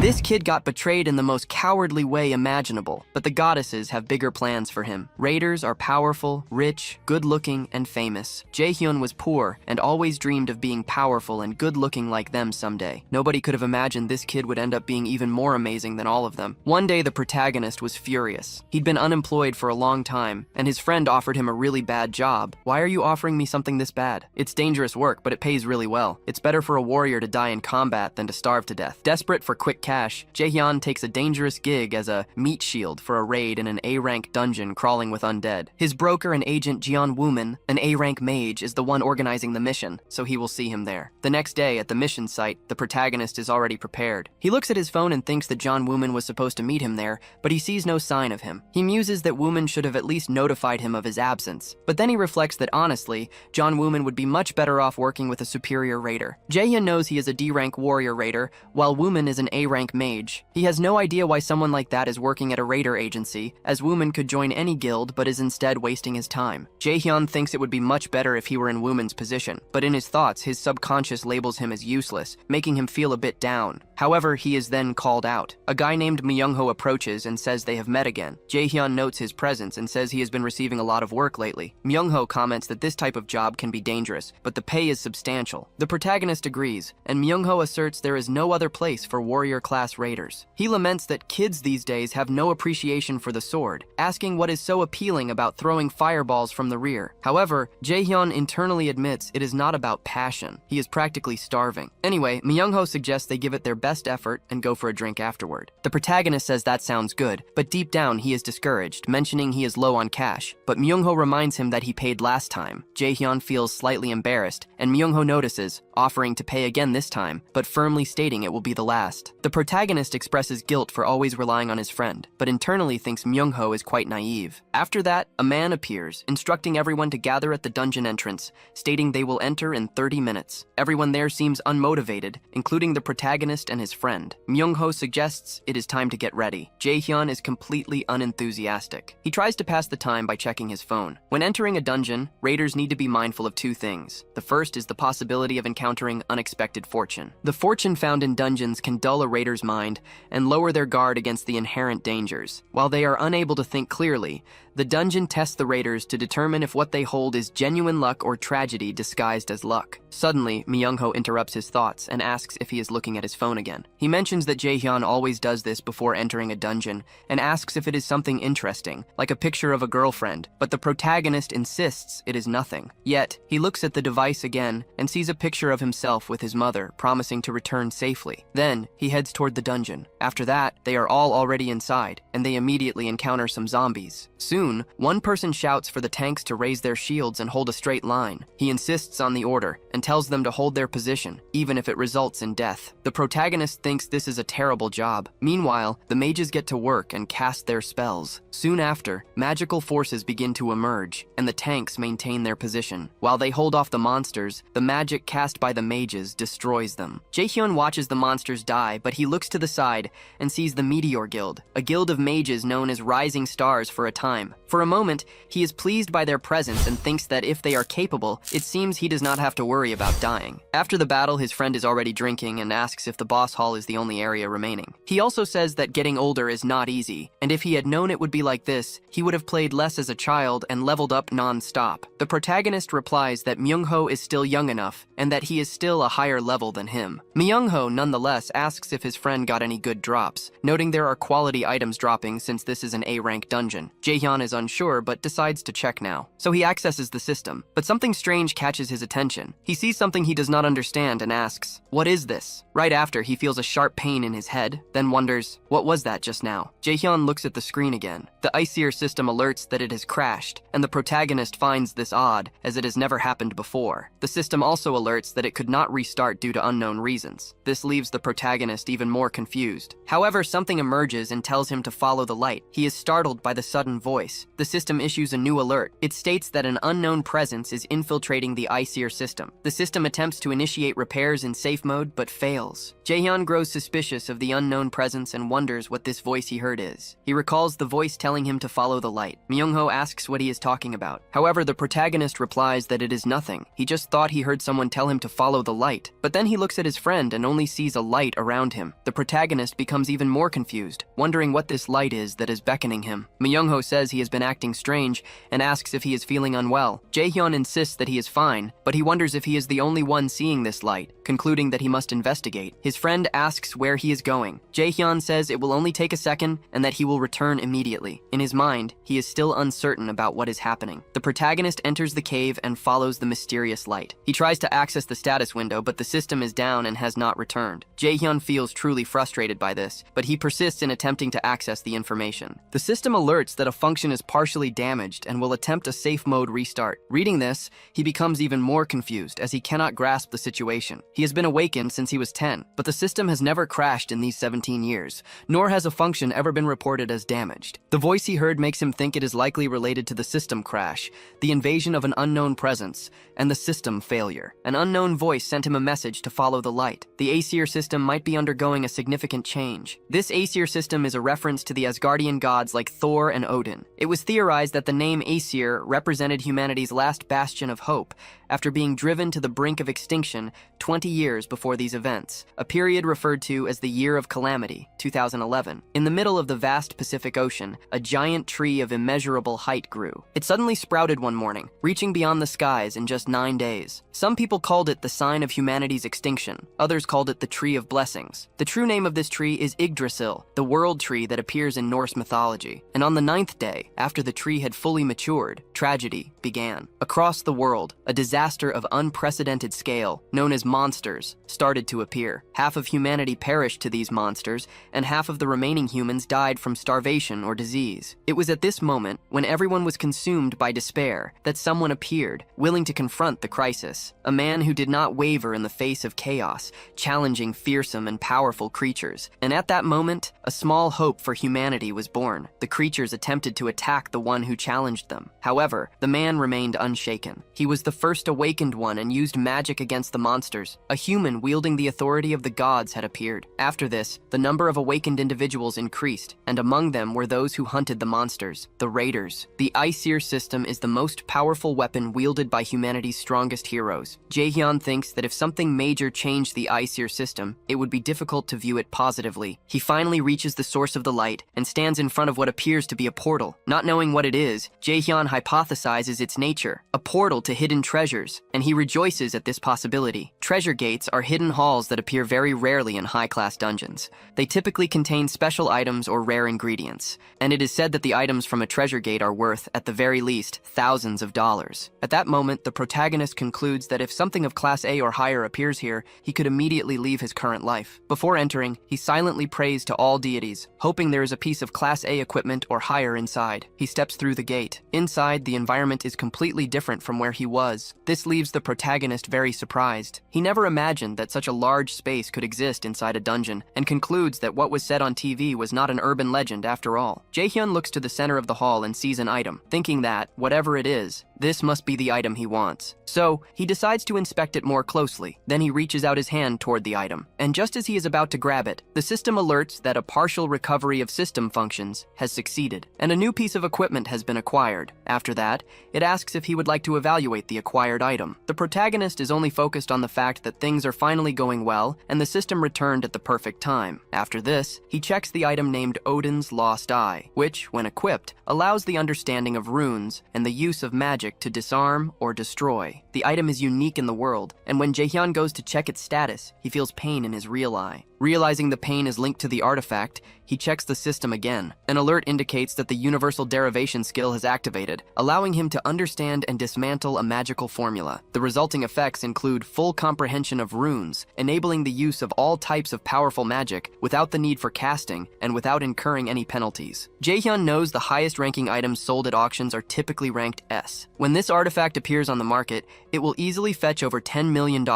This kid got betrayed in the most cowardly way imaginable, but the goddesses have bigger plans for him. Raiders are powerful, rich, good-looking, and famous. Jaehyun was poor and always dreamed of being powerful and good-looking like them someday. Nobody could have imagined this kid would end up being even more amazing than all of them. One day, the protagonist was furious. He'd been unemployed for a long time, and his friend offered him a really bad job. "Why are you offering me something this bad? It's dangerous work, but it pays really well. It's better for a warrior to die in combat than to starve to death." Desperate for quick cash, Jaehyun takes a dangerous gig as a meat shield for a raid in an A-rank dungeon crawling with undead. His broker and agent Jeon Wooman, an A-rank mage, is the one organizing the mission, so he will see him there. The next day, at the mission site, the protagonist is already prepared. He looks at his phone and thinks that Jeon Wooman was supposed to meet him there, but he sees no sign of him. He muses that Wooman should have at least notified him of his absence, but then he reflects that honestly, Jeon Wooman would be much better off working with a superior raider. Jaehyun knows he is a D-rank warrior raider, while Wooman is an A-rank mage. He has no idea why someone like that is working at a raider agency, as Wooman could join any guild but is instead wasting his time. Jaehyun thinks it would be much better if he were in Wooman's position, but in his thoughts, his subconscious labels him as useless, making him feel a bit down. However, he is then called out. A guy named Myungho approaches and says they have met again. Jaehyun notes his presence and says he has been receiving a lot of work lately. Myungho comments that this type of job can be dangerous, but the pay is substantial. The protagonist agrees, and Myungho asserts there is no other place for warrior-class raiders. He laments that kids these days have no appreciation for the sword, asking what is so appealing about throwing fireballs from the rear. However, Jaehyun internally admits it is not about passion. He is practically starving. Anyway, Myungho suggests they give it their best effort and go for a drink afterward. The protagonist says that sounds good, but deep down he is discouraged, mentioning he is low on cash. But Myungho reminds him that he paid last time. Jaehyun feels slightly embarrassed, and Myungho notices, offering to pay again this time, but firmly stating it will be the last. The protagonist expresses guilt for always relying on his friend, but internally thinks Myungho is quite naive. After that, a man appears, instructing everyone to gather at the dungeon entrance, stating they will enter in 30 minutes. Everyone there seems unmotivated, including the protagonist and his friend. Myungho suggests it is time to get ready. Jaehyun is completely unenthusiastic. He tries to pass the time by checking his phone. When entering a dungeon, raiders need to be mindful of two things. The first is the possibility of encountering unexpected fortune. The fortune found in dungeons can dull a raider's mind and lower their guard against the inherent dangers. While they are unable to think clearly, the dungeon tests the raiders to determine if what they hold is genuine luck or tragedy disguised as luck. Suddenly, Myungho interrupts his thoughts and asks if he is looking at his phone again. He mentions that Jaehyun always does this before entering a dungeon and asks if it is something interesting, like a picture of a girlfriend, but the protagonist insists it is nothing. Yet, he looks at the device again and sees a picture of himself with his mother, promising to return safely. Then, he heads toward the dungeon. After that, they are all already inside, and they immediately encounter some zombies. Soon, one person shouts for the tanks to raise their shields and hold a straight line. He insists on the order and tells them to hold their position, even if it results in death. The protagonist thinks this is a terrible job. Meanwhile, the mages get to work and cast their spells. Soon after, magical forces begin to emerge, and the tanks maintain their position. While they hold off the monsters, the magic cast by the mages destroys them. Jaehyun watches the monsters die, but he looks to the side and sees the Meteor Guild, a guild of mages known as Rising Stars for a time. For a moment, he is pleased by their presence and thinks that if they are capable, it seems he does not have to worry about dying. After the battle, his friend is already drinking and asks if the boss hall is the only area remaining. He also says that getting older is not easy, and if he had known it would be like this, he would have played less as a child and leveled up non-stop. The protagonist replies that Myungho is still young enough, and that he is still a higher level than him. Myungho, nonetheless, asks if his friend got any good drops, noting there are quality items dropping since this is an A-rank dungeon. Jaehyun is unsure, but decides to check now. So he accesses the system, but something strange catches his attention. He sees something he does not understand and asks, "What is this?" Right after, he feels a sharp pain in his head, then wonders, what was that just now? Jaehyun looks at the screen again. The Isekai system alerts that it has crashed, and the protagonist finds this odd, as it has never happened before. The system also alerts that it could not restart due to unknown reasons. This leaves the protagonist even more confused. However, something emerges and tells him to follow the light. He is startled by the sudden voice. voice. The system issues a new alert. It states that an unknown presence is infiltrating the Isekai system. The system attempts to initiate repairs in safe mode, but fails. Jaehyun grows suspicious of the unknown presence and wonders what this voice he heard is. He recalls the voice telling him to follow the light. Myungho asks what he is talking about. However, the protagonist replies that it is nothing. He just thought he heard someone tell him to follow the light. But then he looks at his friend and only sees a light around him. The protagonist becomes even more confused, wondering what this light is that is beckoning him. Myungho says he has been acting strange and asks if he is feeling unwell. Jaehyun insists that he is fine, but he wonders if he is the only one seeing this light, concluding that he must investigate. His friend asks where he is going. Jaehyun says it will only take a second and that he will return immediately. In his mind, he is still uncertain about what is happening. The protagonist enters the cave and follows the mysterious light. He tries to access the status window, but the system is down and has not returned. Jaehyun feels truly frustrated by this, but he persists in attempting to access the information. The system alerts that a function is partially damaged and will attempt a safe mode restart. Reading this, he becomes even more confused as he cannot grasp the situation. He has been awakened since he was 10, but the system has never crashed in these 17 years, nor has a function ever been reported as damaged. The voice he heard makes him think it is likely related to the system crash, the invasion of an unknown presence, and the system failure. An unknown voice sent him a message to follow the light. The Aesir system might be undergoing a significant change. This Aesir system is a reference to the Asgardian gods like Thor and Odin. It was theorized that the name Aesir represented humanity's last bastion of hope after being driven to the brink of extinction 20 years before these events, a period referred to as the Year of Calamity, 2011. In the middle of the vast Pacific Ocean, a giant tree of immeasurable height grew. It suddenly sprouted one morning, reaching beyond the skies in just 9 days. Some people called it the sign of humanity's extinction. Others called it the Tree of Blessings. The true name of this tree is Yggdrasil, the world tree that appears in Norse mythology. And on the 9th day, after the tree had fully matured, tragedy began. Across the world, a disaster of unprecedented scale, known as monsters, started to appear. Half of humanity perished to these monsters, and half of the remaining humans died from starvation or disease. It was at this moment, when everyone was consumed by despair, that someone appeared, willing to confront the crisis. A man who did not waver in the face of chaos, challenging fearsome and powerful creatures. And at that moment, a small hope for humanity was born. The creatures attempted to attack the one who challenged them. However, the man remained unshaken. He was the first awakened one and used magic against the monsters. A human wielding the authority of the gods had appeared. After this, the number of awakened individuals increased, and among them were those who hunted the monsters, the raiders. The Aesir system is the most powerful weapon wielded by humanity's strongest heroes. Jaehyun thinks that if something major changed the Aesir system, it would be difficult to view it positively. He finally reaches the source of the light and stands in front of what appears to be a portal. Not knowing what it is, Jaehyun hypothesizes its nature, a portal to hidden treasures, and he rejoices at this possibility. Treasure gates are hidden halls that appear very rarely in high-class dungeons. They typically contain special items or rare ingredients, and it is said that the items from a treasure gate are worth, at the very least, thousands of dollars. At that moment, the protagonist concludes that if something of Class A or higher appears here, he could immediately leave his current life. Before entering, he silently prays to all deities, hoping there is a piece of Class A equipment or higher inside. He steps through the gate. Inside, the environment is completely different from where he was. This leaves the protagonist very surprised. He never imagined that such a large space could exist inside a dungeon, and concludes that what was said on TV was not an urban legend after all. Jaehyun looks to the center of the hall and sees an item, thinking that, whatever it is, this must be the item he wants. So, he decides to inspect it more closely. Then he reaches out his hand toward the item, and just as he is about to grab it, the system alerts that a partial recovery of system functions has succeeded, and a new piece of equipment has been acquired. After that, it asks if he would like to evaluate the acquired item. The protagonist is only focused on the fact that things are finally going well, and the system returned at the perfect time. After this, he checks the item named Odin's Lost Eye, which, when equipped, allows the understanding of runes and the use of magic to disarm or destroy. The item is unique in the world, and when Jaehyun goes to check its status, he feels pain in his real eye. Realizing the pain is linked to the artifact, he checks the system again. An alert indicates that the universal derivation skill has activated, allowing him to understand and dismantle a magical formula. The resulting effects include full comprehension of runes, enabling the use of all types of powerful magic without the need for casting and without incurring any penalties. Jaehyun knows the highest ranking items sold at auctions are typically ranked S. When this artifact appears on the market, it will easily fetch over $10 million,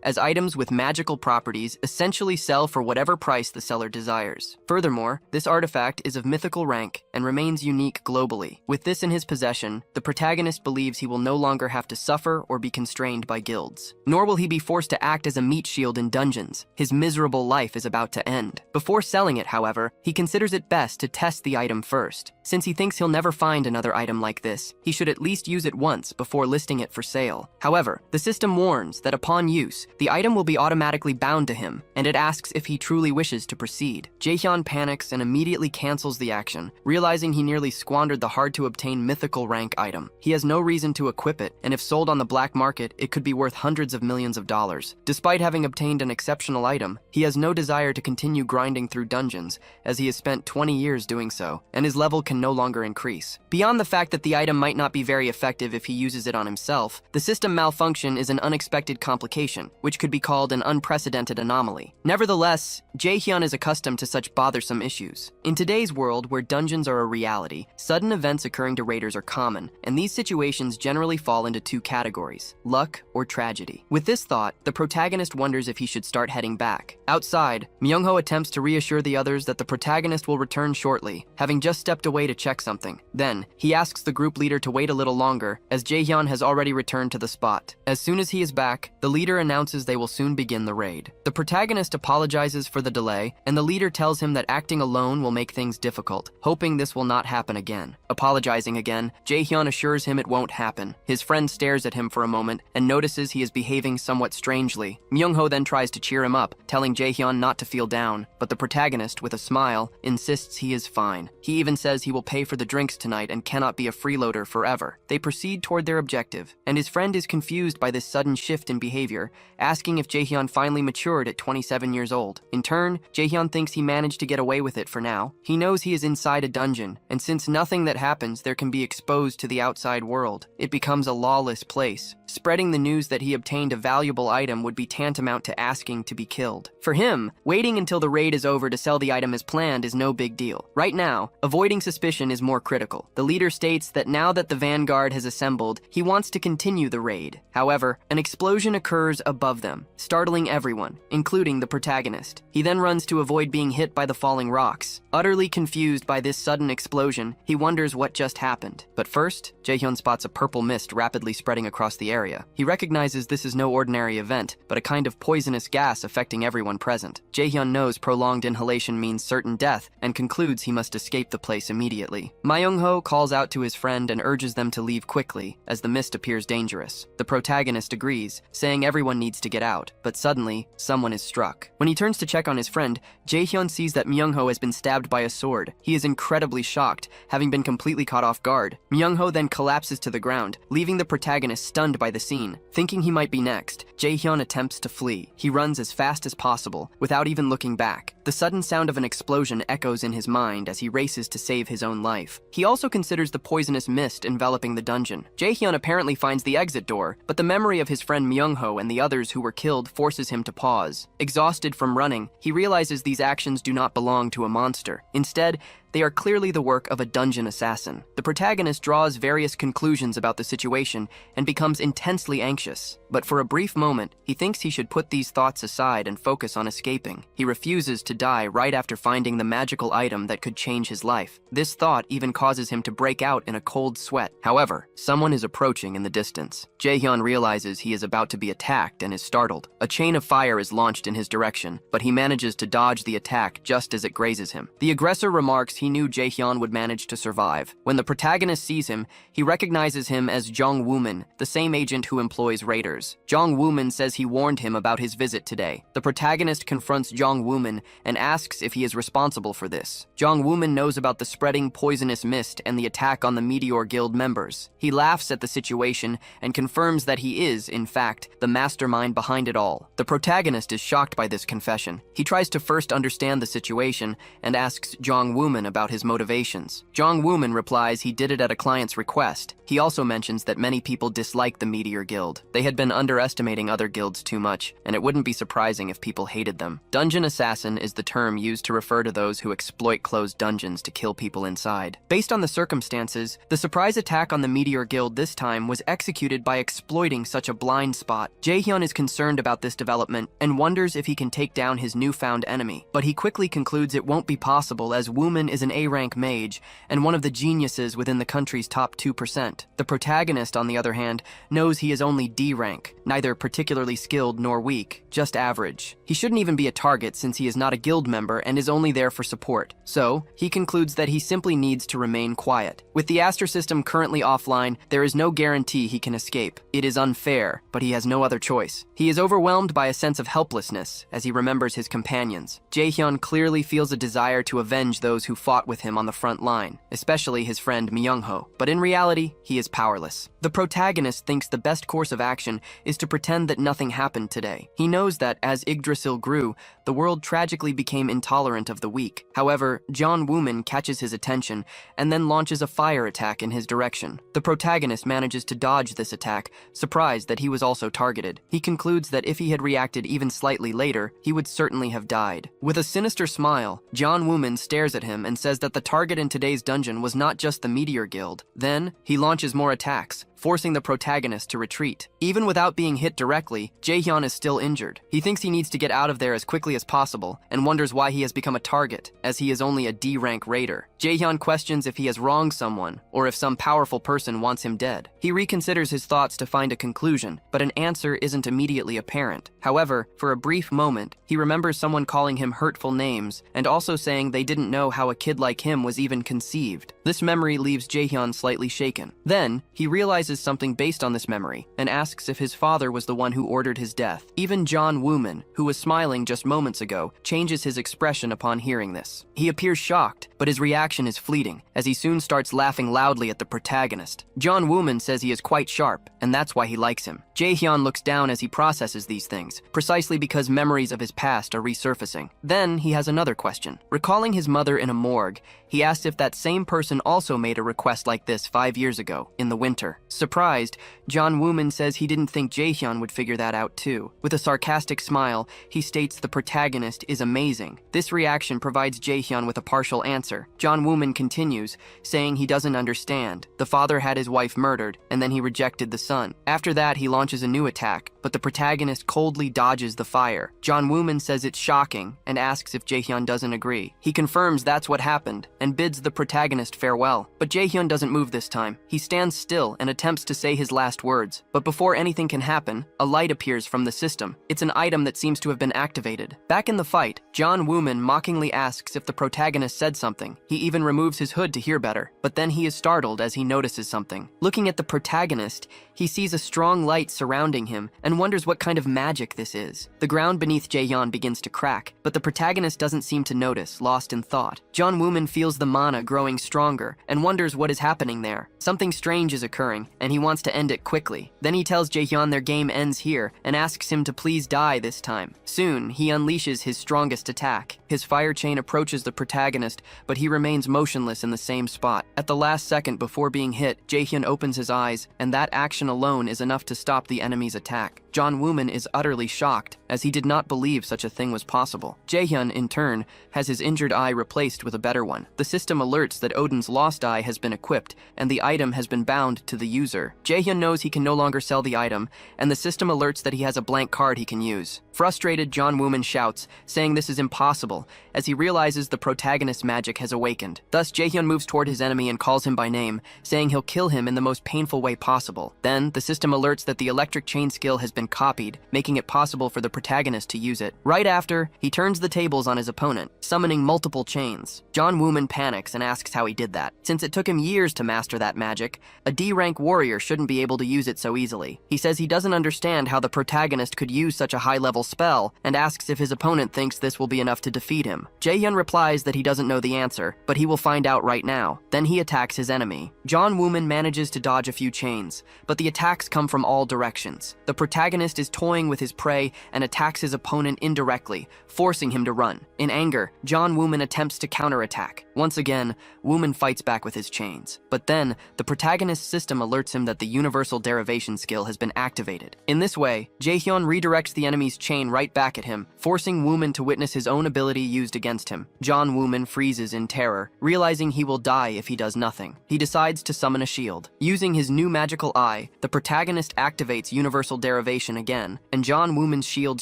as items with magical properties essentially sell for whatever price the seller desires. Furthermore, this artifact is of mythical rank and remains unique globally. With this in his possession, the protagonist believes he will no longer have to suffer or be constrained by guilds. Nor will he be forced to act as a meat shield in dungeons. His miserable life is about to end. Before selling it, however, he considers it best to test the item first. Since he thinks he'll never find another item like this, he should at least use it once before listing it for sale. However, the system warns that upon use, the item will be automatically bound to him, and it asks if he truly wishes to proceed. Jaehyun panics and immediately cancels the action, realizing he nearly squandered the hard-to-obtain mythical rank item. He has no reason to equip it, and if sold on the black market, it could be worth hundreds of millions of dollars. Despite having obtained an exceptional item, he has no desire to continue grinding through dungeons, as he has spent 20 years doing so, and his level can no longer increase. Beyond the fact that the item might not be very effective if he uses it on himself, the system malfunction is an unexpected complication, which could be called an unprecedented anomaly. Nevertheless, Jaehyun is accustomed to such bothersome issues. In today's world, where dungeons are a reality, sudden events occurring to raiders are common, and these situations generally fall into two categories: luck or tragedy. With this thought, the protagonist wonders if he should start heading back. Outside, Myungho attempts to reassure the others that the protagonist will return shortly, having just stepped away to check something. Then, he asks the group leader to wait a little longer, as Jaehyun has already returned to the spot. As soon as he is back, the leader announces they will soon begin the raid. The protagonist apologizes for the delay, and the leader tells him that acting alone will make things difficult, hoping this will not happen again. Apologizing again, Jaehyun assures him it won't happen. His friend stares at him for a moment and notices he is behaving somewhat strangely. Myungho then tries to cheer him up, telling Jaehyun not to feel down, but the protagonist, with a smile, insists he is fine. He even says he will pay for the drinks tonight and cannot be a freeloader forever. They proceed toward their objective, and his friend is confused by this sudden shift in behavior, asking if Jaehyun finally matured at 27 years old. In turn, Jaehyun thinks he managed to get away with it for now. He knows he is inside a dungeon, and since nothing that happens there can be exposed to the outside world, it becomes a lawless place. Spreading the news that he obtained a valuable item would be tantamount to asking to be killed. For him, waiting until the raid is over to sell the item as planned is no big deal. Right now, avoiding suspicion is more critical. The leader states that now that the vanguard has assembled, he wants to continue the raid. However, an explosion occurs above them, startling everyone, including the protagonist. He then runs to avoid being hit by the falling rocks. Utterly confused by this sudden explosion, he wonders what just happened. But first, Jaehyun spots a purple mist rapidly spreading across the area. He recognizes this is no ordinary event, but a kind of poisonous gas affecting everyone present. Jaehyun knows prolonged inhalation means certain death and concludes he must escape the place immediately. Myungho calls out to his friend and urges them to leave quickly, as the mist appears dangerous. The protagonist agrees, saying everyone needs to get out, but suddenly, someone is struck. When he turns to check on his friend, Jaehyun sees that Myungho has been stabbed by a sword. He is incredibly shocked, having been completely caught off guard. Myungho then collapses to the ground, leaving the protagonist stunned by the scene. Thinking he might be next, Jaehyun attempts to flee. He runs as fast as possible, without even looking back. The sudden sound of an explosion echoes in his mind as he races to save his own life. He also considers the poisonous mist enveloping the dungeon. Jaehyun apparently finds the exit door, but the memory of his friend Myungho and the others who were killed forces him to pause. Exhausted from running, he realizes these actions do not belong to a monster. Instead, they are clearly the work of a dungeon assassin. The protagonist draws various conclusions about the situation and becomes intensely anxious. But for a brief moment, he thinks he should put these thoughts aside and focus on escaping. He refuses to die right after finding the magical item that could change his life. This thought even causes him to break out in a cold sweat. However, someone is approaching in the distance. Jaehyun realizes he is about to be attacked and is startled. A chain of fire is launched in his direction, but he manages to dodge the attack just as it grazes him. The aggressor remarks he knew Jaehyun would manage to survive. When the protagonist sees him, he recognizes him as Jong Wooman, the same agent who employs raiders. Jong Wooman says he warned him about his visit today. The protagonist confronts Jong Wooman and asks if he is responsible for this. Jong Wooman knows about the spreading poisonous mist and the attack on the Meteor Guild members. He laughs at the situation and confirms that he is, in fact, the mastermind behind it all. The protagonist is shocked by this confession. He tries to first understand the situation and asks Jong Wooman about his motivations. Jong Wooman replies he did it at a client's request. He also mentions that many people dislike the Meteor Guild. They had been underestimating other guilds too much, and it wouldn't be surprising if people hated them. Dungeon assassin is the term used to refer to those who exploit closed dungeons to kill people inside. Based on the circumstances, the surprise attack on the Meteor Guild this time was executed by exploiting such a blind spot. Jaehyun is concerned about this development and wonders if he can take down his newfound enemy, but he quickly concludes it won't be possible as Wooman is an A-rank mage and one of the geniuses within the country's top 2%. The protagonist, on the other hand, knows he is only D-rank, neither particularly skilled nor weak, just average. He shouldn't even be a target since he is not a guild member and is only there for support. So, he concludes that he simply needs to remain quiet. With the Aster system currently offline, there is no guarantee he can escape. It is unfair, but he has no other choice. He is overwhelmed by a sense of helplessness as he remembers his companions. Jaehyun clearly feels a desire to avenge those who fought with him on the front line, especially his friend Myungho, but in reality, he is powerless. The protagonist thinks the best course of action is to pretend that nothing happened today. He knows that as Yggdrasil grew, the world tragically became intolerant of the weak. However, John Wooman catches his attention and then launches a fire attack in his direction. The protagonist manages to dodge this attack, surprised that he was also targeted. He concludes that if he had reacted even slightly later, he would certainly have died. With a sinister smile, John Wooman stares at him and says that the target in today's dungeon was not just the Meteor Guild. Then, he launches more attacks, forcing the protagonist to retreat. Even without being hit directly, Jaehyun is still injured. He thinks he needs to get out of there as quickly as possible and wonders why he has become a target, as he is only a D-rank raider. Jaehyun questions if he has wronged someone or if some powerful person wants him dead. He reconsiders his thoughts to find a conclusion, but an answer isn't immediately apparent. However, for a brief moment, he remembers someone calling him hurtful names and also saying they didn't know how a kid like him was even conceived. This memory leaves Jaehyun slightly shaken. Then, he realizes something based on this memory and asks if his father was the one who ordered his death. Even John Wooman, who was smiling just moments ago, changes his expression upon hearing this. He appears shocked, but his reaction is fleeting, as he soon starts laughing loudly at the protagonist. John Wooman says he is quite sharp, and that's why he likes him. Jaehyun looks down as he processes these things, precisely because memories of his past are resurfacing. Then he has another question. Recalling his mother in a morgue, he asks if that same person also made a request like this 5 years ago, in the winter. Surprised, John Wooman says he didn't think Jaehyun would figure that out too. With a sarcastic smile, he states the protagonist is amazing. This reaction provides Jaehyun with a partial answer. John Wooman continues, saying he doesn't understand. The father had his wife murdered, and then he rejected the son. After that, he launches a new attack, but the protagonist coldly dodges the fire. John Wooman says it's shocking and asks if Jaehyun doesn't agree. He confirms that's what happened and bids the protagonist farewell. But Jaehyun doesn't move this time. He stands still and attempts to say his last words. But before anything can happen, a light appears from the system. It's an item that seems to have been activated. Back in the fight, John Wooman mockingly asks if the protagonist said something. He even removes his hood to hear better. But then he is startled as he notices something. Looking at the protagonist, he sees a strong light surrounding him and wonders what kind of magic this is. The ground beneath Jaehyun begins to crack, but the protagonist doesn't seem to notice, lost in thought. John Wooman feels the mana growing stronger and wonders what is happening there. Something strange is occurring, and he wants to end it quickly. Then he tells Jaehyun their game ends here and asks him to please die this time. Soon, he unleashes his strongest attack. His fire chain approaches the protagonist, but he remains motionless in the same spot. At the last second before being hit, Jaehyun opens his eyes, and that action alone is enough to stop the enemy's attack. John Wooman is utterly shocked, as he did not believe such a thing was possible. Jaehyun, in turn, has his injured eye replaced with a better one. The system alerts that Odin's lost eye has been equipped, and the item has been bound to the user. Jaehyun knows he can no longer sell the item, and the system alerts that he has a blank card he can use. Frustrated, John Wooman shouts, saying this is impossible, as he realizes the protagonist's magic has awakened. Thus, Jaehyun moves toward his enemy and calls him by name, saying he'll kill him in the most painful way possible. Then, the system alerts that the electric chain skill has been copied, making it possible for the protagonist to use it. Right after, he turns the tables on his opponent, summoning multiple chains. John Wooman panics and asks how he did that. Since it took him years to master that magic, a D-rank warrior warrior shouldn't be able to use it so easily. He says he doesn't understand how the protagonist could use such a high-level spell and asks if his opponent thinks this will be enough to defeat him. Jae-hyun replies that he doesn't know the answer, but he will find out right now. Then he attacks his enemy. John Wooman manages to dodge a few chains, but the attacks come from all directions. The protagonist is toying with his prey and attacks his opponent indirectly, forcing him to run. In anger, John Wooman attempts to counterattack. Once again, Wooman fights back with his chains. But then, the protagonist's system alerts him that the universal derivation skill has been activated. In this way, Jae-hyun redirects the enemy's chain right back at him, forcing Wooman to witness his own ability used against him. John Wooman freezes in terror, realizing he will die if he does nothing. He decides to summon a shield. Using his new magical eye, the protagonist activates universal derivation again, and John Wooman's shield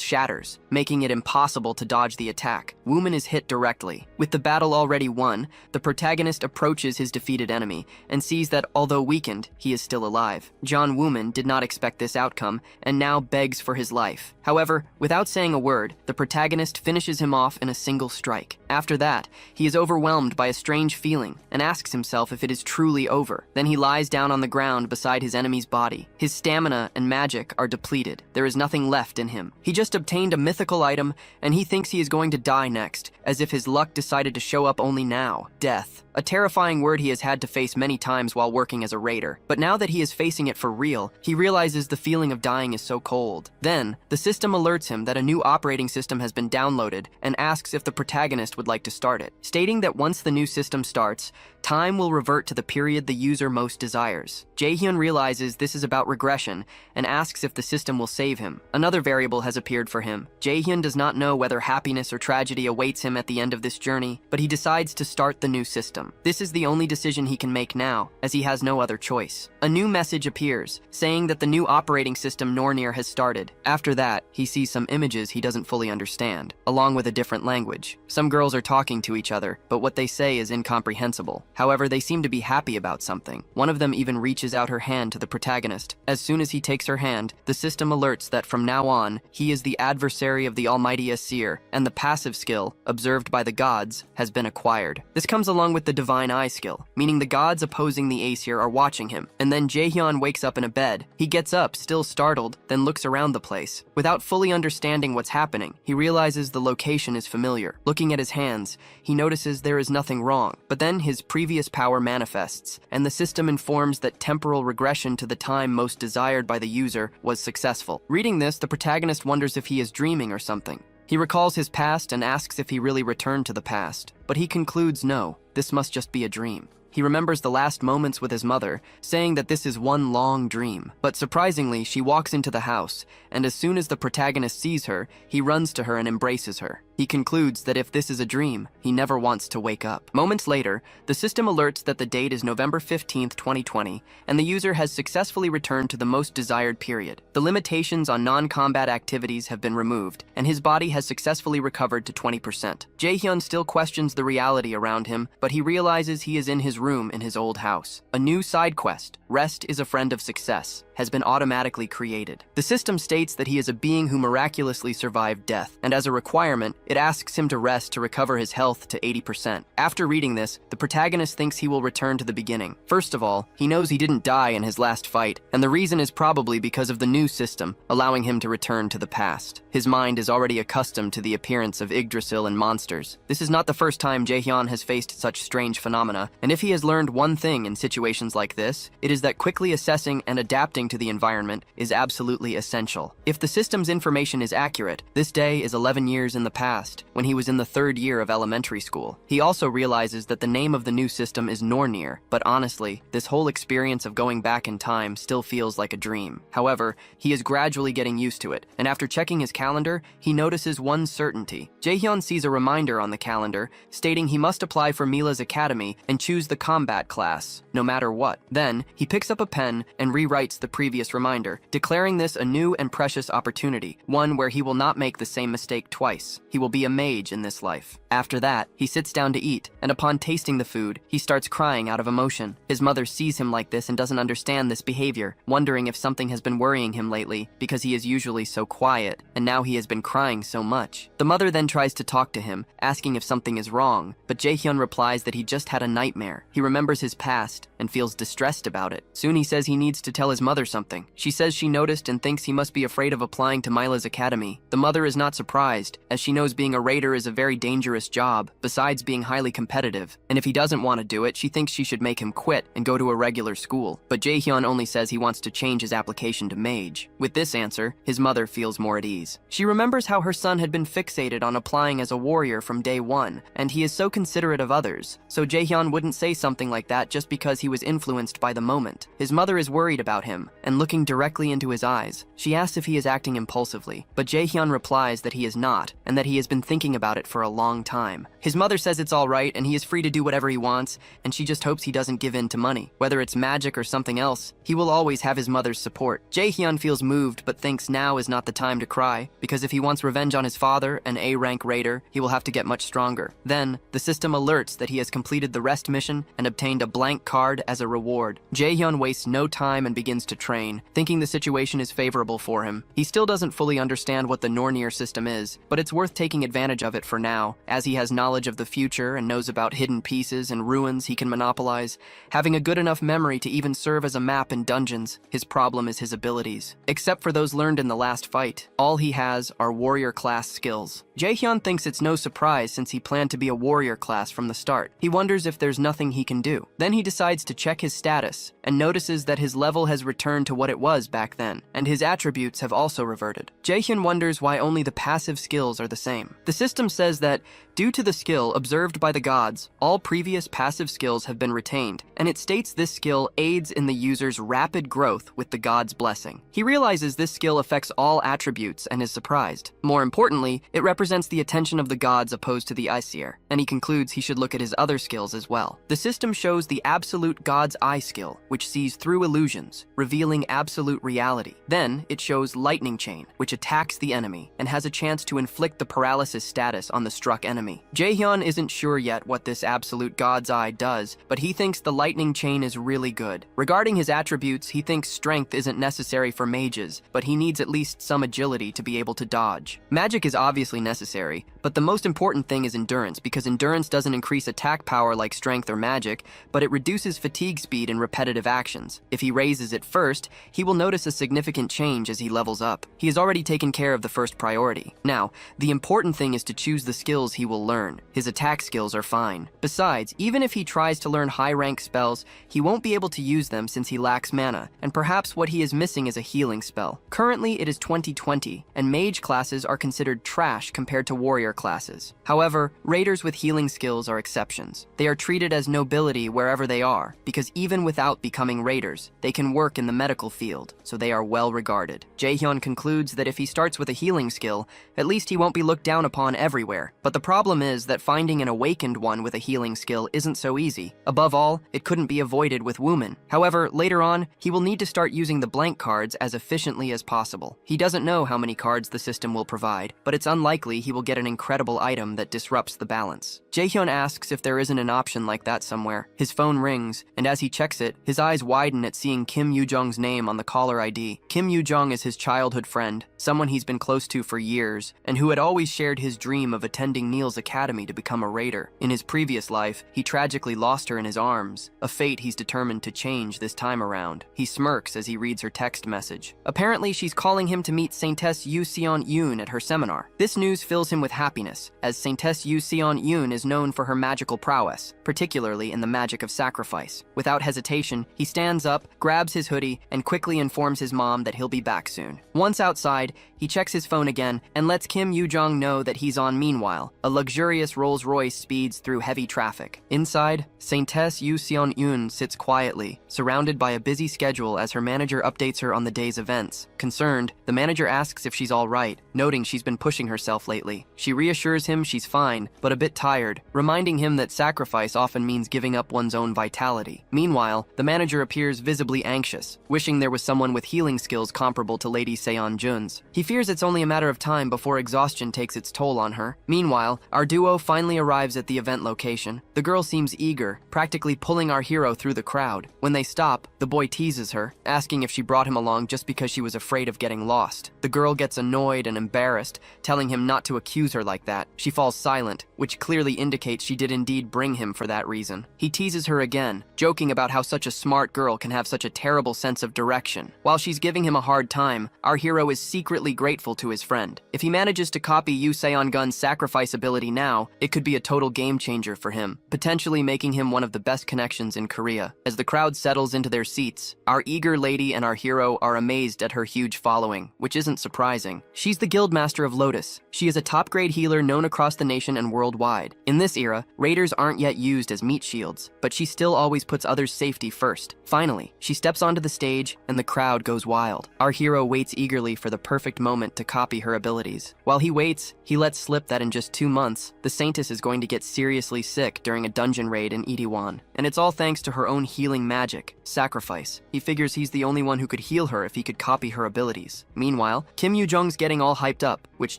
shatters, making it impossible to dodge the attack. Wooman is hit directly. With the battle already won, the protagonist approaches his defeated enemy and sees that, although weakened, he is still alive. John Wooman did not expect this outcome and now begs for his life. However, without saying a word, the protagonist finishes him off in a single strike. After that, he is overwhelmed by a strange feeling and asks himself if it is truly over. Then he lies down on the ground beside his enemy's body. His stamina and magic are depleted. There is nothing left in him. He just obtained a mythical item and he thinks he is going to die next, as if his luck decided to show up only now. Death. A terrifying word he has had to face many times while working as a raider. But now that he is facing it for real, he realizes the feeling of dying is so cold. Then, the system alerts him that a new operating system has been downloaded and asks if the protagonist would like to start it, stating that once the new system starts, time will revert to the period the user most desires. Jae-hyun realizes this is about regression and asks if the system will save him. Another variable has appeared for him. Jae-hyun does not know whether happiness or tragedy awaits him at the end of this journey, but he decides to start the new system. This is the only decision he can make now, as he has no other choice. A new message appears, saying that the new operating system Nornir has started. After that, he sees some images he doesn't fully understand, along with a different language. Some girls are talking to each other, but what they say is incomprehensible. However, they seem to be happy about something. One of them even reaches out her hand to the protagonist. As soon as he takes her hand, the system alerts that from now on, he is the adversary of the almighty Asir, and the passive skill, observed by the gods, has been acquired. This comes along with the Divine Eye skill, meaning the gods opposing the Aesir are watching him. And then Jae-hyun wakes up in a bed. He gets up, still startled, then looks around the place. Without fully understanding what's happening, he realizes the location is familiar. Looking at his hands, he notices there is nothing wrong. But then his previous power manifests, and the system informs that temporal regression to the time most desired by the user was successful. Reading this, the protagonist wonders if he is dreaming or something. He recalls his past and asks if he really returned to the past, but he concludes no, this must just be a dream. He remembers the last moments with his mother, saying that this is one long dream. But surprisingly, she walks into the house, and as soon as the protagonist sees her, he runs to her and embraces her. He concludes that if this is a dream, he never wants to wake up. Moments later, the system alerts that the date is November 15th, 2020, and the user has successfully returned to the most desired period. The limitations on non-combat activities have been removed, and his body has successfully recovered to 20%. Jae-hyun still questions the reality around him, but he realizes he is in his room in his old house. A new side quest, Rest is a Friend of Success, has been automatically created. The system states that he is a being who miraculously survived death, and as a requirement, it asks him to rest to recover his health to 80%. After reading this, the protagonist thinks he will return to the beginning. First of all, he knows he didn't die in his last fight, and the reason is probably because of the new system, allowing him to return to the past. His mind is already accustomed to the appearance of Yggdrasil and monsters. This is not the first time Jae-hyun has faced such strange phenomena, and if he has learned one thing in situations like this, it is that quickly assessing and adapting to the environment is absolutely essential. If the system's information is accurate, this day is 11 years in the past, when he was in the 3rd year of elementary school. He also realizes that the name of the new system is Nornir, but honestly, this whole experience of going back in time still feels like a dream. However, he is gradually getting used to it, and after checking his calendar, he notices one certainty. Jae-hyun sees a reminder on the calendar, stating he must apply for Mila's academy and choose the combat class, no matter what. Then, he picks up a pen and rewrites the previous reminder, declaring this a new and precious opportunity, one where he will not make the same mistake twice. He will be a mage in this life. After that, he sits down to eat, and upon tasting the food, he starts crying out of emotion. His mother sees him like this and doesn't understand this behavior, wondering if something has been worrying him lately, because he is usually so quiet, and now he has been crying so much. The mother then tries to talk to him, asking if something is wrong, but Jaehyun replies that he just had a nightmare. He remembers his past and feels distressed about it. Soon he says he needs to tell his mother something. She says she noticed and thinks he must be afraid of applying to Myla's academy. The mother is not surprised, as she knows being a raider is a very dangerous job, besides being highly competitive. And if he doesn't want to do it, she thinks she should make him quit and go to a regular school. But Jaehyun only says he wants to change his application to mage. With this answer, his mother feels more at ease. She remembers how her son had been fixated on applying as a warrior from day one, and he is so considerate of others. So Jaehyun wouldn't say something like that just because he was influenced by the moment. His mother is worried about him, and looking directly into his eyes, she asks if he is acting impulsively, but Jaehyun replies that he is not, and that he has been thinking about it for a long time. His mother says it's all right, and he is free to do whatever he wants, and she just hopes he doesn't give in to money. Whether it's magic or something else, he will always have his mother's support. Jaehyun feels moved, but thinks now is not the time to cry, because if he wants revenge on his father, an A-rank raider, he will have to get much stronger. Then, the system alerts that he has completed the rest mission and obtained a blank card as a reward. Jaehyun wastes no time and begins to train, thinking the situation is favorable for him. He still doesn't fully understand what the Nornir system is, but it's worth taking advantage of it for now, as he has knowledge of the future and knows about hidden pieces and ruins he can monopolize, having a good enough memory to even serve as a map in dungeons. His problem is his abilities. Except for those learned in the last fight, all he has are warrior class skills. Jaehyun thinks it's no surprise since he planned to be a warrior class from the start. He wonders if there's nothing he can do. Then he decides to check his status and notices that his level has returned to what it was back then, and his attributes have also reverted. Jaehyun wonders why only the passive skills are the same. The system says that, due to the skill observed by the gods, all previous passive skills have been retained, and it states this skill aids in the user's rapid growth with the god's blessing. He realizes this skill affects all attributes and is surprised. More importantly, it represents the attention of the gods opposed to the Aesir, and he concludes he should look at his other skills as well. The system shows the absolute god's eye skill, which sees through illusions, revealing absolute reality. Then, it shows lightning chain, which attacks the enemy and has a chance to inflict the paralysis status on the struck enemy. Jaehyun isn't sure yet what this absolute god's eye does, but he thinks the lightning chain is really good. Regarding his attributes, he thinks strength isn't necessary for mages, but he needs at least some agility to be able to dodge. Magic is obviously necessary, but the most important thing is endurance, because endurance doesn't increase attack power like strength or magic, but it reduces fatigue speed in repetitive actions. If he raises it first, he will notice a significant change as he levels up. He has already taken care of the first priority. Now, the important thing is to choose the skills he will learn. His attack skills are fine. Besides, even if he tries to learn high-rank spells, he won't be able to use them since he lacks mana, and perhaps what he is missing is a healing spell. Currently, it is 2020, and mage classes are considered trash compared to warrior classes. However, raiders with healing skills are exceptions. They are treated as nobility wherever they are, because even without becoming raiders, they can work in the medical field, so they are well regarded. Jaehyun concludes that if he starts with a healing skill, at least he won't be looked down upon everywhere. But the problem is that finding an awakened one with a healing skill isn't so easy. Above all, it couldn't be avoided with women. However, later on, he will need to start using the blank cards as efficiently as possible. He doesn't know how many cards the system will provide, but it's unlikely he will get an incredible item that disrupts the balance. Jaehyun asks if there isn't an option like that somewhere. His phone rings, and as he checks it, his eyes widen at seeing Kim Yoo-jung's name on the caller ID. Kim Yoo-jung is his childhood friend, someone he's been close to for years, and who had always shared his dream of attending Neil's academy to become a raider. In his previous life, he tragically lost her in his arms, a fate he's determined to change this time around. He smirks as he reads her text message. Apparently, she's calling him to meet Saintess Yu Seon-yoon at her seminar. This news fills him with happiness, as Saintess Yu Seon-yoon is known for her magical prowess, particularly in the magic of sacrifice. Without hesitation, he stands up, grabs his hoodie, and quickly informs his mom that he'll be back soon. Once outside, he checks his phone again and lets Kim Yoo-jung know that he's on. Meanwhile, a luxurious Rolls-Royce speeds through heavy traffic. Inside, Saintess Yu Seon-yoon sits quietly, surrounded by a busy schedule as her manager updates her on the day's events. Concerned, the manager asks if she's all right, noting she's been pushing herself lately. She reassures him she's fine, but a bit tired, reminding him that sacrifice often means giving up one's own vitality. Meanwhile, the manager appears visibly anxious, wishing there was someone with healing skills comparable to Lady Seon-jun's. He fears it's only a matter of time before exhaustion takes its toll on her. Meanwhile, our duo finally arrives at the event location. The girl seems eager, practically pulling our hero through the crowd. When they stop, the boy teases her, asking if she brought him along just because she was afraid of getting lost. The girl gets annoyed and embarrassed, telling him not to accuse her like that. She falls silent, which which clearly indicates she did indeed bring him for that reason. He teases her again, joking about how such a smart girl can have such a terrible sense of direction. While she's giving him a hard time, our hero is secretly grateful to his friend. If he manages to copy Yu Seon-gun's sacrifice ability now, it could be a total game changer for him, potentially making him one of the best connections in Korea. As the crowd settles into their seats, our eager lady and our hero are amazed at her huge following, which isn't surprising. She's the Guildmaster of Lotus. She is a top-grade healer known across the nation and worldwide. In this era, raiders aren't yet used as meat shields, but she still always puts others' safety first. Finally, she steps onto the stage, and the crowd goes wild. Our hero waits eagerly for the perfect moment to copy her abilities. While he waits, he lets slip that in just 2 months, the Saintess is going to get seriously sick during a dungeon raid in Itaewon. And it's all thanks to her own healing magic, sacrifice. He figures he's the only one who could heal her if he could copy her abilities. Meanwhile, Kim Yoo-jung's getting all hyped up, which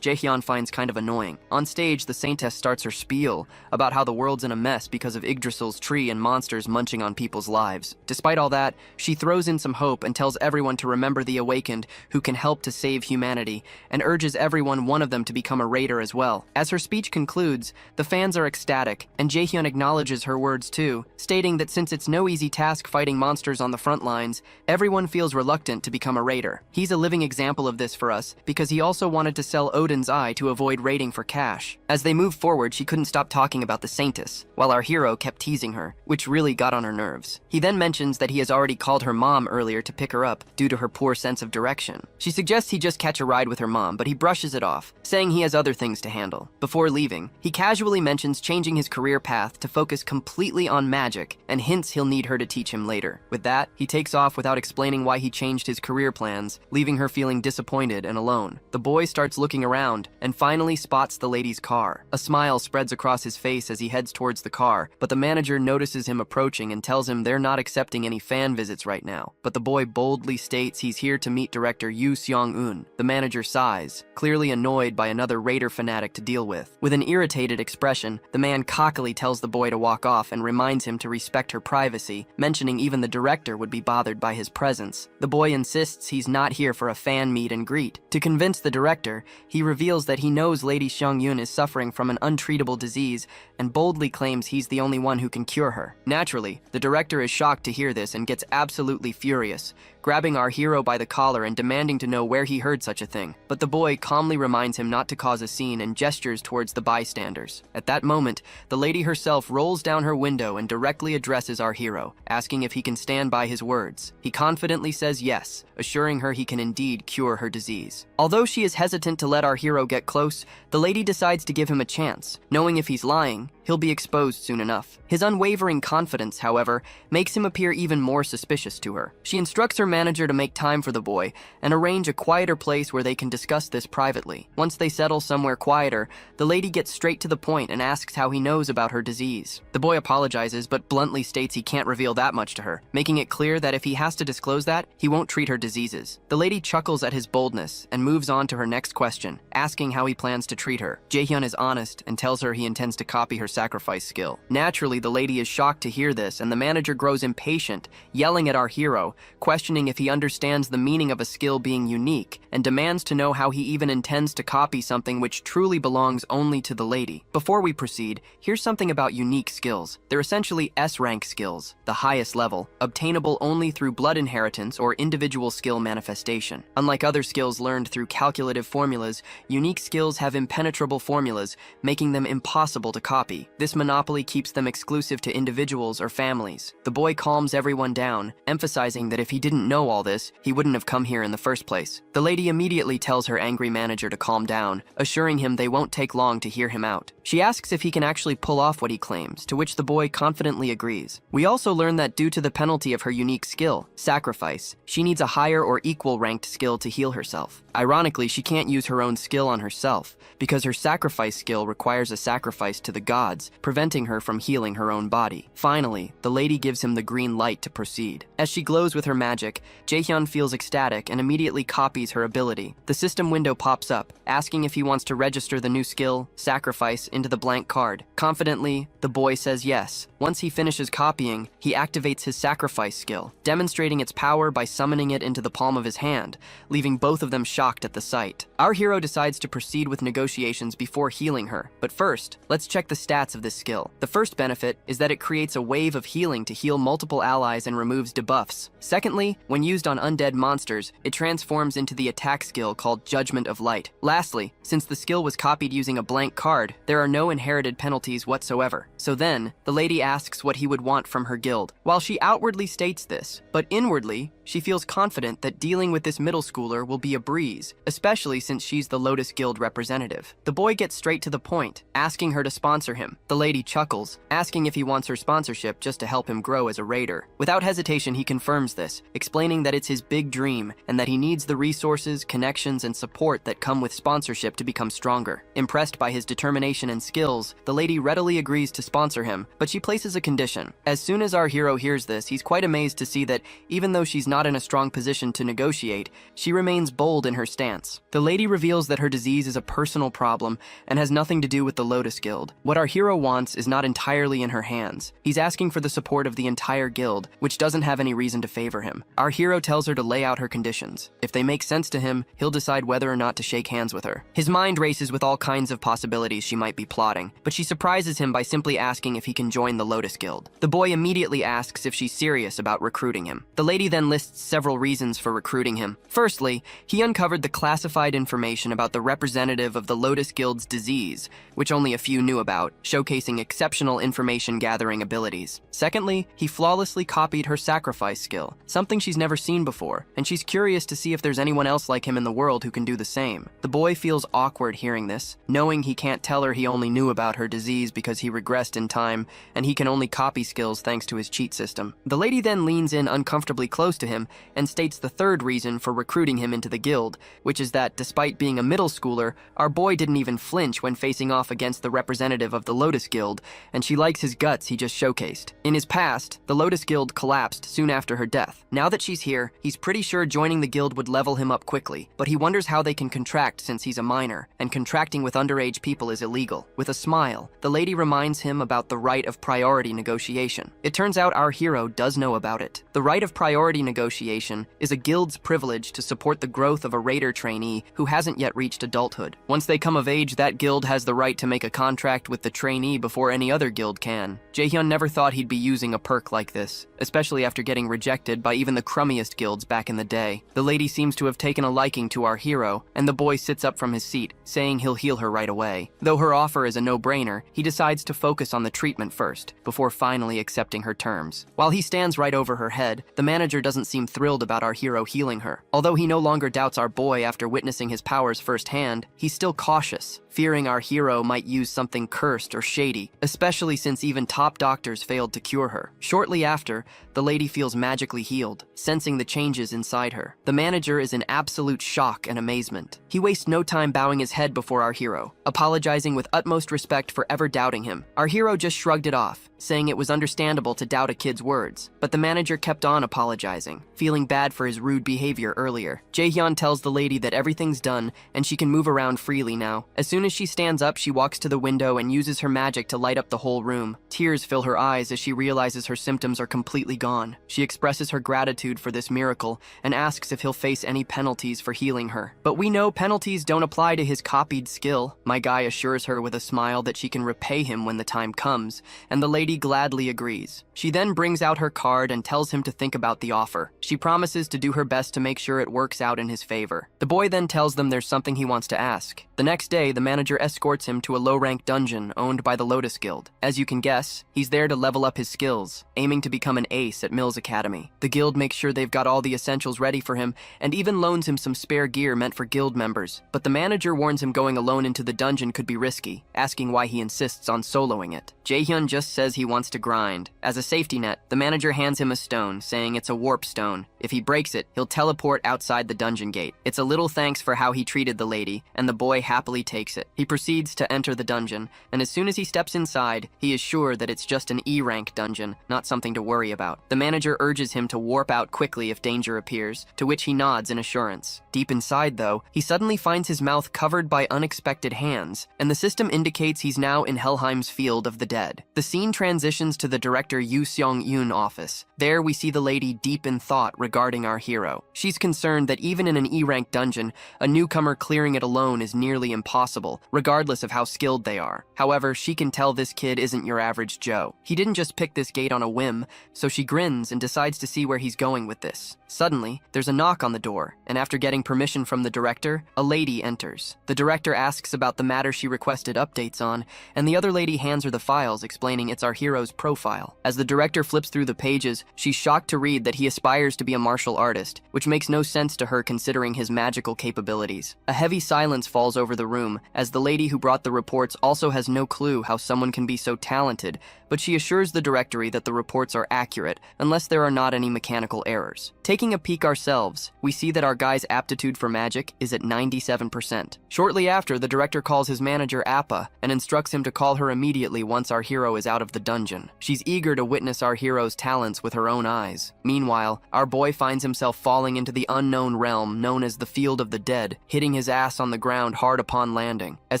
Jaehyun finds kind of annoying. On stage, the Saintess starts her spiel about how the world's in a mess because of Yggdrasil's tree and monsters munching on people's lives. Despite all that, she throws in some hope and tells everyone to remember the awakened who can help to save humanity, and urges one of them to become a raider as well. As her speech concludes, the fans are ecstatic, and Jaehyun acknowledges her words too, stating that since it's no easy task fighting monsters on the front lines, everyone feels reluctant to become a raider. He's a living example of this for us, because he also wanted to sell Odin's eye to avoid raiding for cash. As they move forward, she couldn't stop talking about the Saintess, while our hero kept teasing her, which really got on her nerves. He then mentions that he has already called her mom earlier to pick her up due to her poor sense of direction. She suggests he just catch a ride with her mom, but he brushes it off, saying he has other things to handle. Before leaving, he casually mentions changing his career path to focus completely on magic, and hints he'll need her to teach him later. With that, he takes off without explaining why he changed his career plans, leaving her feeling disappointed and alone. The boy starts looking around, and finally spots the lady's car. A smile spreads across his face as he heads towards the car, but the manager notices him approaching and tells him they're not accepting any fan visits right now. But the boy boldly states he's here to meet director Yoo Seong-un. The manager sighs, clearly annoyed by another raider fanatic to deal with. With an irritated expression, the man cockily tells the boy to walk off and reminds him to respect her privacy, mentioning even the director would be bothered by his presence. The boy insists he's not here for a fan meet and greet. To convince the director, he reveals that he knows Lady Seong-yun is suffering from an untreatable disease and boldly claims he's the only one who can cure her. Naturally, the director is shocked to hear this and gets absolutely furious, grabbing our hero by the collar and demanding to know where he heard such a thing. But the boy calmly reminds him not to cause a scene and gestures towards the bystanders. At that moment, the lady herself rolls down her window and directly addresses our hero, asking if he can stand by his words. He confidently says yes, assuring her he can indeed cure her disease. Although she is hesitant to let our hero get close, the lady decides to give him a chance, knowing if he's lying, he'll be exposed soon enough. His unwavering confidence, however, makes him appear even more suspicious to her. She instructs her manager to make time for the boy and arrange a quieter place where they can discuss this privately. Once they settle somewhere quieter, the lady gets straight to the point and asks how he knows about her disease. The boy apologizes, but bluntly states he can't reveal that much to her, making it clear that if he has to disclose that, he won't treat her diseases. The lady chuckles at his boldness and moves on to her next question, asking how he plans to treat her. Jaehyun is honest and tells her he intends to copy her sacrifice skill. Naturally, the lady is shocked to hear this, and the manager grows impatient, yelling at our hero, questioning if he understands the meaning of a skill being unique, and demands to know how he even intends to copy something which truly belongs only to the lady. Before we proceed, here's something about unique skills. They're essentially S-rank skills, the highest level, obtainable only through blood inheritance or individual skill manifestation. Unlike other skills learned through calculative formulas, unique skills have impenetrable formulas, making them impossible to copy. This monopoly keeps them exclusive to individuals or families. The boy calms everyone down, emphasizing that if he didn't know all this, he wouldn't have come here in the first place. The lady immediately tells her angry manager to calm down, assuring him they won't take long to hear him out. She asks if he can actually pull off what he claims, to which the boy confidently agrees. We also learn that due to the penalty of her unique skill, sacrifice, she needs a higher or equal ranked skill to heal herself. Ironically, she can't use her own skill on herself, because her sacrifice skill requires a sacrifice to the god, gods, preventing her from healing her own body. Finally, the lady gives him the green light to proceed. As she glows with her magic, Jaehyun feels ecstatic and immediately copies her ability. The system window pops up, asking if he wants to register the new skill, Sacrifice, into the blank card. Confidently, the boy says yes. Once he finishes copying, he activates his Sacrifice skill, demonstrating its power by summoning it into the palm of his hand, leaving both of them shocked at the sight. Our hero decides to proceed with negotiations before healing her. But first, let's check the stats of this skill. The first benefit is that it creates a wave of healing to heal multiple allies and removes debuffs. Secondly, when used on undead monsters, it transforms into the attack skill called Judgment of Light. Lastly, since the skill was copied using a blank card, there are no inherited penalties whatsoever. So then, the lady asks what he would want from her guild. While she outwardly states this, but inwardly, she feels confident that dealing with this middle schooler will be a breeze, especially since she's the Lotus Guild representative. The boy gets straight to the point, asking her to sponsor him. The lady chuckles, asking if he wants her sponsorship just to help him grow as a raider. Without hesitation, he confirms this, explaining that it's his big dream and that he needs the resources, connections, and support that come with sponsorship to become stronger. Impressed by his determination and skills, the lady readily agrees to sponsor him, but she places a condition. As soon as our hero hears this, he's quite amazed to see that even though she's not in a strong position to negotiate, she remains bold in her stance. The lady reveals that her disease is a personal problem and has nothing to do with the Lotus Guild. What our hero wants is not entirely in her hands. He's asking for the support of the entire guild, which doesn't have any reason to favor him. Our hero tells her to lay out her conditions. If they make sense to him, he'll decide whether or not to shake hands with her. His mind races with all kinds of possibilities she might be plotting, but she surprises him by simply asking if he can join the Lotus Guild. The boy immediately asks if she's serious about recruiting him. The lady then lists several reasons for recruiting him. Firstly, he uncovered the classified information about the representative of the Lotus Guild's disease, which only a few knew about, showcasing exceptional information-gathering abilities. Secondly, he flawlessly copied her Sacrifice skill, something she's never seen before, and she's curious to see if there's anyone else like him in the world who can do the same. The boy feels awkward hearing this, knowing he can't tell her he only knew about her disease because he regressed in time, and he can only copy skills thanks to his cheat system. The lady then leans in uncomfortably close to him and states the third reason for recruiting him into the guild, which is that despite being a middle schooler, our boy didn't even flinch when facing off against the representative of the Lotus Guild, and she likes his guts he just showcased. In his past, the Lotus Guild collapsed soon after her death. Now that she's here, he's pretty sure joining the guild would level him up quickly, but he wonders how they can contract since he's a minor, and contracting with underage people is illegal. With a smile, the lady reminds him about the right of priority negotiation. It turns out our hero does know about it. The right of priority negotiation is a guild's privilege to support the growth of a raider trainee who hasn't yet reached adulthood. Once they come of age, that guild has the right to make a contract with the trainee before any other guild can. Jaehyun never thought he'd be using a perk like this, especially after getting rejected by even the crummiest guilds back in the day. The lady seems to have taken a liking to our hero, and the boy sits up from his seat, saying he'll heal her right away. Though her offer is a no-brainer, he decides to focus on the treatment first, before finally accepting her terms. While he stands right over her head, the manager doesn't seem thrilled about our hero healing her. Although he no longer doubts our boy after witnessing his powers firsthand, he's still cautious, fearing our hero might use something cursed or shady, especially since even top doctors failed to cure her. Shortly after, the lady feels magically healed, sensing the changes inside her. The manager is in absolute shock and amazement. He wastes no time bowing his head before our hero, apologizing with utmost respect for ever doubting him. Our hero just shrugged it off, saying it was understandable to doubt a kid's words, but the manager kept on apologizing, feeling bad for his rude behavior earlier. Jaehyun tells the lady that everything's done and she can move around freely now. As soon as she stands up, she walks to the window and uses her magic to light up the whole room. Tears fill her eyes as she realizes her symptoms are completely gone. She expresses her gratitude for this miracle and asks if he'll face any penalties for healing her. But we know penalties don't apply to his copied skill. My guy assures her with a smile that she can repay him when the time comes, and the lady gladly agrees. She then brings out her card and tells him to think about the offer. She promises to do her best to make sure it works out in his favor. The boy then tells them there's something he wants to ask. The next day, the manager escorts him to a low-ranked dungeon owned by the Lotus Guild. As you can guess, he's there to level up his skills, aiming to become an ace at Mills Academy. The guild makes sure they've got all the essentials ready for him and even loans him some spare gear meant for guild members. But the manager warns him going alone into the dungeon could be risky, asking why he insists on soloing it. Jaehyun just says he he wants to grind. As a safety net, the manager hands him a stone, saying it's a warp stone. If he breaks it, he'll teleport outside the dungeon gate. It's a little thanks for how he treated the lady, and the boy happily takes it. He proceeds to enter the dungeon, and as soon as he steps inside, he is sure that it's just an E-rank dungeon, not something to worry about. The manager urges him to warp out quickly if danger appears, to which he nods in assurance. Deep inside, though, he suddenly finds his mouth covered by unexpected hands, and the system indicates he's now in Helheim's field of the dead. The scene transitions to the director Yoo Seong-yoon office. There we see the lady deep in thought regarding our hero. She's concerned that even in an E-rank dungeon, a newcomer clearing it alone is nearly impossible, regardless of how skilled they are. However, she can tell this kid isn't your average Joe. He didn't just pick this gate on a whim, so she grins and decides to see where he's going with this. Suddenly, there's a knock on the door, and after getting permission from the director, a lady enters. The director asks about the matter she requested updates on, and the other lady hands her the files explaining it's our hero's profile. As the director flips through the pages, she's shocked to read that he aspires to be a martial artist, which makes no sense to her considering his magical capabilities. A heavy silence falls over the room, as the lady who brought the reports also has no clue how someone can be so talented, but she assures the directory that the reports are accurate, unless there are not any mechanical errors. Taking a peek ourselves, we see that our guy's aptitude for magic is at 97%. Shortly after, the director calls his manager Appa and instructs him to call her immediately once our hero is out of the dungeon. She's eager to witness our hero's talents with her own eyes. Meanwhile, our boy finds himself falling into the unknown realm known as the Field of the Dead, hitting his ass on the ground hard upon landing. As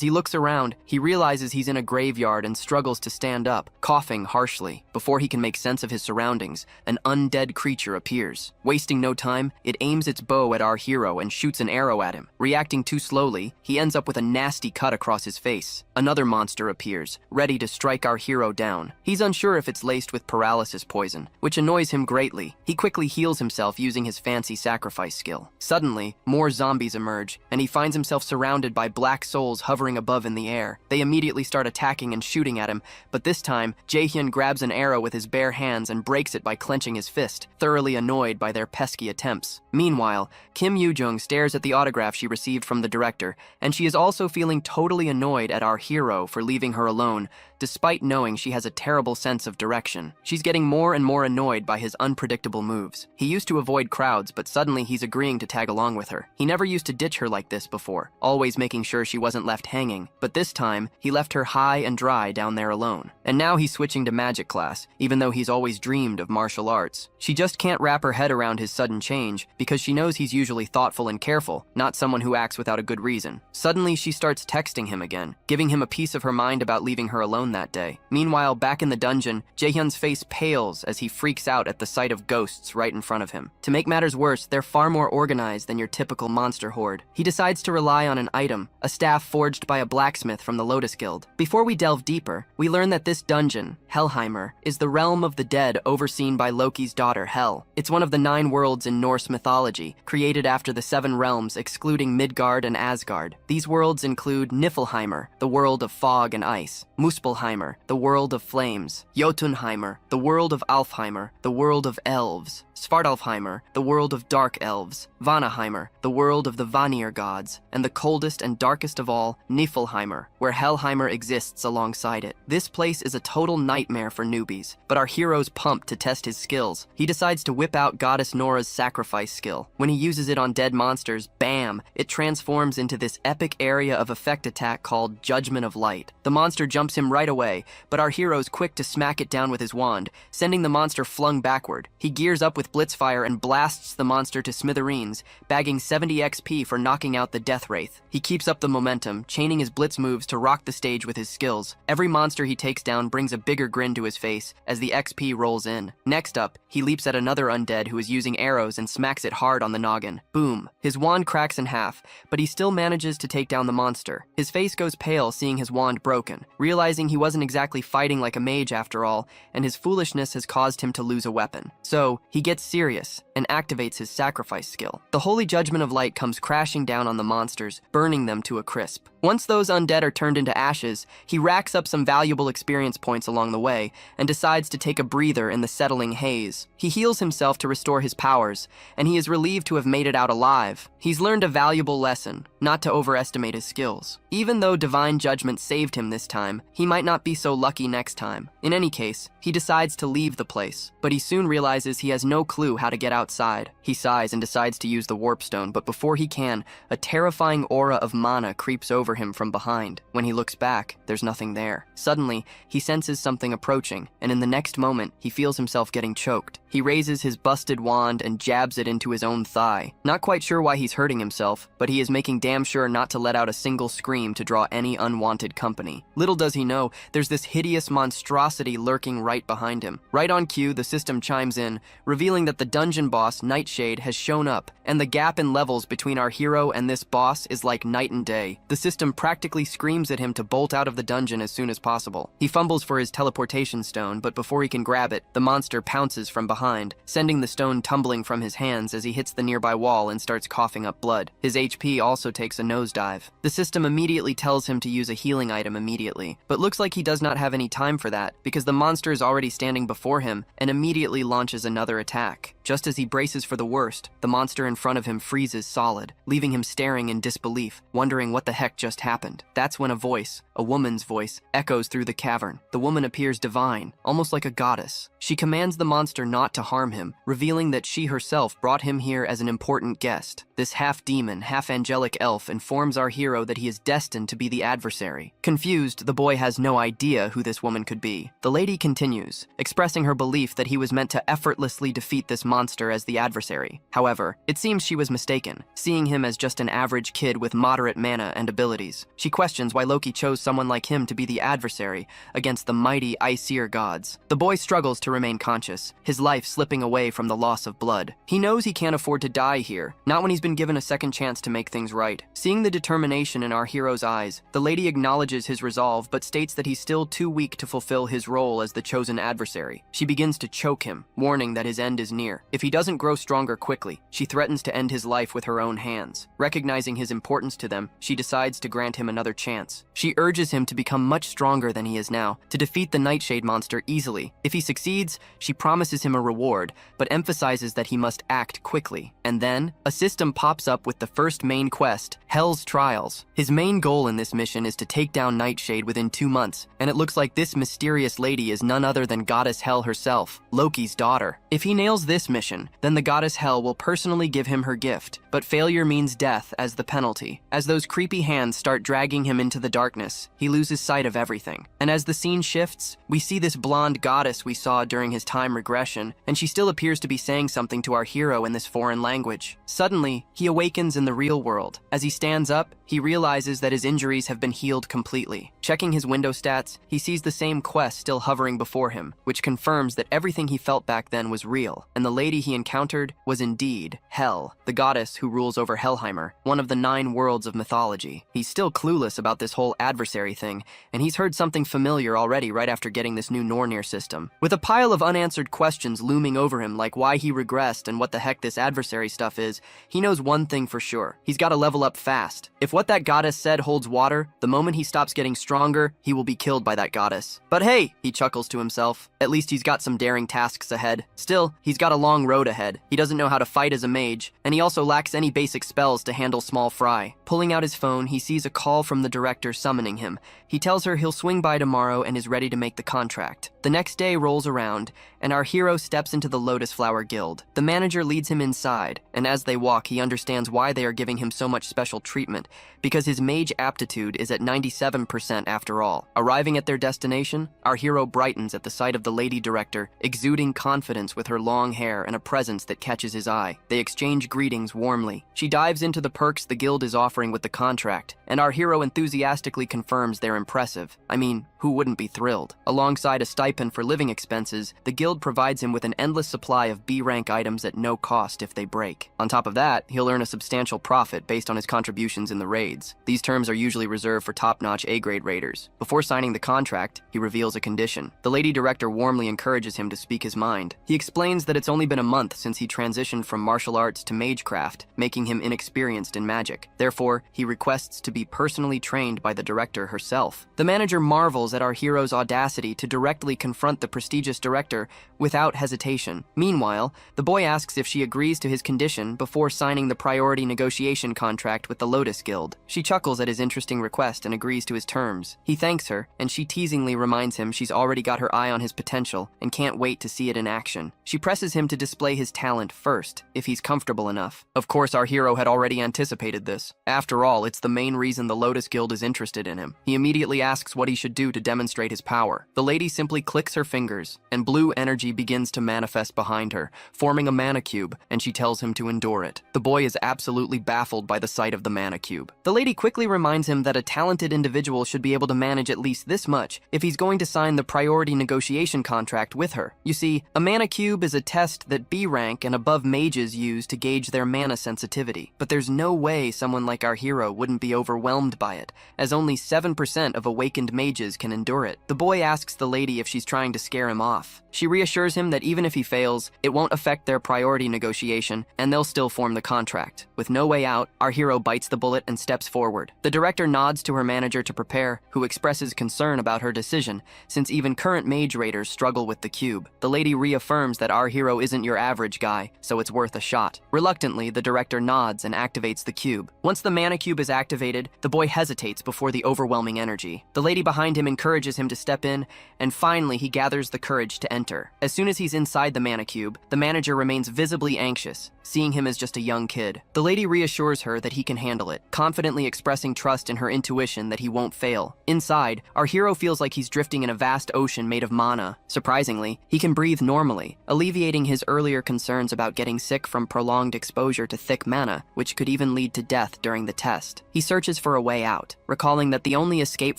he looks around, he realizes he's in a graveyard and struggles to stand up, coughing harshly. Before he can make sense of his surroundings, an undead creature appears. Wasting no time, it aims its bow at our hero and shoots an arrow at him. Reacting too slowly, he ends up with a nasty cut across his face. Another monster appears, ready to strike our hero down. He's unsure if it's laced with paralysis poison, which annoys him greatly. He quickly heals himself using his fancy sacrifice skill. Suddenly, more zombies emerge, and he finds himself surrounded by black souls hovering above in the air. They immediately start attacking and shooting at him, but this time, Jae-hyun grabs an arrow with his bare hands and breaks it by clenching his fist, thoroughly annoyed by their pesky attempts. Meanwhile, Kim Yoo-jung stares at the autograph she received from the director, and she is also feeling totally annoyed at our hero for leaving her alone, despite knowing she has a terrible sense of direction. She's getting more and more annoyed by his unpredictable moves. He used to avoid crowds, but suddenly he's agreeing to tag along with her. He never used to ditch her like this before, always making sure she wasn't left hanging, but this time, he left her high and dry down there alone. And now he's switching to magic class, even though he's always dreamed of martial arts. She just can't wrap her head around his sudden change, because she knows he's usually thoughtful and careful, not someone who acts without a good reason. Suddenly, she starts texting him again, giving him a piece of her mind about leaving her alone that day. Meanwhile, back in the dungeon, Jae-hyun's face pales as he freaks out at the sight of ghosts right in front of him. To make matters worse, they're far more organized than your typical monster horde. He decides to rely on an item, a staff forged by a blacksmith from the Lotus Guild. Before we delve deeper, we learn that this dungeon, Helheimer, is the realm of the dead overseen by Loki's daughter Hel. It's one of the 9 worlds in Norse mythology, created after the 7 realms excluding Midgard and Asgard. These worlds include Niflheimer, the world of fog and ice, Muspelheimer, the world of flames, Jotunheimer, the world of Alfheimer, the world of elves, Svartalfheimer, the world of dark elves, Vanaheimer, the world of the Vanir gods, and the coldest and darkest of all, Niflheimer, where Helheimer exists alongside it. This place is a total nightmare for newbies, but our hero's pumped to test his skills. He decides to whip out Goddess Nora's sacrifice skill. When he uses it on dead monsters, bam, it transforms into this epic area of effect attack called Judgment of Light. The monster jumps him right away, but our hero's quick to smack it down with his wand, sending the monster flung backward. He gears up with Blitzfire and blasts the monster to smithereens, bagging 70 XP for knocking out the Death Wraith. He keeps up the momentum, chaining his blitz moves to rock the stage with his skills. Every monster he takes down brings a bigger grin to his face as the XP rolls in. Next up, he leaps at another undead who is using arrows and smacks it hard on the noggin. Boom. His wand cracks in half, but he still manages to take down the monster. His face goes pale seeing his wand broken, realizing he wasn't exactly fighting like a mage after all, and his foolishness has caused him to lose a weapon. So, he gets serious and activates his sacrifice skill. The holy judgment of light comes crashing down on the monsters, burning them to a crisp. Once those undead are turned into ashes, he racks up some valuable experience points along the way and decides to take a breather in the settling haze. He heals himself to restore his powers, and he is relieved to have made it out alive. He's learned a valuable lesson. not to overestimate his skills. Even though divine judgment saved him this time, he might not be so lucky next time. In any case, he decides to leave the place, but he soon realizes he has no clue how to get outside. He sighs and decides to use the warp stone, but before he can, a terrifying aura of mana creeps over him from behind. When he looks back, there's nothing there. Suddenly, he senses something approaching, and in the next moment, he feels himself getting choked. He raises his busted wand and jabs it into his own thigh. Not quite sure why he's hurting himself, but he is making damn sure not to let out a single scream to draw any unwanted company. Little does he know, there's this hideous monstrosity lurking right behind him. Right on cue, the system chimes in, revealing that the dungeon boss, Nightshade, has shown up, and the gap in levels between our hero and this boss is like night and day. The system practically screams at him to bolt out of the dungeon as soon as possible. He fumbles for his teleportation stone, but before he can grab it, the monster pounces from behind, sending the stone tumbling from his hands as he hits the nearby wall and starts coughing up blood. His HP also takes a nosedive. The system immediately tells him to use a healing item immediately, but looks like he does not have any time for that because the monster is already standing before him and immediately launches another attack. Just as he braces for the worst, the monster in front of him freezes solid, leaving him staring in disbelief, wondering what the heck just happened. That's when a voice, a woman's voice, echoes through the cavern. The woman appears divine, almost like a goddess. She commands the monster not to harm him, revealing that she herself brought him here as an important guest. This half-demon, half-angelic elf informs our hero that he is destined to be the adversary. Confused, the boy has no idea who this woman could be. The lady continues, expressing her belief that he was meant to effortlessly defeat this monster as the adversary. However, it seems she was mistaken, seeing him as just an average kid with moderate mana and abilities. She questions why Loki chose someone like him to be the adversary against the mighty Aesir gods. The boy struggles to remain conscious, his life slipping away from the loss of blood. He knows he can't afford to die here, not when he's been given a second chance to make things right. Seeing the determination in our hero's eyes, the lady acknowledges his resolve but states that he's still too weak to fulfill his role as the chosen adversary. She begins to choke him, warning that his end is near. If he doesn't grow stronger quickly, she threatens to end his life with her own hands. Recognizing his importance to them, she decides to grant him another chance. She urges him to become much stronger than he is now, to defeat the Nightshade monster easily. If he succeeds, she promises him a reward, but emphasizes that he must act quickly. And then, a system pops up with the first main quest, Hell's Trials. His main goal in this mission is to take down Nightshade within 2 months, and it looks like this mysterious lady is none other than Goddess Hel herself, Loki's daughter. If he nails this mission, then the Goddess Hel will personally give him her gift, but failure means death as the penalty. As those creepy hands start dragging him into the darkness, he loses sight of everything. And as the scene shifts, we see this blonde goddess we saw during his time regression, and she still appears to be saying something to our hero in this foreign language. Suddenly, he awakens in the real world. As he stands up, he realizes that his injuries have been healed completely. Checking his window stats, he sees the same quest still hovering before him, which confirms that everything he felt back then was real, and the lady he encountered was indeed Hel, the goddess who rules over Helheimer, one of the 9 worlds of mythology. He's still clueless about this whole adversary thing, and he's heard something familiar already right after getting this new Nornir system. With a pile of unanswered questions looming over him, like why he regressed and what the heck this adversary stuff is, he knows one thing for sure. He's got to level up fast. If what that goddess said holds water, the moment he stops getting stronger, he will be killed by that goddess. But hey, he chuckles to himself, at least he's got some daring tasks ahead. Still, he's got a long road ahead. He doesn't know how to fight as a mage, and he also lacks any basic spells to handle small fry. Pulling out his phone, he sees a call from the director summoning him. He tells her he'll swing by tomorrow and is ready to make the contract. The next day rolls around, and our hero steps into the Lotus Flower Guild. The manager leads him inside, and as they walk, he understands why they are giving him so much special treatment, because his mage aptitude is at 97% after all. Arriving at their destination, our hero brightens at the sight of the lady director, exuding confidence with her long hair and a presence that catches his eye. They exchange greetings warmly. She dives into the perks the guild is offering with the contract, and our hero enthusiastically confirms they're impressive. I mean, who wouldn't be thrilled? Alongside a stipend for living expenses, the guild provides him with an endless supply of B-rank items at no cost if they break. On top of that, he'll earn a substantial profit based on his contributions in the raids. These terms are usually reserved for top-notch A-grade raiders. Before signing the contract, he reveals a condition. The lady director warmly encourages him to speak his mind. He explains that it's only been a month since he transitioned from martial arts to magecraft, making him inexperienced in magic. Therefore, he requests to be personally trained by the director herself. The manager marvels at our hero's audacity to directly confront the prestigious director without hesitation. Meanwhile, the boy asks if she agrees to his condition before signing the priority negotiation contract with the Lotus Guild. She chuckles at his interesting request and agrees to his terms. He thanks her, and she teasingly reminds him she's already got her eye on his potential and can't wait to see it in action. She presses him to display his talent first, if he's comfortable enough. Of course, our hero had already anticipated this. After all, it's the main reason the Lotus Guild is interested in him. He immediately asks what he should do to demonstrate his power. The lady simply clicks her fingers, and blue energy begins to manifest behind her, forming a mana cube, and she tells him to endure it. The boy is absolutely baffled by the sight of the mana cube. The lady quickly reminds him that a talented individual should be able to manage at least this much if he's going to sign the priority negotiation contract with her. You see, a mana cube is a test that B rank and above mages use to gauge their mana sensitivity. But there's no way someone like our hero wouldn't be overwhelmed by it, as only 7% of awakened mages can endure it. The boy asks the lady if she's trying to scare him off. She reassures him that even if he fails, it won't affect their priority negotiation, and they'll still form the contract. With no way out, our hero bites the bullet and steps forward. The director nods to her manager to prepare, who expresses concern about her decision, since even current mage raiders struggle with the cube. The lady reaffirms that our hero isn't your average guy, so it's worth a shot. Reluctantly, the director nods and activates the cube. Once the mana cube is activated, the boy hesitates before the overwhelming energy. The lady behind him encourages him to step in, and finally he gathers the courage to enter. As soon as he's inside the mana cube, the manager remains visibly anxious, seeing him as just a young kid. The lady reassures her that he can handle it, confidently expressing trust in her intuition that he won't fail. Inside, our hero feels like he's drifting in a vast ocean made of mana. Surprisingly, he can breathe normally, alleviating his earlier concerns about getting sick from prolonged exposure to thick mana, which could even lead to death during the test. He searches for a way out, recalling that the only escape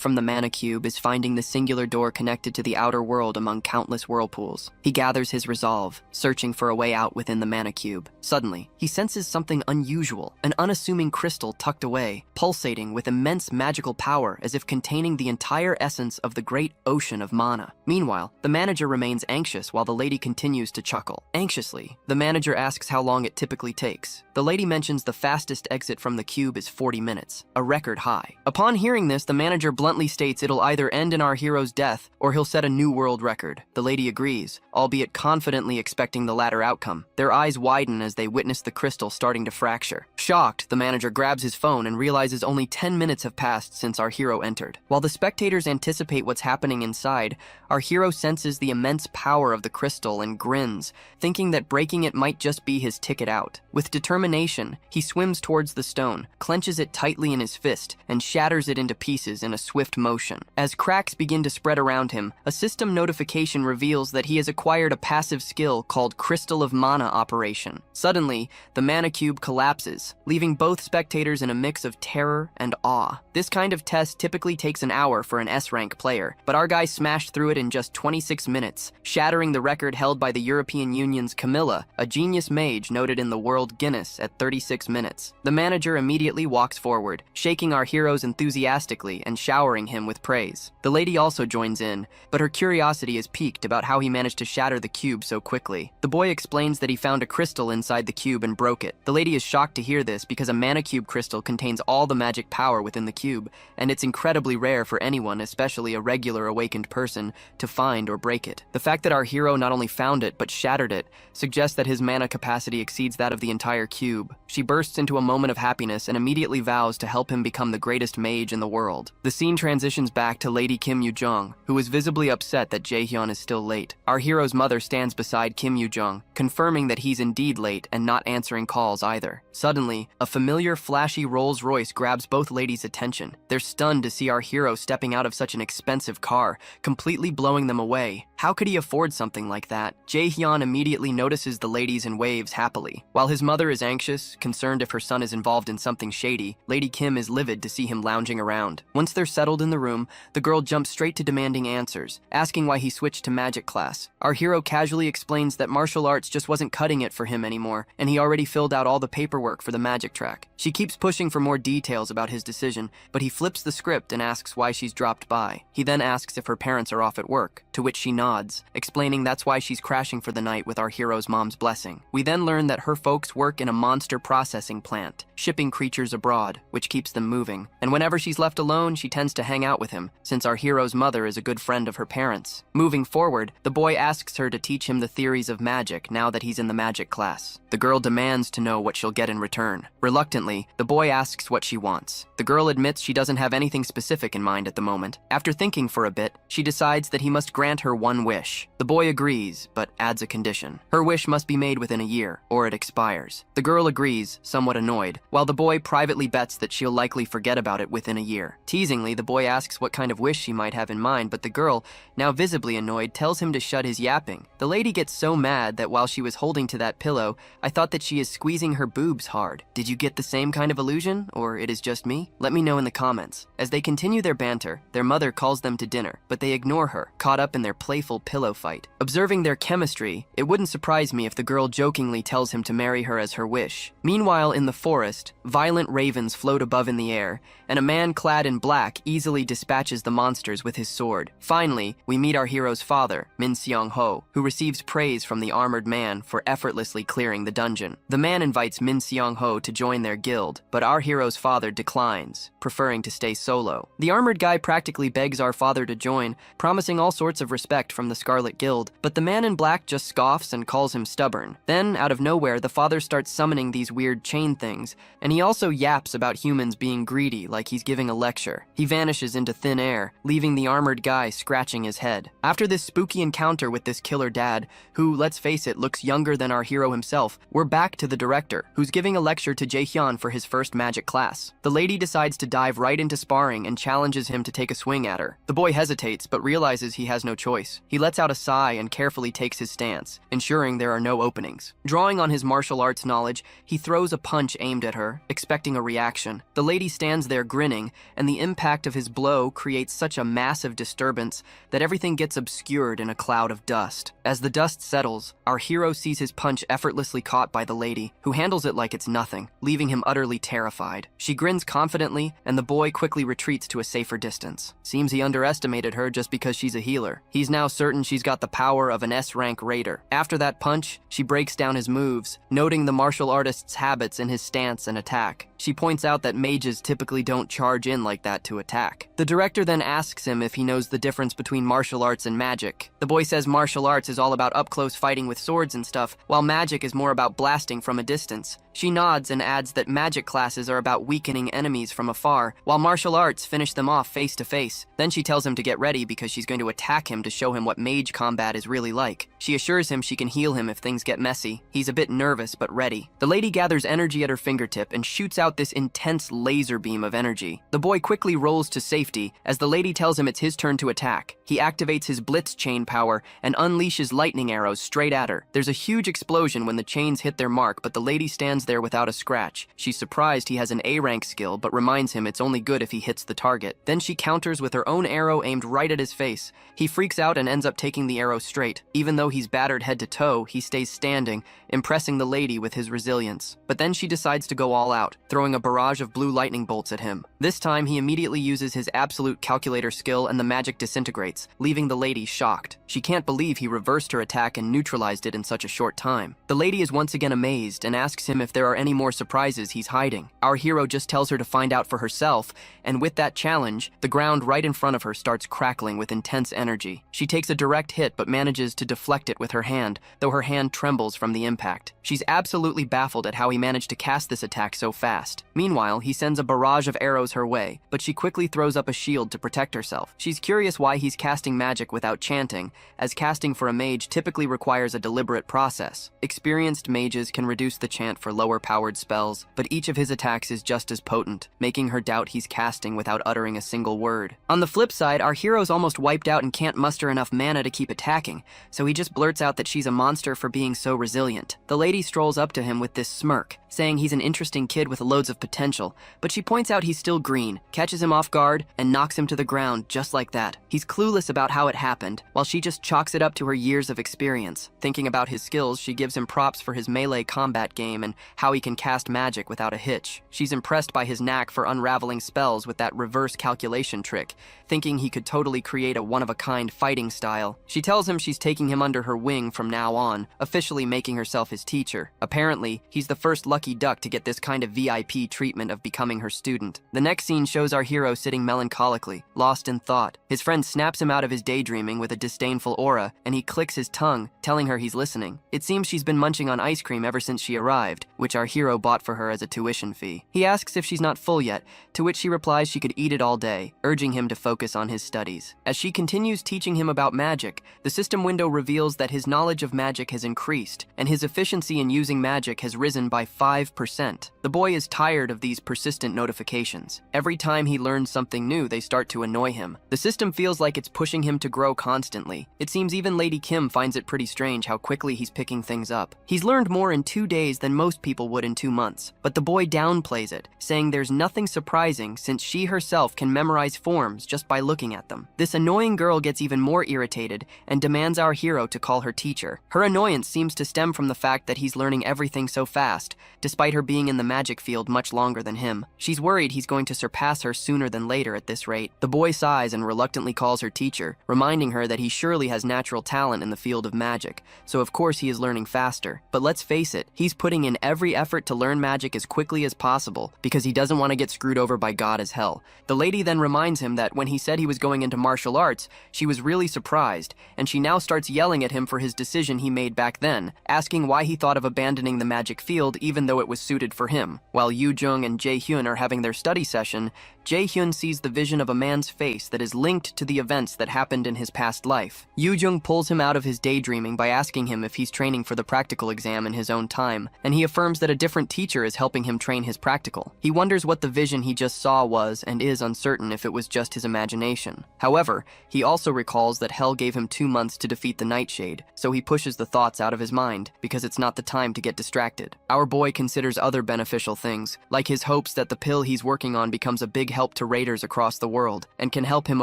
from the mana cube is finding the singular door connected to the outer world among countless whirlpools. He gathers his resolve, searching for a way out within the mana cube. Suddenly, he senses something unusual, an unassuming crystal tucked away, pulsating with immense magical power as if containing the entire essence of the great ocean of mana. Meanwhile, the manager remains anxious while the lady continues to chuckle. Anxiously, the manager asks how long it typically takes. The lady mentions the fastest exit from the cube is 40 minutes, a record high. Upon hearing this, the manager bluntly states it'll either end in our hero's death or he'll set a new world record. The lady agrees, albeit confidently expecting the latter outcome. Their eyes widen as they witness the crystal starting to fracture. Shocked, the manager grabs his phone and realizes only 10 minutes have passed since our hero entered. While the spectators anticipate what's happening inside, our hero senses the immense power of the crystal and grins, thinking that breaking it might just be his ticket out. With determination, he swims towards the stone, clenches it tightly in his fist, and shatters it into pieces in a swift motion. As cracks begin to spread around him, a system notification reveals that he has acquired a passive skill called Crystal of Mana Operation. Suddenly, the mana cube collapses, leaving both spectators in a mix of terror and awe. This kind of test typically takes an hour for an S-rank player, but our guy smashed through it in just 26 minutes, shattering the record held by the European Union's Camilla, a genius mage noted in the World Guinness at 36 minutes. The manager immediately walks forward, shaking our heroes enthusiastically and showering him with praise. The lady also joins in, but her curiosity is piqued about how he managed to shatter the cube so quickly. The boy explains that he found a crystal inside the cube and broke it. The lady is shocked to hear this because a mana cube crystal contains all the magic power within the cube, and it's incredibly rare for anyone, especially a regular awakened person, to find or break it. The fact that our hero not only found it but shattered it suggests that his mana capacity exceeds that of the entire cube. She bursts into a moment of happiness and immediately vows to help him become the greatest mage in the world. The scene transitions back to Lady Kim Yoo-jung, who is visibly upset that Jae-hyun is still late. Our hero's mother stands beside Kim Yoo-jung, confirming that he's indeed late and not answering calls either. Suddenly, a familiar flashy Rolls-Royce grabs both ladies' attention. They're stunned to see our hero stepping out of such an expensive car, completely blowing them away. How could he afford something like that? Jae-hyun immediately notices the ladies and waves happily. While his mother is anxious, concerned if her son is involved in something shady, Lady Kim is livid to see him lounging around. Once they're settled in the room, the girl jumps straight to demanding answers, asking why he switched to magic class. Our hero casually explains that martial arts just wasn't cutting it for him anymore, and he already filled out all the paperwork for the magic track. She keeps pushing for more details about his decision, but he flips the script and asks why she's dropped by. He then asks if her parents are off at work, to which she nods, explaining that's why she's crashing for the night with our hero's mom's blessing. We then learn that her folks work in a monster processing plant. shipping creatures abroad, which keeps them moving. And whenever she's left alone, she tends to hang out with him, since our hero's mother is a good friend of her parents. Moving forward, the boy asks her to teach him the theories of magic now that he's in the magic class. The girl demands to know what she'll get in return. Reluctantly, the boy asks what she wants. The girl admits she doesn't have anything specific in mind at the moment. After thinking for a bit, she decides that he must grant her one wish. The boy agrees, but adds a condition. Her wish must be made within a year, or it expires. The girl agrees, somewhat annoyed, while the boy privately bets that she'll likely forget about it within a year. Teasingly, the boy asks what kind of wish she might have in mind, but the girl, now visibly annoyed, tells him to shut his yapping. The lady gets so mad that while she was holding to that pillow, I thought that she is squeezing her boobs hard. Did you get the same kind of illusion, or it is just me? Let me know in the comments. As they continue their banter, their mother calls them to dinner, but they ignore her, caught up in their playful pillow fight. Observing their chemistry, it wouldn't surprise me if the girl jokingly tells him to marry her as her wish. Meanwhile, in the forest, violent ravens float above in the air, and a man clad in black easily dispatches the monsters with his sword. Finally, we meet our hero's father, Min Seong-ho, who receives praise from the armored man for effortlessly clearing the dungeon. The man invites Min Seong-ho to join their guild, but our hero's father declines, preferring to stay solo. The armored guy practically begs our father to join, promising all sorts of respect from the Scarlet Guild, but the man in black just scoffs and calls him stubborn. Then, out of nowhere, the father starts summoning these weird chain things, and he also yaps about humans being greedy like he's giving a lecture. He vanishes into thin air, leaving the armored guy scratching his head. After this spooky encounter with this killer dad, who, let's face it, looks younger than our hero himself, we're back to the director, who's giving a lecture to Jae-hyun for his first magic class. The lady decides to dive right into sparring and challenges him to take a swing at her. The boy hesitates, but realizes he has no choice. He lets out a sigh and carefully takes his stance, ensuring there are no openings. Drawing on his martial arts knowledge, he throws a punch aimed at her, expecting a reaction. The lady stands there grinning, and the impact of his blow creates such a massive disturbance that everything gets obscured in a cloud of dust. As the dust settles, our hero sees his punch effortlessly caught by the lady, who handles it like it's nothing, leaving him utterly terrified. She grins confidently, and the boy quickly retreats to a safer distance. Seems he underestimated her just because she's a healer. He's now certain she's got the power of an S-rank raider. After that punch, she breaks down his moves, noting the martial artist's habits in his stance and attack. She points out that mages typically don't charge in like that to attack. The director then asks him if he knows the difference between martial arts and magic. The boy says martial arts is all about up-close fighting with swords and stuff, while magic is more about blasting from a distance. She nods and adds that magic classes are about weakening enemies from afar, while martial arts finish them off face to face. Then she tells him to get ready because she's going to attack him to show him what mage combat is really like. She assures him she can heal him if things get messy. He's a bit nervous but ready. The lady gathers energy at her fingertip and shoots out this intense laser beam of energy. The boy quickly rolls to safety as the lady tells him it's his turn to attack. He activates his blitz chain power and unleashes lightning arrows straight at her. There's a huge explosion when the chains hit their mark, but the lady stands there without a scratch. She's surprised he has an A-rank skill, but reminds him it's only good if he hits the target. Then she counters with her own arrow aimed right at his face. He freaks out and ends up taking the arrow straight. Even though he's battered head to toe, he stays standing, impressing the lady with his resilience. But then she decides to go all out, throwing a barrage of blue lightning bolts at him. This time, he immediately uses his absolute calculator skill and the magic disintegrates, leaving the lady shocked. She can't believe he reversed her attack and neutralized it in such a short time. The lady is once again amazed and asks him if there are any more surprises he's hiding. Our hero just tells her to find out for herself, and with that challenge, the ground right in front of her starts crackling with intense energy. She takes a direct hit but manages to deflect it with her hand, though her hand trembles from the impact. She's absolutely baffled at how he managed to cast this attack so fast. Meanwhile, he sends a barrage of arrows her way, but she quickly throws up a shield to protect herself. She's curious why he's casting magic without chanting, as casting for a mage typically requires a deliberate process. Experienced mages can reduce the chant for lower-powered spells, but each of his attacks is just as potent, making her doubt he's casting without uttering a single word. On the flip side, our hero's almost wiped out and can't muster enough mana to keep attacking, so he just blurts out that she's a monster for being so resilient. The lady strolls up to him with this smirk, saying he's an interesting kid with loads of potential, but she points out he's still green, catches him off guard, and knocks him to the ground just like that. He's clueless about how it happened, while she just chalks it up to her years of experience. Thinking about his skills, she gives him props for his melee combat game and how he can cast magic without a hitch. She's impressed by his knack for unraveling spells with that reverse calculation trick, thinking he could totally create a one-of-a-kind fighting style. She tells him she's taking him under her wing from now on, officially making herself his teacher. Apparently, he's the first lucky duck to get this kind of VIP treatment of becoming her student. The next scene shows our hero sitting melancholically, lost in thought. His friend snaps him out of his daydreaming with a disdainful aura, and he clicks his tongue, telling her he's listening. It seems she's been munching on ice cream ever since she arrived, which our hero bought for her as a tuition fee. He asks if she's not full yet, to which she replies she could eat it all day, urging him to focus on his studies. As she continues teaching him about magic, the system window reveals that his knowledge of magic has increased, and his efficiency in using magic has risen by 5%. The boy is tired of these persistent notifications. Every time he learns something new, they start to annoy him. The system feels like it's pushing him to grow constantly. It seems even Lady Kim finds it pretty strange how quickly he's picking things up. He's learned more in 2 days than most people would in 2 months, but the boy downplays it, saying there's nothing surprising since she herself can memorize forms just by looking at them. This annoying girl gets even more irritated and demands our hero to call her teacher. Her annoyance seems to stem from the fact that he's learning everything so fast, despite her being in the magic field much longer than him. She's worried he's going to surpass her sooner than later at this rate. The boy sighs and reluctantly calls her teacher, reminding her that he surely has natural talent in the field of magic, so of course he is learning faster. But let's face it, he's putting in every effort to learn magic as quickly as possible because he doesn't want to get screwed over by God as hell. The lady then reminds him that when he said he was going into martial arts, she was really surprised, and she now starts yelling at him for his decision he made back then, asking why he thought of abandoning the magic field even though it was suited for him. While Yoo-jung and Jae-hyun are having their study session, Jae-hyun sees the vision of a man's face that is linked to the events that happened in his past life. Yoo-jung pulls him out of his daydreaming by asking him if he's training for the practical exam in his own time, and he affirms that a different teacher is helping him train his practical. He wonders what the vision he just saw was and is uncertain if it was just his imagination. However, he also recalls that Hell gave him 2 months to defeat the Nightshade, so he pushes the thoughts out of his mind because it's not the time to get distracted. Our boy considers other beneficial things, like his hopes that the pill he's working on becomes a big help to raiders across the world and can help him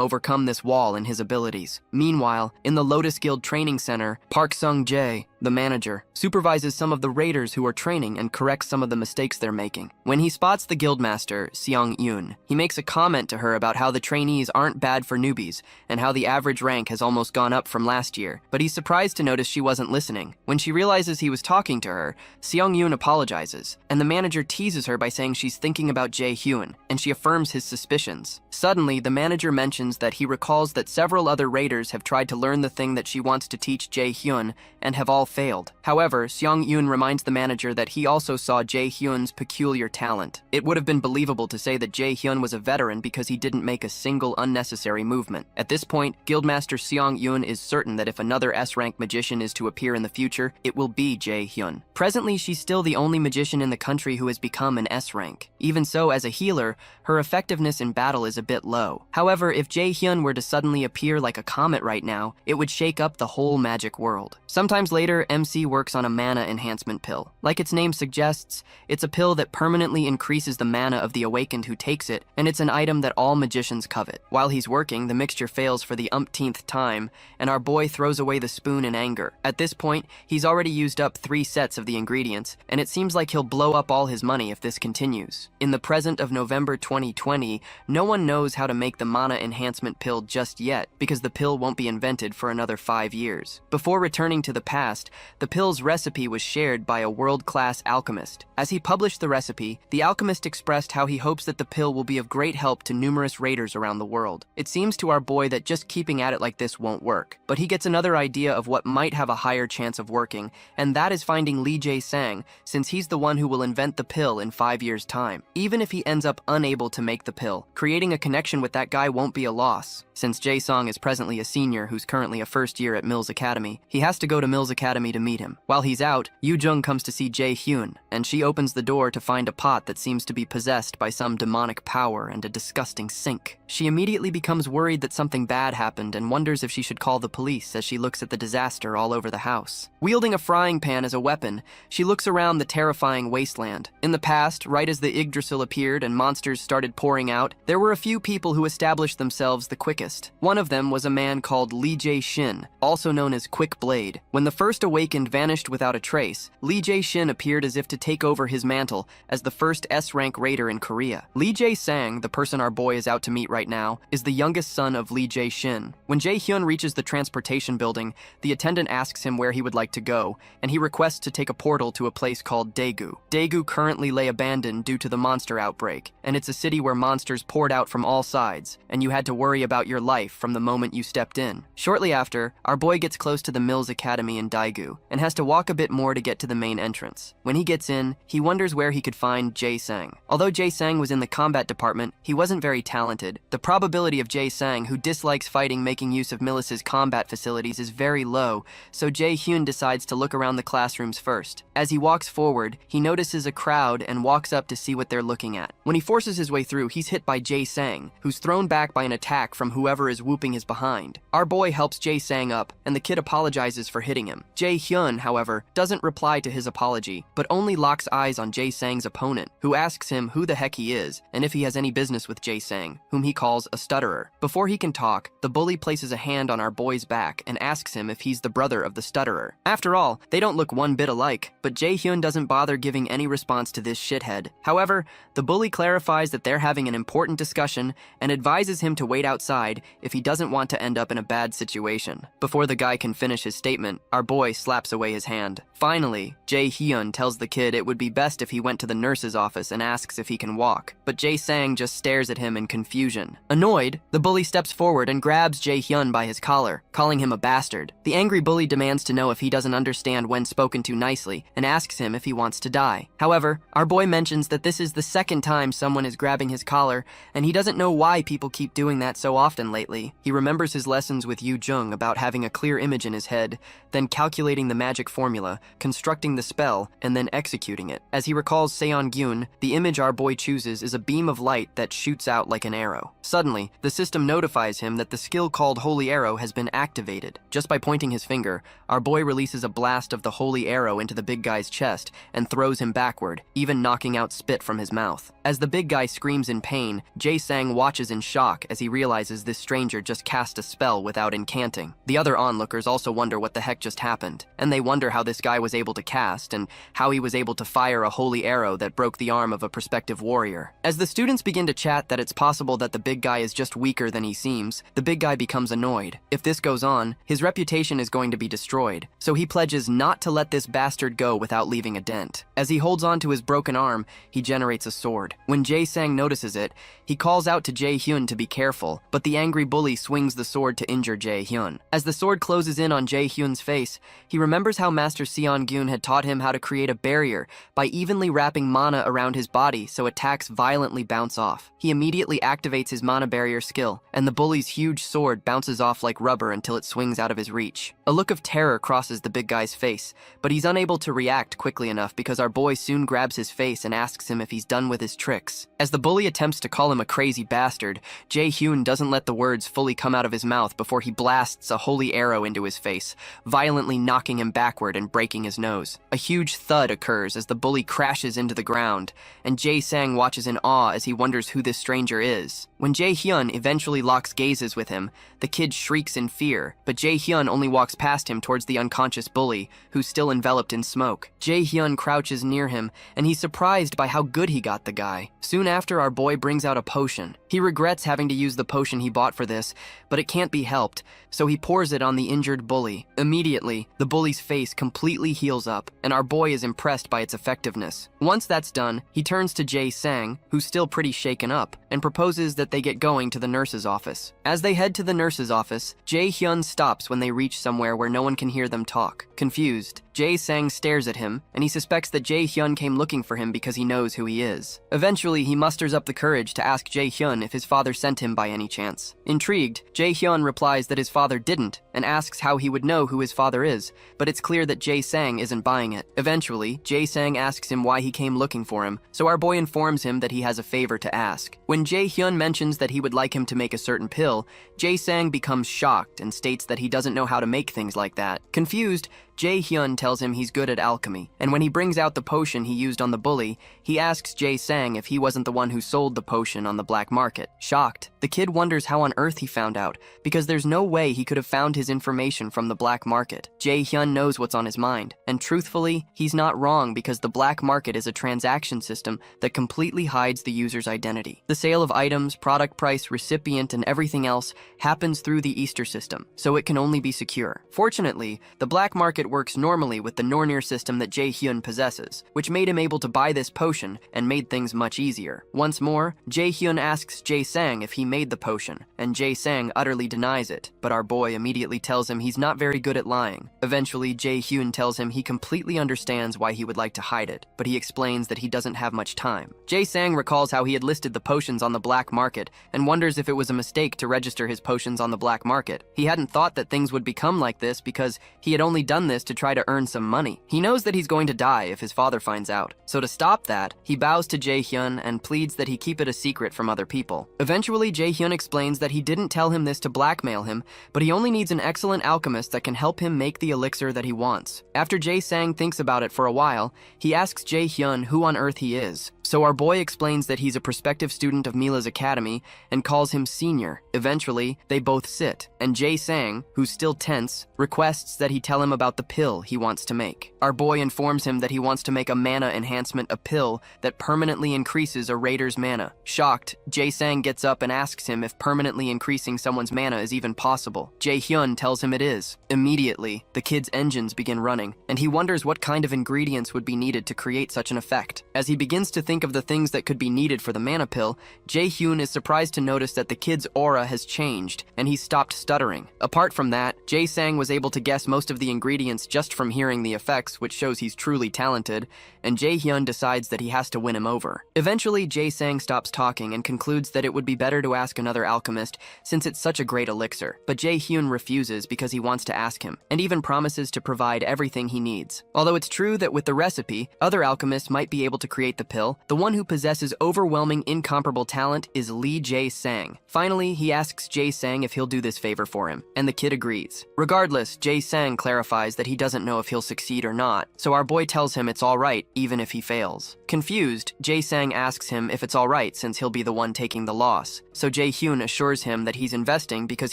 overcome this wall in his abilities. Meanwhile, in the Lotus Guild Training Center, Park Sung-jae, the manager, supervises some of the raiders who are training and corrects some of the mistakes they're making. When he spots the guildmaster, Seong-yoon, he makes a comment to her about how the trainees aren't bad for newbies and how the average rank has almost gone up from last year, but he's surprised to notice she wasn't listening. When she realizes he was talking to her, Seong-yoon apologizes, and the manager teases her by saying she's thinking about Jae-hyun, and she affirms his suspicions. Suddenly, the manager mentions that he recalls that several other raiders have tried to learn the thing that she wants to teach Jae-hyun and have all failed. However, Seong-yoon reminds the manager that he also saw Jae-hyun's peculiar talent. It would have been believable to say that Jae-hyun was a veteran because he didn't make a single unnecessary movement. At this point, Guildmaster Seong-yoon is certain that if another S-rank magician is to appear in the future, it will be Jae-hyun. Presently, she's still the only magician in the country who has become an S-rank. Even so, as a healer, her effectiveness in battle is a bit low. However, if Jae-hyun were to suddenly appear like a comet right now, it would shake up the whole magic world. Sometimes later, MC works on a mana enhancement pill. Like its name suggests, it's a pill that permanently increases the mana of the awakened who takes it, and it's an item that all magicians covet. While he's working, the mixture fails for the umpteenth time, and our boy throws away the spoon in anger. At this point, he's already used up 3 sets of the ingredients, and it seems like he'll blow up all his money if this continues. In the present of November 2020, no one knows how to make the mana enhancement pill just yet, because the pill won't be invented for another 5 years. Before returning to the past, the pill's recipe was shared by a world-class alchemist. As he published the recipe, the alchemist expressed how he hopes that the pill will be of great help to numerous raiders around the world. It seems to our boy that just keeping at it like this won't work, but he gets another idea of what might have a higher chance of working, and that is finding Lee Jae-sang, since he's the one who will invent the pill in 5 years' time. Even if he ends up unable to make the pill, creating a connection with that guy won't be a loss. Since Jae-sung is presently a senior who's currently a first year at Mills Academy, he has to go to Mills Academy to meet him. While he's out, Yoo-jung comes to see Jae-hyun, and she opens the door to find a pot that seems to be possessed by some demonic power and a disgusting sink. She immediately becomes worried that something bad happened and wonders if she should call the police as she looks at the disaster all over the house. Wielding a frying pan as a weapon, she looks around the terrifying wasteland. In the past, right as the Yggdrasil appeared and monsters started pouring out, there were a few people who established themselves the quickest. One of them was a man called Lee Jae-shin, also known as Quick Blade. When the first first awakened vanished without a trace, Lee Jae-shin appeared as if to take over his mantle as the first S-rank raider in Korea. Lee Jae-sang, the person our boy is out to meet right now, is the youngest son of Lee Jae-shin. When Jae-hyun reaches the transportation building, the attendant asks him where he would like to go, and he requests to take a portal to a place called Daegu. Daegu currently lay abandoned due to the monster outbreak, and it's a city where monsters poured out from all sides, and you had to worry about your life from the moment you stepped in. Shortly after, our boy gets close to the Mills Academy in Daegu, and has to walk a bit more to get to the main entrance. When he gets in, he wonders where he could find Jae-sang. Although Jae-sang was in the combat department, he wasn't very talented. The probability of Jae-sang, who dislikes fighting, making use of Millis's combat facilities is very low, so Jae-hyun decides to look around the classrooms first. As he walks forward, he notices a crowd and walks up to see what they're looking at. When he forces his way through, he's hit by Jae-sang, who's thrown back by an attack from whoever is whooping his behind. Our boy helps Jae-sang up, and the kid apologizes for hitting him. Jae-hyun, however, doesn't reply to his apology, but only locks eyes on Jae-sang's opponent, who asks him who the heck he is, and if he has any business with Jae-sang, whom he calls a stutterer. Before he can talk, the bully places a hand on our boy's back and asks him if he's the brother of the stutterer. After all, they don't look one bit alike, but Jae-hyun doesn't bother giving any response to this shithead. However, the bully clarifies that they're having an important discussion and advises him to wait outside if he doesn't want to end up in a bad situation. Before the guy can finish his statement, our boy slaps away his hand. Finally, Jae-hyun tells the kid it would be best if he went to the nurse's office and asks if he can walk, but Jae-sang just stares at him in confusion. Annoyed, the bully steps forward and grabs Jae-hyun by his collar, calling him a bastard. The angry bully demands to know if he doesn't understand when spoken to nicely and asks him if he wants to die. However, our boy mentions that this is the second time someone is grabbing his collar, and he doesn't know why people keep doing that so often lately. He remembers his lessons with Yu Jung about having a clear image in his head, then calculating the magic formula, constructing the spell, and then executing it. As he recalls Seon-gyun, the image our boy chooses is a beam of light that shoots out like an arrow. Suddenly, the system notifies him that the skill called Holy Arrow has been activated. Just by pointing his finger, our boy releases a blast of the Holy Arrow into the big guy's chest and throws him backward, even knocking out spit from his mouth. As the big guy screams in pain, Jae-sang watches in shock as he realizes this stranger just cast a spell without incanting. The other onlookers also wonder what the heck just happened, and they wonder how this guy was able to cast and how he was able to fire a holy arrow that broke the arm of a prospective warrior. As the students begin to chat that it's possible that the big guy is just weaker than he seems, the big guy becomes annoyed. If this goes on, his reputation is going to be destroyed, so he pledges not to let this bastard go without leaving a dent. As he holds on to his broken arm, he generates a sword. When Jae-sang notices it, he calls out to Jae-hyun to be careful, but the angry bully swings the sword to injure Jae-hyun. As the sword closes in on Jae-hyun's face, he remembers how Master Seon-gyun had taught him how to create a barrier by evenly wrapping mana around his body so attacks violently bounce off. He immediately activates his mana barrier skill, and the bully's huge sword bounces off like rubber until it swings out of his reach. A look of terror crosses the big guy's face, but he's unable to react quickly enough because our boy soon grabs his face and asks him if he's done with his tricks. As the bully attempts to call him a crazy bastard, Jae-hyun doesn't let the words fully come out of his mouth before he blasts a holy arrow into his face, violently knocking him backward and breaking his nose. A huge thud occurs as the bully crashes into the ground, and Jae-sang watches in awe as he wonders who this stranger is. When Jae-hyun eventually locks gazes with him, the kid shrieks in fear, but Jae-hyun only walks past him towards the unconscious bully, who's still enveloped in smoke. Jae-hyun crouches near him, and he's surprised by how good he got the guy. Soon after, our boy brings out a potion. He regrets having to use the potion he bought for this, but it can't be helped, so he pours it on the injured bully. Immediately, the bully's face completely heals up, and our boy is impressed by its effectiveness. Once that's done, he turns to Jae-sang, who's still pretty shaken up, and proposes that they get going to the nurse's office. As they head to the nurse's office, Jae-hyun stops when they reach somewhere where no one can hear them talk. Confused, Jae-sang stares at him, and he suspects that Jae-hyun came looking for him because he knows who he is. Eventually, he musters up the courage to ask Jae-hyun if his father sent him by any chance. Intrigued, Jae-hyun replies that his father didn't, and asks how he would know who his father is, but it's clear that Jae-sang isn't buying it. Eventually, Jae-sang asks him why he came looking for him, so our boy informs him that he has a favor to ask. When Jae-hyun mentions that he would like him to make a certain pill, Jae-sang becomes shocked and states that he doesn't know how to make things like that. Confused, Jae-hyun tells him he's good at alchemy, and when he brings out the potion he used on the bully, he asks Jae-sang if he wasn't the one who sold the potion on the black market. Shocked, the kid wonders how on earth he found out, because there's no way he could have found his information from the black market. Jae-hyun knows what's on his mind, and truthfully, he's not wrong because the black market is a transaction system that completely hides the user's identity. The sale of items, product price, recipient, and everything else happens through the Easter system, so it can only be secure. Fortunately, the black market works normally with the Nornir system that Jae-hyun possesses, which made him able to buy this potion and made things much easier. Once more, Jae-hyun asks Jae-sang if he made the potion, and Jae-sang utterly denies it, but our boy immediately tells him he's not very good at lying. Eventually, Jae-hyun tells him he completely understands why he would like to hide it, but he explains that he doesn't have much time. Jae-sang recalls how he had listed the potions on the black market and wonders if it was a mistake to register his potions on the black market. He hadn't thought that things would become like this because he had only done this to try to earn some money. He knows that he's going to die if his father finds out, so to stop that, he bows to Jae-hyun and pleads that he keep it a secret from other people. Eventually, Jae-hyun explains that he didn't tell him this to blackmail him, but he only needs an excellent alchemist that can help him make the elixir that he wants. After Jae-sang thinks about it for a while, he asks Jae-hyun who on earth he is. So our boy explains that he's a prospective student of Mila's academy and calls him senior. Eventually, they both sit, and Jae-sang, who's still tense, requests that he tell him about the pill he wants to make. Our boy informs him that he wants to make a mana enhancement, a pill that permanently increases a raider's mana. Shocked, Jae-sang gets up and asks him if permanently increasing someone's mana is even possible. Jae-hyun tells him it is. Immediately, the kid's engines begin running, and he wonders what kind of ingredients would be needed to create such an effect. As he begins to think of the things that could be needed for the mana pill, Jae-hyun is surprised to notice that the kid's aura has changed, and he's stopped stuttering. Apart from that, Jae-sang was able to guess most of the ingredients just from hearing the effects, which shows he's truly talented, and Jae-hyun decides that he has to win him over. Eventually, Jae-sang stops talking and concludes that it would be better to ask another alchemist since it's such a great elixir, but Jae-hyun refuses because he wants to ask him, and even promises to provide everything he needs. Although it's true that with the recipe, other alchemists might be able to create the pill, the one who possesses overwhelming, incomparable talent is Lee Jae-sang. Finally, he asks Jae-sang if he'll do this favor for him, and the kid agrees. Regardless, Jae-sang clarifies that he doesn't know if he'll succeed or not, so our boy tells him it's alright, even if he fails. Confused, Jae-sang asks him if it's alright since he'll be the one taking the loss, so Jae-hyun assures him that he's investing because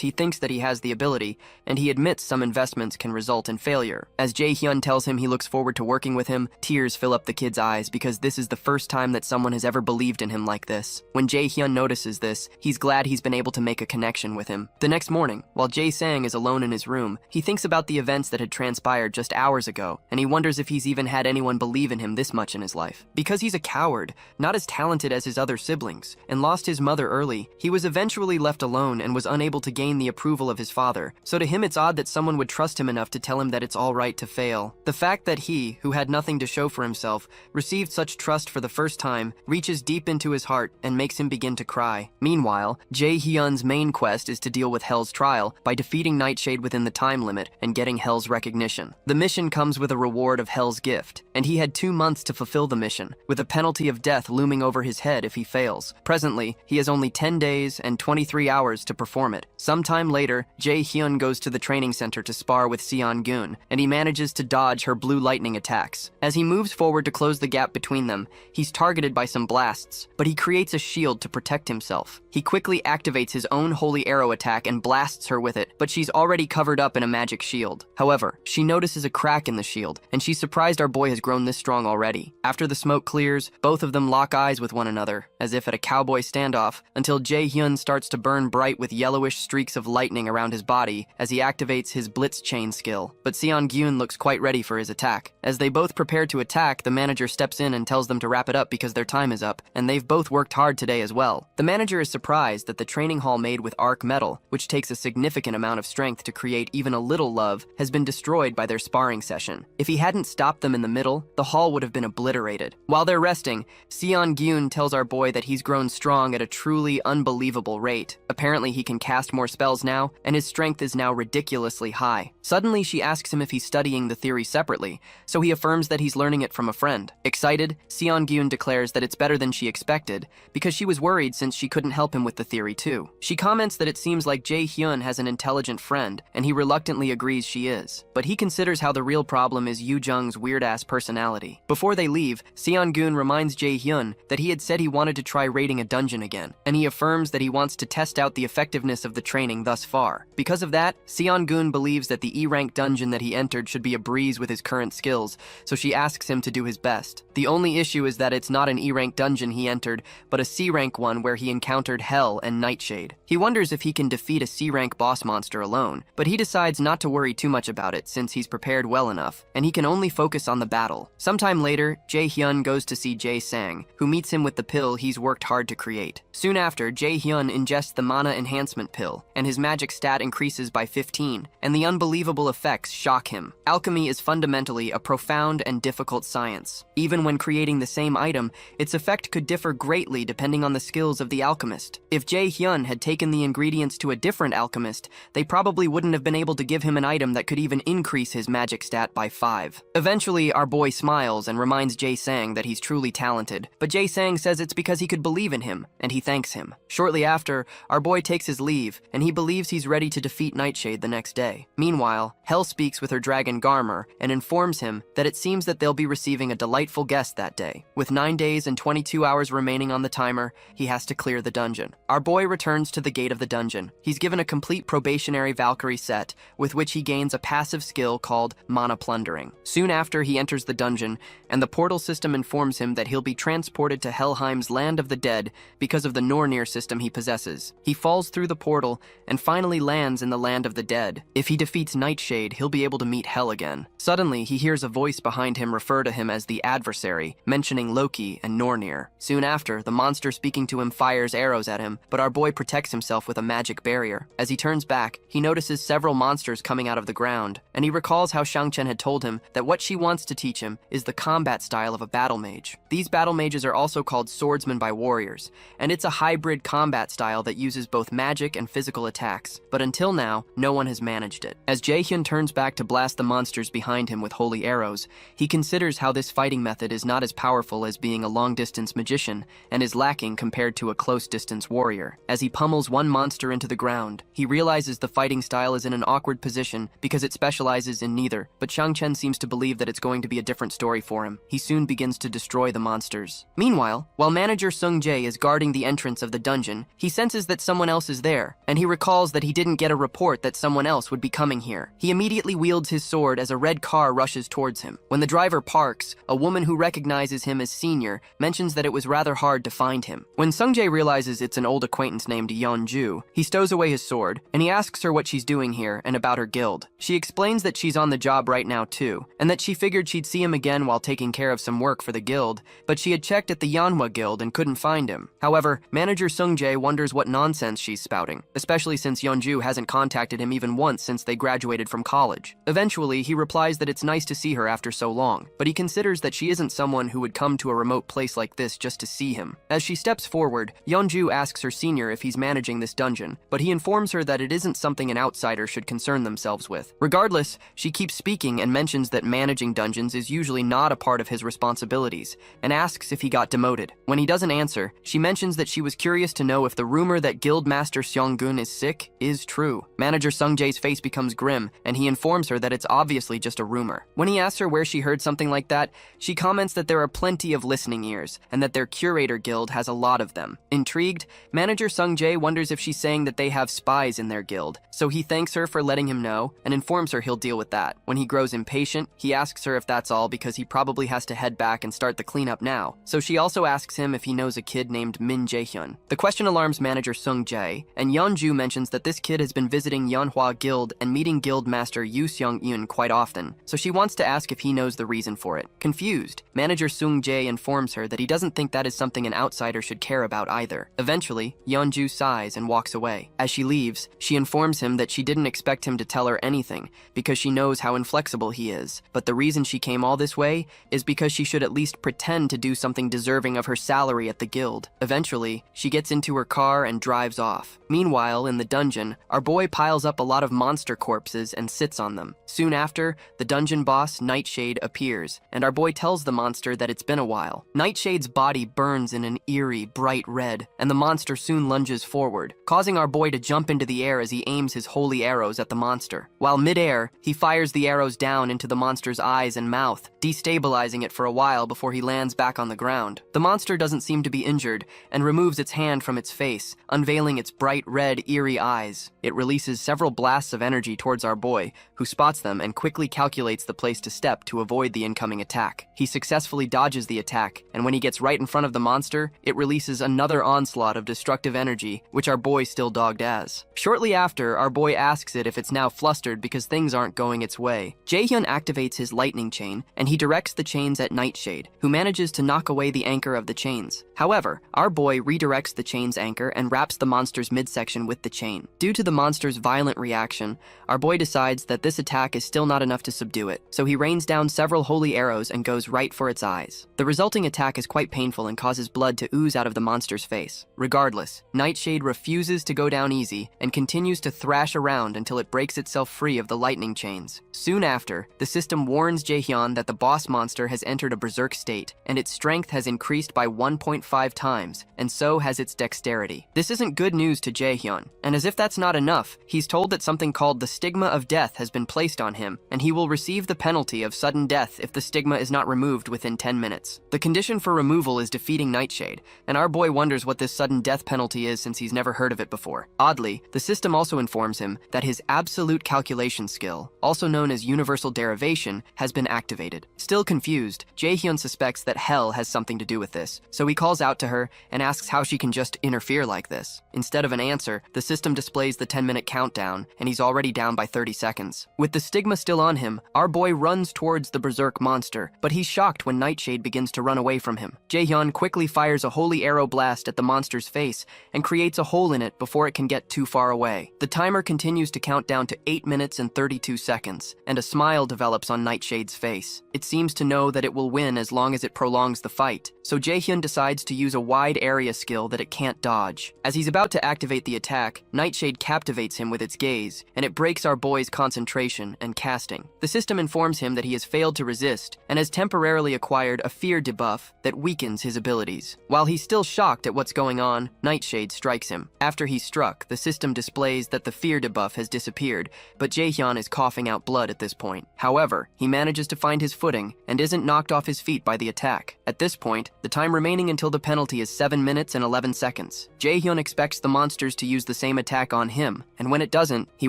he thinks that he has the ability, and he admits some investments can result in failure. As Jae-hyun tells him he looks forward to working with him, tears fill up the kid's eyes because this is the first time that someone has ever believed in him like this. When Jae-hyun notices this, he's glad he's been able to make a connection with him. The next morning, while Jae-sang is alone in his room, he thinks about the events that had transpired just hours ago, and he wonders if he's even had anyone believe in him this much in his life. Because he's a coward, not as talented as his other siblings, and lost his mother early, he was eventually left alone and was unable to gain the approval of his father, so to him it's odd that someone would trust him enough to tell him that it's alright to fail. The fact that he, who had nothing to show for himself, received such trust for the first time, reaches deep into his heart and makes him begin to cry. Meanwhile, Jae-hyun's main quest is to deal with Hell's trial by defeating Nightshade within the time limit and getting Hell's recognition. The mission comes with a reward of Hell's gift, and he had 2 months to fulfill the mission, with a penalty of death looming over his head if he fails. Presently, he has only 10 days and 23 hours to perform it. Sometime later, Jae-hyun goes to the training center to spar with Seon-gun, and he manages to dodge her blue lightning attacks. As he moves forward to close the gap between them, he's targeted by some blasts, but he creates a shield to protect himself. He quickly activates his own holy arrow attack and blasts her with it, but she's already covered up in a magic shield. However, she notices a crack in the shield, and she's surprised our boy has grown this strong already. After the smoke clears, both of them lock eyes with one another, as if at a cowboy standoff, until Jae-hyun starts to burn bright with yellowish streaks of lightning around his body as he activates his blitz chain skill. But Seon-gun looks quite ready for his attack. As they both prepare to attack, the manager steps in and tells them to wrap it up because their time is up, and they've both worked hard today as well. The manager is surprised that the training hall made with arc metal, which takes a significant amount of strength to create even a little love, has been destroyed by their sparring session. If he hadn't stopped them in the middle, the hall would have been obliterated. While they're resting, Seon-gun tells our boy that he's grown strong at a truly unbelievable rate. Apparently he can cast more spells now, and his strength is now ridiculously high. Suddenly she asks him if he's studying the theory separately, so he affirms that he's learning it from a friend. Excited, Seon-gun declares that it's better than she expected, because she was worried since she couldn't help him with the theory too. She comments that it seems like Jae-hyun has an intelligent friend, and he reluctantly agrees she is. But he considers how the real problem is Yoo-jung's weird-ass personality. Before they leave, Seon-gun reminds Jae-hyun that he had said he wanted to try raiding a dungeon again, and he affirms that he wants to test out the effectiveness of the training thus far. Because of that, Seon-gun believes that the E-rank dungeon that he entered should be a breeze with his current skills, so she asks him to do his best. The only issue is that it's not an E-rank dungeon he entered, but a C-rank one where he encountered Hell and Nightshade. He wonders if he can defeat a C-rank boss monster alone, but he decides not to worry too much about it since he's prepared well enough, and he can only focus on the battle. Sometime later, Jae-hyun goes to see Jae-sang, who meets him with the pill he's worked hard to create. Soon after, Jae-hyun ingests the mana enhancement pill, and his magic stat increases by 15, and the unbelievable effects shock him. Alchemy is fundamentally a profound and difficult science. Even when creating the same item, its effect could differ greatly depending on the skills of the alchemist. If Jae-hyun had taken the ingredients to a different alchemist, they probably wouldn't have been able to give him an item that could even increase his magic stat by 5. Eventually, our boy smiles and reminds Jae-sang that he's truly talented, but Jae-sang says it's because he could believe in him, and he thanks him. Shortly after, our boy takes his leave, and he believes he's ready to defeat Nightshade the next day. Meanwhile, Hell speaks with her dragon Garmer and informs him that it seems that they'll be receiving a delightful guest that day. With 9 days and 22 hours remaining on the timer, he has to clear the dungeon. Our boy returns to the gate of the dungeon. He's given a complete probationary Valkyrie set, with which he gains a passive skill called Mana Plundering. Soon after, he enters the dungeon, and the portal system informs him that he'll be transported to Helheim's Land of the Dead because of the Nornir system he possesses. He falls through the portal and finally lands in the Land of the Dead. If he defeats Nightshade, he'll be able to meet Hell again. Suddenly, he hears a voice behind him refer to him as the adversary, mentioning Loki and Nornir. Soon after, the monster speaking to him fires arrows at him, but our boy protects himself with a magic barrier. As he turns back, he notices several monsters coming out of the ground, and he recalls how Shang-chen had told him that what she wants to teach him is the combat style of a battle mage. These battle mages are also called swordsmen by warriors, and it's a hybrid combat style that uses both magic and physical attacks, but until now, no one has managed it. As Jae-hyun turns back to blast the monsters behind him with holy arrows, he considers how this fighting method is not as powerful as being a long-distance magician, and is lacking compared to a close-distance warrior. As he pummels one monster into the ground, he realizes the fighting style is in an awkward position because it specializes in neither, but Shang-chen seems to believe that it's going to be a different story for him. He soon begins to destroy the monsters. Meanwhile, while manager Sung-jae is guarding the entrance of the dungeon, he senses that someone else is there, and he recalls that he didn't get a report that someone else would be coming here. He immediately wields his sword as a red car rushes towards him. When the driver parks, a woman who recognizes him as senior mentions that it was rather hard to find him. When Sung-jae realizes it's an old acquaintance named Yeonju, he stows away his sword, and he asks her what she's doing here and about her guild. She explains that she's on the job right now too, and that she figured she'd see him again while taking care of some work for the guild, but she had checked at the Manhwa guild and couldn't find him. However, manager Sung-jae wonders what nonsense she's spouting, especially since Yeonju hasn't contacted him even once since they graduated from college. Eventually, he replies that it's nice to see her after so long, but he considers that she isn't someone who would come to a remote place like this just to see him. As she steps forward, Yeonju asks her senior if he's managing this dungeon, but he informs her that it isn't something an outsider should concern themselves with. Regardless, she keeps speaking and mentions that managing dungeons is usually not a part of his responsibilities, and asks if he got demoted. When he doesn't answer, she mentions that she was curious to know if the rumor that Guildmaster Seong-gun is sick is true. Manager Sung-jae's face becomes grim, and he informs her that it's obviously just a rumor. When he asks her where she heard something like that, she comments that there are plenty of listening ears, and that their curator guild has a lot of them. Intrigued, manager Sung-jae wonders if she's saying that they have spies in their guild, so he thanks her for letting him know, and informs her he'll deal with that. When he grows impatient, he asks her if that's all because he probably has to head back and start the cleanup now, so she also asks him if he knows a kid named Min Jae-hyun. The question alarms manager Sung-jae, and Yeonju mentions that this kid has been visiting Yeonhwa Guild and meeting Guildmaster Yoo Seong-eun quite often, so she wants to ask if he knows the reason for it. Confused, manager Sung-jae informs her that he doesn't think that is something an outsider should care about either. Eventually, Yeonju sighs and walks away. As she leaves, she informs him that she didn't expect him to tell her anything because she knows how inflexible he is, but the reason she came all this way is because she should at least pretend to do something deserving of her salary at the guild. Eventually, she gets into her car and drives off. Meanwhile, in the dungeon, our boy piles up a lot of monster corpses and sits on them. Soon after, the dungeon boss, Nightshade, appears, and our boy tells the monster that it's been a while, projectile. Nightshade's body burns in an eerie, bright red, and the monster soon lunges forward, causing our boy to jump into the air as he aims his holy arrows at the monster. While mid-air, he fires the arrows down into the monster's eyes and mouth, destabilizing it for a while before he lands back on the ground. The monster doesn't seem to be injured and removes its hand from its face, unveiling its bright red, eerie eyes. It releases several blasts of energy towards our boy, who spots them and quickly calculates the place to step to avoid the incoming attack. He successfully dodges the attack, and when he gets right in front of the monster, it releases another onslaught of destructive energy, which our boy still dogged as. Shortly after, our boy asks it if it's now flustered because things aren't going its way. Jaehyun activates his lightning chain, and he directs the chains at Nightshade, who manages to knock away the anchor of the chains. However, our boy redirects the chain's anchor and wraps the monster's midsection with the chain. Due to the monster's violent reaction, our boy decides that this attack is still not enough to subdue it, so he rains down several holy arrows and goes right for its eyes. The resulting attack is quite painful and causes blood to ooze out of the monster's face. Regardless, Nightshade refuses to go down easy and continues to thrash around until it breaks itself free of the lightning chains. Soon after, the system warns Jaehyun that the boss monster has entered a berserk state, and its strength has increased by 1.5 times, and so has its dexterity. This isn't good news to Jaehyun, and as if that's not enough, he's told that something called the stigma of death has been placed on him, and he will receive the penalty of sudden death if the stigma is not removed within 10 minutes. The condition for removal is defeating Nightshade, and our boy wonders what this sudden death penalty is since he's never heard of it before. Oddly, the system also informs him that his absolute calculation skill, also known as universal derivation, has been activated. Still confused, Jaehyun suspects that hell has something to do with this, so he calls out to her and asks how she can just interfere like this. Instead of an answer, the system displays the 10-minute countdown, and he's already down by 30 seconds. With the stigma still on him, our boy runs towards the berserk monster, but he's shocked when Nightshade begins to run away from him. Jaehyun quickly fires a holy arrow blast at the monster's face and creates a hole in it before it can get too far away. The timer continues to count down to 8 minutes and 32 seconds, and a smile develops on Nightshade's face. It seems to know that it will win as long as it prolongs the fight, so Jaehyun decides to use a wide area skill that it can't dodge. As he's about to activate the attack, Nightshade captivates him with its gaze, and it breaks our boy's concentration and casting. The system informs him that he has failed to resist and has temporarily acquired a fear debuff that weakens his abilities. While he's still shocked at what's going on, Nightshade strikes him. After he's struck, the system displays that the fear debuff has disappeared, but Jaehyun is coughing out blood at this point. However, he manages to find his footing and isn't knocked off his feet by the attack. At this point, the time remaining until the penalty is 7 minutes and 11 seconds. Jaehyun expects the monsters to use the same attack on him, and when it doesn't, he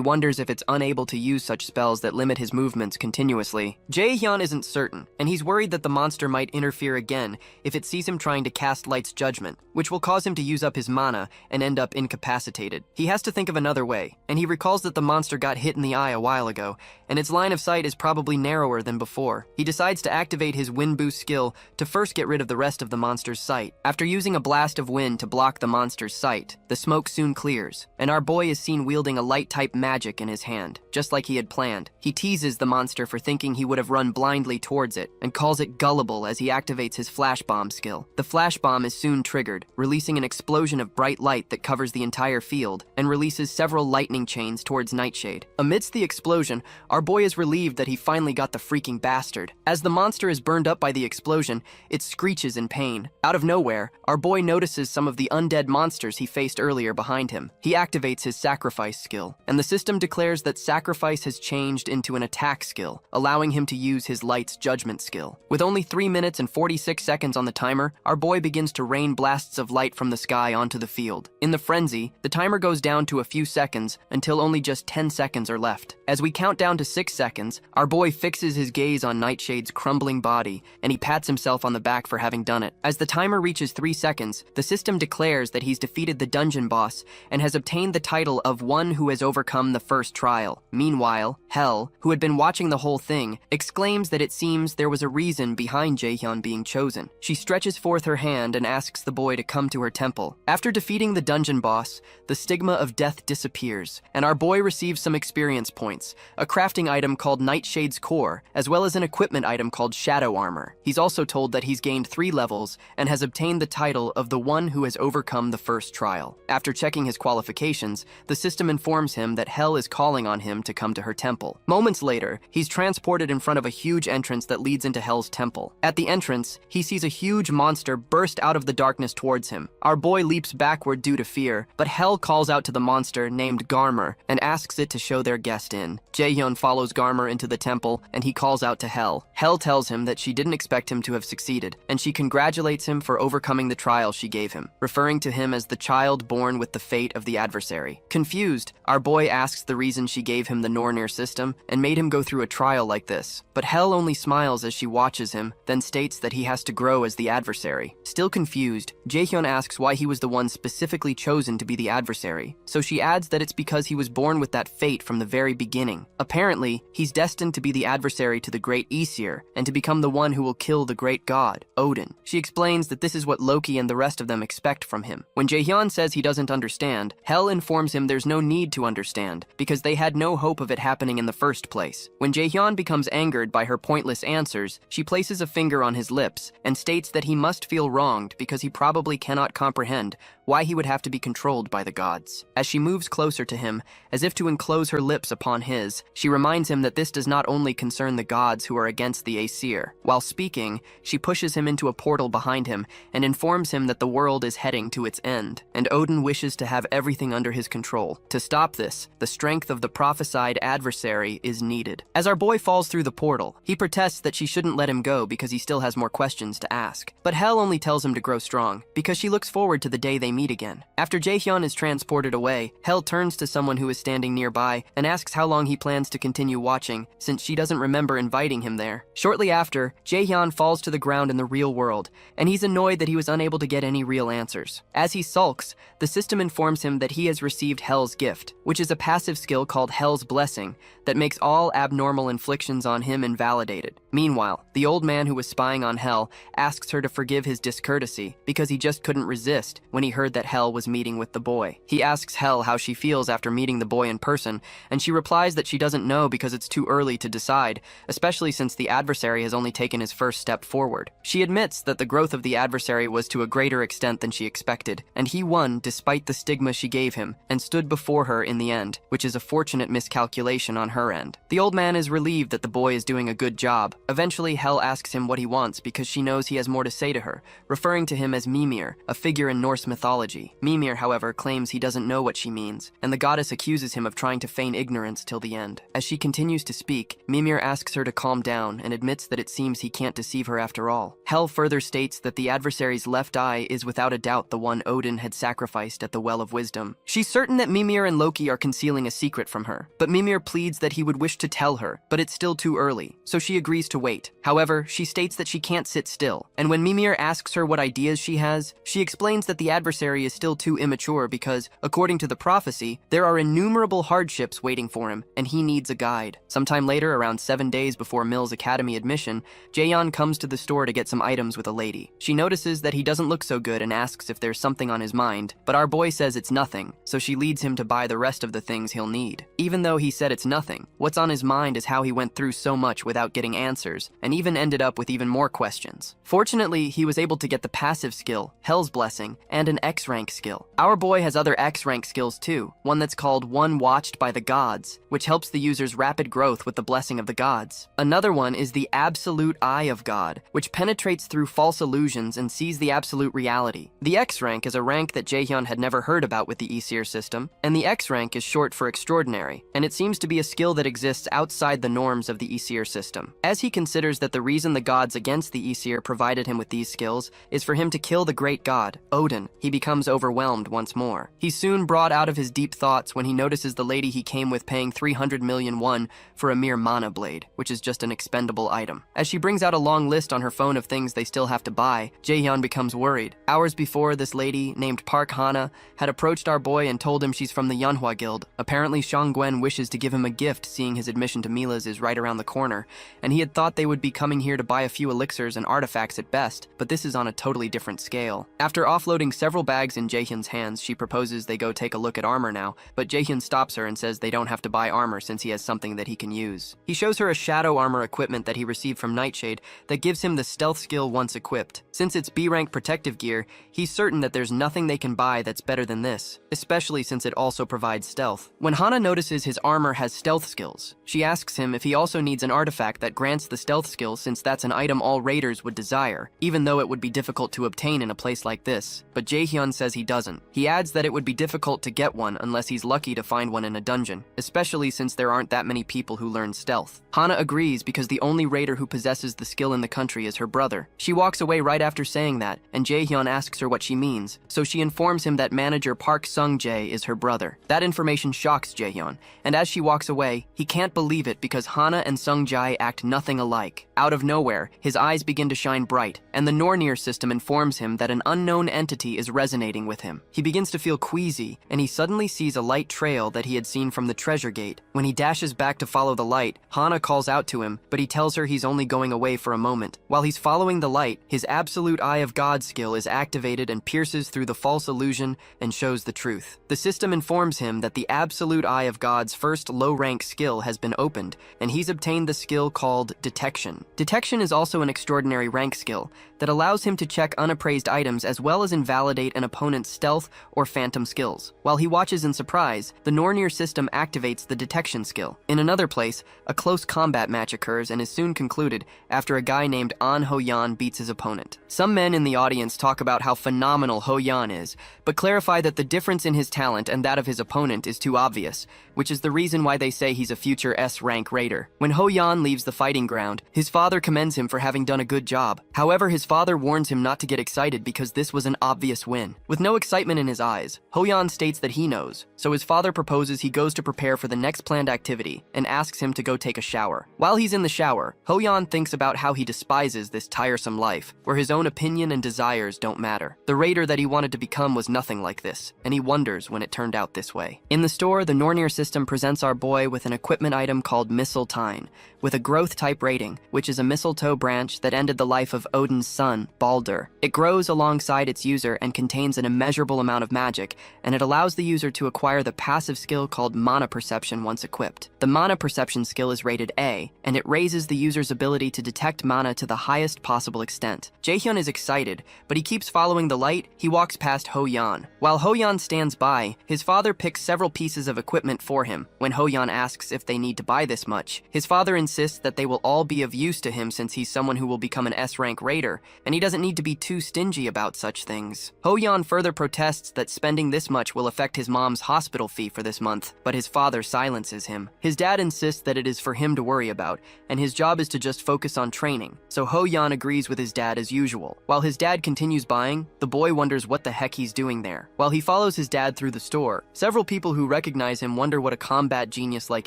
wonders if it's unable to use such spells that limit his movements continuously. Jaehyun isn't certain, and he's worried that the monster might interfere again if it sees him trying to cast Light's Judgment, which will cause him to use up his mana and end up incapacitated. He has to think of another way, and he recalls that the monster got hit in the eye a while ago, and its line of sight is probably narrower than before. He decides to activate his wind boost skill to first get rid of the rest of the monster's sight. After using a blast of wind to block the monster's sight, the smoke soon clears, and our boy is seen wielding a light-type magic in his hand, just like he had planned. He teases the monster for thinking he would have run blindly towards it, and calls it gullible as he activates his flash bomb skill. The flash bomb is soon triggered, releasing an explosion of bright light that covers the entire field, and releases several lightning chains towards Nightshade. Amidst the explosion, our boy is relieved that he finally got the freaking bastard. As the monster is burned up by the explosion, it screeches in pain. Out of nowhere, our boy notices some of the undead monsters he faced earlier behind him. He activates his sacrifice skill, and the system declares that sacrifice has changed into an attack skill, allowing him to use his Light's Judgment skill. With only 3 minutes and 46 seconds on the timer, our boy begins to rain blasts of light from the sky onto the field. In the frenzy, the timer goes down to a few seconds until only just 10 seconds are left. As we count down to 6 seconds, our boy fixes his gaze on Nightshade's crumbling body, and he pats himself on the back for having done it. As the timer reaches 3 seconds, the system declares that he's defeated the dungeon boss and has obtained the title of one who has overcome the first trial. Meanwhile, Hell, who had been watching the whole thing, exclaims that it seems there was a reason behind Jaehyun being chosen. She stretches forth her hand and asks the boy to come to her temple. After defeating the dungeon boss, the stigma of death disappears, and our boy receives some experience points, a crafting item called Nightshade's Core, as well as an equipment item called Shadow Armor. He's also told that he's gained 3 levels and has obtained the title of the one who has overcome the first trial. After checking his qualifications, the system informs him that Hell is calling on him to come to her temple. Moments later, he's transported in front of a huge entrance that leads into Hell's temple. At the entrance, this, he sees a huge monster burst out of the darkness towards him. Our boy leaps backward due to fear, but Hell calls out to the monster named Garmer and asks it to show their guest in. Jaehyun follows Garmer into the temple and he calls out to Hell. Hell tells him that she didn't expect him to have succeeded, and she congratulates him for overcoming the trial she gave him, referring to him as the child born with the fate of the adversary. Confused, our boy asks the reason she gave him the Nornir system and made him go through a trial like this, but Hell only smiles as she watches him, then states that he has to grow as the adversary. Still confused, Jaehyun asks why he was the one specifically chosen to be the adversary, so she adds that it's because he was born with that fate from the very beginning. Apparently, he's destined to be the adversary to the great Aesir, and to become the one who will kill the great god, Odin. She explains that this is what Loki and the rest of them expect from him. When Jaehyun says he doesn't understand, Hell informs him there's no need to understand, because they had no hope of it happening in the first place. When Jaehyun becomes angered by her pointless answers, she places a finger on his lips and states that he must feel wronged because he probably cannot comprehend why he would have to be controlled by the gods. As she moves closer to him, as if to enclose her lips upon his, she reminds him that this does not only concern the gods who are against the Aesir. While speaking, she pushes him into a portal behind him and informs him that the world is heading to its end, and Odin wishes to have everything under his control. To stop this, the strength of the prophesied adversary is needed. As our boy falls through the portal, he protests that she shouldn't let him go because he still has more questions to ask. But Hell only tells him to grow strong, because she looks forward to the day they meet again. After Jaehyun is transported away, Hell turns to someone who is standing nearby and asks how long he plans to continue watching, since she doesn't remember inviting him there. Shortly after, Jaehyun falls to the ground in the real world, and he's annoyed that he was unable to get any real answers. As he sulks, the system informs him that he has received Hell's gift, which is a passive skill called Hell's Blessing that makes all abnormal inflictions on him invalidated. Meanwhile, the old man who was spying on Hell asks her to forgive his discourtesy because he just couldn't resist when he heard that Hell was meeting with the boy. He asks Hell how she feels after meeting the boy in person, and she replies that she doesn't know because it's too early to decide, especially since the adversary has only taken his first step forward. She admits that the growth of the adversary was to a greater extent than she expected, and he won despite the stigma she gave him, and stood before her in the end, which is a fortunate miscalculation on her end. The old man is relieved that the boy is doing a good job. Eventually, Hell asks him what he wants because she knows he has more to say to her, referring to him as Mimir, a figure in Norse mythology. Mimir, however, claims he doesn't know what she means, and the goddess accuses him of trying to feign ignorance till the end. As she continues to speak, Mimir asks her to calm down and admits that it seems he can't deceive her after all. Hell further states that the adversary's left eye is without a doubt the one Odin had sacrificed at the Well of Wisdom. She's certain that Mimir and Loki are concealing a secret from her, but Mimir pleads that he would wish to tell her, but it's still too early, so she agrees to wait. However, she states that she can't sit still, and when Mimir asks her what ideas she has, she explains that the adversary is still too immature because, according to the prophecy, there are innumerable hardships waiting for him, and he needs a guide. Sometime later, around 7 days before Mill's academy admission, Jaehyun comes to the store to get some items with a lady. She notices that he doesn't look so good and asks if there's something on his mind, but our boy says it's nothing, so she leads him to buy the rest of the things he'll need. Even though he said it's nothing, what's on his mind is how he went through so much without getting answers, and even ended up with even more questions. Fortunately, he was able to get the passive skill, Hell's Blessing, and an X-rank skill. Our boy has other X-rank skills too, one that's called One Watched by the Gods, which helps the user's rapid growth with the blessing of the gods. Another one is the Absolute Eye of God, which penetrates through false illusions and sees the absolute reality. The X-rank is a rank that Jaehyun had never heard about with the Aesir system, and the X-rank is short for extraordinary, and it seems to be a skill that exists outside the norms of the Aesir system. As he considers that the reason the gods against the Aesir provided him with these skills is for him to kill the great god, Odin, he becomes overwhelmed once more. He's soon brought out of his deep thoughts when he notices the lady he came with paying 300 million won for a mere mana blade, which is just an expendable item. As she brings out a long list on her phone of things they still have to buy, Jaehyun becomes worried. Hours before, this lady, named Park Hana, had approached our boy and told him she's from the Manhua guild. Apparently, Shang wishes to give him a gift seeing his admission to Mila's is right around the corner, and he had thought they would be coming here to buy a few elixirs and artifacts at best, but this is on a totally different scale. After offloading several bags in Jaehyun's hands, she proposes they go take a look at armor now, but Jaehyun stops her and says they don't have to buy armor since he has something that he can use. He shows her a shadow armor equipment that he received from Nightshade that gives him the stealth skill once equipped. Since it's B-rank protective gear, he's certain that there's nothing they can buy that's better than this, especially since it also provides stealth. When Hana notices his armor has stealth skills, she asks him if he also needs an artifact that grants the stealth skill, since that's an item all raiders would desire, even though it would be difficult to obtain in a place like this. But Jaehyun says he doesn't. He adds that it would be difficult to get one unless he's lucky to find one in a dungeon, especially since there aren't that many people who learn stealth. Hana agrees because the only raider who possesses the skill in the country is her brother. She walks away right after saying that, and Jaehyun asks her what she means, so she informs him that manager Park Sung-jae is her brother. That information shocks Jaehyun, and as she walks away, he can't believe it because Hana and Sung-jae act nothing alike. Out of nowhere, his eyes begin to shine bright, and the Nornir system informs him that an unknown entity is resonating with him. He begins to feel queasy, and he suddenly sees a light trail that he had seen from the treasure gate. When he dashes back to follow the light, Hana calls out to him, but he tells her he's only going away for a moment. While he's following the light, his Absolute Eye of God skill is activated and pierces through the false illusion and shows the truth. The system informs him that the Absolute Eye of God's first low-rank skill has been opened, and he's obtained the skill called Detection. Detection is also an extraordinary rank skill that allows him to check unappraised items as well as invalidate an opponent's stealth or phantom skills. While he watches in surprise, the Nornir system activates the detection skill. In another place, a close combat match occurs and is soon concluded after a guy named An Ho-yan beats his opponent. Some men in the audience talk about how phenomenal Ho-yan is, but clarify that the difference in his talent and that of his opponent is too obvious, which is the reason why they say he's a future S-rank raider. When Ho-yan leaves the fighting ground, his father commends him for having done a good job. However, his father warns him not to get excited because this was an obvious win. With no excitement in his eyes, Ho-yan states that he knows, so his father proposes he goes to prepare for the next planned activity and asks him to go take a shower. While he's in the shower, Ho-yan thinks about how he despises this tiresome life, where his own opinion and desires don't matter. The raider that he wanted to become was nothing like this, and he wonders when it turned out this way. In the store, the Nornir system presents our boy with an equipment item called Mistletoe, with a growth type rating, which is a mistletoe branch that ended the life of Odin's son, Baldur. It grows alongside its user and contains an immeasurable amount of magic, and it allows the user to acquire the passive skill called Mana Perception once equipped. The Mana Perception skill is rated A, and it raises the user's ability to detect mana to the highest possible extent. Jaehyun is excited, but he keeps following the light. He walks past Ho-yan. While Ho-yan stands by, his father picks several pieces of equipment for him. When Ho-yan asks if they need to buy this much, his father insists that they will all be of use to him since he's someone who will become an S-rank raider, and he doesn't need to be too stingy about such things. Ho-yan further protests that spending this much will affect his mom's hospital fee for this month, but his father silences him. His dad insists that it is for him to worry about, and his job is to just focus on training, so Ho-yan agrees with his dad as usual. While his dad continues buying, the boy wonders what the heck he's doing there. While he follows his dad through the store, several people who recognize him wonder what a combat genius like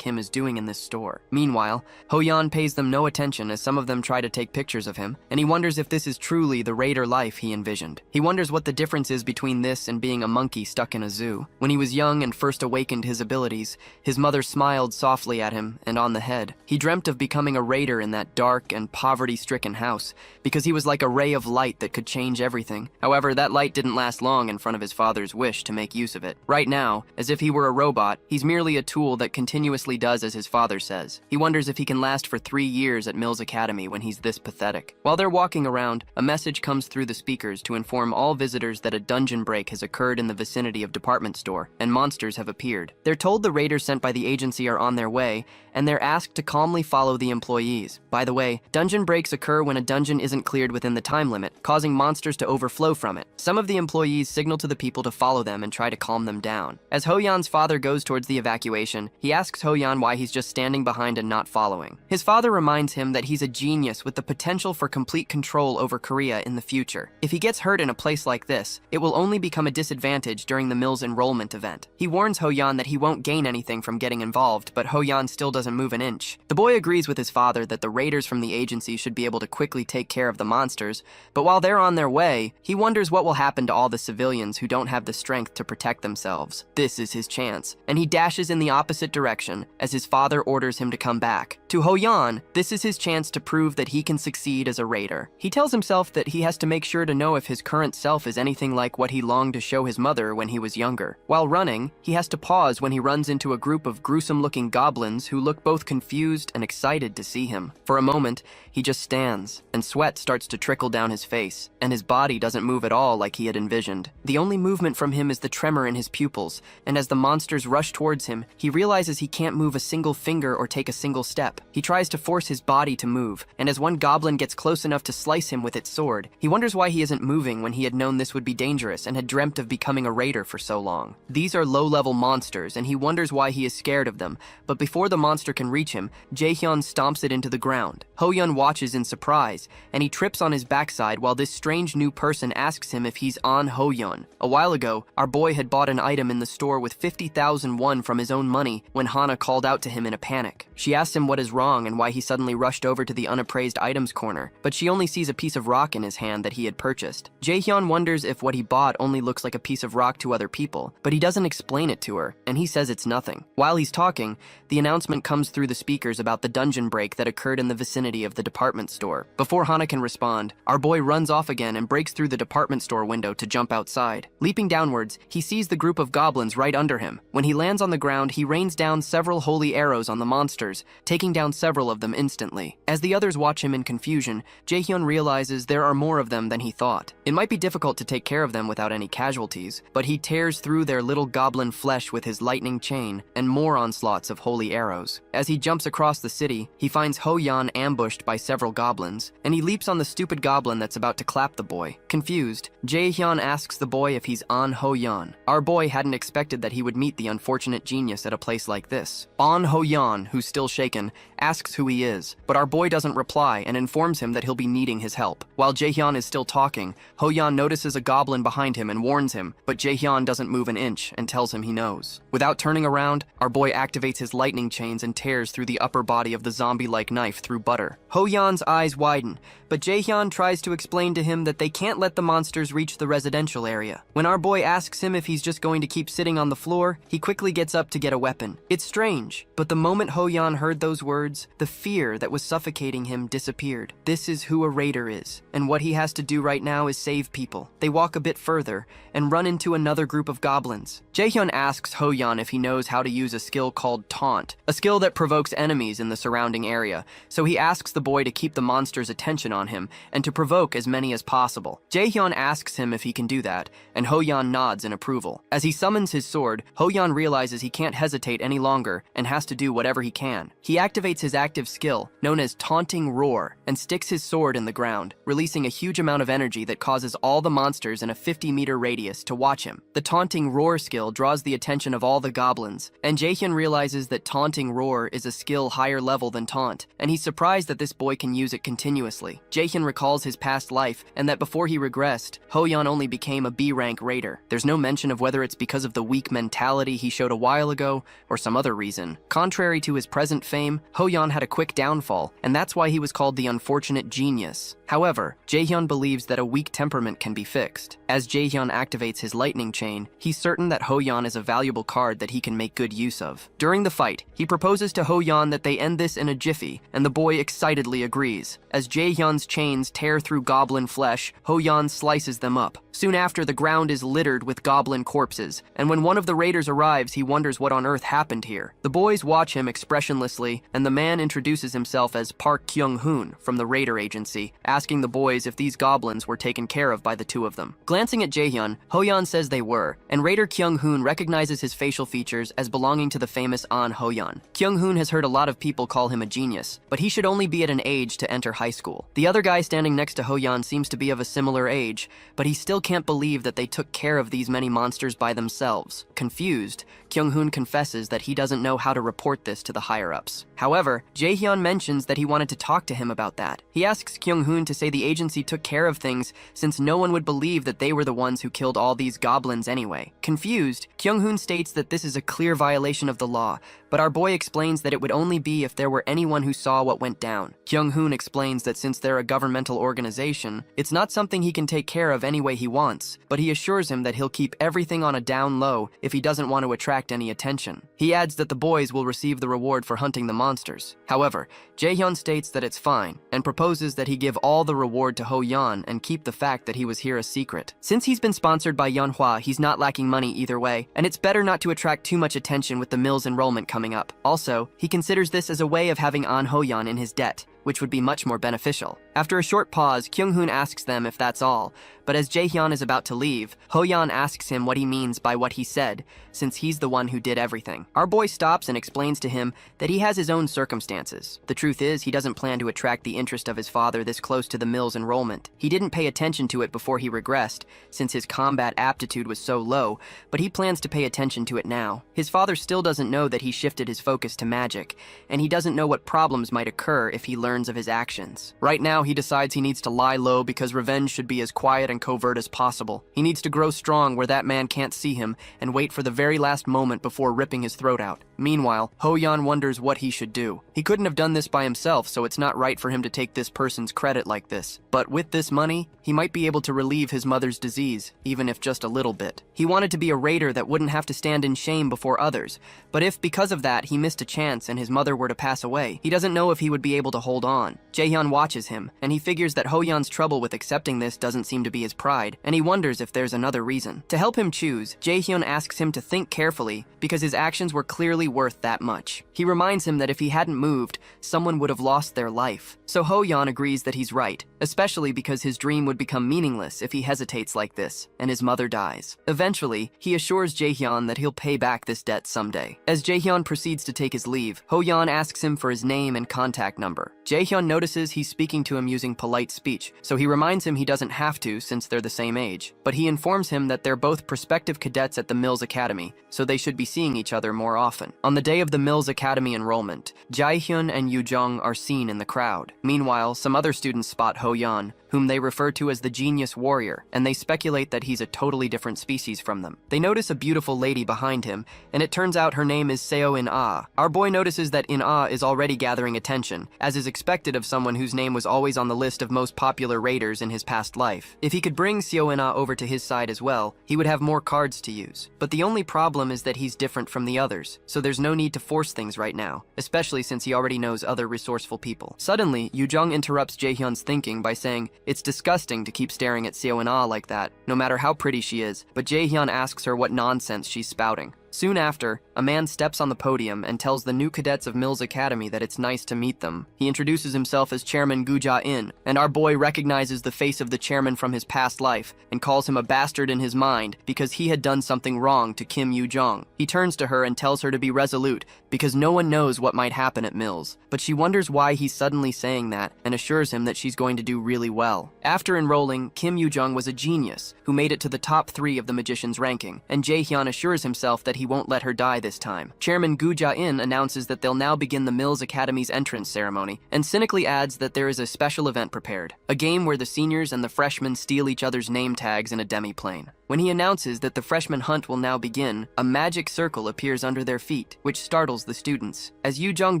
him is doing in this store. Meanwhile, Ho-yan pays them no attention as some of them try to take pictures of him, and he wonders if this is truly the raider life he envisioned. He wonders what the difference is between this and being a monkey stuck in a zoo. When he was young and first awakened his abilities, his mother smiled softly at him and on the head. He dreamt of becoming a raider in that dark and poverty-stricken house, because he was like a ray of light that could change everything. However, that light didn't last long in front of his father's wish to make use of it. Right now, as if he were a robot, he's merely a tool that continuously does as his father says. He wonders if he can last for 3 years at Mills Academy when he's this pathetic. While they're walking around, a message comes through the speakers to inform all visitors that a dungeon break has occurred in the vicinity of department store, and monsters have appeared. They're told the raiders sent by the agency are on their way, and they're asked to calmly follow the employees. By the way, dungeon breaks occur when a dungeon isn't cleared within the time limit, causing monsters to overflow from it. Some of the employees signal to the people to follow them and try to calm them down. As Ho-yan's father goes towards the evacuation, he asks Ho-yan why he's just standing behind and not following. His father reminds him that he's a genius with the potential for complete control over Korea in the future. If he gets hurt in a place like this, it will only become a disadvantage during the Mill's enrollment event. He warns Ho-yan that he won't gain anything from getting involved, but Ho-yan still doesn't move an inch. The boy agrees with his father that the raiders from the agency should be able to quickly take care of the monsters, but while they're on their way, he wonders what will happen to all the civilians who don't have the strength to protect themselves. This is his chance, and he dashes in the opposite direction as his father orders him to come back. To Ho-yan, this is his chance to prove that he can succeed as a raider. He tells himself that he has to make sure to know if his current self is anything something like what he longed to show his mother when he was younger. While running, he has to pause when he runs into a group of gruesome-looking goblins who look both confused and excited to see him. For a moment, he just stands, and sweat starts to trickle down his face, and his body doesn't move at all like he had envisioned. The only movement from him is the tremor in his pupils, and as the monsters rush towards him, he realizes he can't move a single finger or take a single step. He tries to force his body to move, and as one goblin gets close enough to slice him with its sword, he wonders why he isn't moving when he had known this would be dangerous and had dreamt of becoming a raider for so long. These are low-level monsters, and he wonders why he is scared of them, but before the monster can reach him, Jaehyun stomps it into the ground. Hoyeon watches in surprise, and he trips on his backside while this strange new person asks him if he's on Hoyeon. A while ago, our boy had bought an item in the store with 50,000 won from his own money when Hana called out to him in a panic. She asks him what is wrong and why he suddenly rushed over to the unappraised items corner, but she only sees a piece of rock in his hand that he had purchased. Jaehyun wonders if what he bought only looks like a piece of rock to other people, but he doesn't explain it to her, and he says it's nothing. While he's talking, the announcement comes through the speakers about the dungeon break that occurred in the vicinity of the department store. Before Hana can respond, our boy runs off again and breaks through the department store window to jump outside. Leaping downwards, he sees the group of goblins right under him. When he lands on the ground, he rains down several holy arrows on the monsters, taking down several of them instantly. As the others watch him in confusion, Jaehyun realizes there are more of them than he thought. It might be difficult to take care of them without any casualties, but he tears through their little goblin flesh with his lightning chain and more onslaughts of holy arrows. As he jumps across the city, he finds Hoyeon ambushed by several goblins, and he leaps on the stupid goblin that's about to clap the boy. Confused, Jaehyun asks the boy if he's on Hoyeon. Our boy hadn't expected that he would meet the unfortunate genius at a place like this. On Hoyeon, who's still shaken, asks who he is, but our boy doesn't reply and informs him that he'll be needing his help. While Jaehyun is still talking, Hoyeon notices a goblin behind him and warns him, but Jaehyun doesn't move an inch and tells him he knows. Without turning around, our boy activates his lightning chains and tears through the upper body of the zombie-like knife through butter. Hoyeon's eyes widen, but Jaehyun tries to explain to him that they can't let the monsters reach the residential area. When our boy asks him if he's just going to keep sitting on the floor, he quickly gets up to get a weapon. It's strange, but the moment Hoyeon heard those words, the fear that was suffocating him disappeared. This is who a raider is, and what he has to do right now is save people. They walk a bit further and run into another group of goblins. Jaehyun asks Hoyeon if he knows how to use a skill called Taunt, a skill that provokes enemies in the surrounding area, so he asks the boy to keep the monster's attention on him and to provoke as many as possible. Jaehyun asks him if he can do that, and Hoyeon nods in approval. As he summons his sword, Hoyeon realizes he can't hesitate any longer and has to do whatever he can. He activates his active skill, known as Taunting Roar, and sticks his sword in the ground, releasing a huge amount of energy that causes all the monsters in a 50-meter radius to watch him. The Taunting Roar skill draws the attention of all the goblins, and Jaehyun realizes that Taunting Roar is a skill higher level than Taunt, and he's surprised that this boy can use it continuously. Jaehyun recalls his past life, and that before he regressed, Hoyeon only became a B-rank raider. There's no mention of whether it's because of the weak mentality he showed a while ago, or some other reason. Contrary to his present fame, Hoyeon had a quick downfall, and that's why he was called the unfortunate genius. However, Jaehyun believes that a weak temperament can be fixed. As Jaehyun activates his lightning chain, he's certain that Hoyeon is a valuable card that he can make good use of. During the fight, he proposes to Hoyeon that they end this in a jiffy, and the boy excitedly agrees. As Jaehyun's chains tear through goblin flesh, Hoyeon slices them up. Soon after, the ground is littered with goblin corpses, and when one of the raiders arrives, he wonders what on earth happened here. The boys watch him expressionlessly, and the man introduces himself as Park Kyung-hoon from the raider agency, asking the boys if these goblins were taken care of by the two of them. Glancing at Jaehyun, Hoyeon says they were, and Raider Kyung-hoon recognizes his facial features as belonging to the famous An Hoyeon. Kyung-hoon has heard a lot of people call him a genius, but he should only be at an age to enter high school. The other guy standing next to Hoyeon seems to be of a similar age, but he still can't believe that they took care of these many monsters by themselves. Confused, Kyung-hoon confesses that he doesn't know how to report this to the higher-ups. However, Jaehyun mentions that he wanted to talk to him about that. He asks Kyung-hoon to say the agency took care of things since no one would believe that they were the ones who killed all these goblins anyway. Confused, Kyung-hoon states that this is a clear violation of the law, but our boy explains that it would only be if there were anyone who saw what went down. Kyung-hoon explains that since they're a governmental organization, it's not something he can take care of any way he wants, but he assures him that he'll keep everything on a down low if he doesn't want to attract any attention. He adds that the boys will receive the reward for hunting the monsters. However, Jaehyun states that it's fine, and proposes that he give all the reward to Hoyeon and keep the fact that he was here a secret. it. Since he's been sponsored by Manhua, he's not lacking money either way, and it's better not to attract too much attention with the mill's enrollment coming up. Also, he considers this as a way of having An Hoyan in his debt, which would be much more beneficial. After a short pause, Kyung-hoon asks them if that's all, but as Jae-hyun is about to leave, Ho-yan asks him what he means by what he said, since he's the one who did everything. Our boy stops and explains to him that he has his own circumstances. The truth is, he doesn't plan to attract the interest of his father this close to the mill's enrollment. He didn't pay attention to it before he regressed, since his combat aptitude was so low, but he plans to pay attention to it now. His father still doesn't know that he shifted his focus to magic, and he doesn't know what problems might occur if he learns of his actions. Right now, he decides he needs to lie low because revenge should be as quiet and covert as possible. He needs to grow strong where that man can't see him and wait for the very last moment before ripping his throat out. Meanwhile, Ho-yan wonders what he should do. He couldn't have done this by himself, so it's not right for him to take this person's credit like this. But with this money, he might be able to relieve his mother's disease, even if just a little bit. He wanted to be a raider that wouldn't have to stand in shame before others, but if because of that he missed a chance and his mother were to pass away, he doesn't know if he would be able to hold on. Jae-hyun watches him, and he figures that Ho-yan's trouble with accepting this doesn't seem to be his pride, and he wonders if there's another reason. To help him choose, Jae-hyun asks him to think carefully because his actions were clearly worth that much. He reminds him that if he hadn't moved, someone would have lost their life. So Ho-yan agrees that he's right, especially because his dream would become meaningless if he hesitates like this, and his mother dies. Eventually, he assures Jae-hyun that he'll pay back this debt someday. As Jae-hyun proceeds to take his leave, Ho-yan asks him for his name and contact number. Jae-hyun notices he's speaking to him using polite speech, so he reminds him he doesn't have to since they're the same age. But he informs him that they're both prospective cadets at the Mills Academy, so they should be seeing each other more often. On the day of the Mills Academy enrollment, Jae-hyun and Yoo-jung are seen in the crowd. Meanwhile, some other students spot Ho-yan, whom they refer to as the genius warrior, and they speculate that he's a totally different species from them. They notice a beautiful lady behind him, and it turns out her name is Seo In-ah. Our boy notices that In-ah is already gathering attention, as is expected of someone whose name was always on the list of most popular raiders in his past life. If he could bring Seo In-ah over to his side as well, he would have more cards to use. But the only problem is that he's different from the others, so there's no need to force things right now, especially since he already knows other resourceful people. Suddenly, Yoo-jung interrupts Jae-hyun's thinking by saying, "It's disgusting to keep staring at Seo In-ah like that, no matter how pretty she is," but Jae-hyun asks her what nonsense she's spouting. Soon after, a man steps on the podium and tells the new cadets of Mills Academy that it's nice to meet them. He introduces himself as Chairman Gu Ja-in, and our boy recognizes the face of the chairman from his past life and calls him a bastard in his mind because he had done something wrong to Kim Yoo-jung. He turns to her and tells her to be resolute because no one knows what might happen at Mills, but she wonders why he's suddenly saying that and assures him that she's going to do really well. After enrolling, Kim Yoo-jung was a genius who made it to the top 3 of the magician's ranking, and Jae-hyun assures himself that he won't let her die this time. Chairman Gu Ja-in announces that they'll now begin the Mills Academy's entrance ceremony, and cynically adds that there is a special event prepared, a game where the seniors and the freshmen steal each other's name tags in a demi-plane. When he announces that the freshman hunt will now begin, a magic circle appears under their feet, which startles the students. As Yoo-jung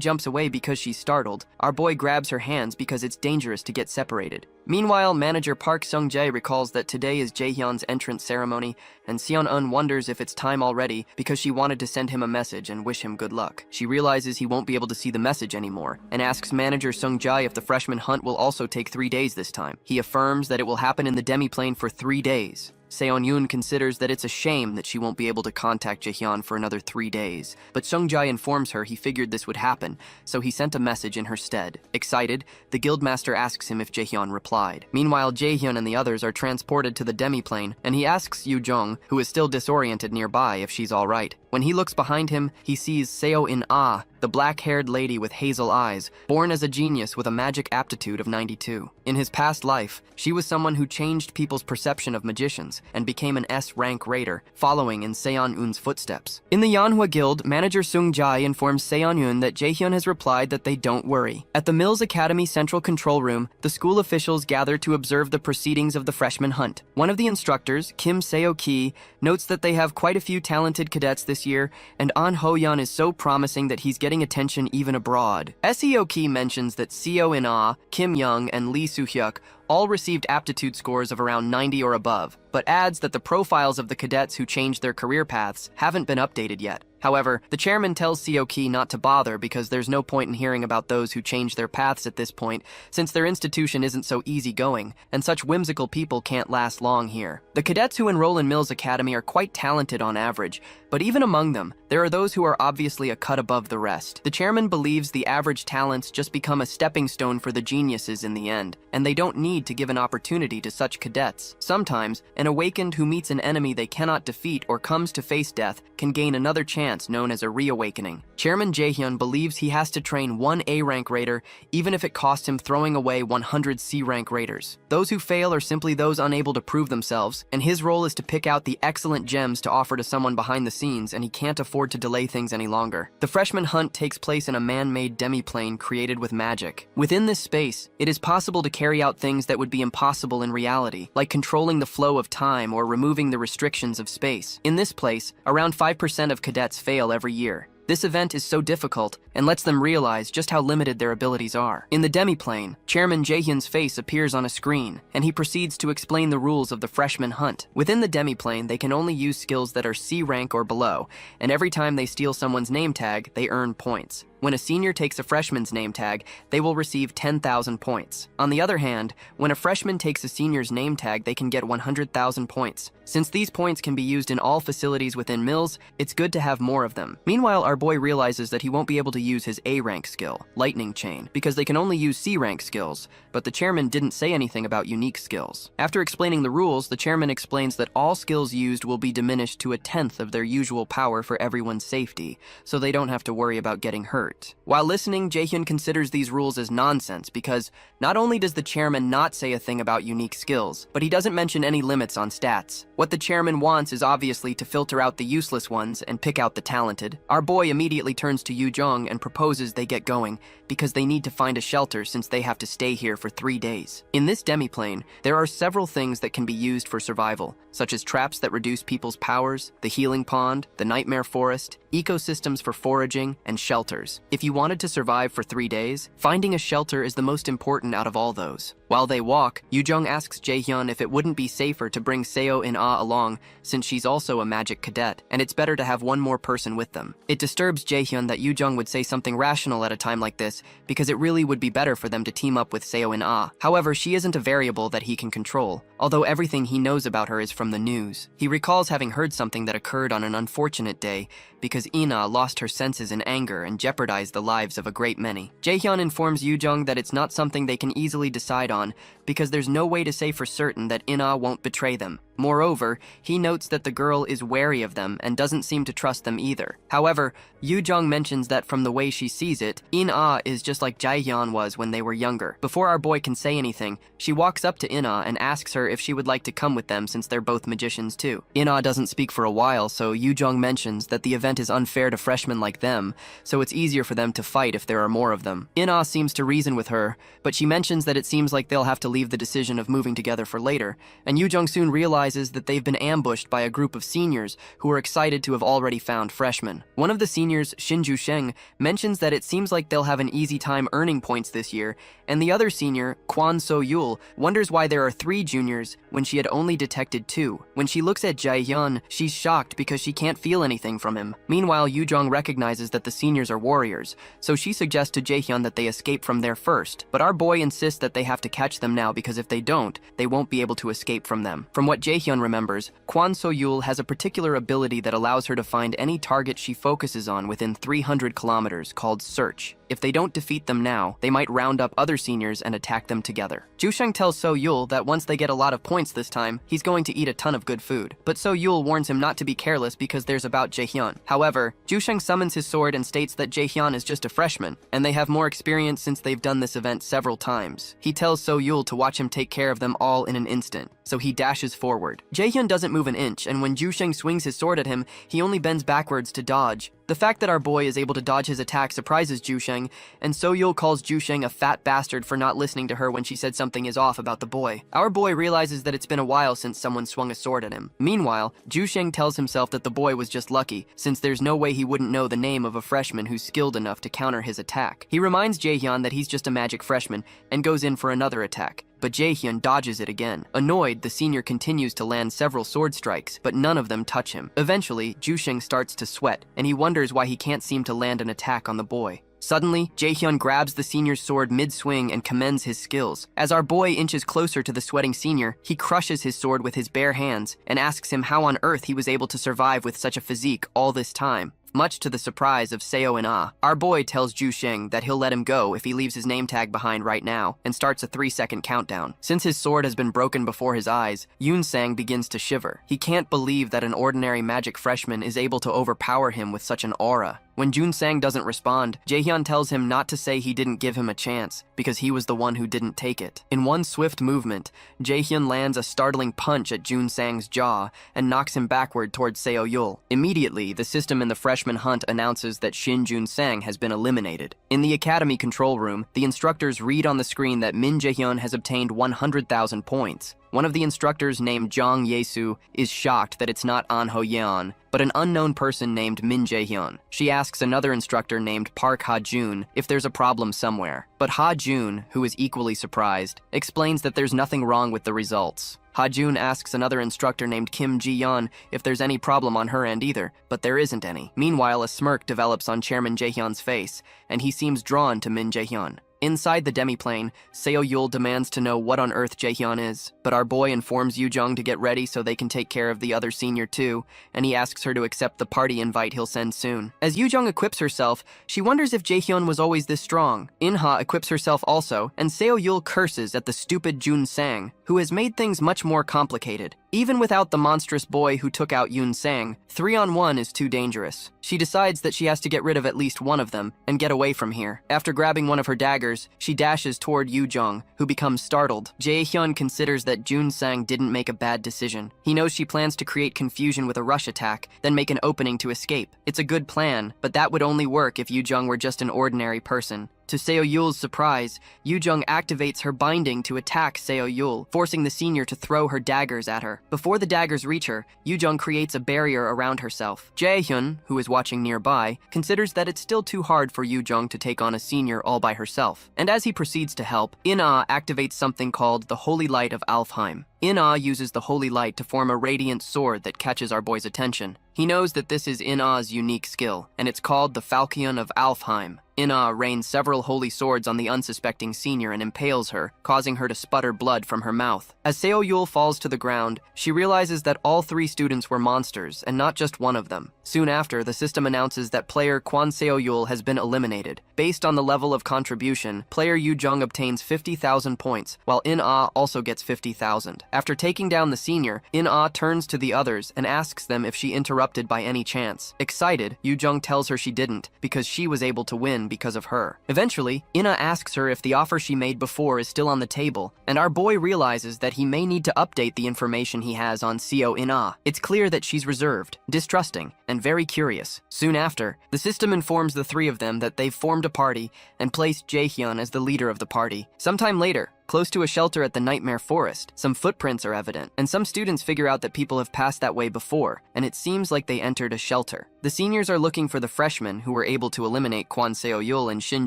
jumps away because she's startled, our boy grabs her hands because it's dangerous to get separated. Meanwhile, manager Park Sung-jae recalls that today is Jae-hyun's entrance ceremony, and Seon-eun wonders if it's time already because she wanted to send him a message and wish him good luck. She realizes he won't be able to see the message anymore, and asks manager Sung-jae if the freshman hunt will also take 3 days this time. He affirms that it will happen in the demi-plane for 3 days. Seon-yoon considers that it's a shame that she won't be able to contact Jae-hyun for another 3 days, but Sung-jae informs her he figured this would happen, so he sent a message in her stead. Excited, the guildmaster asks him if Jae-hyun replied. Meanwhile, Jae-hyun and the others are transported to the demi-plane, and he asks Yoo-jung, who is still disoriented nearby, if she's alright. When he looks behind him, he sees Seo In-ah, the black-haired lady with hazel eyes, born as a genius with a magic aptitude of 92. In his past life, she was someone who changed people's perception of magicians and became an S-rank raider, following in Seon-eun's footsteps. In the Manhua Guild, manager Sung-jae informs Seon-eun that Jae-hyun has replied that they don't worry. At the Mills Academy Central Control Room, the school officials gather to observe the proceedings of the freshman hunt. One of the instructors, Kim Seo-ki, notes that they have quite a few talented cadets this year, and An Ho-yan is so promising that he's getting attention even abroad. Seo-ki mentions that Seo In-ah, Kim Young, and Lee Soo-hyuk all received aptitude scores of around 90 or above, but adds that the profiles of the cadets who changed their career paths haven't been updated yet. However, the chairman tells Seoki not to bother because there's no point in hearing about those who change their paths at this point, since their institution isn't so easygoing, and such whimsical people can't last long here. The cadets who enroll in Mills Academy are quite talented on average, but even among them, there are those who are obviously a cut above the rest. The chairman believes the average talents just become a stepping stone for the geniuses in the end, and they don't need to give an opportunity to such cadets. Sometimes, an awakened who meets an enemy they cannot defeat or comes to face death can gain another chance known as a reawakening. Chairman Jaehyun believes he has to train one A-rank raider even if it costs him throwing away 100 C-rank raiders. Those who fail are simply those unable to prove themselves, and his role is to pick out the excellent gems to offer to someone behind the scenes, and he can't afford to delay things any longer. The freshman hunt takes place in a man-made demi-plane created with magic. Within this space, it is possible to carry out things that would be impossible in reality, like controlling the flow of time or removing the restrictions of space. In this place, around 5% of cadets fail every year. This event is so difficult and lets them realize just how limited their abilities are. In the demi-plane, Chairman Jaehyun's face appears on a screen, and he proceeds to explain the rules of the freshman hunt. Within the demi-plane, they can only use skills that are C rank or below, and every time they steal someone's name tag, they earn points. When a senior takes a freshman's name tag, they will receive 10,000 points. On the other hand, when a freshman takes a senior's name tag, they can get 100,000 points. Since these points can be used in all facilities within Mills, it's good to have more of them. Meanwhile, our boy realizes that he won't be able to use his A-rank skill, Lightning Chain, because they can only use C-rank skills, but the chairman didn't say anything about unique skills. After explaining the rules, the chairman explains that all skills used will be diminished to 1/10 of their usual power for everyone's safety, so they don't have to worry about getting hurt. While listening, Jaehyun considers these rules as nonsense because not only does the chairman not say a thing about unique skills, but he doesn't mention any limits on stats. What the chairman wants is obviously to filter out the useless ones and pick out the talented. Our boy immediately turns to Yu Jung and proposes they get going because they need to find a shelter since they have to stay here for 3 days. In this demi-plane, there are several things that can be used for survival, such as traps that reduce people's powers, the healing pond, the nightmare forest, ecosystems for foraging, and shelters. If you wanted to survive for 3 days, finding a shelter is the most important out of all those. While they walk, Yu Jung asks Jaehyun if it wouldn't be safer to bring Seo In-ah along since she's also a magic cadet, and it's better to have one more person with them. It disturbs Jaehyun that Yu Jung would say something rational at a time like this because it really would be better for them to team up with Seo In-ah. However, she isn't a variable that he can control, although everything he knows about her is from the news. He recalls having heard something that occurred on an unfortunate day because Ina lost her senses in anger and jeopardized the lives of a great many. Jaehyun informs Yu Jung that it's not something they can easily decide on because there's no way to say for certain that Ina won't betray them. Moreover, he notes that the girl is wary of them and doesn't seem to trust them either. However, Yu Jung mentions that from the way she sees it, In-ah is just like Jaehyun was when they were younger. Before our boy can say anything, she walks up to In-ah and asks her if she would like to come with them since they're both magicians too. In-ah doesn't speak for a while, so Yu Jung mentions that the event is unfair to freshmen like them, so it's easier for them to fight if there are more of them. In-ah seems to reason with her, but she mentions that it seems like they'll have to leave the decision of moving together for later, and Yu Jung soon realizes that they've been ambushed by a group of seniors who are excited to have already found freshmen. One of the seniors, Shinju Sheng, mentions that it seems like they'll have an easy time earning points this year, and the other senior, Kwon So-yul, wonders why there are 3 juniors when she had only detected 2. When she looks at Jaehyun, she's shocked because she can't feel anything from him. Meanwhile, Yu Jung recognizes that the seniors are warriors, so she suggests to Jaehyun that they escape from there first, but our boy insists that they have to catch them now because if they don't, they won't be able to escape from them. From what Jaehyun remembers, Kwon So-yul has a particular ability that allows her to find any target she focuses on within 300 kilometers called Search. If they don't defeat them now, they might round up other seniors and attack them together. Jusheng tells So-yul that once they get a lot of points this time, he's going to eat a ton of good food. But So-yul warns him not to be careless because there's about Jaehyun. However, Jusheng summons his sword and states that Jaehyun is just a freshman, and they have more experience since they've done this event several times. He tells So-yul to watch him take care of them all in an instant, so he dashes forward. Jaehyun doesn't move an inch, and when Jusheng swings his sword at him, he only bends backwards to dodge. The fact that our boy is able to dodge his attack surprises Jusheng, and So-yul calls Jusheng a fat bastard for not listening to her when she said something is off about the boy. Our boy realizes that it's been a while since someone swung a sword at him. Meanwhile, Jusheng tells himself that the boy was just lucky, since there's no way he wouldn't know the name of a freshman who's skilled enough to counter his attack. He reminds Jaehyun that he's just a magic freshman, and goes in for another attack. but Jaehyun dodges it again. Annoyed, the senior continues to land several sword strikes, but none of them touch him. Eventually, Jusheng starts to sweat, and he wonders why he can't seem to land an attack on the boy. Suddenly, Jaehyun grabs the senior's sword mid-swing and commends his skills. As our boy inches closer to the sweating senior, he crushes his sword with his bare hands and asks him how on earth he was able to survive with such a physique all this time. Much to the surprise of Seo and Ah, our boy tells Jusheng that he'll let him go if he leaves his name tag behind right now and starts a 3-second countdown. Since his sword has been broken before his eyes, Yoon-sang begins to shiver. He can't believe that an ordinary magic freshman is able to overpower him with such an aura. When Jun-sang doesn't respond, Jaehyun tells him not to say he didn't give him a chance, because he was the one who didn't take it. In one swift movement, Jaehyun lands a startling punch at Jun-sang's jaw and knocks him backward towards Seo-yul. Immediately, the system in the freshman hunt announces that Shin Jun-sang has been eliminated. In the academy control room, the instructors read on the screen that Min Jaehyun has obtained 100,000 points. One of the instructors named Jang Yesu is shocked that it's not An Ho-yeon, but an unknown person named Min Jaehyun. She asks another instructor named Park Ha-jun if there's a problem somewhere, but Ha-jun, who is equally surprised, explains that there's nothing wrong with the results. Ha-jun asks another instructor named Kim Ji-yeon if there's any problem on her end either, but there isn't any. Meanwhile, a smirk develops on Chairman Jaehyun's face, and he seems drawn to Min Jaehyun. Inside the demiplane, Seo-yul demands to know what on earth Jaehyun is, but our boy informs Yoo-jung to get ready so they can take care of the other senior too, and he asks her to accept the party invite he'll send soon. As Yoo-jung equips herself, she wonders if Jaehyun was always this strong. In-ha equips herself also, and Seo-yul curses at the stupid Jun-sang, who has made things much more complicated. Even without the monstrous boy who took out Yoon-sang, 3-on-1 is too dangerous. She decides that she has to get rid of at least one of them and get away from here. After grabbing one of her daggers, she dashes toward Yoo-jung, who becomes startled. Jae-hyun considers that Jun-sang didn't make a bad decision. He knows she plans to create confusion with a rush attack, then make an opening to escape. It's a good plan, but that would only work if Yoo-jung were just an ordinary person. To Seo-yul's surprise, Yoo-jung activates her binding to attack Seo-yul, forcing the senior to throw her daggers at her. Before the daggers reach her, Yoo-jung creates a barrier around herself. Jae-hyun, who is watching nearby, considers that it's still too hard for Yoo-jung to take on a senior all by herself. And as he proceeds to help, In-ah activates something called the Holy Light of Alfheim. In-ah uses the Holy Light to form a radiant sword that catches our boy's attention. He knows that this is In-ah's unique skill, and it's called the Falchion of Alfheim. In-ah rains several holy swords on the unsuspecting senior and impales her, causing her to sputter blood from her mouth. As Seo-yul falls to the ground, she realizes that all 3 students were monsters, and not just one of them. Soon after, the system announces that player Kwon Seo-yul has been eliminated. Based on the level of contribution, player Yoo-jung obtains 50,000 points, while In-ah also gets 50,000. After taking down the senior, In-ah turns to the others and asks them if she interrupted by any chance. Excited, Yoo-jung tells her she didn't, because she was able to win because of her. Eventually, In-ah asks her if the offer she made before is still on the table, and our boy realizes that he may need to update the information he has on Seo In-ah. It's clear that she's reserved, distrusting, and very curious. Soon after, the system informs the 3 of them that they've formed a party and placed Jaehyun as the leader of the party. Sometime later, close to a shelter at the Nightmare Forest, some footprints are evident, and some students figure out that people have passed that way before, and it seems like they entered a shelter. The seniors are looking for the freshmen who were able to eliminate Kwon Seo-yul and Shin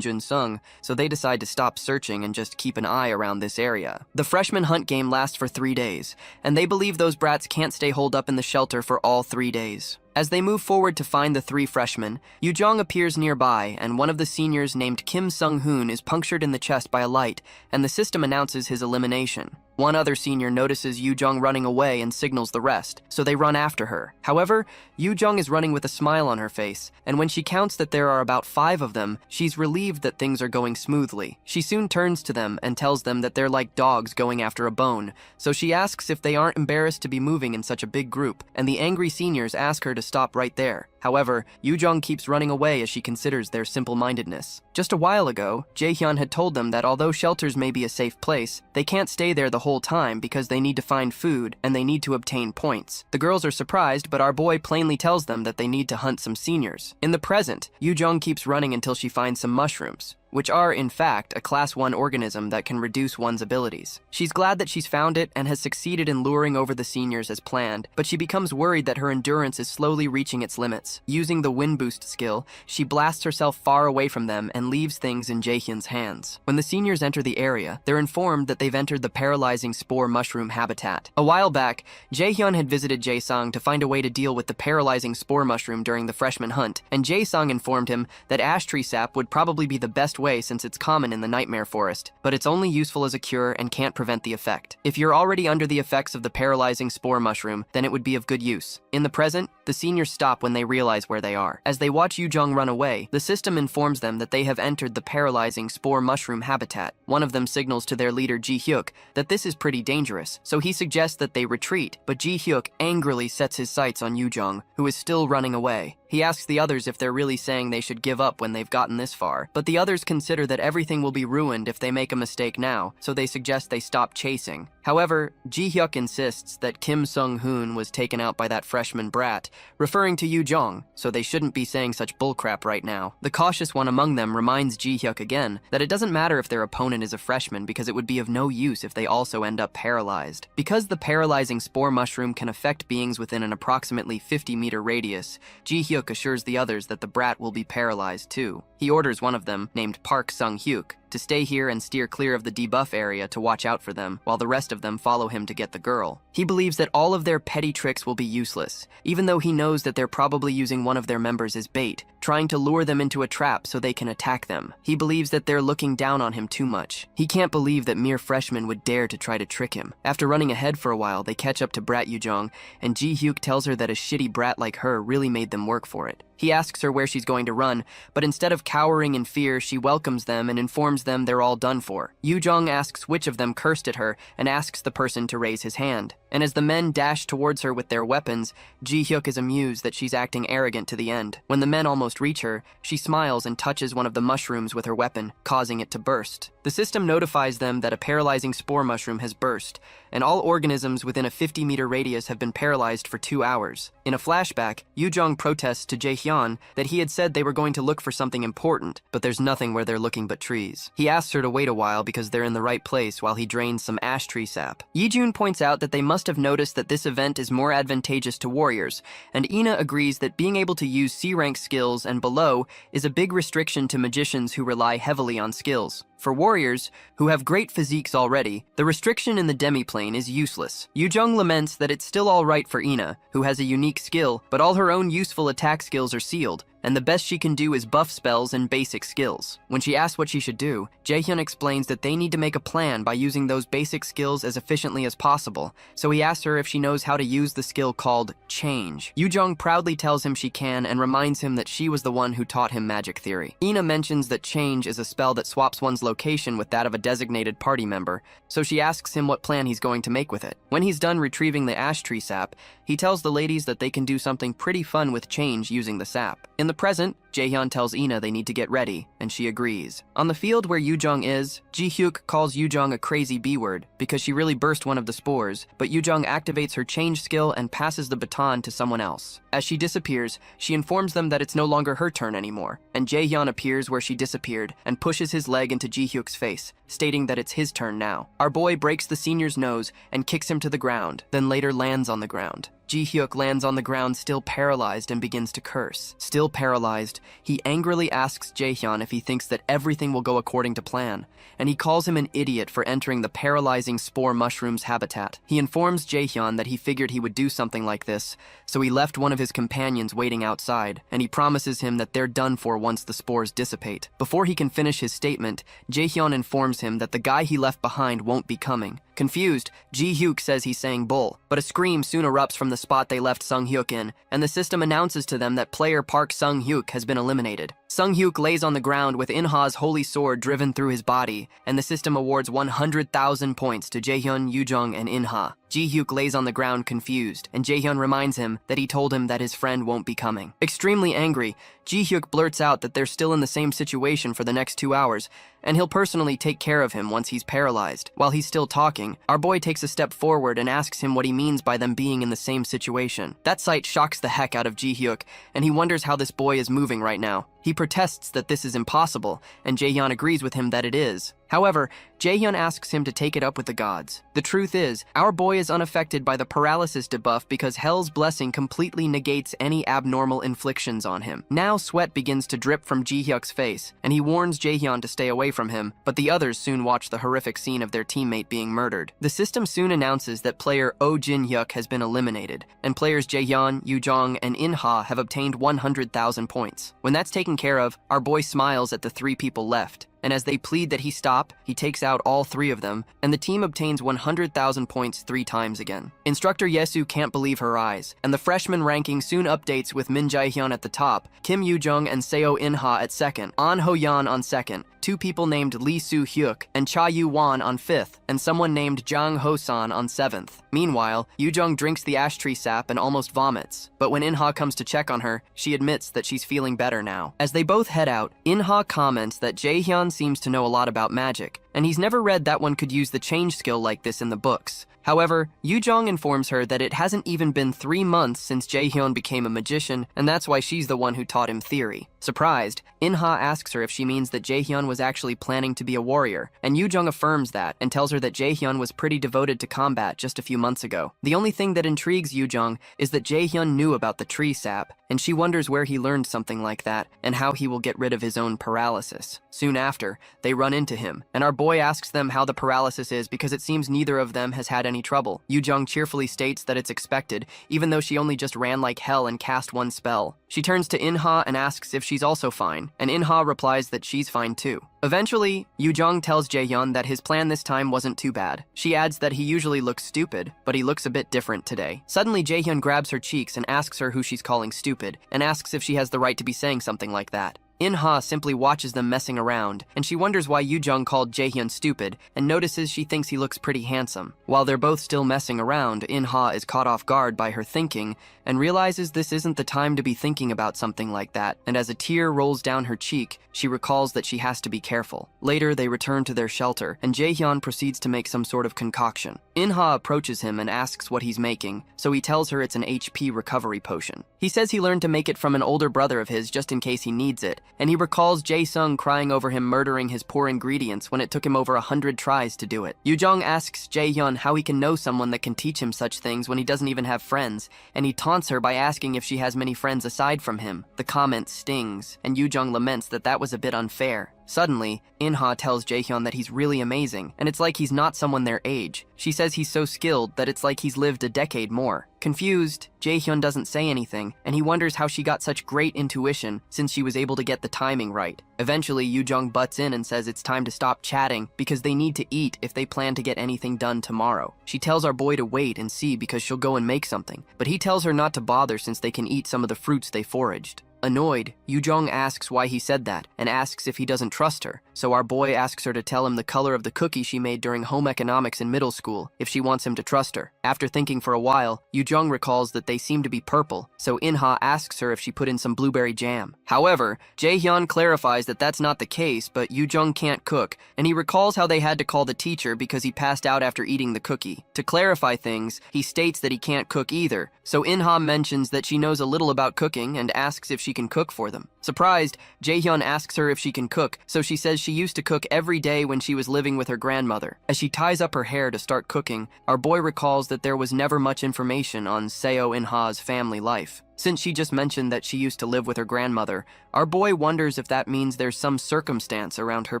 Jun-sung, so they decide to stop searching and just keep an eye around this area. The freshman hunt game lasts for 3 days, and they believe those brats can't stay holed up in the shelter for all 3 days. As they move forward to find the 3 freshmen, Yoo-jung appears nearby, and one of the seniors named Kim Sung-hoon is punctured in the chest by a light, and the system announces his elimination. One other senior notices Yoo-jung running away and signals the rest, so they run after her. However, Yoo-jung is running with a smile on her face, and when she counts that there are about 5 of them, she's relieved that things are going smoothly. She soon turns to them and tells them that they're like dogs going after a bone, so she asks if they aren't embarrassed to be moving in such a big group, and the angry seniors ask her to stop right there. However, Yoo-jung keeps running away as she considers their simple-mindedness. Just a while ago, Jaehyun had told them that although shelters may be a safe place, they can't stay there the whole time because they need to find food and they need to obtain points. The girls are surprised, but our boy plainly tells them that they need to hunt some seniors. In the present, Yoo-jung keeps running until she finds some mushrooms. which are, in fact, a Class 1 organism that can reduce one's abilities. She's glad that she's found it and has succeeded in luring over the seniors as planned, but she becomes worried that her endurance is slowly reaching its limits. Using the Wind Boost skill, she blasts herself far away from them and leaves things in Jaehyun's hands. When the seniors enter the area, they're informed that they've entered the paralyzing spore mushroom habitat. A while back, Jaehyun had visited Jae-sung to find a way to deal with the paralyzing spore mushroom during the freshman hunt, and Jae-sung informed him that ash tree sap would probably be the best way since it's common in the nightmare forest, but it's only useful as a cure and can't prevent the effect. If you're already under the effects of the paralyzing spore mushroom, then it would be of good use. In the present, the seniors stop when they realize where they are. As they watch Yoo-jung run away, the system informs them that they have entered the paralyzing spore mushroom habitat. One of them signals to their leader Ji-hyuk that this is pretty dangerous, so he suggests that they retreat, but Ji-hyuk angrily sets his sights on Yoo-jung, who is still running away. He asks the others if they're really saying they should give up when they've gotten this far, but the others consider that everything will be ruined if they make a mistake now, so they suggest they stop chasing. However, Ji-hyuk insists that Kim Sung-hoon was taken out by that freshman brat, referring to Yoo-jung, so they shouldn't be saying such bullcrap right now. The cautious one among them reminds Ji-hyuk again that it doesn't matter if their opponent is a freshman because it would be of no use if they also end up paralyzed. Because the paralyzing spore mushroom can affect beings within an approximately 50-meter radius, Ji-hyuk assures the others that the brat will be paralyzed too. He orders one of them, named Park Sung-hyuk, to stay here and steer clear of the debuff area to watch out for them, while the rest of them follow him to get the girl. He believes that all of their petty tricks will be useless, even though he knows that they're probably using one of their members as bait, trying to lure them into a trap so they can attack them. He believes that they're looking down on him too much. He can't believe that mere freshmen would dare to try to trick him. After running ahead for a while, they catch up to Brat Yoo-jung, and Ji-hyuk tells her that a shitty brat like her really made them work for it. He asks her where she's going to run, but instead of cowering in fear, she welcomes them and informs them they're all done for. Yoo-jung asks which of them cursed at her and asks the person to raise his hand. And as the men dash towards her with their weapons, Ji-hyuk is amused that she's acting arrogant to the end. When the men almost reach her, she smiles and touches one of the mushrooms with her weapon, causing it to burst. The system notifies them that a paralyzing spore mushroom has burst, and all organisms within a 50-meter radius have been paralyzed for 2 hours. In a flashback, Yoo-jung protests to Jae-hyun that he had said they were going to look for something important, but there's nothing where they're looking but trees. He asks her to wait a while because they're in the right place while he drains some ash tree sap. Yi-jun points out that they must have noticed that this event is more advantageous to warriors, and Ina agrees that being able to use C-rank skills and below is a big restriction to magicians who rely heavily on skills. For warriors, who have great physiques already, the restriction in the demi-plane is useless. Yoo-jung laments that it's still alright for Ina, who has a unique skill, but all her own useful attack skills are sealed, and the best she can do is buff spells and basic skills. When she asks what she should do, Jae-hyun explains that they need to make a plan by using those basic skills as efficiently as possible, so he asks her if she knows how to use the skill called Change. Yoo-jung proudly tells him she can and reminds him that she was the one who taught him magic theory. Ina mentions that Change is a spell that swaps one's location with that of a designated party member, so she asks him what plan he's going to make with it. When he's done retrieving the ash tree sap, he tells the ladies that they can do something pretty fun with Change using the sap. In the present, Jae-hyun tells Ina they need to get ready, and she agrees. On the field where Yoo-jung is, Ji-hyuk calls Yoo-jung a crazy B-word because she really burst one of the spores, but Yoo-jung activates her change skill and passes the baton to someone else. As she disappears, she informs them that it's no longer her turn anymore, and Jae-hyun appears where she disappeared and pushes his leg into Ji-hyuk's face, stating that it's his turn now. Our boy breaks the senior's nose and kicks him to the ground, then later lands on the ground. Ji-hyuk lands on the ground still paralyzed and begins to curse. Still paralyzed, he angrily asks Jae-hyun if he thinks that everything will go according to plan, and he calls him an idiot for entering the paralyzing spore mushroom's habitat. He informs Jae-hyun that he figured he would do something like this, so he left one of his companions waiting outside, and he promises him that they're done for once the spores dissipate. Before he can finish his statement, Jae-hyun informs him that the guy he left behind won't be coming. Confused, Ji-hyuk says he's saying bull, but a scream soon erupts from the spot they left Sung-hyuk in, and the system announces to them that player Park Sung-hyuk has been eliminated. Sung-hyuk lays on the ground with Inha's holy sword driven through his body, and the system awards 100,000 points to Jae-hyun, Yoo-jung, and Inha. Ji-hyuk lays on the ground confused, and Jae-hyun reminds him that he told him that his friend won't be coming. Extremely angry, Ji-hyuk blurts out that they're still in the same situation for the next 2 hours, and he'll personally take care of him once he's paralyzed. While he's still talking, our boy takes a step forward and asks him what he means by them being in the same situation. That sight shocks the heck out of Ji-hyuk, and he wonders how this boy is moving right now. He protests that this is impossible, and Jaehyun agrees with him that it is. However, Jaehyun asks him to take it up with the gods. The truth is, our boy is unaffected by the paralysis debuff because Hell's blessing completely negates any abnormal inflictions on him. Now sweat begins to drip from Ji-hyuk's face, and he warns Jaehyun to stay away from him, but the others soon watch the horrific scene of their teammate being murdered. The system soon announces that player Oh Jin-hyuk has been eliminated, and players Jaehyun, Yoo-jong, and In-ha have obtained 100,000 points. When that's taken care of, our boy smiles at the 3 people left. And as they plead that he stop, he takes out all 3 of them, and the team obtains 100,000 points 3 times again. Instructor Yesu can't believe her eyes, and the freshman ranking soon updates with Min Jae-hyun at the top, Kim Yoo-jung and Seo In-ha at second, An Ho-yan on second, 2 people named Lee Soo-hyuk and Cha Yu-wan on 5th, and someone named Jang Ho-san on 7th. Meanwhile, Yoo-jung drinks the ash tree sap and almost vomits, but when In-ha comes to check on her, she admits that she's feeling better now. As they both head out, In-ha comments that Jaehyun seems to know a lot about magic, and he's never read that one could use the change skill like this in the books. However, Yoo-jong informs her that it hasn't even been 3 months since Jaehyun became a magician, and that's why she's the one who taught him theory. Surprised, In-ha asks her if she means that Jaehyun was actually planning to be a warrior, and Yoo-jong affirms that and tells her that Jaehyun was pretty devoted to combat just a few months ago. The only thing that intrigues Yoo-jong is that Jaehyun knew about the tree sap, and she wonders where he learned something like that and how he will get rid of his own paralysis. Soon after, they run into him, and our boy asks them how the paralysis is because it seems neither of them has had any trouble. Yoo-jong cheerfully states that it's expected, even though she only just ran like hell and cast 1 spell. She turns to In-ha and asks if she's also fine, and In-ha replies that she's fine too. Eventually, Yoo-jong tells Jaehyun that his plan this time wasn't too bad. She adds that he usually looks stupid, but he looks a bit different today. Suddenly, Jaehyun grabs her cheeks and asks her who she's calling stupid, and asks if she has the right to be saying something like that. In-ha simply watches them messing around, and she wonders why Yoo-jong called Jaehyun stupid, and notices she thinks he looks pretty handsome. While they're both still messing around, In-ha is caught off guard by her thinking, and realizes this isn't the time to be thinking about something like that, and as a tear rolls down her cheek, she recalls that she has to be careful. Later, they return to their shelter, and Jaehyun proceeds to make some sort of concoction. In-ha approaches him and asks what he's making, so he tells her it's an HP recovery potion. He says he learned to make it from an older brother of his just in case he needs it, and he recalls Jae-sung crying over him murdering his poor ingredients when it took him over 100 tries to do it. Yoo-jong asks Jaehyun how he can know someone that can teach him such things when he doesn't even have friends, and he taunts her by asking if she has many friends aside from him. The comment stings, and Yoo-jong laments that that was a bit unfair. Suddenly, In-ha tells Jaehyun that he's really amazing, and it's like he's not someone their age. She says he's so skilled that it's like he's lived a decade more. Confused, Jaehyun doesn't say anything, and he wonders how she got such great intuition since she was able to get the timing right. Eventually, Yoo-jong butts in and says it's time to stop chatting because they need to eat if they plan to get anything done tomorrow. She tells our boy to wait and see because she'll go and make something, but he tells her not to bother since they can eat some of the fruits they foraged. Annoyed, Yoo-jong asks why he said that, and asks if he doesn't trust her, so our boy asks her to tell him the color of the cookie she made during home economics in middle school, if she wants him to trust her. After thinking for a while, Yoo-jong recalls that they seem to be purple, so In-ha asks her if she put in some blueberry jam. However, Jaehyun clarifies that that's not the case, but Yoo-jong can't cook, and he recalls how they had to call the teacher because he passed out after eating the cookie. To clarify things, he states that he can't cook either, so In-ha mentions that she knows a little about cooking and asks if she can cook for them. Surprised, Jaehyun asks her if she can cook, so she says she used to cook every day when she was living with her grandmother. As she ties up her hair to start cooking, our boy recalls that there was never much information on Seo In-ha's family life. Since she just mentioned that she used to live with her grandmother, our boy wonders if that means there's some circumstance around her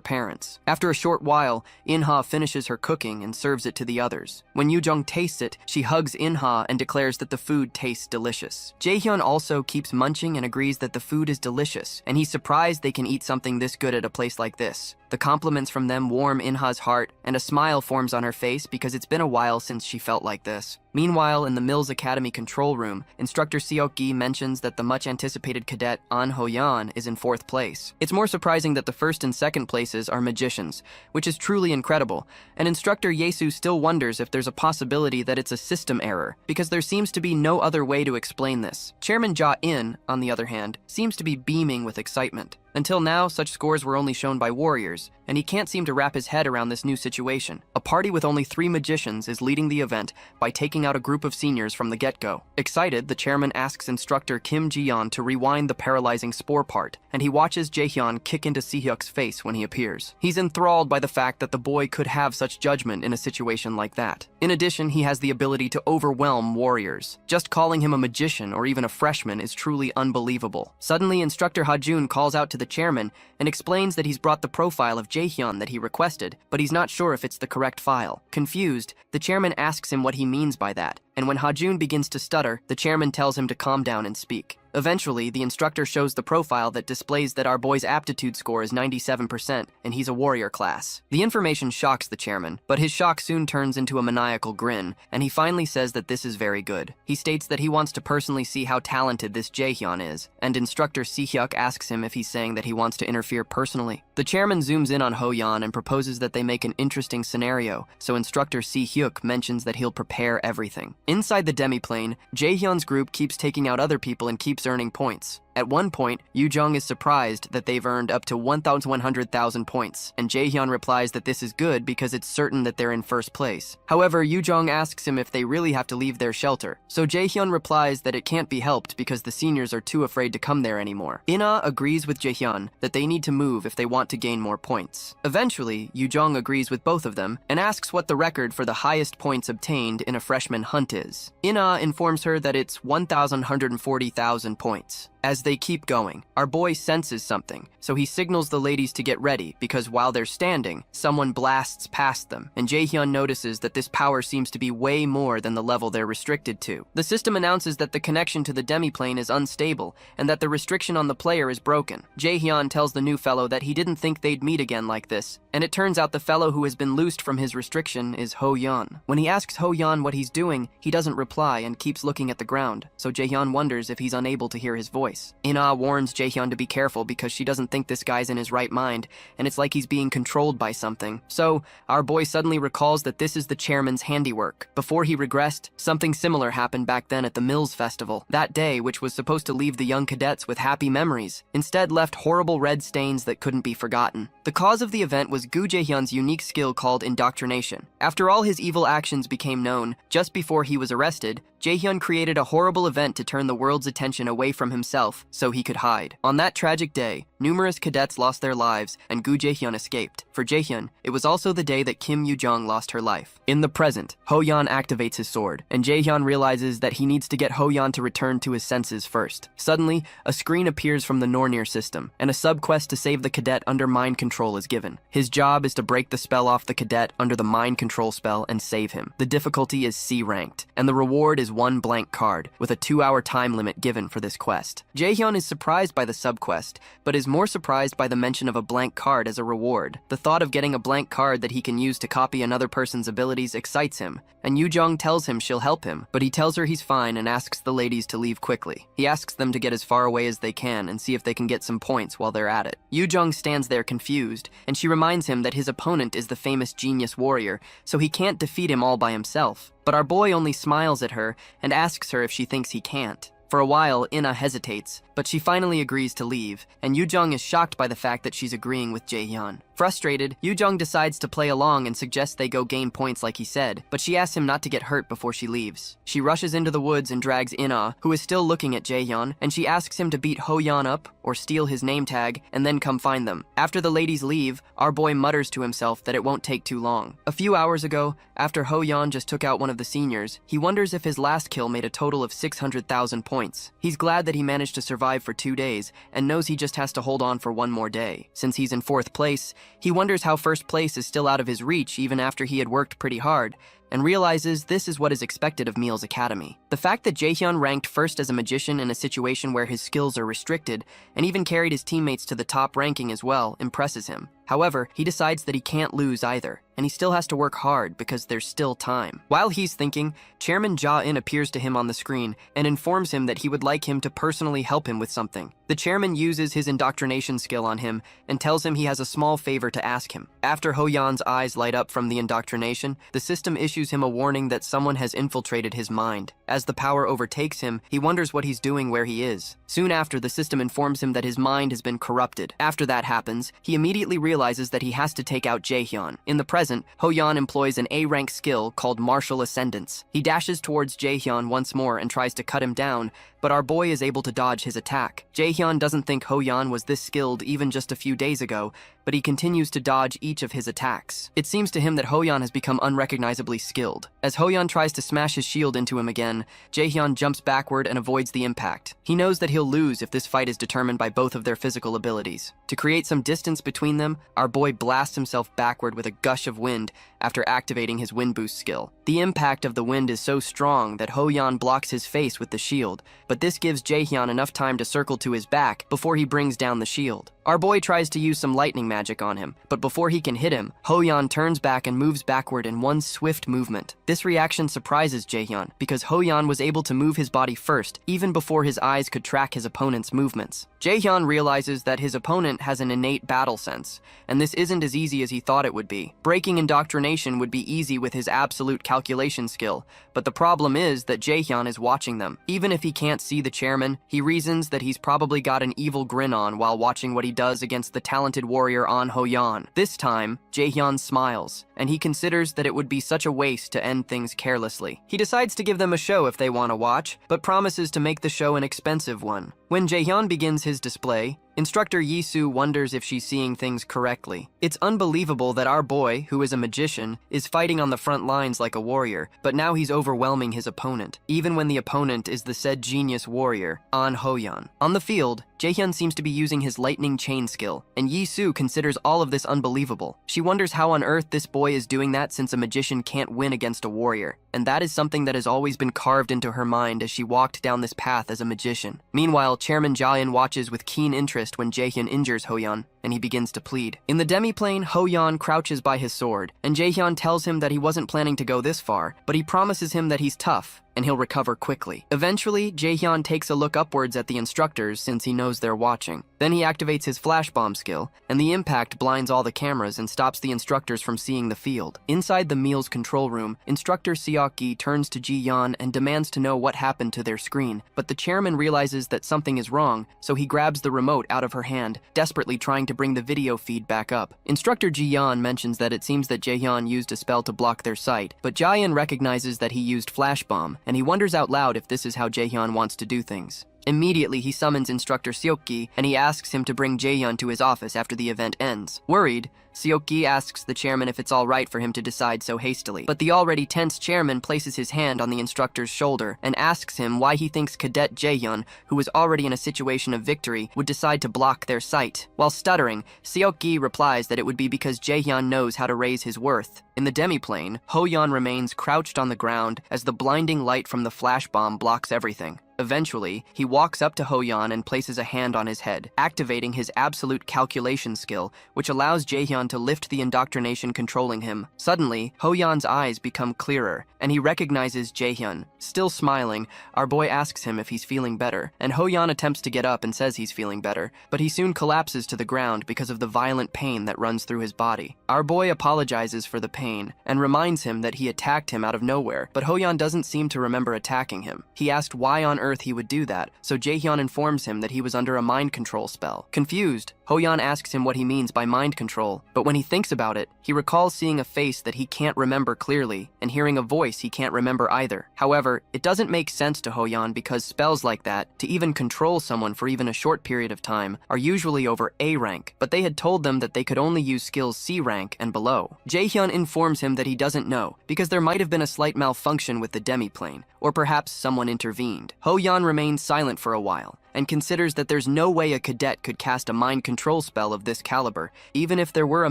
parents. After a short while, In-ha finishes her cooking and serves it to the others. When Yoo-jong tastes it, she hugs In-ha and declares that the food tastes delicious. Jaehyun also keeps munching and agrees that the food is delicious, and he's surprised they can eat something this good at a place like this. The compliments from them warm In-ha's heart, and a smile forms on her face because it's been a while since she felt like this. Meanwhile, in the Mills Academy control room, Instructor Seok-gi mentions that the much-anticipated cadet An Ho-yan is in 4th place. It's more surprising that the 1st and 2nd places are magicians, which is truly incredible, and Instructor Yesu still wonders if there's a possibility that it's a system error, because there seems to be no other way to explain this. Chairman Ja-in, on the other hand, seems to be beaming with excitement. Until now, such scores were only shown by warriors, and he can't seem to wrap his head around this new situation. A party with only 3 magicians is leading the event by taking out a group of seniors from the get-go. Excited, the chairman asks instructor Kim Ji-yeon to rewind the paralyzing spore part, and he watches Jae-hyun kick into Si-hyuk's face when he appears. He's enthralled by the fact that the boy could have such judgment in a situation like that. In addition, he has the ability to overwhelm warriors. Just calling him a magician or even a freshman is truly unbelievable. Suddenly, instructor Ha-jun calls out to the chairman and explains that he's brought the profile of Jae-hyun that he requested, but he's not sure if it's the correct file. Confused, the chairman asks him what he means by that, and when Ha-jun begins to stutter, the chairman tells him to calm down and speak. Eventually, the instructor shows the profile that displays that our boy's aptitude score is 97%, and he's a warrior class. The information shocks the chairman, but his shock soon turns into a maniacal grin, and he finally says that this is very good. He states that he wants to personally see how talented this Jae-hyun is, and instructor Si-hyuk asks him if he's saying that he wants to interfere personally. The chairman zooms in on Ho-yeon and proposes that they make an interesting scenario, so instructor Si-hyuk mentions that he'll prepare everything. Inside the demiplane, Jae-hyun's group keeps taking out other people and keeps earning points. At one point, Yu-jung is surprised that they've earned up to 1,100,000 points, and Jae-hyun replies that this is good because it's certain that they're in first place. However, Yu-jung asks him if they really have to leave their shelter, so Jae-hyun replies that it can't be helped because the seniors are too afraid to come there anymore. Ina agrees with Jae-hyun that they need to move if they want to gain more points. Eventually, Yu-jung agrees with both of them and asks what the record for the highest points obtained in a freshman hunt is. Ina informs her that it's 1,140,000 points. As they keep going, our boy senses something, so he signals the ladies to get ready because while they're standing, someone blasts past them, and Jae-hyun notices that this power seems to be way more than the level they're restricted to. The system announces that the connection to the demiplane is unstable and that the restriction on the player is broken. Jae-hyun tells the new fellow that he didn't think they'd meet again like this, and it turns out the fellow who has been loosed from his restriction is Ho-yeon. When he asks Ho-yeon what he's doing, he doesn't reply and keeps looking at the ground, so Jae-hyun wonders if he's unable to hear his voice. Ina warns Jae-hyun to be careful because she doesn't think this guy's in his right mind, and it's like he's being controlled by something. So, our boy suddenly recalls that this is the chairman's handiwork. Before he regressed, something similar happened back then at the Mills Festival. That day, which was supposed to leave the young cadets with happy memories, instead left horrible red stains that couldn't be forgotten. The cause of the event was Gu Jae-hyun's unique skill called indoctrination. After all his evil actions became known, just before he was arrested, Jae-hyun created a horrible event to turn the world's attention away from himself so he could hide. On that tragic day, numerous cadets lost their lives and Gu Jae-hyun escaped. For Jae-hyun, it was also the day that Kim Yu-jung lost her life. In the present, Ho-yeon activates his sword, and Jae-hyun realizes that he needs to get Ho-yeon to return to his senses first. Suddenly, a screen appears from the Nornir system, and a sub-quest to save the cadet under mind control is given. His job is to break the spell off the cadet under the mind control spell and save him. The difficulty is C-ranked, and the reward is 1 blank card, with a 2-hour time limit given for this quest. Jae-hyun is surprised by the sub-quest, but is more surprised by the mention of a blank card as a reward. The thought of getting a blank card that he can use to copy another person's abilities excites him, and Yu-jung tells him she'll help him, but he tells her he's fine and asks the ladies to leave quickly. He asks them to get as far away as they can and see if they can get some points while they're at it. Yu-jung stands there confused, and she reminds him that his opponent is the famous genius warrior, so he can't defeat him all by himself. But our boy only smiles at her and asks her if she thinks he can't. For a while, Ina hesitates, but she finally agrees to leave, and Yu-jung is shocked by the fact that she's agreeing with Jae-hyun. Frustrated, Yu-jung decides to play along and suggests they go gain points like he said, but she asks him not to get hurt before she leaves. She rushes into the woods and drags Ina, who is still looking at Jae-hyun, and she asks him to beat Ho-yeon up, or steal his name tag, and then come find them. After the ladies leave, our boy mutters to himself that it won't take too long. A few hours ago, after Ho-yeon just took out one of the seniors, he wonders if his last kill made a total of 600,000 points. He's glad that he managed to survive for 2 days, and knows he just has to hold on for 1 more day. Since he's in 4th place, he wonders how 1st place is still out of his reach even after he had worked pretty hard, and realizes this is what is expected of Meal's Academy. The fact that Jae-hyun ranked first as a magician in a situation where his skills are restricted, and even carried his teammates to the top ranking as well, impresses him. However, he decides that he can't lose either, and he still has to work hard because there's still time. While he's thinking, Chairman Ja-in appears to him on the screen and informs him that he would like him to personally help him with something. The chairman uses his indoctrination skill on him and tells him he has a small favor to ask him. After Ho-yeon's eyes light up from the indoctrination, the system issues issues him a warning that someone has infiltrated his mind. As the power overtakes him, he wonders what he's doing where he is. Soon after, the system informs him that his mind has been corrupted. After that happens, he immediately realizes that he has to take out Jaehyun. In the present, Hoyeon employs an A-rank skill called Martial Ascendance. He dashes towards Jaehyun once more and tries to cut him down, but our boy is able to dodge his attack. Jaehyun doesn't think Hoyeon was this skilled even just a few days ago, but he continues to dodge each of his attacks. It seems to him that Hoyeon has become unrecognizably skilled. As Hoyeon tries to smash his shield into him again, Jaehyun jumps backward and avoids the impact. He knows that he'll lose if this fight is determined by both of their physical abilities. To create some distance between them, our boy blasts himself backward with a gush of wind after activating his wind boost skill. The impact of the wind is so strong that Hoyeon blocks his face with the shield, but this gives Jaehyun enough time to circle to his back before he brings down the shield. Our boy tries to use some lightning magic on him, but before he can hit him, Hoyeon turns back and moves backward in one swift movement. This reaction surprises Jaehyun because Hoyeon was able to move his body first, even before his eyes could track his opponent's movements. Jaehyun realizes that his opponent has an innate battle sense, and this isn't as easy as he thought it would be. Breaking indoctrination would be easy with his absolute calculation skill, but the problem is that Jaehyun is watching them. Even if he can't see the chairman, he reasons that he's probably got an evil grin on while watching what he does against the talented warrior An Hoyeon. This time, Jaehyun smiles, and he considers that it would be such a waste to end things carelessly. He decides to give them a show if they want to watch, but promises to make the show an expensive one. When Jaehyun begins his display, Instructor Yisu wonders if she's seeing things correctly. It's unbelievable that our boy, who is a magician, is fighting on the front lines like a warrior, but now he's overwhelming his opponent, even when the opponent is the said genius warrior, An Hoyeon. On the field, Jaehyun seems to be using his lightning chain skill, and Yisu considers all of this unbelievable. She wonders how on earth this boy is doing that since a magician can't win against a warrior, and that is something that has always been carved into her mind as she walked down this path as a magician. Meanwhile, Chairman Jaehyun watches with keen interest when Jaehyun injures Hoyeon, and he begins to plead. In the demiplane, Hoyeon crouches by his sword, and Jaehyun tells him that he wasn't planning to go this far, but he promises him that he's tough, and he'll recover quickly. Eventually, Jaehyun takes a look upwards at the instructors since he knows they're watching. Then he activates his flash bomb skill, and the impact blinds all the cameras and stops the instructors from seeing the field. Inside the meal's control room, Instructor Seok-gi turns to Ji-yeon and demands to know what happened to their screen, but the chairman realizes that something is wrong, so he grabs the remote out of her hand, desperately trying to bring the video feed back up. Instructor Ji-yeon mentions that it seems that Jaehyun used a spell to block their sight, but Jaehyun recognizes that he used flash bomb, and he wonders out loud if this is how Jaehyun wants to do things. Immediately, he summons Instructor Seok-gi, and he asks him to bring Jaehyun to his office after the event ends. Worried, Seok-gi asks the chairman if it's all right for him to decide so hastily, but the already tense chairman places his hand on the instructor's shoulder and asks him why he thinks Cadet Jaehyun, who was already in a situation of victory, would decide to block their sight. While stuttering, Seok-gi replies that it would be because Jaehyun knows how to raise his worth. In the demiplane, Hoyeon remains crouched on the ground as the blinding light from the flash bomb blocks everything. Eventually, he walks up to Hoyeon and places a hand on his head, activating his absolute calculation skill, which allows Jaehyun to lift the indoctrination controlling him. Suddenly, Hoyeon's eyes become clearer, and he recognizes Jaehyun. Still smiling, our boy asks him if he's feeling better, and Hoyeon attempts to get up and says he's feeling better, but he soon collapses to the ground because of the violent pain that runs through his body. Our boy apologizes for the pain, and reminds him that he attacked him out of nowhere, but Hoyeon doesn't seem to remember attacking him. He asked why on earth he would do that, so Jaehyun informs him that he was under a mind control spell. Confused, Hoyeon asks him what he means by mind control, but when he thinks about it, he recalls seeing a face that he can't remember clearly, and hearing a voice he can't remember either. However, it doesn't make sense to Hoyeon because spells like that, to even control someone for even a short period of time, are usually over A rank, but they had told them that they could only use skills C rank and below. Jaehyun informs him that he doesn't know, because there might have been a slight malfunction with the demiplane, or perhaps someone intervened. Hoyeon remains silent for a while, and considers that there's no way a cadet could cast a mind control spell of this caliber, even if there were a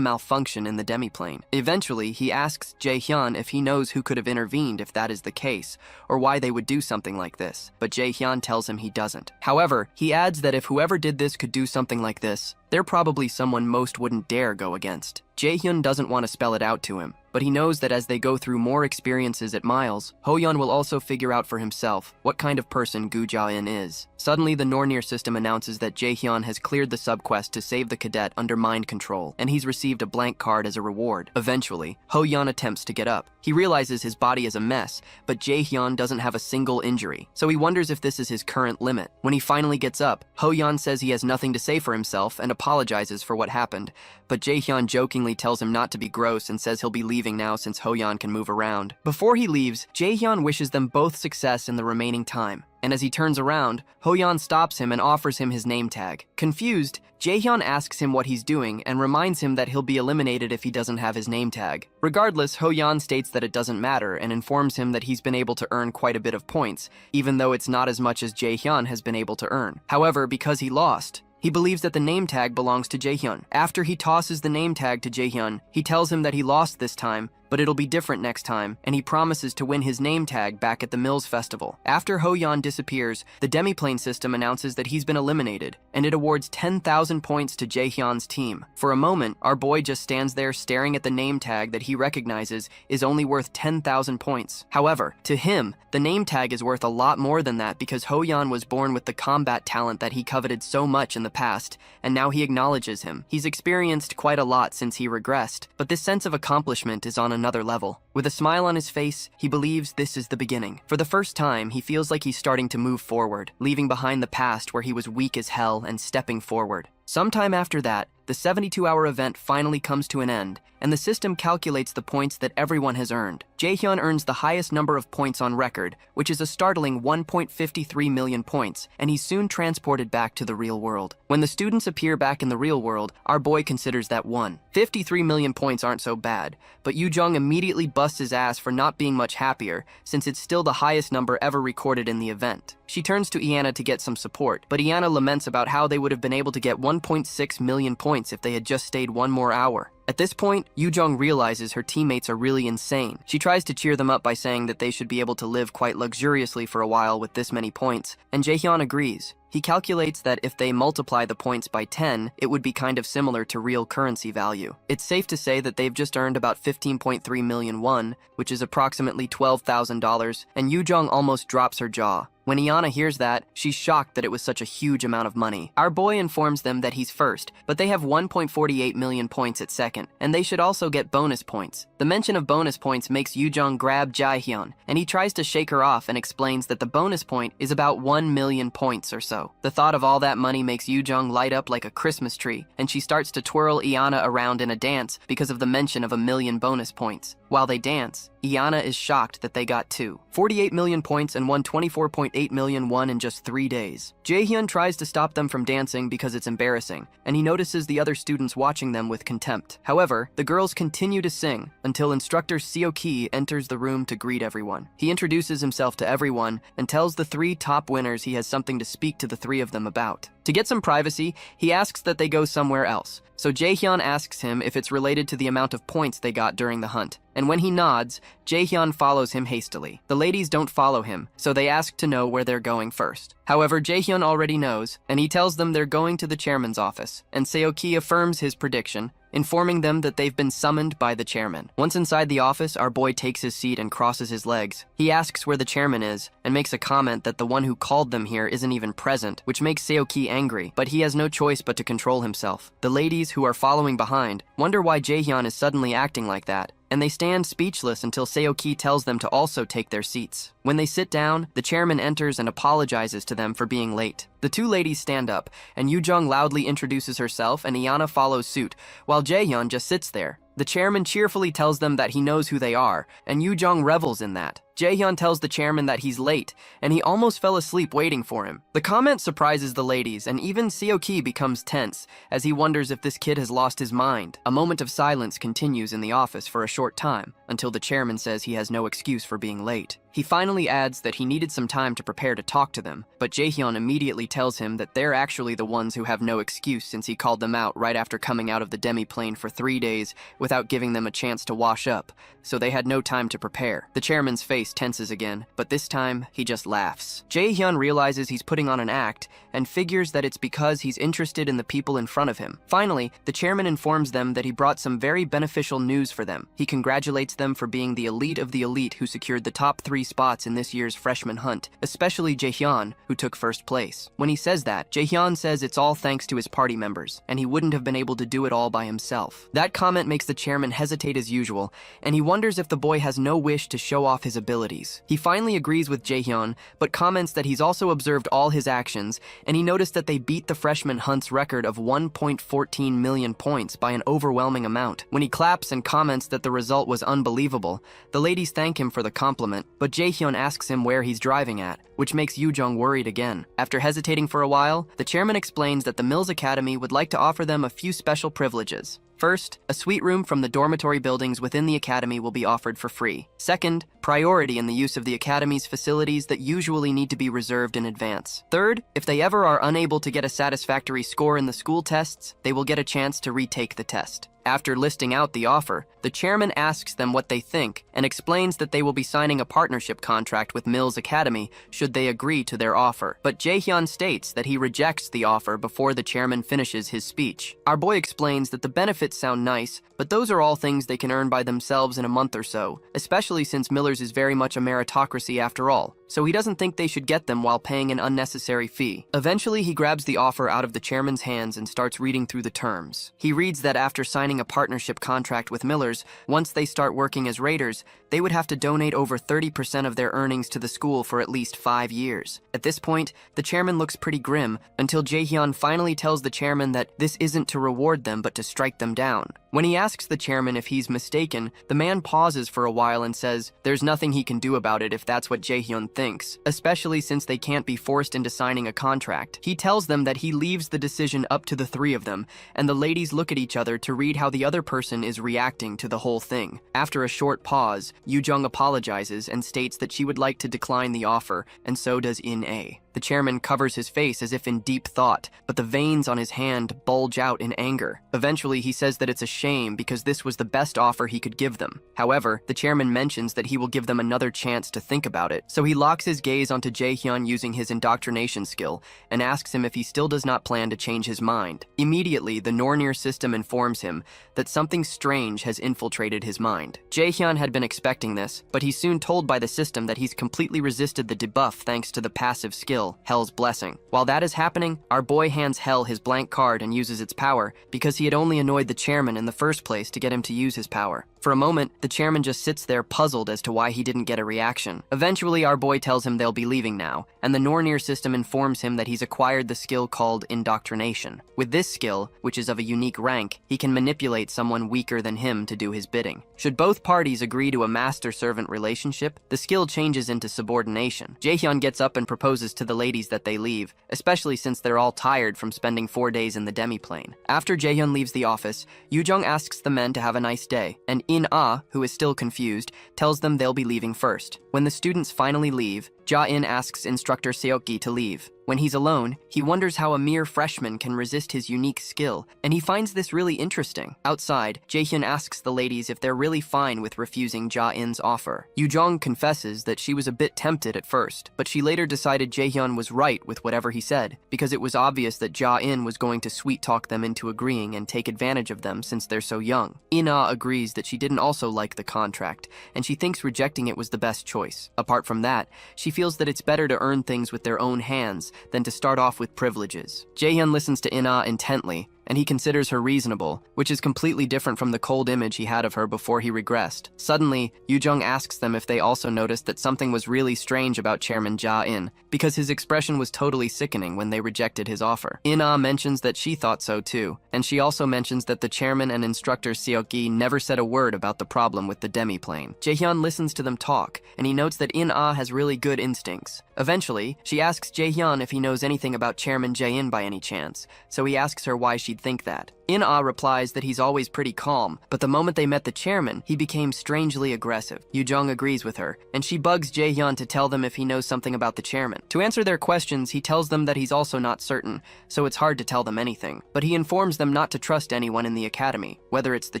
malfunction in the demiplane. Eventually, he asks Jaehyun if he knows who could have intervened if that is the case, or why they would do something like this, but Jaehyun tells him he doesn't. However, he adds that if whoever did this could do something like this, They're probably someone most wouldn't dare go against. Jaehyun doesn't want to spell it out to him, but he knows that as they go through more experiences at Miles, Hoyeon will also figure out for himself what kind of person Gu Jae-in is. Suddenly, the Nornir system announces that Jaehyun has cleared the subquest to save the cadet under mind control, and he's received a blank card as a reward. Eventually, Hoyeon attempts to get up. He realizes his body is a mess, but Jaehyun doesn't have a single injury, so he wonders if this is his current limit. When he finally gets up, Hoyeon says he has nothing to say for himself and apologizes for what happened, but Jaehyun jokingly tells him not to be gross and says he'll be leaving now since Hoyeon can move around. Before he leaves, Jaehyun wishes them both success in the remaining time, and as he turns around, Hoyeon stops him and offers him his name tag. Confused, Jaehyun asks him what he's doing and reminds him that he'll be eliminated if he doesn't have his name tag. Regardless, Hoyeon states that it doesn't matter and informs him that he's been able to earn quite a bit of points, even though it's not as much as Jaehyun has been able to earn. However, because he lost, he believes that the name tag belongs to Jaehyun. After he tosses the name tag to Jaehyun, he tells him that he lost this time, but it'll be different next time, and he promises to win his name tag back at the Mills Festival. After Hoyeon disappears, the demiplane system announces that he's been eliminated, and it awards 10,000 points to Jaehyun's team. For a moment, our boy just stands there staring at the name tag that he recognizes is only worth 10,000 points. However, to him, the name tag is worth a lot more than that because Hoyeon was born with the combat talent that he coveted so much in the past, and now he acknowledges him. He's experienced quite a lot since he regressed, but this sense of accomplishment is on another level. With a smile on his face, he believes this is the beginning. For the first time, he feels like he's starting to move forward, leaving behind the past where he was weak as hell and stepping forward. Sometime after that, the 72-hour event finally comes to an end, and the system calculates the points that everyone has earned. Jaehyun earns the highest number of points on record, which is a startling 1.53 million points, and he's soon transported back to the real world. When the students appear back in the real world, our boy considers that 53 million points aren't so bad, but Yoo-jung immediately busts his ass for not being much happier, since it's still the highest number ever recorded in the event. She turns to Iana to get some support, but Iana laments about how they would have been able to get 1.6 million points if they had just stayed one more hour. At this point, Yoo-jung realizes her teammates are really insane. She tries to cheer them up by saying that they should be able to live quite luxuriously for a while with this many points, and Jaehyun agrees. He calculates that if they multiply the points by 10, it would be kind of similar to real currency value. It's safe to say that they've just earned about 15.3 million won, which is approximately $12,000, and Yoo-jung almost drops her jaw. When Iana hears that, she's shocked that it was such a huge amount of money. Our boy informs them that he's first, but they have 1.48 million points at second, and they should also get bonus points. The mention of bonus points makes Yoo-jung grab Jaehyun, and he tries to shake her off and explains that the bonus point is about 1 million points or so. The thought of all that money makes Yoo-jung light up like a Christmas tree, and she starts to twirl Iana around in a dance because of the mention of 1 million bonus points. While they dance, Iana is shocked that they got 48 million points and won 24.8 million won in just 3 days. Jaehyun tries to stop them from dancing because it's embarrassing, and he notices the other students watching them with contempt. However, the girls continue to sing until instructor Seo-ki enters the room to greet everyone. He introduces himself to everyone and tells the 3 top winners he has something to speak to the 3 of them about. To get some privacy, he asks that they go somewhere else. So Jaehyun asks him if it's related to the amount of points they got during the hunt. And when he nods, Jaehyun follows him hastily. The ladies don't follow him, so they ask to know where they're going first. However, Jaehyun already knows, and he tells them they're going to the chairman's office, and Seo-ki affirms his prediction, informing them that they've been summoned by the chairman. Once inside the office, our boy takes his seat and crosses his legs. He asks where the chairman is, and makes a comment that the one who called them here isn't even present, which makes Seo-ki angry, but he has no choice but to control himself. The ladies, who are following behind, wonder why Jaehyun is suddenly acting like that, and they stand speechless until Seo-ki tells them to also take their seats. When they sit down, the chairman enters and apologizes to them for being late. The 2 ladies stand up, and Yoo-jung loudly introduces herself and Iana follows suit, while Jaehyun just sits there. The chairman cheerfully tells them that he knows who they are, and Yoo-jung revels in that. Jaehyun tells the chairman that he's late, and he almost fell asleep waiting for him. The comment surprises the ladies, and even Seo-ki becomes tense, as he wonders if this kid has lost his mind. A moment of silence continues in the office for a short time, until the chairman says he has no excuse for being late. He finally adds that he needed some time to prepare to talk to them, but Jaehyun immediately tells him that they're actually the ones who have no excuse since he called them out right after coming out of the demi-plane for 3 days without giving them a chance to wash up, so they had no time to prepare. The chairman's face tenses again, but this time he just laughs. Jaehyun realizes he's putting on an act and figures that it's because he's interested in the people in front of him. Finally, the chairman informs them that he brought some very beneficial news for them. He congratulates them for being the elite of the elite who secured the top 3 spots in this year's freshman hunt, especially Jaehyun, who took first place. When he says that, Jaehyun says it's all thanks to his party members, and he wouldn't have been able to do it all by himself. That comment makes the chairman hesitate as usual, and he wonders if the boy has no wish to show off his abilities. He finally agrees with Jaehyun, but comments that he's also observed all his actions, and he noticed that they beat the freshman hunt's record of 1.14 million points by an overwhelming amount. When he claps and comments that the result was unbelievable, the ladies thank him for the compliment, but Jaehyun asks him where he's driving at, which makes Yoo-jung worried again. After hesitating for a while, the chairman explains that the Mills Academy would like to offer them a few special privileges. First, a suite room from the dormitory buildings within the academy will be offered for free. Second, priority in the use of the academy's facilities that usually need to be reserved in advance. Third, if they ever are unable to get a satisfactory score in the school tests, they will get a chance to retake the test. After listing out the offer, the chairman asks them what they think and explains that they will be signing a partnership contract with Mills Academy should they agree to their offer. But Jaehyun states that he rejects the offer before the chairman finishes his speech. Our boy explains that the benefits sound nice, but those are all things they can earn by themselves in a month or so, especially since Miller's is very much a meritocracy after all, so he doesn't think they should get them while paying an unnecessary fee. Eventually, he grabs the offer out of the chairman's hands and starts reading through the terms. He reads that after signing a partnership contract with Miller's, once they start working as raiders, they would have to donate over 30% of their earnings to the school for at least 5 years. At this point, the chairman looks pretty grim until Jaehyun finally tells the chairman that this isn't to reward them but to strike them down. When he asks the chairman if he's mistaken, the man pauses for a while and says there's nothing he can do about it if that's what Jaehyun thinks, especially since they can't be forced into signing a contract. He tells them that he leaves the decision up to the 3 of them, and the ladies look at each other to read how the other person is reacting to the whole thing. After a short pause, Yoo-jung apologizes and states that she would like to decline the offer, and so does In-A. The chairman covers his face as if in deep thought, but the veins on his hand bulge out in anger. Eventually, he says that it's a shame because this was the best offer he could give them. However, the chairman mentions that he will give them another chance to think about it, so he locks his gaze onto Jaehyun using his indoctrination skill and asks him if he still does not plan to change his mind. Immediately, the Nornir system informs him that something strange has infiltrated his mind. Jaehyun had been expecting this, but he's soon told by the system that he's completely resisted the debuff thanks to the passive skill, Hell's Blessing. While that is happening, our boy hands Hell his blank card and uses its power because he had only annoyed the chairman in the first place to get him to use his power. For a moment, the chairman just sits there puzzled as to why he didn't get a reaction. Eventually, our boy tells him they'll be leaving now, and the Nornir system informs him that he's acquired the skill called Indoctrination. With this skill, which is of a unique rank, he can manipulate someone weaker than him to do his bidding. Should both parties agree to a master-servant relationship, the skill changes into subordination. Jaehyun gets up and proposes to the ladies that they leave, especially since they're all tired from spending 4 days in the demi-plane. After Jaehyun leaves the office, Yoo-jung asks the men to have a nice day, and In-A, who is still confused, tells them they'll be leaving first. When the students finally leave, Ja-in asks instructor Seokgi to leave. When he's alone, he wonders how a mere freshman can resist his unique skill, and he finds this really interesting. Outside, Jaehyun asks the ladies if they're really fine with refusing Ja-in's offer. Yoo-jung confesses that she was a bit tempted at first, but she later decided Jaehyun was right with whatever he said, because it was obvious that Ja-in was going to sweet-talk them into agreeing and take advantage of them since they're so young. In-A agrees that she didn't also like the contract, and she thinks rejecting it was the best choice. Apart from that, she feels that it's better to earn things with their own hands than to start off with privileges. Jaehyun listens to In-A intently, and he considers her reasonable, which is completely different from the cold image he had of her before he regressed. Suddenly, Yoo-jung asks them if they also noticed that something was really strange about Chairman Ja-in, because his expression was totally sickening when they rejected his offer. In-A mentions that she thought so too, and she also mentions that the chairman and instructor Seokgi never said a word about the problem with the demi-plane. Jaehyun listens to them talk, and he notes that In-A has really good instincts. Eventually, she asks Jaehyun if he knows anything about Chairman Jae-in by any chance, so he asks her why she'd think that. In-ah replies that he's always pretty calm, but the moment they met the chairman, he became strangely aggressive. Yu-jung agrees with her, and she bugs Jae-hyun to tell them if he knows something about the chairman. To answer their questions, he tells them that he's also not certain, so it's hard to tell them anything. But he informs them not to trust anyone in the academy, whether it's the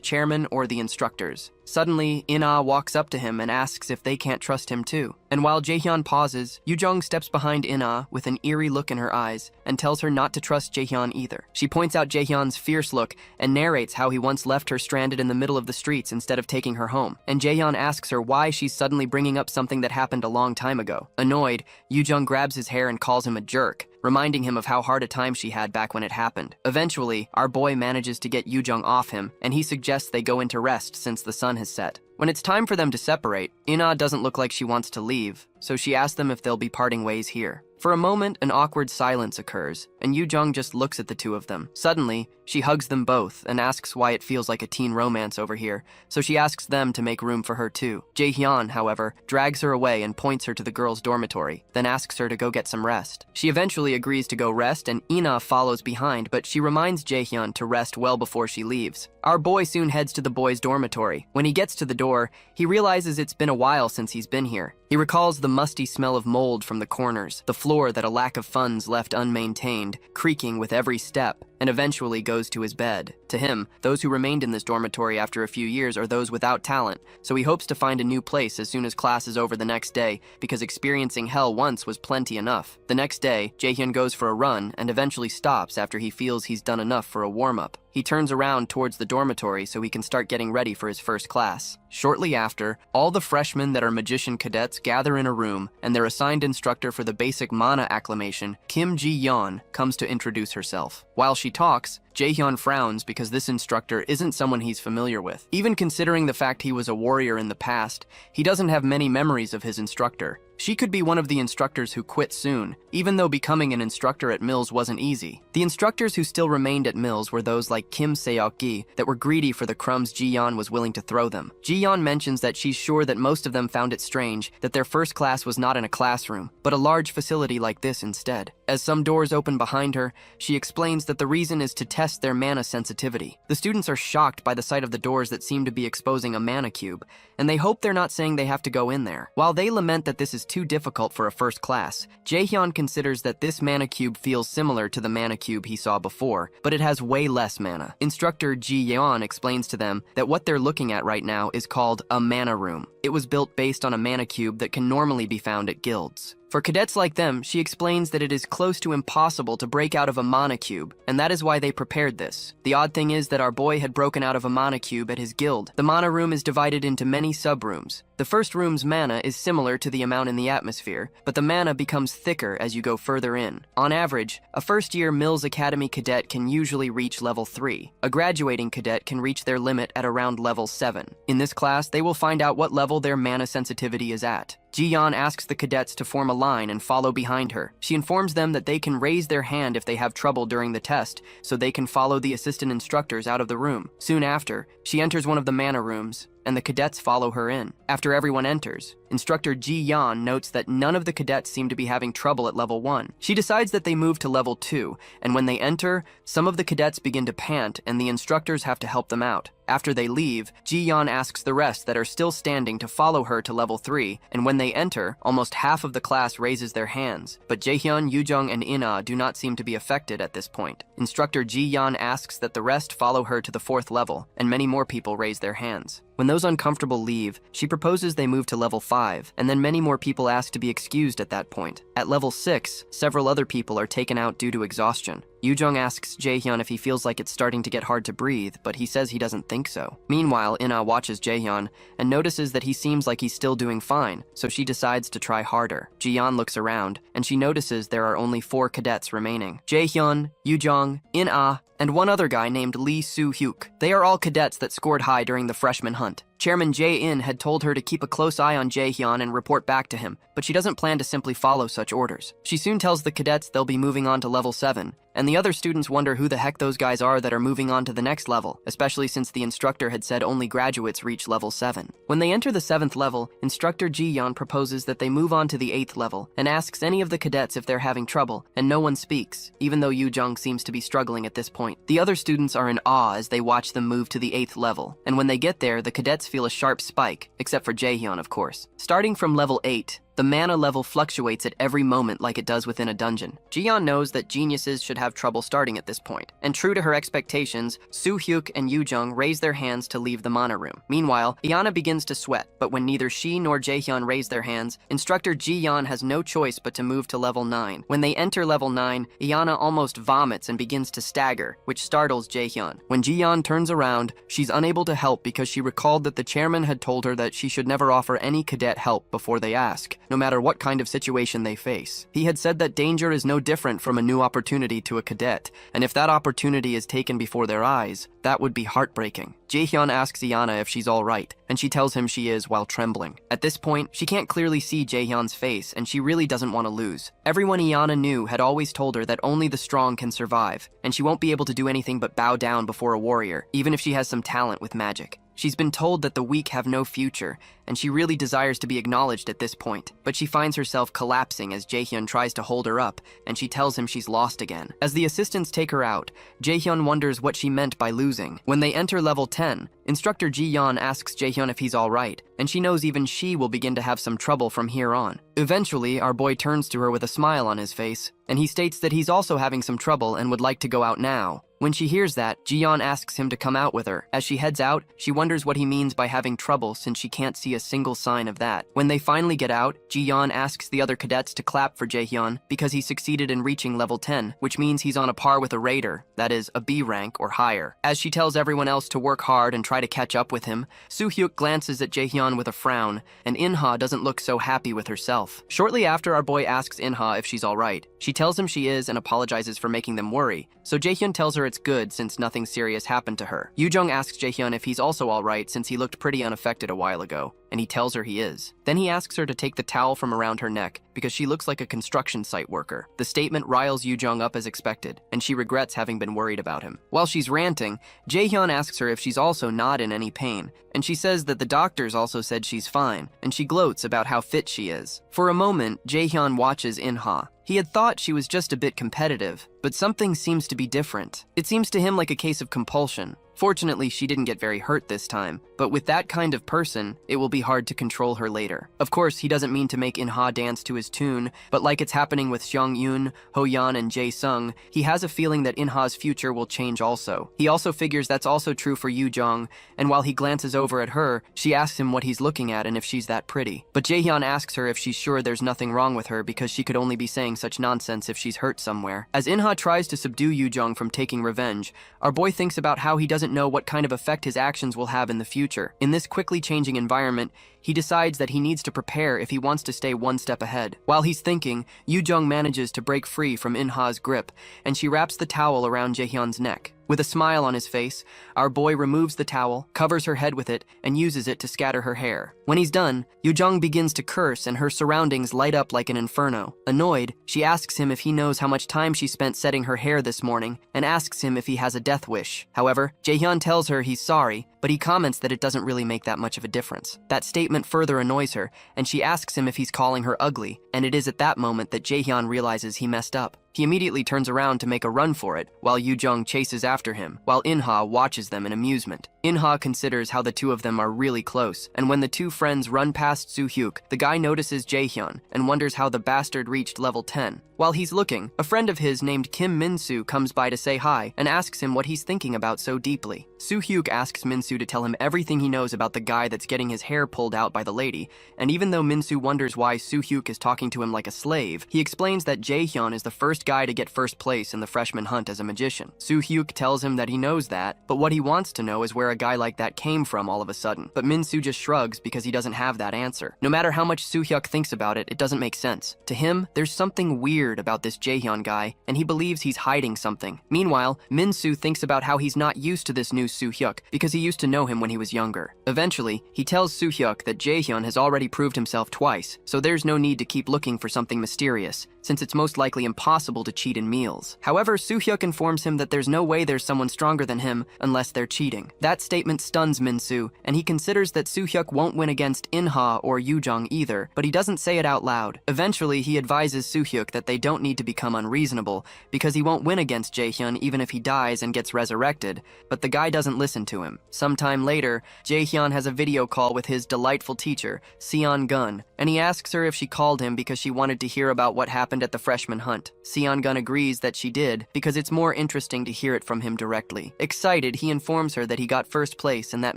chairman or the instructors. Suddenly, In-ah walks up to him and asks if they can't trust him too. And while Jae-hyun pauses, Yu-jung steps behind In-ah with an eerie look in her eyes and tells her not to trust Jae-hyun either. She points out Jae-hyun's fierce look and narrates how he once left her stranded in the middle of the streets instead of taking her home. And Jae-hyun asks her why she's suddenly bringing up something that happened a long time ago. Annoyed, Yu-jung grabs his hair and calls him a jerk, reminding him of how hard a time she had back when it happened. Eventually, our boy manages to get Yu-jung off him, and he suggests they go into rest since the sun has set. When it's time for them to separate, In-ah doesn't look like she wants to leave, so she asks them if they'll be parting ways here. For a moment, an awkward silence occurs, and Yu-jung just looks at the two of them. Suddenly, she hugs them both and asks why it feels like a teen romance over here, so she asks them to make room for her too. Jae-hyun, however, drags her away and points her to the girls' dormitory, then asks her to go get some rest. She eventually agrees to go rest, and In-ah follows behind, but she reminds Jae-hyun to rest well before she leaves. Our boy soon heads to the boys' dormitory. When he gets to the door, he realizes it's been a while since he's been here. He recalls the musty smell of mold from the corners, the floor that a lack of funds left unmaintained, creaking with every step, and eventually goes to his bed. To him, those who remained in this dormitory after a few years are those without talent, so he hopes to find a new place as soon as class is over the next day, because experiencing hell once was plenty enough. The next day, Jae-hyun goes for a run and eventually stops after he feels he's done enough for a warm-up. He turns around towards the dormitory so he can start getting ready for his first class. Shortly after, all the freshmen that are magician cadets gather in a room, and their assigned instructor for the basic mana acclamation, Kim Ji-yeon, comes to introduce herself. While she talks, Jae-hyun frowns because this instructor isn't someone he's familiar with. Even considering the fact he was a warrior in the past, he doesn't have many memories of his instructor. She could be one of the instructors who quit soon, even though becoming an instructor at Mills wasn't easy. The instructors who still remained at Mills were those like Kim Seok-gi that were greedy for the crumbs Ji-yeon was willing to throw them. Ji-yeon mentions that she's sure that most of them found it strange that their first class was not in a classroom, but a large facility like this instead. As some doors open behind her, she explains that the reason is to test their mana sensitivity. The students are shocked by the sight of the doors that seem to be exposing a mana cube, and they hope they're not saying they have to go in there. While they lament that this is too difficult for a first class, Jae-hyun considers that this mana cube feels similar to the mana cube he saw before, but it has way less mana. Instructor Ji-yeon explains to them that what they're looking at right now is called a mana room. It was built based on a mana cube that can normally be found at guilds. For cadets like them, she explains that it is close to impossible to break out of a mana cube, and that is why they prepared this. The odd thing is that our boy had broken out of a mana cube at his guild. The mana room is divided into many sub-rooms. The first room's mana is similar to the amount in the atmosphere, but the mana becomes thicker as you go further in. On average, a first-year Mills Academy cadet can usually reach level 3. A graduating cadet can reach their limit at around level 7. In this class, they will find out what level their mana sensitivity is at. Ji-yeon asks the cadets to form a line and follow behind her. She informs them that they can raise their hand if they have trouble during the test, so they can follow the assistant instructors out of the room. Soon after, she enters one of the mana rooms, and the cadets follow her in. After everyone enters, Instructor Ji-yeon notes that none of the cadets seem to be having trouble at level 1. She decides that they move to level 2, and when they enter, some of the cadets begin to pant and the instructors have to help them out. After they leave, Ji-yeon asks the rest that are still standing to follow her to level 3, and when they enter, almost half of the class raises their hands, but Jae-hyun, Yu-jung, and In-ah do not seem to be affected at this point. Instructor Ji-yeon asks that the rest follow her to the 4th level, and many more people raise their hands. When those uncomfortable leave, she proposes they move to level 5, and then many more people ask to be excused at that point. At level 6, several other people are taken out due to exhaustion. Yu-jung asks Jae-hyun if he feels like it's starting to get hard to breathe, but he says he doesn't think so. Meanwhile, In-ah watches Jae-hyun and notices that he seems like he's still doing fine, so she decides to try harder. Ji-yeon looks around, and she notices there are only 4 cadets remaining. Jae-hyun, Yu-jung, In-ah, and one other guy named Lee Soo-hyuk. They are all cadets that scored high during the freshman hunt. Chairman Jae-in had told her to keep a close eye on Jae-hyun and report back to him, but she doesn't plan to simply follow such orders. She soon tells the cadets they'll be moving on to level 7, and the other students wonder who the heck those guys are that are moving on to the next level, especially since the instructor had said only graduates reach level 7. When they enter the 7th level, Instructor Ji-yeon proposes that they move on to the 8th level and asks any of the cadets if they're having trouble, and no one speaks, even though Yu-jung seems to be struggling at this point. The other students are in awe as they watch them move to the 8th level, and when they get there, the cadets feel a sharp spike, except for Jaehyun, of course. Starting from level 8, the mana level fluctuates at every moment like it does within a dungeon. Ji-yeon knows that geniuses should have trouble starting at this point, and true to her expectations, Soo-hyuk and Yu-jung raise their hands to leave the mana room. Meanwhile, Iana begins to sweat, but when neither she nor Jaehyun raise their hands, Instructor Ji-yeon has no choice but to move to level 9. When they enter level 9, Iana almost vomits and begins to stagger, which startles Jaehyun. When Ji-yeon turns around, she's unable to help because she recalled that the chairman had told her that she should never offer any cadet help before they ask, no matter what kind of situation they face. He had said that danger is no different from a new opportunity to a cadet, and if that opportunity is taken before their eyes, that would be heartbreaking. Jaehyun asks Iana if she's alright, and she tells him she is while trembling. At this point, she can't clearly see Jaehyun's face, and she really doesn't want to lose. Everyone Iana knew had always told her that only the strong can survive, and she won't be able to do anything but bow down before a warrior, even if she has some talent with magic. She's been told that the weak have no future, and she really desires to be acknowledged at this point, but she finds herself collapsing as Jaehyun tries to hold her up, and she tells him she's lost again. As the assistants take her out, Jaehyun wonders what she meant by losing. When they enter level 10, Instructor Ji-yeon asks Jaehyun if he's alright, and she knows even she will begin to have some trouble from here on. Eventually, our boy turns to her with a smile on his face, and he states that he's also having some trouble and would like to go out now. When she hears that, Ji-yeon asks him to come out with her. As she heads out, she wonders what he means by having trouble since she can't see a single sign of that. When they finally get out, Ji-yeon asks the other cadets to clap for Jaehyun because he succeeded in reaching level 10, which means he's on a par with a raider, that is, a B rank or higher. As she tells everyone else to work hard and try to catch up with him, Soo-hyuk glances at Jaehyun with a frown, and In-ha doesn't look so happy with herself. Shortly after our boy asks In-ha if she's alright, she tells him she is and apologizes for making them worry, so Jaehyun tells her it's good since nothing serious happened to her. Yu-jung asks Jaehyun if he's also alright since he looked pretty unaffected a while ago, and he tells her he is. Then he asks her to take the towel from around her neck because she looks like a construction site worker. The statement riles Yu-jung up as expected, and she regrets having been worried about him. While she's ranting, Jaehyun asks her if she's also not in any pain, and she says that the doctors also said she's fine, and she gloats about how fit she is. For a moment, Jaehyun watches In-ha. He had thought she was just a bit competitive, but something seems to be different. It seems to him like a case of compulsion. Fortunately, she didn't get very hurt this time, but with that kind of person, it will be hard to control her later. Of course, he doesn't mean to make In-ha dance to his tune, but like it's happening with Seong-yoon, Ho-yeon, and Jae-sung, he has a feeling that In-ha's future will change also. He also figures that's also true for Yu-jung, and while he glances over at her, she asks him what he's looking at and if she's that pretty. But Jaehyun asks her if she's sure there's nothing wrong with her because she could only be saying such nonsense if she's hurt somewhere. As In-ha tries to subdue Yu-jung from taking revenge, our boy thinks about how he doesn't know what kind of effect his actions will have in the future. In this quickly changing environment, he decides that he needs to prepare if he wants to stay one step ahead. While he's thinking, Yu-jung manages to break free from In-ha's grip, and she wraps the towel around Jaehyun's neck. With a smile on his face, our boy removes the towel, covers her head with it, and uses it to scatter her hair. When he's done, Yu-jung begins to curse and her surroundings light up like an inferno. Annoyed, she asks him if he knows how much time she spent setting her hair this morning, and asks him if he has a death wish. However, Jaehyun tells her he's sorry, but he comments that it doesn't really make that much of a difference. That statement further annoys her, and she asks him if he's calling her ugly, and it is at that moment that Jaehyun realizes he messed up. He immediately turns around to make a run for it, while Yu-jung chases after him, while In-ha watches them in amusement. In-ha considers how the two of them are really close, and when the two friends run past Soo-hyuk, the guy notices Jaehyun and wonders how the bastard reached level 10. While he's looking, a friend of his named Kim Min-soo comes by to say hi and asks him what he's thinking about so deeply. Soo-hyuk asks Min-soo to tell him everything he knows about the guy that's getting his hair pulled out by the lady, and even though Min-soo wonders why Soo-hyuk is talking to him like a slave, he explains that Jaehyun is the first guy to get first place in the freshman hunt as a magician. Soo-hyuk tells him that he knows that, but what he wants to know is where a guy like that came from all of a sudden. But Min-soo just shrugs because he doesn't have that answer. No matter how much Soo-hyuk thinks about it, it doesn't make sense. To him, there's something weird about this Jaehyun guy, and he believes he's hiding something. Meanwhile, Min-soo thinks about how he's not used to this new Soo-hyuk because he used to know him when he was younger. Eventually, he tells Soo-hyuk that Jaehyun has already proved himself twice, so there's no need to keep looking for something mysterious, since it's most likely impossible to cheat in meals. However, Soo-hyuk informs him that there's no way there's someone stronger than him unless they're cheating. That statement stuns Min-soo, and he considers that Soo-hyuk won't win against In-ha or Yoo-jung either, but he doesn't say it out loud. Eventually, he advises Soo-hyuk that they don't need to become unreasonable, because he won't win against Jae-hyun even if he dies and gets resurrected, but the guy doesn't listen to him. Sometime later, Jae-hyun has a video call with his delightful teacher, Seon-gun, and he asks her if she called him because she wanted to hear about what happened at the freshman hunt. Seon-gun agrees that she did, because it's more interesting to hear it from him directly. Excited, he informs her that he got first place and that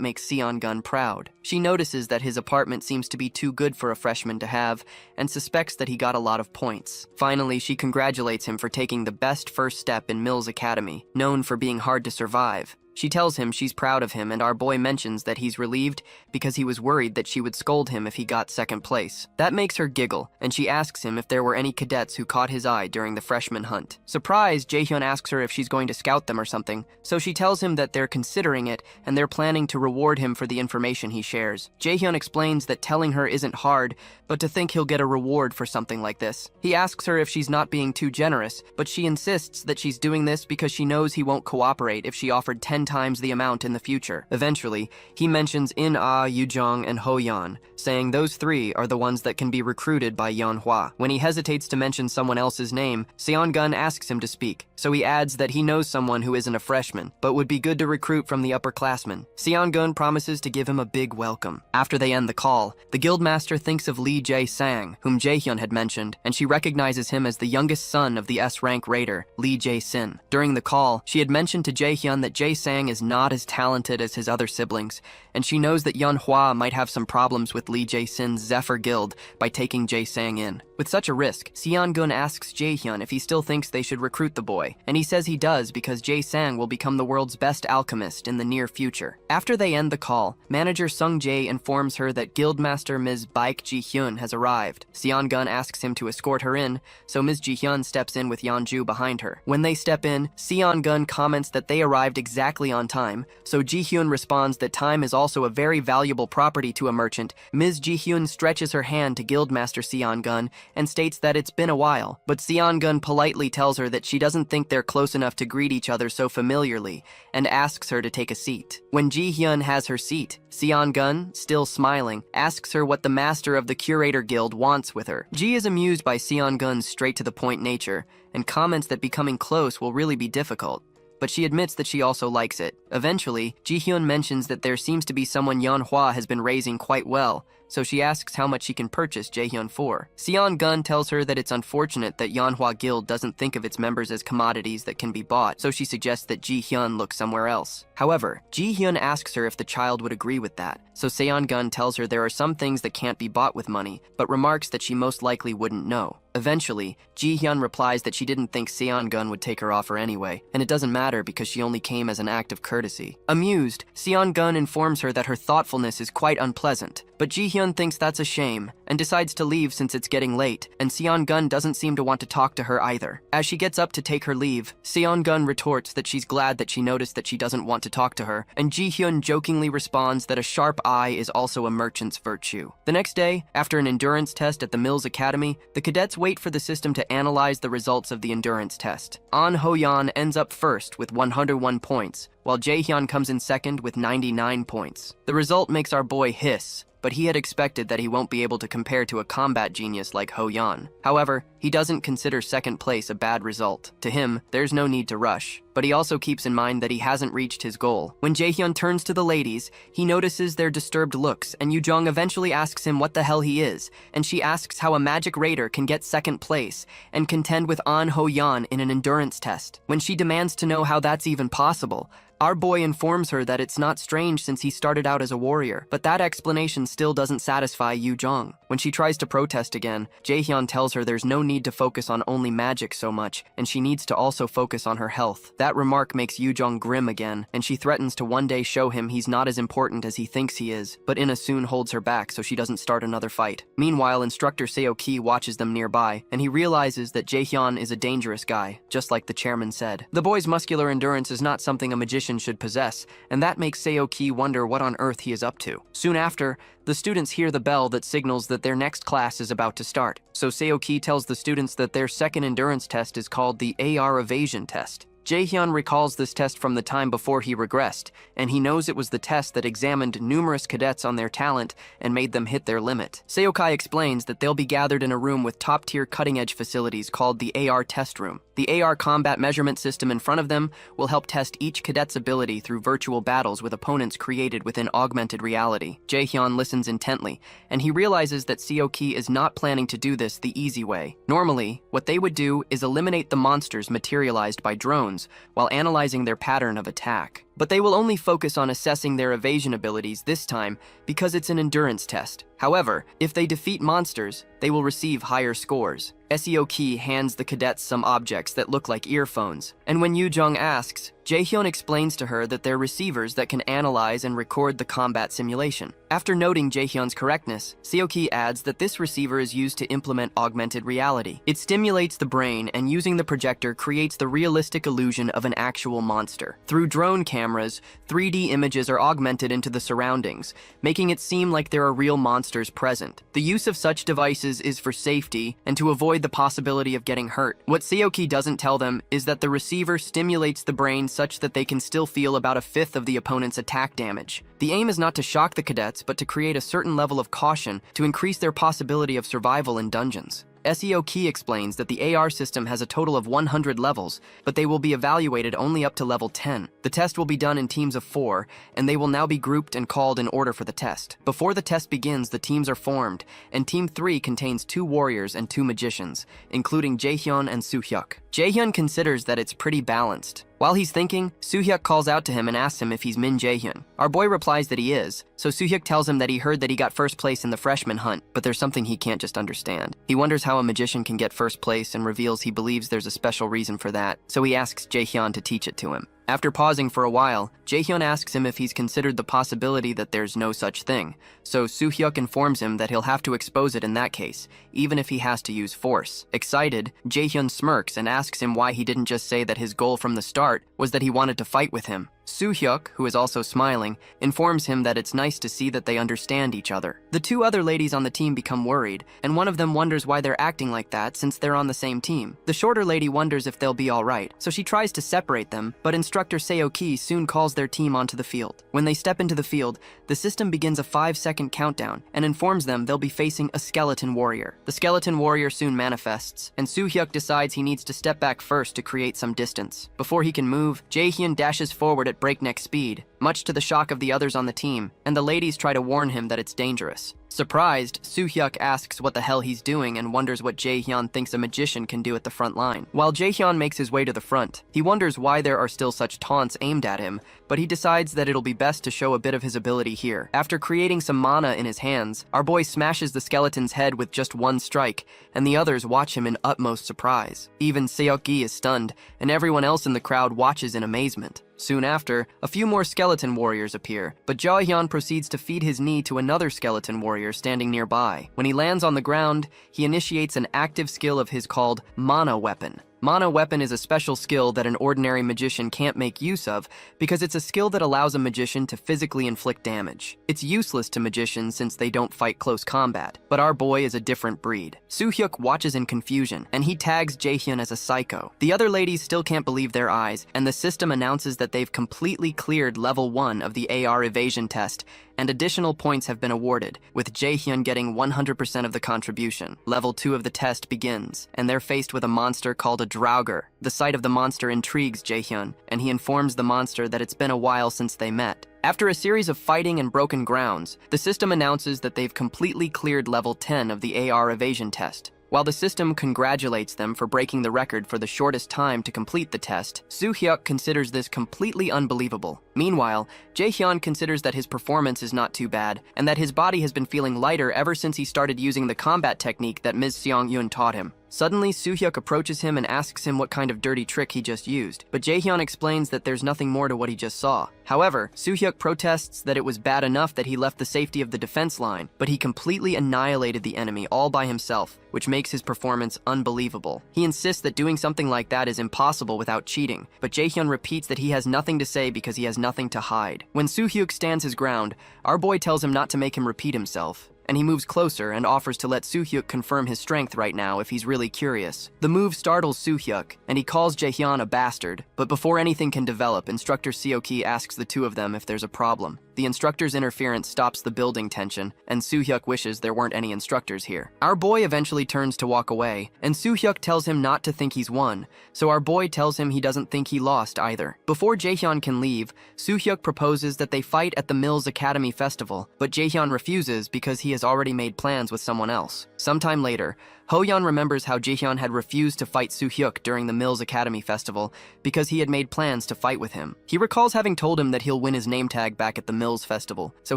makes Seon-gun proud. She notices that his apartment seems to be too good for a freshman to have, and suspects that he got a lot of points. Finally, she congratulates him for taking the best first step in Mills Academy, known for being hard to survive. She tells him she's proud of him, and our boy mentions that he's relieved because he was worried that she would scold him if he got second place. That makes her giggle, and she asks him if there were any cadets who caught his eye during the freshman hunt. Surprised, Jae-hyun asks her if she's going to scout them or something, so she tells him that they're considering it and they're planning to reward him for the information he shares. Jae-hyun explains that telling her isn't hard, but to think he'll get a reward for something like this. He asks her if she's not being too generous, but she insists that she's doing this because she knows he won't cooperate if she offered 10 times the amount in the future. Eventually, he mentions In-ah, Yoo-jung, and Ho-yeon, saying those three are the ones that can be recruited by Manhua. When he hesitates to mention someone else's name, Seon-gun asks him to speak, so he adds that he knows someone who isn't a freshman, but would be good to recruit from the upperclassmen. Seon-gun promises to give him a big welcome. After they end the call, the guildmaster thinks of Lee Jae-sang, whom Jae-hyun had mentioned, and she recognizes him as the youngest son of the S-rank raider, Lee Jae-sin. During the call, she had mentioned to Jae-hyun that Jae-sang is not as talented as his other siblings, and she knows that Yeonhwa might have some problems with Lee Jae-sin's Zephyr Guild by taking Jae-sang in. With such a risk, Seon-gun asks Jae-hyun if he still thinks they should recruit the boy, and he says he does because Jae-sang will become the world's best alchemist in the near future. After they end the call, manager Sung-jae informs her that Guildmaster Ms. Baek Ji-hyun has arrived. Seon-gun asks him to escort her in, so Ms. Ji-hyun steps in with Yeonju behind her. When they step in, Seon-gun comments that they arrived exactly on time, so Ji-hyun responds that time is also a very valuable property to a merchant. Ms. Ji-hyun stretches her hand to Guildmaster Seon-gun and states that it's been a while, but Seon-gun politely tells her that she doesn't think they're close enough to greet each other so familiarly, and asks her to take a seat. When Ji-hyun has her seat, Seon-gun, still smiling, asks her what the master of the Curator Guild wants with her. Ji is amused by Seon-gun's straight-to-the-point nature, and comments that becoming close will really be difficult, but she admits that she also likes it. Eventually, Ji-hyun mentions that there seems to be someone Yeonhwa has been raising quite well, so she asks how much she can purchase Jae-hyun for. Seon-gun tells her that it's unfortunate that Yeonhwa Guild doesn't think of its members as commodities that can be bought, so she suggests that Ji-hyun look somewhere else. However, Ji-hyun asks her if the child would agree with that, so Seon-gun tells her there are some things that can't be bought with money, but remarks that she most likely wouldn't know. Eventually, Ji-hyun replies that she didn't think Seon-gun would take her offer anyway, and it doesn't matter because she only came as an act of courtesy. Amused, Seon-gun informs her that her thoughtfulness is quite unpleasant, but Ji-hyun thinks that's a shame, and decides to leave since it's getting late, and Seon-gun doesn't seem to want to talk to her either. As she gets up to take her leave, Seon-gun retorts that she's glad that she noticed that she doesn't want to talk to her, and Ji-hyun jokingly responds that a sharp eye is also a merchant's virtue. The next day, after an endurance test at the Mills Academy, the cadets wait for the system to analyze the results of the endurance test. An Ho-yeon ends up first with 101 points, while Jae-hyun comes in second with 99 points. The result makes our boy hiss, but he had expected that he won't be able to compare to a combat genius like Ho-yeon. However, he doesn't consider second place a bad result. To him, there's no need to rush, but he also keeps in mind that he hasn't reached his goal. When Jae-hyun turns to the ladies, he notices their disturbed looks, and Yoo-jung eventually asks him what the hell he is, and she asks how a magic raider can get second place and contend with An Ho-yeon in an endurance test. When she demands to know how that's even possible, our boy informs her that it's not strange since he started out as a warrior, but that explanation still doesn't satisfy Yoo-jung. When she tries to protest again, Jae-hyun tells her there's no need to focus on only magic so much, and she needs to also focus on her health. That remark makes Yoo-jung grim again, and she threatens to one day show him he's not as important as he thinks he is, but Ina soon holds her back so she doesn't start another fight. Meanwhile, instructor Seo-ki watches them nearby, and he realizes that Jae-hyun is a dangerous guy, just like the chairman said. The boy's muscular endurance is not something a magician should possess, and that makes Seo-ki wonder what on earth he is up to. Soon after, The students hear the bell that signals that their next class is about to start. So Seoki tells the students that their second endurance test is called the AR evasion test. Jaehyun recalls this test from the time before he regressed, and he knows it was the test that examined numerous cadets on their talent and made them hit their limit. Seokai explains that they'll be gathered in a room with top-tier cutting-edge facilities called the AR test room. The AR combat measurement system in front of them will help test each cadet's ability through virtual battles with opponents created within augmented reality. Jaehyun listens intently, and he realizes that Seoki is not planning to do this the easy way. Normally, what they would do is eliminate the monsters materialized by drones while analyzing their pattern of attack. But they will only focus on assessing their evasion abilities this time because it's an endurance test. However, if they defeat monsters, they will receive higher scores. Seoki hands the cadets some objects that look like earphones, and when Yoo-jung asks, Jaehyun explains to her that they're receivers that can analyze and record the combat simulation. After noting Jaehyun's correctness, Seoki adds that this receiver is used to implement augmented reality. It stimulates the brain, and using the projector creates the realistic illusion of an actual monster. Through drone cameras, 3D images are augmented into the surroundings, making it seem like there are real monsters present. The use of such devices is for safety and to avoid the possibility of getting hurt. What Seoki doesn't tell them is that the receiver stimulates the brain such that they can still feel about 1/5 of the opponent's attack damage. The aim is not to shock the cadets, but to create a certain level of caution to increase their possibility of survival in dungeons. Seoki explains that the AR system has a total of 100 levels, but they will be evaluated only up to level 10. The test will be done in teams of 4, and they will now be grouped and called in order for the test. Before the test begins, the teams are formed, and Team 3 contains 2 warriors and 2 magicians, including Jaehyun and Soo-hyuk. Jaehyun considers that it's pretty balanced. While he's thinking, Soo-hyuk calls out to him and asks him if he's Min Jaehyun. Our boy replies that he is, so Soo-hyuk tells him that he heard that he got first place in the freshman hunt, but there's something he can't just understand. He wonders how a magician can get first place and reveals he believes there's a special reason for that, so he asks Jaehyun to teach it to him. After pausing for a while, Jaehyun asks him if he's considered the possibility that there's no such thing, so Soo-hyuk informs him that he'll have to expose it in that case, even if he has to use force. Excited, Jaehyun smirks and asks him why he didn't just say that his goal from the start was that he wanted to fight with him. Soo-hyuk, who is also smiling, informs him that it's nice to see that they understand each other. The 2 other ladies on the team become worried, and one of them wonders why they're acting like that since they're on the same team. The shorter lady wonders if they'll be alright, so she tries to separate them, but instructor Seoki soon calls their team onto the field. When they step into the field, the system begins a 5-second countdown and informs them they'll be facing a skeleton warrior. The skeleton warrior soon manifests, and Soo-hyuk decides he needs to step back first to create some distance. Before he can move, Jaehyun dashes forward at breakneck speed, much to the shock of the others on the team, and the ladies try to warn him that it's dangerous. Surprised, Soo-hyuk asks what the hell he's doing and wonders what Jaehyun thinks a magician can do at the front line. While Jaehyun makes his way to the front, he wonders why there are still such taunts aimed at him, but he decides that it'll be best to show a bit of his ability here. After creating some mana in his hands, our boy smashes the skeleton's head with just 1 strike, and the others watch him in utmost surprise. Even Seoki is stunned, and everyone else in the crowd watches in amazement. Soon after, a few more skeleton warriors appear, but Jaehyun proceeds to feed his knee to another skeleton warrior standing nearby. When he lands on the ground, he initiates an active skill of his called Mana Weapon. Mana Weapon is a special skill that an ordinary magician can't make use of because it's a skill that allows a magician to physically inflict damage. It's useless to magicians since they don't fight close combat, but our boy is a different breed. Soo-hyuk watches in confusion, and he tags Jaehyun as a psycho. The other ladies still can't believe their eyes, and the system announces that they've completely cleared level 1 of the AR evasion test, and additional points have been awarded, with Jaehyun getting 100% of the contribution. Level 2 of the test begins, and they're faced with a monster called a Draugr. The sight of the monster intrigues Jaehyun, and he informs the monster that it's been a while since they met. After a series of fighting and broken grounds, the system announces that they've completely cleared level 10 of the AR evasion test. While the system congratulates them for breaking the record for the shortest time to complete the test, Soo-hyuk considers this completely unbelievable. Meanwhile, Jaehyun considers that his performance is not too bad, and that his body has been feeling lighter ever since he started using the combat technique that Ms. Seong-yoon taught him. Suddenly, Soo-hyuk approaches him and asks him what kind of dirty trick he just used, but Jaehyun explains that there's nothing more to what he just saw. However, Soo-hyuk protests that it was bad enough that he left the safety of the defense line, but he completely annihilated the enemy all by himself, which makes his performance unbelievable. He insists that doing something like that is impossible without cheating, but Jaehyun repeats that he has nothing to say because he has nothing to hide. When Soo-hyuk stands his ground, our boy tells him not to make him repeat himself, and he moves closer and offers to let Soo-hyuk confirm his strength right now if he's really curious. The move startles Soo-hyuk, and he calls Jaehyun a bastard, but before anything can develop, Instructor Seoki asks the two of them if there's a problem. The instructor's interference stops the building tension, and Soo-hyuk wishes there weren't any instructors here. Our boy eventually turns to walk away, and Soo-hyuk tells him not to think he's won, so our boy tells him he doesn't think he lost either. Before Jaehyun can leave, Soo-hyuk proposes that they fight at the Mills Academy Festival, but Jaehyun refuses because he has already made plans with someone else. Sometime later, Hoyeon remembers how Jaehyun had refused to fight Soo-hyuk during the Mills Academy Festival because he had made plans to fight with him. He recalls having told him that he'll win his name tag back at the Mills Festival, so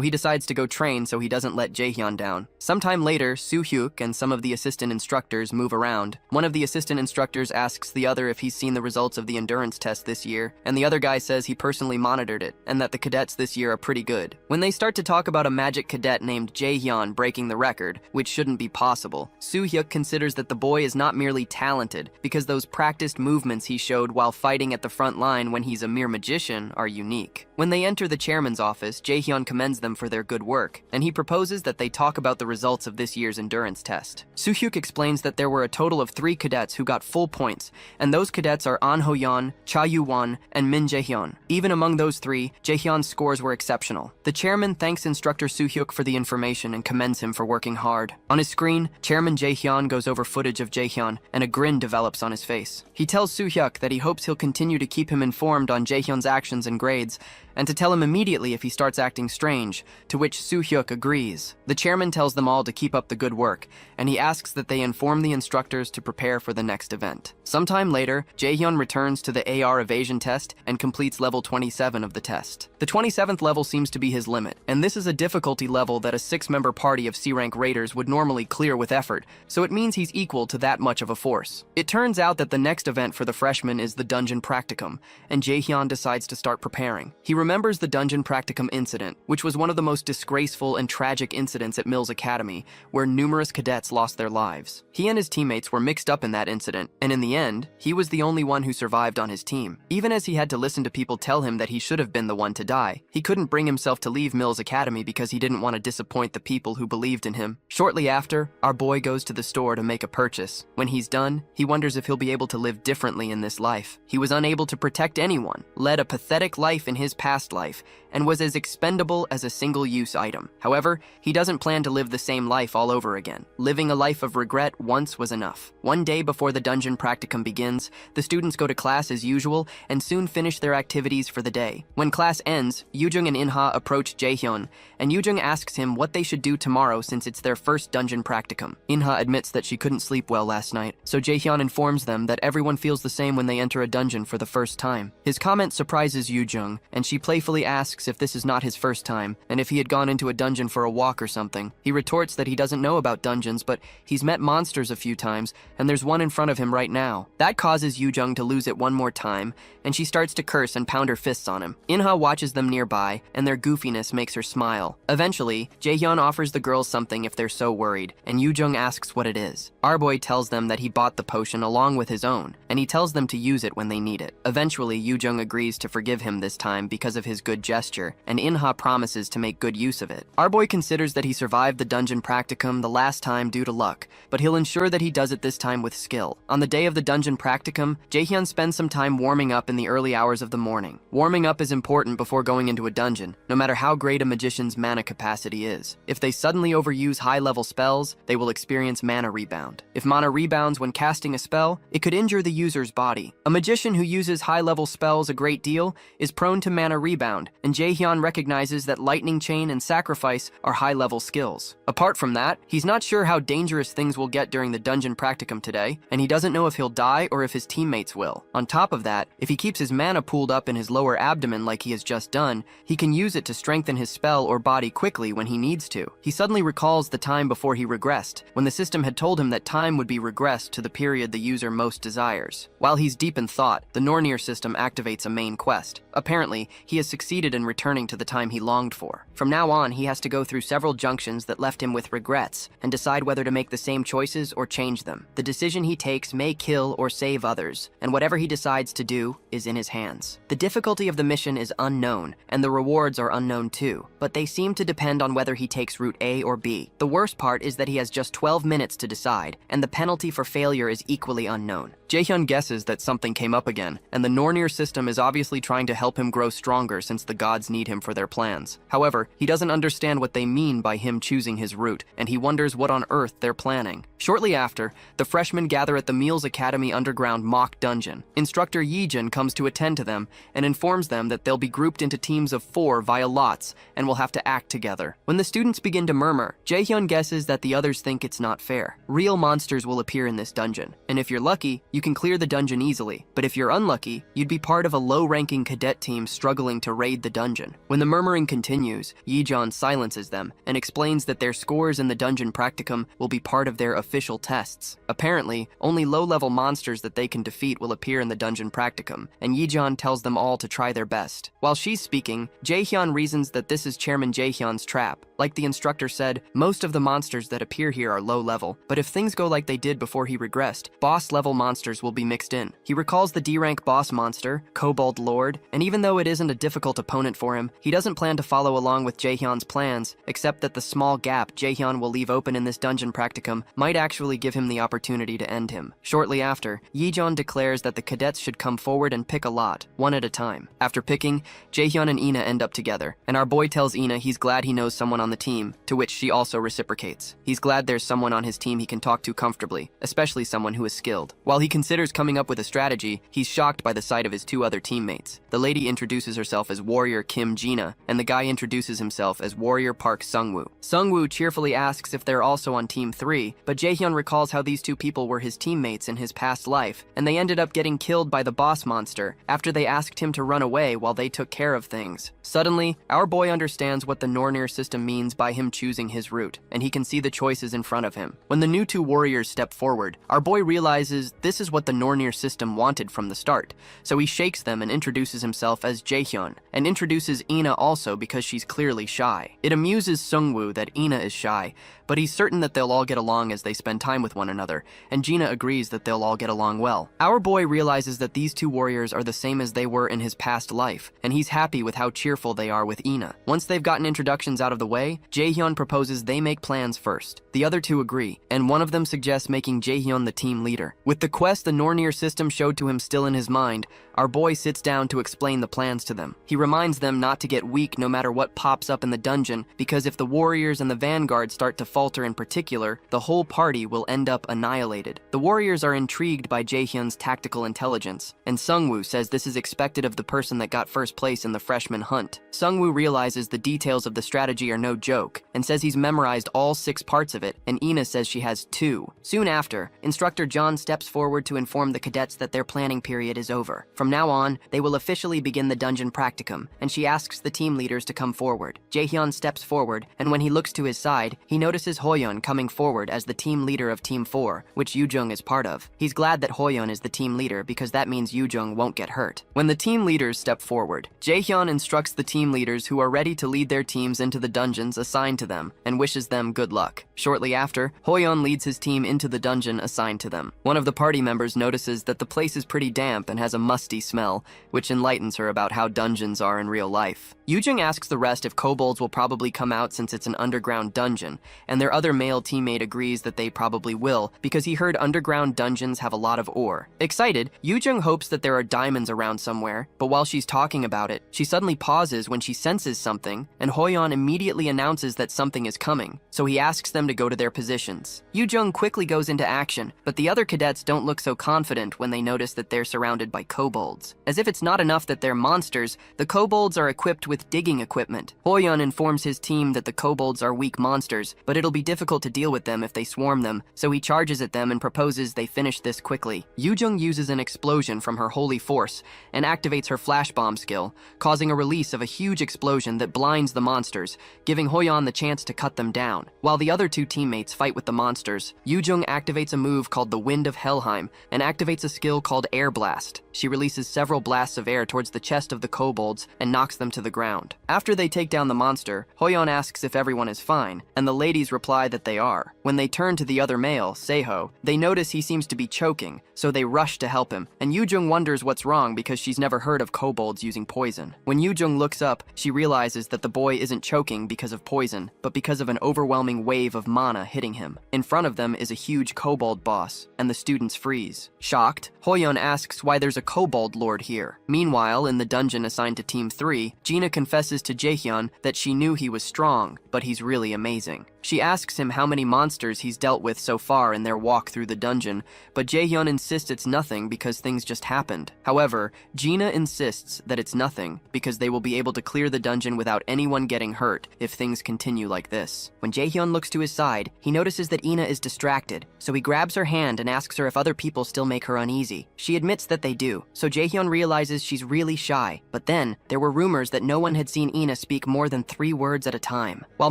he decides to go train so he doesn't let Jaehyun down. Sometime later, Soo-hyuk and some of the assistant instructors move around. One of the assistant instructors asks the other if he's seen the results of the endurance test this year, and the other guy says he personally monitored it, and that the cadets this year are pretty good. When they start to talk about a magic cadet named Jaehyun breaking the record, which shouldn't be possible, Soo-hyuk considers that the boy is not merely talented, because those practiced movements he showed while fighting at the front line when he's a mere magician are unique. When they enter the chairman's office, Jaehyun commends them for their good work, and he proposes that they talk about the results of this year's endurance test. Soo-hyuk explains that there were a total of 3 cadets who got full points, and those cadets are An Ho-yeon, Cha Yu-won, and Min Jae-hyun. Even among those 3, Jaehyun's scores were exceptional. The chairman thanks instructor Soo-hyuk for the information and commends him for working hard. On his screen, Chairman Jaehyun goes over footage of Jaehyun, and a grin develops on his face. He tells Soo-hyuk that he hopes he'll continue to keep him informed on Jaehyun's actions and grades, and to tell him immediately if he starts acting strange, to which Soo-hyuk agrees. The chairman tells them all to keep up the good work, and he asks that they inform the instructors to prepare for the next event. Sometime later, Jaehyun returns to the AR evasion test and completes level 27 of the test. The 27th level seems to be his limit, and this is a difficulty level that a 6-member party of C-rank raiders would normally clear with effort, so it means he's equal to that much of a force. It turns out that the next event for the freshmen is the Dungeon Practicum, and Jaehyun decides to start preparing. He remembers the Dungeon Practicum incident, which was one of the most disgraceful and tragic incidents at Mills Academy, where numerous cadets lost their lives. He and his teammates were mixed up in that incident, and in the end, he was the only one who survived on his team. Even as he had to listen to people tell him that he should have been the one to die, he couldn't bring himself to leave Mills Academy because he didn't want to disappoint the people who believed in him. Shortly after, our boy goes to the store to make a purchase. When he's done, he wonders if he'll be able to live differently in this life. He was unable to protect anyone, led a pathetic life in his past life, and was as expendable as a single-use item. However, he doesn't plan to live the same life all over again. Living a life of regret once was enough. One day before the Dungeon Practicum begins, the students go to class as usual and soon finish their activities for the day. When class ends, Yoojung and Inha approach Jaehyun, and Yoojung asks him what they should do tomorrow since it's their first Dungeon Practicum. Inha admits that she couldn't sleep well last night, so Jaehyun informs them that everyone feels the same when they enter a dungeon for the first time. His comment surprises Yoojung, and she playfully asks if this is not his first time, and if he had gone into a dungeon for a walk or something. He retorts that he doesn't know about dungeons, but he's met monsters a few times, and there's one in front of him right now. That causes Yoojung to lose it one more time, and she starts to curse and pound her fists on him. Inha watches them nearby, and their goofiness makes her smile. Eventually, Jaehyun offers the girls something if they're so worried, and Yoojung asks what it is. Our boy tells them that he bought the potion along with his own, and he tells them to use it when they need it. Eventually, Yoojung agrees to forgive him this time because of his good gesture, and Inha promises to make good use of it. Our boy considers that he survived the Dungeon Practicum the last time due to luck, but he'll ensure that he does it this time with skill. On the day of the Dungeon Practicum, Jaehyun spends some time warming up in the early hours of the morning. Warming up is important before going into a dungeon, no matter how great a magician's mana capacity is. If they suddenly overuse high-level spells, they will experience mana rebound. If mana rebounds when casting a spell, it could injure the user's body. A magician who uses high-level spells a great deal is prone to mana rebound, and Jaehyun recognizes that lightning chain and sacrifice are high-level skills. Apart from that, he's not sure how dangerous things will get during the dungeon practicum today, and he doesn't know if he'll die or if his teammates will. On top of that, if he keeps his mana pooled up in his lower abdomen like he has just done, he can use it to strengthen his spell or body quickly when he needs to. He suddenly recalls the time before he regressed, when the system had told him that time would be regressed to the period the user most desires. While he's deep in thought, the Nornir system activates a main quest. Apparently, he has succeeded in returning to the time he longed for. From now on, he has to go through several junctions that left him with regrets and decide whether to make the same choices or change them. The decision he takes may kill or save others, and whatever he decides to do is in his hands. The difficulty of the mission is unknown, and the rewards are unknown too, but they seem to depend on whether he takes route A or B. The worst part is that he has just 12 minutes to decide, and the penalty for failure is equally unknown. Jaehyun guesses that something came up again, and the Nornir system is obviously trying to help him grow stronger since the gods need him for their plans. However, he doesn't understand what they mean by him choosing his route, and he wonders what on earth they're planning. Shortly after, the freshmen gather at the Meals Academy underground mock dungeon. Instructor Yijin comes to attend to them and informs them that they'll be grouped into teams of 4 via lots and will have to act together. When the students begin to murmur, Jaehyun guesses that the others think it's not fair. Real monsters will appear in this dungeon, and if you're lucky, you can clear the dungeon easily. But if you're unlucky, you'd be part of a low-ranking cadet team struggling to raid the dungeon. When the murmuring continues, Yijin silences them and explains that their scores in the dungeon practicum will be part of their official tests. Apparently, only low-level monsters that they can defeat will appear in the dungeon practicum, and Yijin tells them all to try their best. While she's speaking, Jaehyun reasons that this is Chairman Jaehyun's trap. Like the instructor said, most of the monsters that appear here are low-level, but if things go like they did before he regressed, boss-level monsters will be mixed in. He recalls the D-rank boss monster, Kobold Lord, and even though it isn't a difficult opponent for him, he doesn't plan to follow along with Jaehyun's plans, except that the small gap Jaehyun will leave open in this dungeon practicum might actually give him the opportunity to end him. Shortly after, Yijin declares that the cadets should come forward and pick a lot, one at a time. After picking, Jaehyun and Ina end up together, and our boy tells Ina he's glad he knows someone on the team, to which she also reciprocates. He's glad there's someone on his team he can talk to comfortably, especially someone who is skilled. While he considers coming up with a strategy, he's shocked by the sight of his 2 other teammates. The lady introduces herself as Warrior Kim Jina, and the guy introduces himself as Warrior Park Sungwoo. Sungwoo cheerfully asks if they're also on Team 3, but Jaehyun recalls how these 2 people were his teammates in his past life, and they ended up getting killed by the boss monster after they asked him to run away while they took care of things. Suddenly, our boy understands what the Nornir system means by him choosing his route, and he can see the choices in front of him. When the new 2 warriors step forward, our boy realizes this is what the Nornir system wanted from the start, so he shakes them and introduces himself as Jaehyun, and introduces Ina also because she's clearly shy. It amuses Sungwoo that Ina is shy, but he's certain that they'll all get along as they spend time with one another, and Gina agrees that they'll all get along well. Our boy realizes that these 2 warriors are the same as they were in his past life, and he's happy with how cheerful they are with Ina. Once they've gotten introductions out of the way, Jaehyun proposes they make plans first. The other 2 agree, and one of them suggests making Jaehyun the team leader. With the quest the Nornir system showed to him still in his mind, our boy sits down to explain the plans to them. He reminds them not to get weak no matter what pops up in the dungeon, because if the warriors and the vanguard start to falter in particular, the whole party will end up annihilated. The warriors are intrigued by Jaehyun's tactical intelligence, and Sungwoo says this is expected of the person that got first place in the freshman hunt. Sungwoo realizes the details of the strategy are no joke, and says he's memorized all 6 parts of it, and Ina says she has 2. Soon after, Instructor John steps forward to inform the cadets that their planning period is over. From now on, they will officially begin the dungeon practicum, and she asks the team leaders to come forward. Jaehyun steps forward, and when he looks to his side, he notices Hoyeon coming forward as the team leader of Team 4, which Yoojung is part of. He's glad that Hoyeon is the team leader because that means Yoojung won't get hurt. When the team leaders step forward, Jaehyun instructs the team leaders who are ready to lead their teams into the dungeons assigned to them, and wishes them good luck. Shortly after, Hoyeon leads his team into the dungeon assigned to them. One of the party members notices that the place is pretty damp and has a musty smell, which enlightens her about how dungeons are in real life. Yoojung asks the rest if kobolds will probably come out since it's an underground dungeon, and their other male teammate agrees that they probably will because he heard underground dungeons have a lot of ore. Excited, Yoojung hopes that there are diamonds around somewhere, but while she's talking about it, she suddenly pauses when she senses something, and Hoyeon immediately announces that something is coming, so he asks them to go to their positions. Yoo-jung quickly goes into action, but the other cadets don't look so confident when they notice that they're surrounded by kobolds. As if it's not enough that they're monsters, the kobolds are equipped with digging equipment. Hoyeon informs his team that the kobolds are weak monsters, but it'll be difficult to deal with them if they swarm them, so he charges at them and proposes they finish this quickly. Yoo-jung uses an explosion from her holy force and activates her flash bomb skill, causing a release of a huge explosion that blinds the monsters, giving Hoyeon the chance to cut them down. While the other two teammates fight with the monsters, Yoo-jung activates a move called the Wind of Helheim and activates a skill called Air Blast. She releases several blasts of air towards the chest of the kobolds and knocks them to the ground. After they take down the monster, Hoyeon asks if everyone is fine, and the ladies reply that they are. When they turn to the other male, Seho, they notice he seems to be choking, so they rush to help him, and Yoo-jung wonders what's wrong because she's never heard of kobolds using poison. When Yoo-jung looks up, she realizes that the boy isn't choking because of poison, but because of an overwhelming wave of mana hitting him. In front of them is a huge kobold boss, and the students freeze. Shocked, Hoyeon asks why there's a kobold lord here. Meanwhile, in the dungeon assigned to Team 3, Gina confesses to Jaehyun that she knew he was strong, but he's really amazing. She asks him how many monsters he's dealt with so far in their walk through the dungeon, but Jaehyun insists it's nothing because things just happened. However, Gina insists that it's nothing because they will be able to clear the dungeon without anyone getting hurt if things continue like this. When Jaehyun looks to his side, he notices that Ina is distracted, so he grabs her hand and asks her if other people still make her uneasy. She admits that they do, so Jaehyun realizes she's really shy. But then, there were rumors that no one had seen Ina speak more than 3 words at a time. While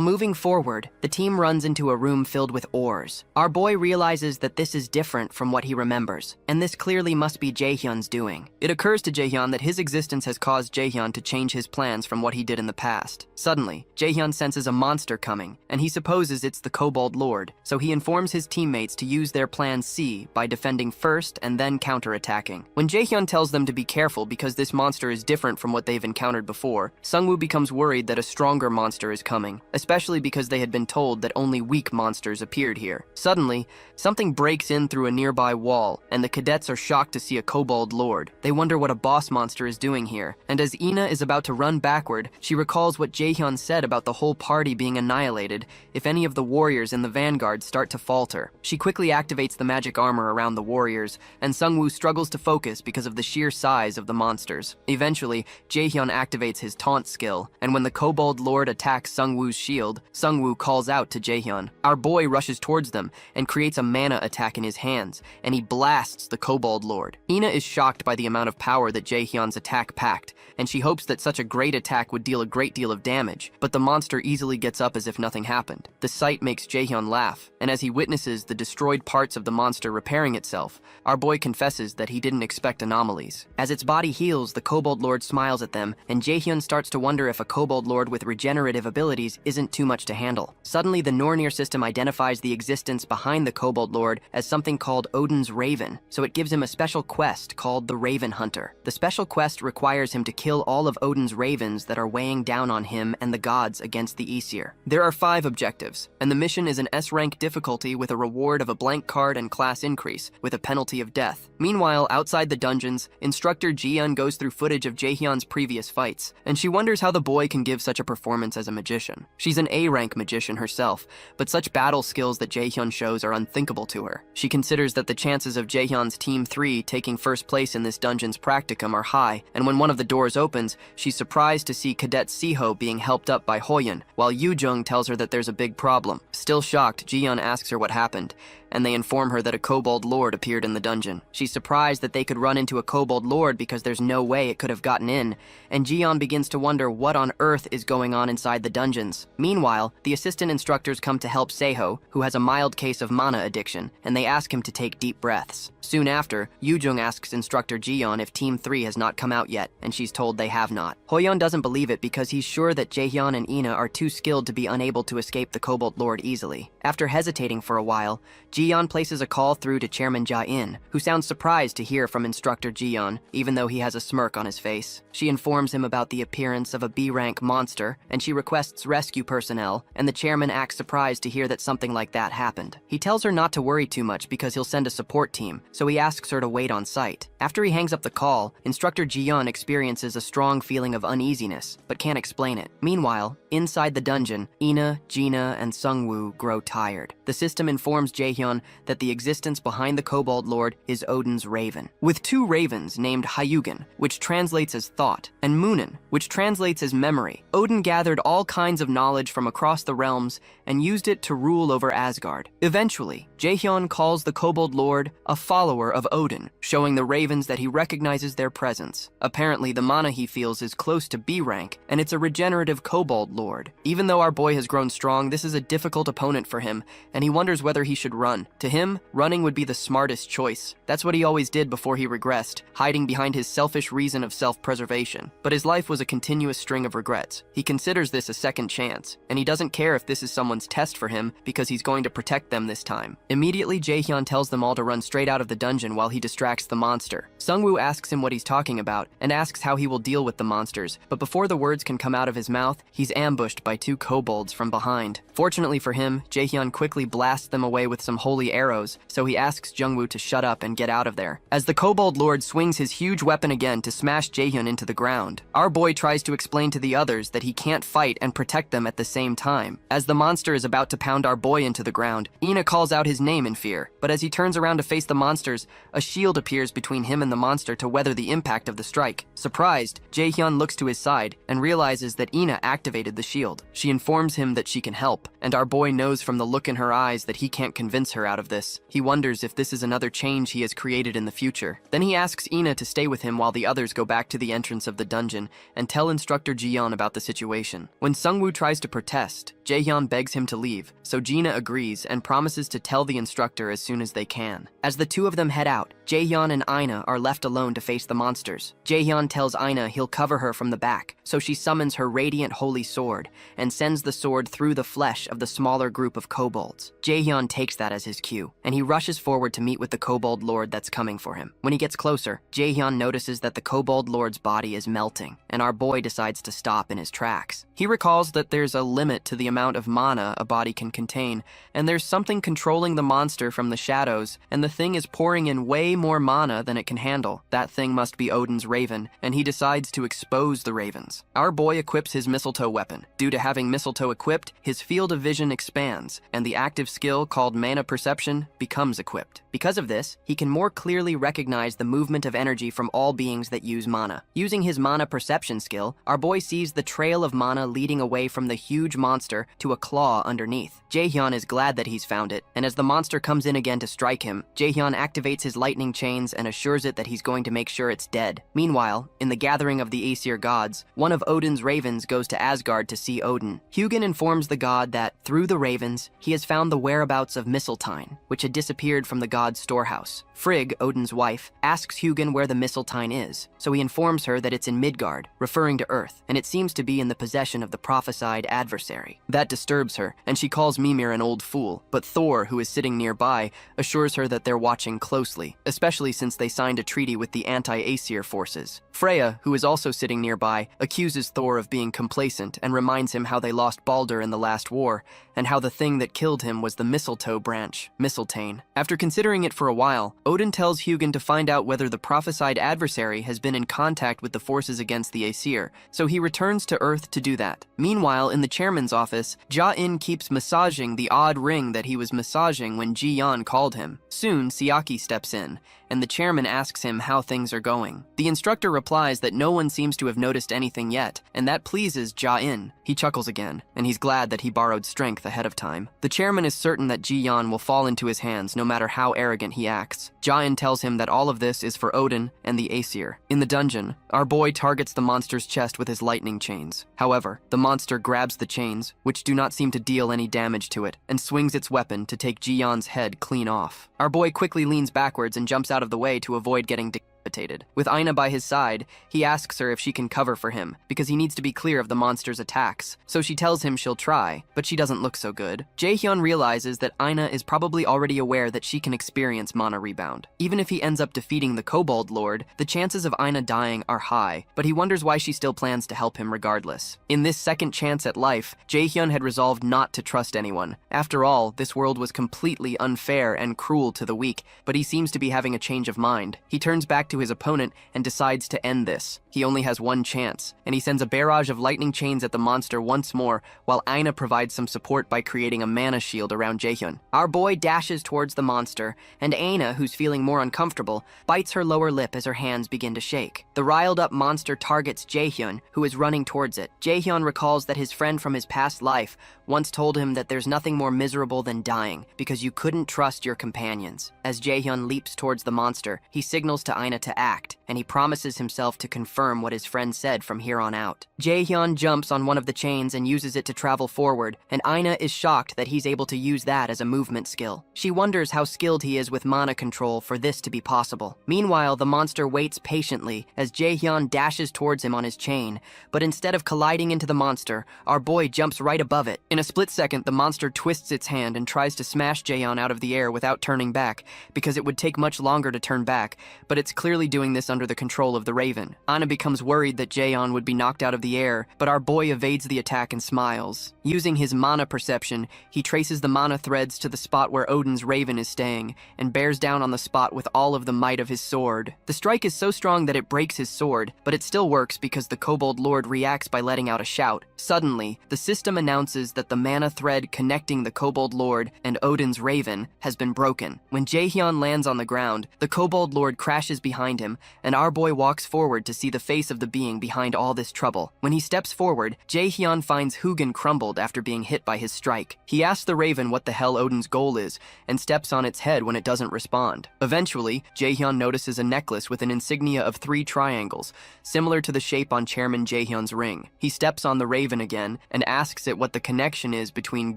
moving forward, the team runs into a room filled with ores. Our boy realizes that this is different from what he remembers, and this clearly must be Jaehyun's doing. It occurs to Jaehyun that his existence has caused Jaehyun to change his plans from what he did in the past. Suddenly, Jaehyun senses a monster coming, and he supposes it's the Kobold Lord, so he informs his teammates to use their plan C by defending first and then counterattacking. When Jaehyun tells them to be careful because this monster is different from what they've encountered before, Sungwoo becomes worried that a stronger monster is coming, especially because they had been told that only weak monsters appeared here. Suddenly, something breaks in through a nearby wall, and the cadets are shocked to see a Kobold Lord. They wonder what a boss monster is doing here, and as Ina is about to run backward, she recalls what Jaehyun said about the whole party being annihilated if any of the warriors in the vanguard start to falter. She quickly activates the magic armor around the warriors, and Sungwoo struggles to focus because of the sheer size of the monsters. Eventually, Jaehyun activates his taunt skill, and when the Kobold Lord attacks Sungwoo's shield, Sungwoo calls out to Jaehyun. Our boy rushes towards them and creates a mana attack in his hands, and he blasts the Kobold Lord. Ina is shocked by the amount of power that Jaehyun's attack packed, and she hopes that such a great attack would deal a great deal of damage, but the monster easily gets up as if nothing happened. The sight makes Jaehyun laugh, and as he witnesses the destroyed parts of the monster repairing itself, our boy confesses that he didn't expect anomalies. As its body heals, the Kobold Lord smiles at them, and Jaehyun starts to wonder if a Kobold Lord with regenerative abilities isn't too much to handle. Suddenly, the Nornir system identifies the existence behind the Kobold Lord as something called Odin's Raven, so it gives him a special quest called the Raven Hunter. The special quest requires him to kill all of Odin's ravens that are weighing down on him and the gods against the Aesir. There are 5 objectives, and the mission is an S-rank difficulty with a reward of a blank card and class increase, with a penalty of death. Meanwhile, outside the dungeons, instructor Ji-eun goes through footage of Jaehyun's previous fights, and she wonders how the boy can give such a performance as a magician. She's an A-rank magician herself, but such battle skills that Jaehyun shows are unthinkable to her. She considers that the chances of Jaehyun's Team 3 taking first place in this dungeon's practicum are high, and when one of the doors opens, she's surprised to see Cadet Siho being helped up by Hoyeon, while Yoo-jung tells her that there's a big problem. Still shocked, Ji-eun asks her what happened, and they inform her that a Kobold Lord appeared in the dungeon. She's surprised that they could run into a Kobold Lord because there's no way it could have gotten in, and Ji-eun begins to wonder what on earth is going on inside the dungeons. Meanwhile, the assistant instructors come to help Seho, who has a mild case of mana addiction, and they ask him to take deep breaths. Soon after, Yoo-jung asks instructor Ji-eun if Team 3 has not come out yet, and she's told they have not. Hoyeon doesn't believe it because he's sure that Jaehyun and Ina are too skilled to be unable to escape the Kobold Lord easily. After hesitating for a while, Ji Ji-yeon places a call through to Chairman Ja-in, who sounds surprised to hear from Instructor Ji-yeon, even though he has a smirk on his face. She informs him about the appearance of a B-rank monster, and she requests rescue personnel, and the chairman acts surprised to hear that something like that happened. He tells her not to worry too much because he'll send a support team, so he asks her to wait on site. After he hangs up the call, Instructor Ji-yeon experiences a strong feeling of uneasiness, but can't explain it. Meanwhile, inside the dungeon, Ina, Gina, and Sungwoo grow tired. The system informs Jaehyun that the existence behind the Kobold Lord is Odin's raven. With two ravens named Hyugen, which translates as thought, and Munin, which translates as memory, Odin gathered all kinds of knowledge from across the realms and used it to rule over Asgard. Eventually, Jaehyun calls the Kobold Lord a follower of Odin, showing the ravens that he recognizes their presence. Apparently, the mana he feels is close to B rank, and it's a regenerative Kobold Lord. Even though our boy has grown strong, this is a difficult opponent for him, and he wonders whether he should run. To him, running would be the smartest choice. That's what he always did before he regressed, hiding behind his selfish reason of self-preservation. But his life was a continuous string of regrets. He considers this a second chance, and he doesn't care if this is someone's test for him because he's going to protect them this time. Immediately, Jaehyun tells them all to run straight out of the dungeon while he distracts the monster. Sungwoo asks him what he's talking about and asks how he will deal with the monsters, but before the words can come out of his mouth, he's ambushed by two kobolds from behind. Fortunately for him, Jaehyun quickly blasts them away with some holy arrows, so he asks Jungwoo to shut up and get out of there. As the Kobold Lord swings his huge weapon again to smash Jaehyun into the ground, our boy tries to explain to the others that he can't fight and protect them at the same time. As the monster is about to pound our boy into the ground, Ina calls out his name in fear, but as he turns around to face the monsters, a shield appears between him and the monster to weather the impact of the strike. Surprised, Jaehyun looks to his side and realizes that Ina activated the shield. She informs him that she can help, and our boy knows from the look in her eyes that he can't convince her out of this. He wonders if this is another change he has created in the future. Then he asks Ina to stay with him while the others go back to the entrance of the dungeon and tell Instructor Ji-yeon about the situation. When Sungwoo tries to protest, Jaehyun begs him to leave, so Gina agrees and promises to tell the instructor as soon as they can. As the two of them head out, Jaehyun and Ina are left alone to face the monsters. Jaehyun tells Ina he'll cover her from the back, so she summons her radiant holy sword and sends the sword through the flesh of the smaller group of kobolds. Jaehyun takes that as his cue, and he rushes forward to meet with the Kobold Lord that's coming for him. When he gets closer, Jaehyun notices that the Kobold Lord's body is melting, and our boy decides to stop in his tracks. He recalls that there's a limit to the amount of mana a body can contain, and there's something controlling the monster from the shadows, and the thing is pouring in way more mana than it can handle. That thing must be Odin's raven, and he decides to expose the ravens. Our boy equips his mistletoe weapon. Due to having mistletoe equipped, his field of vision expands, and the active skill called mana perception becomes equipped. Because of this, he can more clearly recognize the movement of energy from all beings that use mana. Using his mana perception skill, our boy sees the trail of mana leading away from the huge monster to a claw underneath. Jaehyun is glad that he's found it, and as the monster comes in again to strike him, Jaehyun activates his lightning chains and assures it that he's going to make sure it's dead. Meanwhile, in the gathering of the Aesir gods, one of Odin's ravens goes to Asgard to see Odin. Hugin informs the god that, through the ravens, he has found the whereabouts of Mistletoe, which had disappeared from the god's storehouse. Frigg, Odin's wife, asks Hugin where the Mistletoe is, so he informs her that it's in Midgard, referring to Earth, and it seems to be in the possession of the prophesied adversary. That disturbs her, and she calls Mimir an old fool, but Thor, who is sitting nearby, assures her that they're watching closely, especially since they signed a treaty with the anti-Aesir forces. Freya, who is also sitting nearby, accuses Thor of being complacent and reminds him how they lost Baldur in the last war, and how the thing that killed him was the mistletoe branch, Mistletoe. After considering it for a while, Odin tells Hugin to find out whether the prophesied adversary has been in contact with the forces against the Aesir, so he returns to Earth to do that. Meanwhile, in the chairman's office, Ja-in keeps massaging the odd ring that he was massaging when Ji-yeon called him. Soon, Siaki steps in, and the chairman asks him how things are going. The instructor replies that no one seems to have noticed anything yet, and that pleases Ja-in. He chuckles again, and he's glad that he borrowed strength ahead of time. The chairman is certain that Ji-yeon will fall into his hands no matter how arrogant he acts. Ja-in tells him that all of this is for Odin and the Aesir. In the dungeon, our boy targets the monster's chest with his lightning chains. However, the monster grabs the chains, which do not seem to deal any damage to it, and swings its weapon to take Ji-yeon's head clean off. Our boy quickly leans backwards and jumps out of the way to avoid getting decapitated. With Aina by his side, he asks her if she can cover for him, because he needs to be clear of the monster's attacks. So she tells him she'll try, but she doesn't look so good. Jaehyun realizes that Aina is probably already aware that she can experience mana rebound. Even if he ends up defeating the Kobold Lord, the chances of Aina dying are high, but he wonders why she still plans to help him regardless. In this second chance at life, Jaehyun had resolved not to trust anyone. After all, this world was completely unfair and cruel to the weak, but he seems to be having a change of mind. He turns back to his opponent and decides to end this. He only has one chance, and he sends a barrage of lightning chains at the monster once more, while Aina provides some support by creating a mana shield around Jaehyun. Our boy dashes towards the monster, and Aina, who's feeling more uncomfortable, bites her lower lip as her hands begin to shake. The riled up monster targets Jaehyun, who is running towards it. Jaehyun recalls that his friend from his past life once told him that there's nothing more miserable than dying, because you couldn't trust your companions. As Jaehyun leaps towards the monster, he signals to Aina to act, and he promises himself to confirm what his friend said from here on out. Jaehyun jumps on one of the chains and uses it to travel forward, and Aina is shocked that he's able to use that as a movement skill. She wonders how skilled he is with mana control for this to be possible. Meanwhile, the monster waits patiently as Jaehyun dashes towards him on his chain, but instead of colliding into the monster, our boy jumps right above it. In a split second, the monster twists its hand and tries to smash Jaehyun out of the air without turning back, because it would take much longer to turn back, but it's clearly doing this under the control of the Raven. Aina becomes worried that Jaehyun would be knocked out of the air, but our boy evades the attack and smiles. Using his mana perception, he traces the mana threads to the spot where Odin's Raven is staying, and bears down on the spot with all of the might of his sword. The strike is so strong that it breaks his sword, but it still works because the Kobold Lord reacts by letting out a shout. Suddenly, the system announces that the mana thread connecting the Kobold Lord and Odin's Raven has been broken. When Jaehyun lands on the ground, the Kobold Lord crashes behind him, and our boy walks forward to see the face of the being behind all this trouble. When he steps forward, Jaehyun finds Hugin crumbled after being hit by his strike. He asks the Raven what the hell Odin's goal is, and steps on its head when it doesn't respond. Eventually, Jaehyun notices a necklace with an insignia of 3 triangles, similar to the shape on Chairman Jaehyun's ring. He steps on the Raven again, and asks it what the connection is between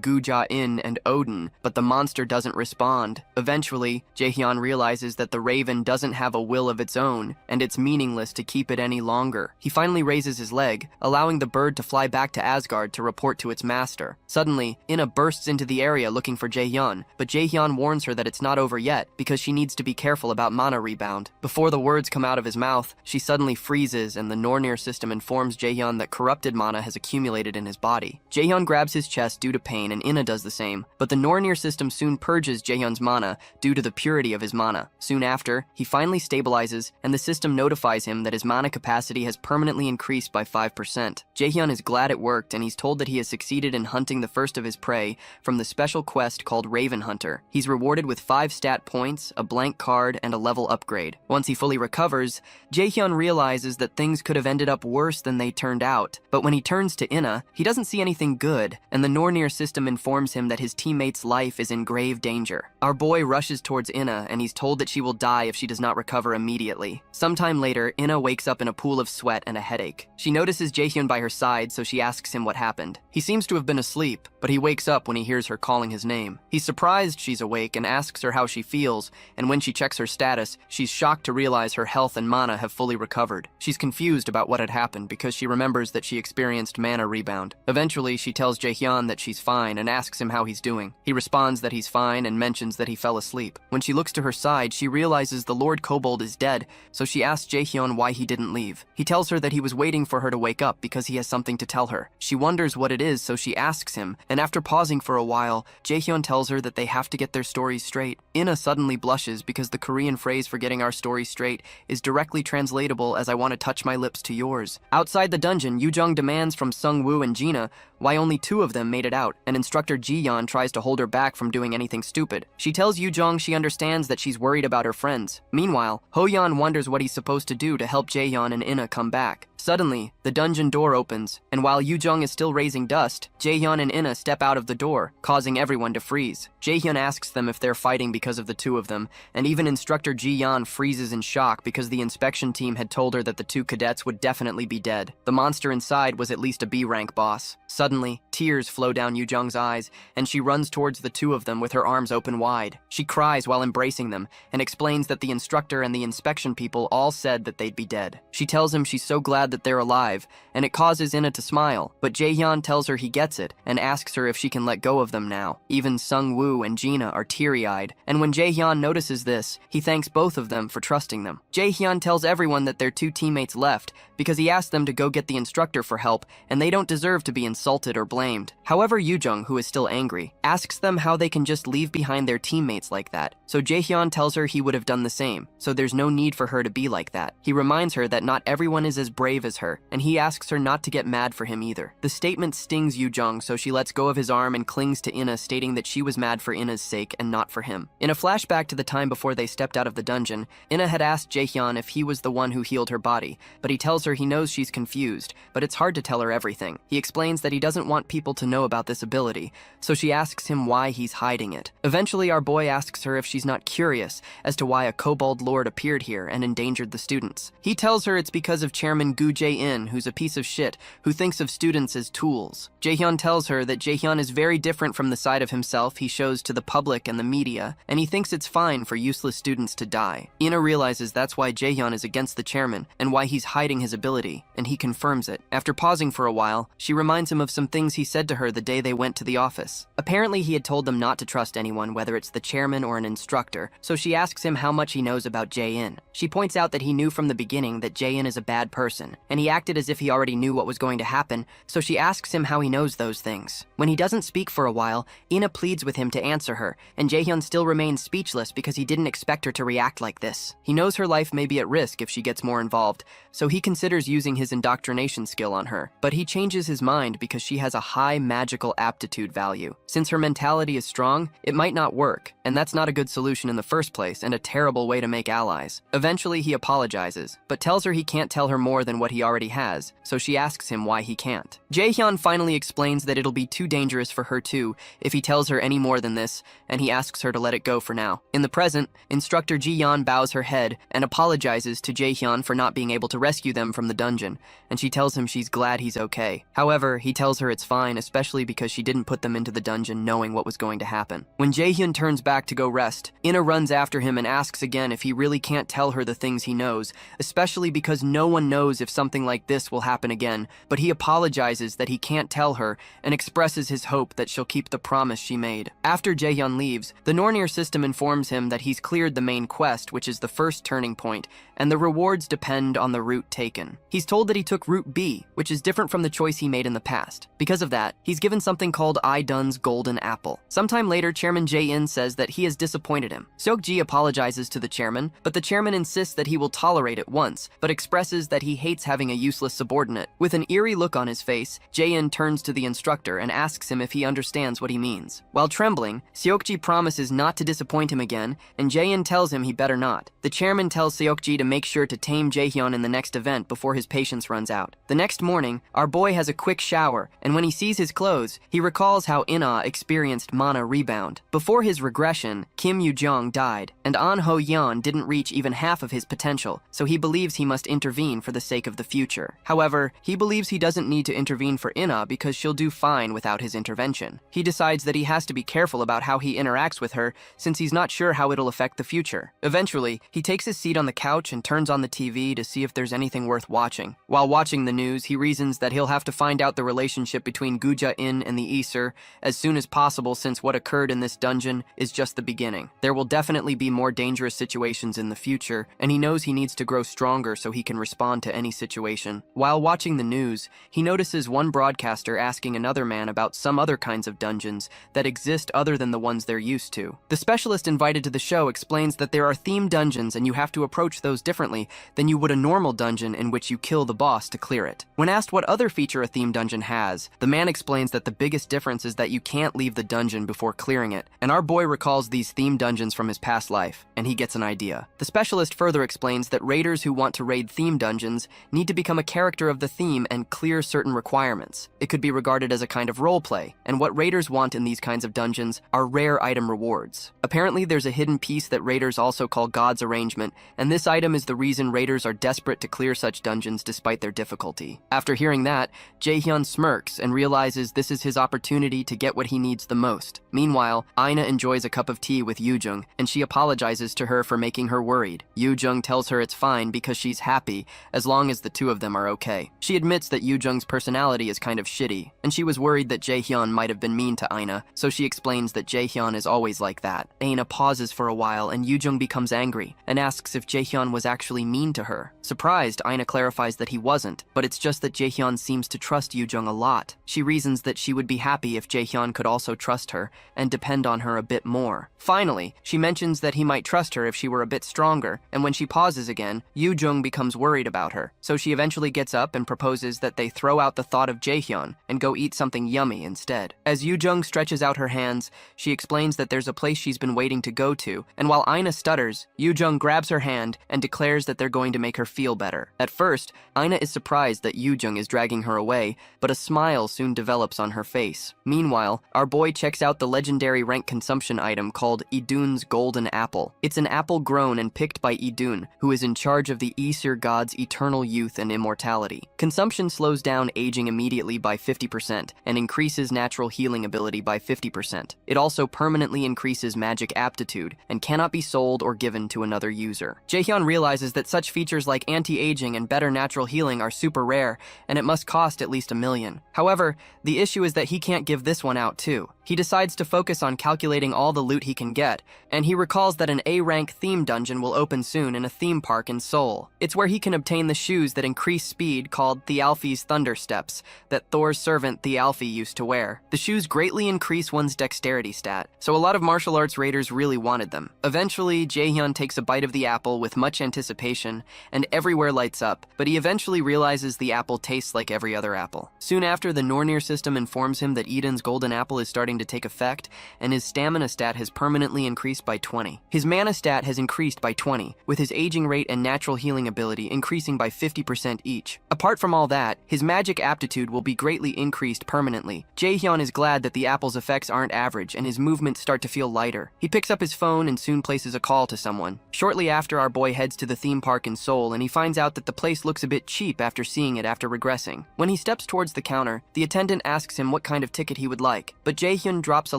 Guja-in and Odin, but the monster doesn't respond. Eventually, Jaehyun realizes that the Raven doesn't have a will of its own, and it's meaningless to keep it any longer. He finally raises his leg, allowing the bird to fly back to Asgard to report to its master. Suddenly, Inna bursts into the area looking for Jaehyun, but Jaehyun warns her that it's not over yet, because she needs to be careful about mana rebound. Before the words come out of his mouth, she suddenly freezes, and the Nornir system informs Jaehyun that corrupted mana has accumulated in his body. Jaehyun grabs his chest due to pain, and Inna does the same, but the Nornir system soon purges Jaehyun's mana due to the purity of his mana. Soon after, he finally stabilizes, and the system notifies him that his mana capacity has permanently increased by 5%. Jaehyun is glad it worked, and he's told that he has succeeded in hunting the first of his prey from the special quest called Raven Hunter. He's rewarded with 5 stat points, a blank card, and a level upgrade. Once he fully recovers, Jaehyun realizes that things could have ended up worse than they turned out, but when he turns to Inna, he doesn't see anything good, and the Nornir system informs him that his teammate's life is in grave danger. Our boy rushes towards Inna, and he's told that she will die if she does not recover immediately. Sometime later, Inna wakes up in a pool of sweat and a headache. She notices Jaehyun by her side, so she asks him what happened. He seems to have been asleep, but he wakes up when he hears her calling his name. He's surprised she's awake and asks her how she feels, and when she checks her status, she's shocked to realize her health and mana have fully recovered. She's confused about what had happened because she remembers that she experienced mana rebound. Eventually, she tells Jaehyun that she's fine and asks him how he's doing. He responds that he's fine and mentions that he fell asleep. When she looks to her side, she realizes the Lord Kobold is dead, so she asks Jaehyun why he didn't leave. He tells her that he was waiting for her to wake up because he has something to tell her. She wonders what it is, so she asks him, and after pausing for a while, Jaehyun tells her that they have to get their stories straight. Inna suddenly blushes because the Korean phrase for getting our story straight is directly translatable as "I want to touch my lips to yours." Outside the dungeon, Yujong demands from Sung-woo and Gina why only 2 of them made it out, and instructor Ji-yeon tries to hold her back from doing anything stupid. She tells Yujong she understands that she's worried about her friends. Meanwhile, Ho-yeon wonders what he's supposed to do to help Jaehyun and Inna come back. Suddenly, the dungeon door opens, and while Yujong is still raising dust, Jaehyun and Inna step out of the door, causing everyone to freeze. Jaehyun asks them if they're fighting because of the 2 of them, and even instructor Ji-yeon freezes in shock because the inspection team had told her that the 2 cadets would definitely be dead. The monster inside was at least a B-rank boss. Suddenly, tears flow down Yujong's eyes, and she runs towards the 2 of them with her arms open wide. She cries while embracing them, and explains that the instructor and the inspection people people all said that they'd be dead. She tells him she's so glad that they're alive, and it causes Ina to smile, but Jaehyun tells her he gets it and asks her if she can let go of them now. Even Sung-woo and Gina are teary-eyed, and when Jaehyun notices this, he thanks both of them for trusting them. Jaehyun tells everyone that their 2 teammates left because he asked them to go get the instructor for help, and they don't deserve to be insulted or blamed. However, Yoojung, who is still angry, asks them how they can just leave behind their teammates like that, so Jaehyun tells her he would have done the same, so there's no need for her to be like that. He reminds her that not everyone is as brave as her, and he asks her not to get mad for him either. The statement stings Yoojung, so she lets go of his arm and clings to Ina, stating that she was mad for Ina's sake and not for him. In a flashback to the time before they stepped out of the dungeon, Ina had asked Jaehyun if he was the one who healed her body, but he tells her he knows she's confused, but it's hard to tell her everything. He explains that he doesn't want people to know about this ability, so she asks him why he's hiding it. Eventually, our boy asks her if she's not curious as to why a kobold lord appeared here and endangered the students. He tells her it's because of Chairman Gu Jae-in, who's a piece of shit who thinks of students as tools. Jaehyun tells her that Jaehyun is very different from the side of himself he shows to the public and the media, and he thinks it's fine for useless students to die. Ina realizes that's why Jaehyun is against the chairman and why he's hiding his ability, and he confirms it. After pausing for a while, she reminds him of some things he said to her the day they went to the office. Apparently, he had told them not to trust anyone, whether it's the chairman or an instructor, so she asks him how much he knows about Jae-in. She points out that he knew from the beginning that Jae-in is a bad person, and he acted as if he already knew what was going to happen, so she asks him how he knows those things. When he doesn't speak for a while, Ina pleads with him to answer her, and Jaehyun still remains speechless because he didn't expect her to react like this. He knows her life may be at risk if she gets more involved, so he considers using his indoctrination skill on her, but he changes his mind because she has a high magical aptitude value. Since her mentality is strong, it might not work, and that's not a good solution in the first place and a terrible way to make allies. Eventually, he apologizes, but tells her he can't tell her more than what he already has, so she asks him why he can't. Jaehyun finally explains that it'll be too dangerous for her too if he tells her any more than this, and he asks her to let it go for now. In the present, Instructor Ji-yeon bows her head and apologizes to Jaehyun for not being able to rescue them from the dungeon, and she tells him she's glad he's okay. However, he tells her it's fine, especially because she didn't put them into the dungeon knowing what was going to happen. When Jaehyun turns back to go rest, Ina runs after him and asks again if he really can't tell her the things he knows, especially because no one knows if something like this will happen again, but he apologizes that he can't tell her and expresses his hope that she'll keep the promise she made. After Jaehyun leaves, the Nornir system informs him that he's cleared the main quest, which is the first turning point, and the rewards depend on the route taken. He's told that he took route B, which is different from the choice he made in the past. Because of that, he's given something called I-Dun's Golden Apple. Sometime later, Chairman Jae-in says that he has disappointed him. Seok-ji apologizes to the chairman, but the chairman insists that he will tolerate it once, but expresses that he hates having a useless subordinate. With an eerie look on his face, Jae-in turns to the instructor and asks him if he understands what he means. While trembling, Seok-ji promises not to disappoint him again, and Jae-in tells him he better not. The chairman tells Seok-ji to make sure to tame Jaehyun in the next event before his patience runs out. The next morning, our boy has a quick shower, and when he sees his clothes, he recalls how Ina experienced mana rebound. Before his regression, Kim Yoo-jung died, and An Ho-yeon didn't reach even half of his potential, so he believes he must intervene for the sake of the future. However, he believes he doesn't need to intervene for Ina because she'll do fine without his intervention. He decides that he has to be careful about how he interacts with her since he's not sure how it'll affect the future. Eventually, he takes his seat on the couch and turns on the TV to see if there's anything worth watching. While watching the news, he reasons that he'll have to find out the relationship between Gu Jae-in and the Aesir as soon as possible since what occurred in this dungeon is just the beginning. There will definitely be more dangerous situations in the future, and he knows he needs to grow stronger so he can respond to any situation. While watching the news, he notices one broadcaster asking another man about some other kinds of dungeons that exist other than the ones they're used to. The specialist invited to the show explains that there are themed dungeons and you have to approach those differently than you would a normal dungeon in which you kill the boss to clear it. When asked what other feature a themed dungeon has, the man explains that the biggest difference is that you can't leave the dungeon before clearing it, and our boy recalls these themed dungeons from his past life, and he gets an idea. The specialist further explains that raiders who want to raid themed dungeons need to become a character of the theme and clear certain requirements. It could be regarded as a kind of roleplay, and what raiders want in these kinds of dungeons are rare item rewards. Apparently, there's a hidden piece that raiders also call God's Arrangement, and this item is the reason raiders are desperate to clear such dungeons despite their difficulty. After hearing that, Jaehyun smirks and realizes this is his opportunity to get what he needs the most. Meanwhile, Ina enjoys a cup of tea with Yoojung, and she apologizes to her for making her worried. Yoojung Yoo-jung tells her it's fine because she's happy as long as the two of them are okay. She admits that Yoo-jung's personality is kind of shitty, and she was worried that Jae-hyun might have been mean to Aina, so she explains that Jae-hyun is always like that. Aina pauses for a while and Yoo-jung becomes angry and asks if Jae-hyun was actually mean to her. Surprised, Aina clarifies that he wasn't, but it's just that Jae-hyun seems to trust Yoo-jung a lot. She reasons that she would be happy if Jae-hyun could also trust her and depend on her a bit more. Finally, she mentions that he might trust her if she were a bit stronger, and when she pauses again, Yoo-jung becomes worried about her, so she eventually gets up and proposes that they throw out the thought of Jae-hyun and go eat something yummy instead. As Yoo-jung stretches out her hands, she explains that there's a place she's been waiting to go to, and while Aina stutters, Yoo-jung grabs her hand and declares that they're going to make her feel better. At first, Aina is surprised that Yoo-jung is dragging her away, but a smile soon develops on her face. Meanwhile, our boy checks out the legendary rank consumption item called Idun's Golden Apple. It's an apple grown and picked by Idun, who is in charge of the Aesir god's eternal youth and immortality. Consumption slows down aging immediately by 50% and increases natural healing ability by 50%. It also permanently increases magic aptitude and cannot be sold or given to another user. Jae-hyun realizes that such features like anti-aging and better natural healing are super rare, and it must cost at least $1 million. However, the issue is that he can't give this one out too. He decides to focus on calculating all the loot he can get, and he recalls that an A-rank theme dungeon will open soon in a theme park in Seoul. It's where he can obtain the shoes that increase speed called Thialfi's Thunder Steps that Thor's servant Thialfi used to wear. The shoes greatly increase one's dexterity stat, so a lot of martial arts raiders really wanted them. Eventually, Jae-hyun takes a bite of the apple with much anticipation, and everywhere lights up, but he eventually realizes the apple tastes like every other apple. Soon after, the Nornir system informs him that Eden's golden apple is starting to take effect, and his stamina stat has permanently increased by 20. His mana stat has increased by 20, with his aging rate and natural healing ability increasing by 50% each. Apart from all that, his magic aptitude will be greatly increased permanently. Jae-hyun is glad that the apple's effects aren't average, and his movements start to feel lighter. He picks up his phone and soon places a call to someone. Shortly after, our boy heads to the theme park in Seoul, and he finds out that the place looks a bit cheap after seeing it after regressing. When he steps towards the counter, the attendant asks him what kind of ticket he would like, but Jae-hyun drops a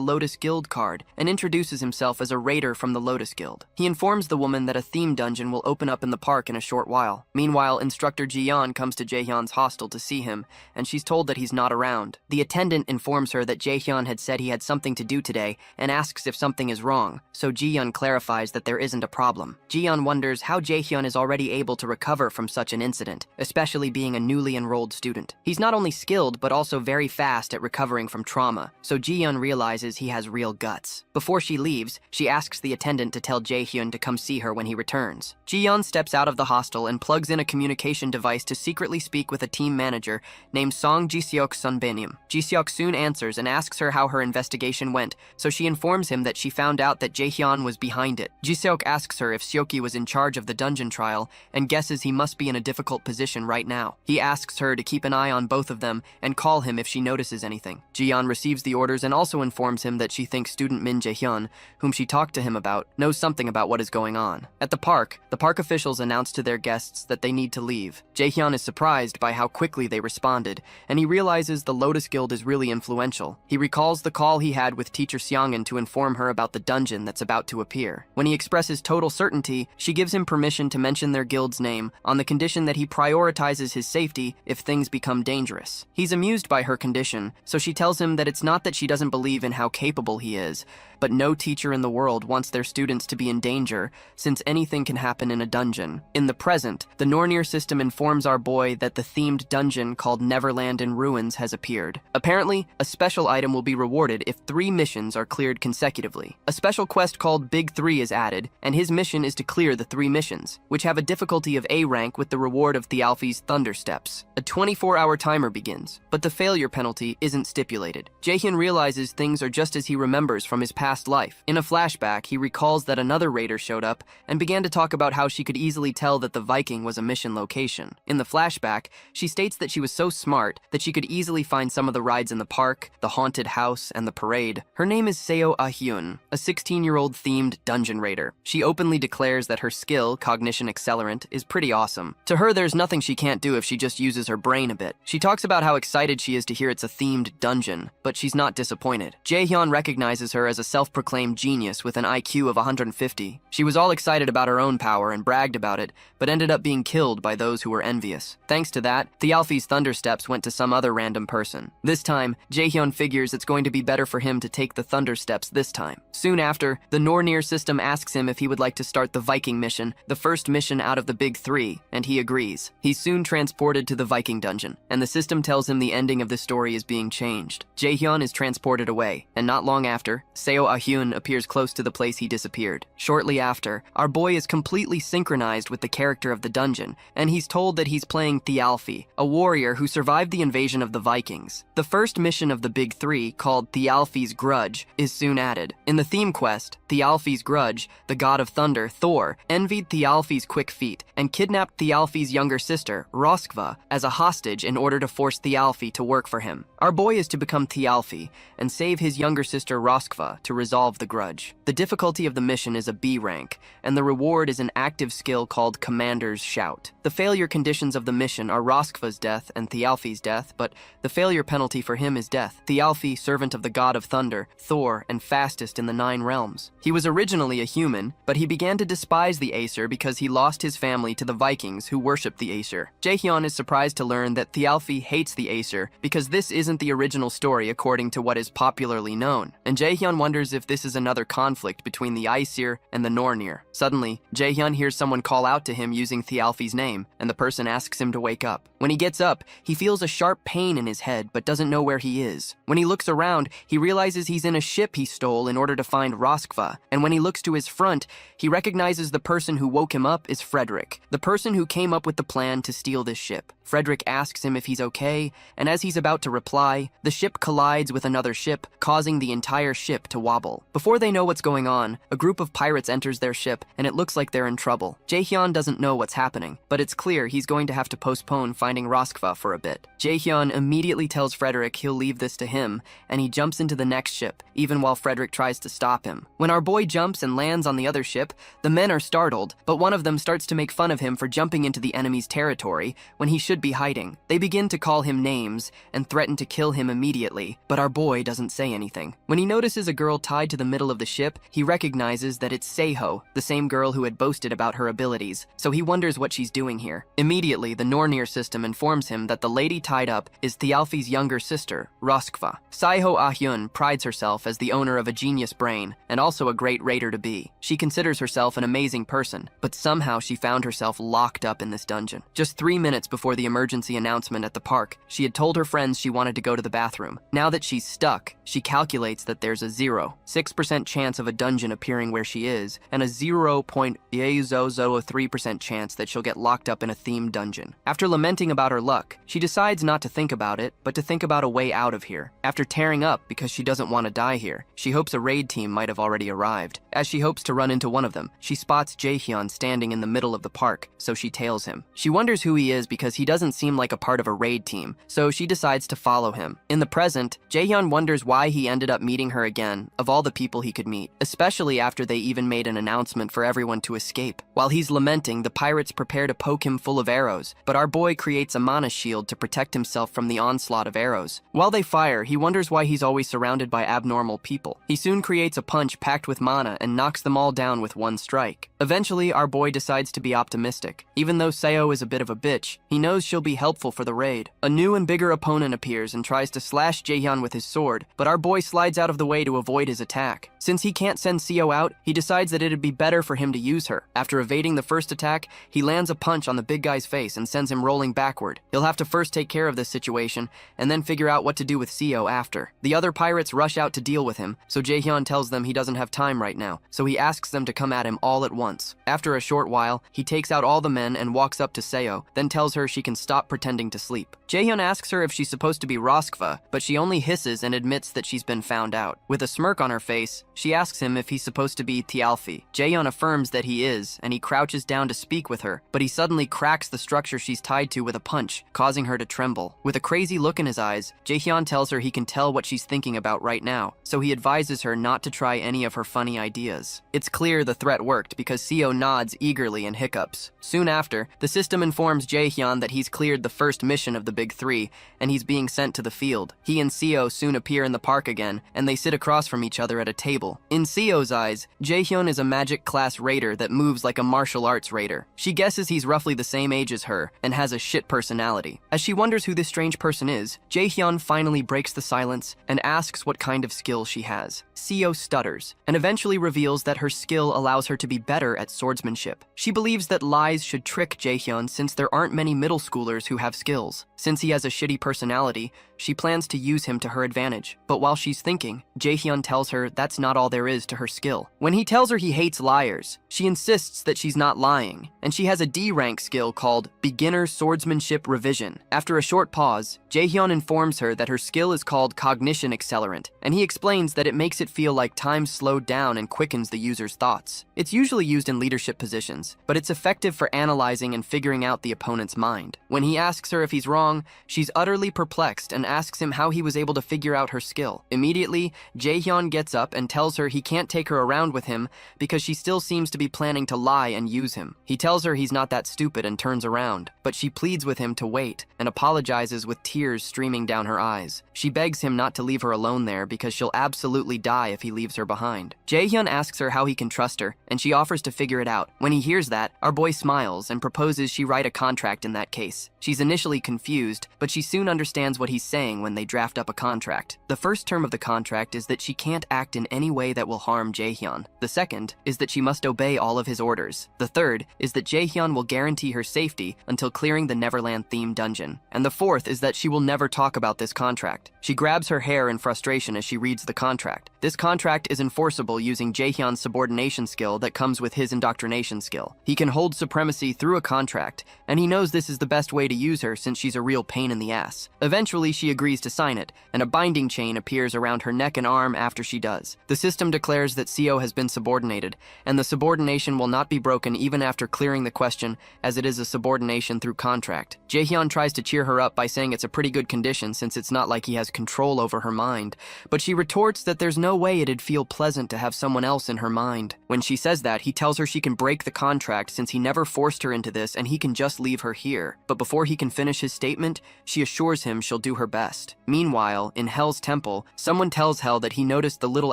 Lotus Guild card and introduces himself as a raider from the Lotus Guild. He informs the woman that a theme dungeon will open up in the park in a short while. Meanwhile, instructor Ji-yeon comes to Jae-hyun's hostel to see him, and she's told that he's not around. The attendant informs her that Jae-hyun had said he had something to do today and asks if something is wrong, so Ji-yeon clarifies that there isn't a problem. Ji-yeon wonders how Jae-hyun is already able to recover from such an incident, especially being a newly enrolled student. He's not only skilled but also very fast at recovering from trauma, so Ji-yeon realizes he has real guts. Before she leaves, she asks the attendant to tell Jae-hyun to come see her when he returns. Ji-yeon steps out of the hostel and plugs in a communication device to secretly speak with a team manager named Song Ji-seok Sunbenim. Ji-seok soon answers and asks her how her investigation went, so she informs him that she found out that Jae-hyun was behind it. Ji-seok asks her if Seoki was in charge of the dungeon trial and guesses he must be in a difficult position right now. He asks her to keep an eye on both of them and call him if she notices anything. Ji-yeon receives the orders and also informs him that she thinks student Min Jae-hyun, whom she talked to him about, knows something about what is going on. At the park officials announce to their guests that they need to leave. Jae-hyun is surprised by how quickly they responded, and he realizes the Lotus Guild is really influential. He recalls the call he had with teacher Seongun to inform her about the dungeon that's about to appear. When he expresses total certainty, she gives him permission to mention their guild's name on the condition that he prioritizes his safety if things become dangerous. He's amused by her condition, so she tells him that it's not that she doesn't believe in how capable he is, but no teacher in the world wants their students to be in danger, since anything can happen in a dungeon. In the present, the Nornir system informs our boy that the themed dungeon called Neverland in Ruins has appeared. Apparently, a special item will be rewarded if 3 missions are cleared consecutively. A special quest called Big 3 is added, and his mission is to clear the 3 missions, which have a difficulty of A rank with the reward of Thialfi's Thunder Steps. A 24-hour timer begins, but the failure penalty isn't stipulated. Jae-hyun realizes things are just as he remembers from his past life. In a flashback, he recalls that another raider showed up and began to talk about how she could easily tell that the Viking was a mission location. In the flashback, she states that she was so smart that she could easily find some of the rides in the park, the haunted house, and the parade. Her name is Seo Ah-hyun, a 16-year-old themed dungeon raider. She openly declares that her skill, Cognition Accelerant, is pretty awesome. To her, there's nothing she can't do if she just uses her brain a bit. She talks about how excited she is to hear it's a themed dungeon, but she's not disappointed. Jae-hyun recognizes her as a self-proclaimed genius with an IQ of 150. She was all excited about her own power and bragged about it, but ended up being killed by those who were envious. Thanks to that, Thialfi's thunder steps went to some other random person. This time, Jaehyun figures it's going to be better for him to take the thunder steps this time. Soon after, the Nornir system asks him if he would like to start the Viking mission, the first mission out of the big three, and he agrees. He's soon transported to the Viking dungeon, and the system tells him the ending of the story is being changed. Jaehyun is transported away, and not long after, Seo Ah-hyun appears close to the place he disappeared. Shortly after, our boy is completely synchronized with the character of the dungeon, and he's told that he's playing Thialfi, a warrior who survived the invasion of the Vikings. The first mission of the big three, called Thialfi's Grudge, is soon added. In the theme quest, Thialfi's Grudge, the god of thunder, Thor, envied Thialfi's quick feet and kidnapped Thialfi's younger sister, Roskva, as a hostage in order to force Thialfi to work for him. Our boy is to become Thialfi and save his younger sister Roskva to resolve the grudge. The difficulty of the mission is a B rank, and the reward is an active skill called Commander's Shout. The failure conditions of the mission are Roskva's death and Thialfi's death, but the failure penalty for him is death. Thialfi, servant of the god of thunder, Thor, and fastest in the 9 realms. He was originally a human, but he began to despise the Aesir because he lost his family to the Vikings who worshipped the Aesir. Jaehyun is surprised to learn that Thialfi hates the Aesir because this isn't the original story according to what is popularly known, and Jaehyun wonders if this is another conflict between the Aesir and the Nornir. Suddenly, Jaehyun hears someone call out to him using Thialfi's name, and the person asks him to wake up. When he gets up, he feels a sharp pain in his head but doesn't know where he is. When he looks around, he realizes he's in a ship he stole in order to find Roskva, and when he looks to his front, he recognizes the person who woke him up is Frederick, the person who came up with the plan to steal this ship. Frederick asks him if he's okay, and as he's about to reply, the ship collides with another ship, causing the entire ship to wobble. Before they know what's going on, a group of pirates enters their ship, and it looks like they're in trouble. Jaehyun doesn't know what's happening, but it's clear he's going to have to postpone finding Roskva for a bit. Jaehyun immediately tells Frederick he'll leave this to him, and he jumps into the next ship, even while Frederick tries to stop him. When our boy jumps and lands on the other ship, the men are startled, but one of them starts to make fun of him for jumping into the enemy's territory when he should be hiding. They begin to call him names and threaten to kill him immediately, but our boy doesn't say anything. When he notices a girl tied to the middle of the ship, he recognizes that it's Seiho, the same girl who had boasted about her abilities, so he wonders what she's doing here. Immediately, the Nornir system informs him that the lady tied up is Thialfi's younger sister, Roskva. Seiho Ah-hyun prides herself as the owner of a genius brain, and also a great raider-to-be. She considers herself an amazing person, but somehow she found herself locked up in this dungeon. Just 3 minutes before the emergency announcement at the park, she had told her friends she wanted to go to the bathroom. Now that she's stuck, she calculates that there's a 0.6% chance of a dungeon appearing where she is, and a 0.003% chance that she'll get locked up in a themed dungeon. After lamenting about her luck, she decides not to think about it, but to think about a way out of here. After tearing up because she doesn't want to die here, she hopes a raid team might have already arrived. As she hopes to run into one of them, she spots Jaehyun standing in the middle of the park, so she tails him. She wonders who he is because he doesn't seem like a part of a raid team, so she decides to follow him. In the present, Jaehyun wonders why he ended up meeting her again, of all the people he could meet, especially after they even made an announcement for everyone to escape. While he's lamenting, the pirates prepare to poke him full of arrows, but our boy creates a mana shield to protect himself from the onslaught of arrows. While they fire, he wonders why he's always surrounded by abnormal people. He soon creates a punch packed with mana and knocks them all down with one strike. Eventually, our boy decides to be optimistic. Even though Seo is a bit of a bitch, he knows she'll be helpful for the raid. A new and bigger opponent appears and tries to slash Jaehyun with his sword, but our boy slides out of the way to avoid his attack. Since he can't send Seo out, he decides that it'd be better for him to use her. After evading the first attack, he lands a punch on the big guy's face and sends him rolling backward. He'll have to first take care of this situation, and then figure out what to do with Seo after. The other pirates rush out to deal with him, so Jaehyun tells them he doesn't have time right now, so he asks them to come at him all at once. After a short while, he takes out all the men and walks up to Seo, then tells her she can stop pretending to sleep. Jaehyun asks her if she's supposed to be Roskva, but she only hisses and admits that she's been found out. With a smirk on her face, she asks him if he's supposed to be Thialfi. Jaehyun affirms that he is, and he crouches down to speak with her, but he suddenly cracks the structure she's tied to with a punch, causing her to tremble. With a crazy look in his eyes, Jaehyun tells her he can tell what she's thinking about right now, so he advises her not to try any of her funny ideas. It's clear the threat worked because Seo nods eagerly and hiccups. Soon after, the system informs Jaehyun that he's cleared the first mission of the Big Three, and he's being sent to the field. He and Seo soon appear in the park again, and they sit across from each each other at a table. In Seo's eyes, Jaehyun is a magic class raider that moves like a martial arts raider. She guesses he's roughly the same age as her and has a shit personality. As she wonders who this strange person is, Jaehyun finally breaks the silence and asks what kind of skill she has. Seo stutters and eventually reveals that her skill allows her to be better at swordsmanship. She believes that lies should trick Jaehyun since there aren't many middle schoolers who have skills. Since he has a shitty personality, she plans to use him to her advantage. But while she's thinking, Jaehyun tells her that's not all there is to her skill. When he tells her he hates liars, she insists that she's not lying, and she has a D-rank skill called Beginner Swordsmanship Revision. After a short pause, Jaehyun informs her that her skill is called Cognition Accelerant, and he explains that it makes it feel like time slowed down and quickens the user's thoughts. It's usually used in leadership positions, but it's effective for analyzing and figuring out the opponent's mind. When he asks her if he's wrong, she's utterly perplexed and asks him how he was able to figure out her skill. Immediately, Jaehyun gets up and tells her he can't take her around with him because she still seems to be planning to lie and use him. He tells her he's not that stupid and turns around, but she pleads with him to wait and apologizes with tears streaming down her eyes. She begs him not to leave her alone there because she'll absolutely die if he leaves her behind. Jaehyun asks her how he can trust her, and she offers to figure it out. When he hears that, our boy smiles and proposes she write a contract in that case. She's initially confused, but she soon understands what he's saying when they draft up a contract. The first term of the contract is that she can't act in any way that will harm Jaehyun. The second is that she must obey all of his orders. The third is that Jaehyun will guarantee her safety until clearing the Neverland-themed dungeon. And the fourth is that she will never talk about this contract. She grabs her hair in frustration as she reads the contract. This contract is enforceable using Jaehyun's subordination skill that comes with his indoctrination skill. He can hold supremacy through a contract, and he knows this is the best way to use her since she's a real pain in the ass. Eventually, she agrees to sign it, and a binding chain appears around her neck and arm after she does. The system declares that Seo has been subordinated, and the subordination will not be broken even after clearing the question, as it is a subordination through contract. Jaehyun tries to cheer her up by saying it's a pretty good condition since it's not like he has control over her mind, but she retorts that there's no way it'd feel pleasant to have someone else in her mind. When she says that, he tells her she can break the contract since he never forced her into this and he can just leave her here. But before he can finish his statement, she assures him she'll do her best. Meanwhile, in Hell's temple, someone tells Hell that he noticed the little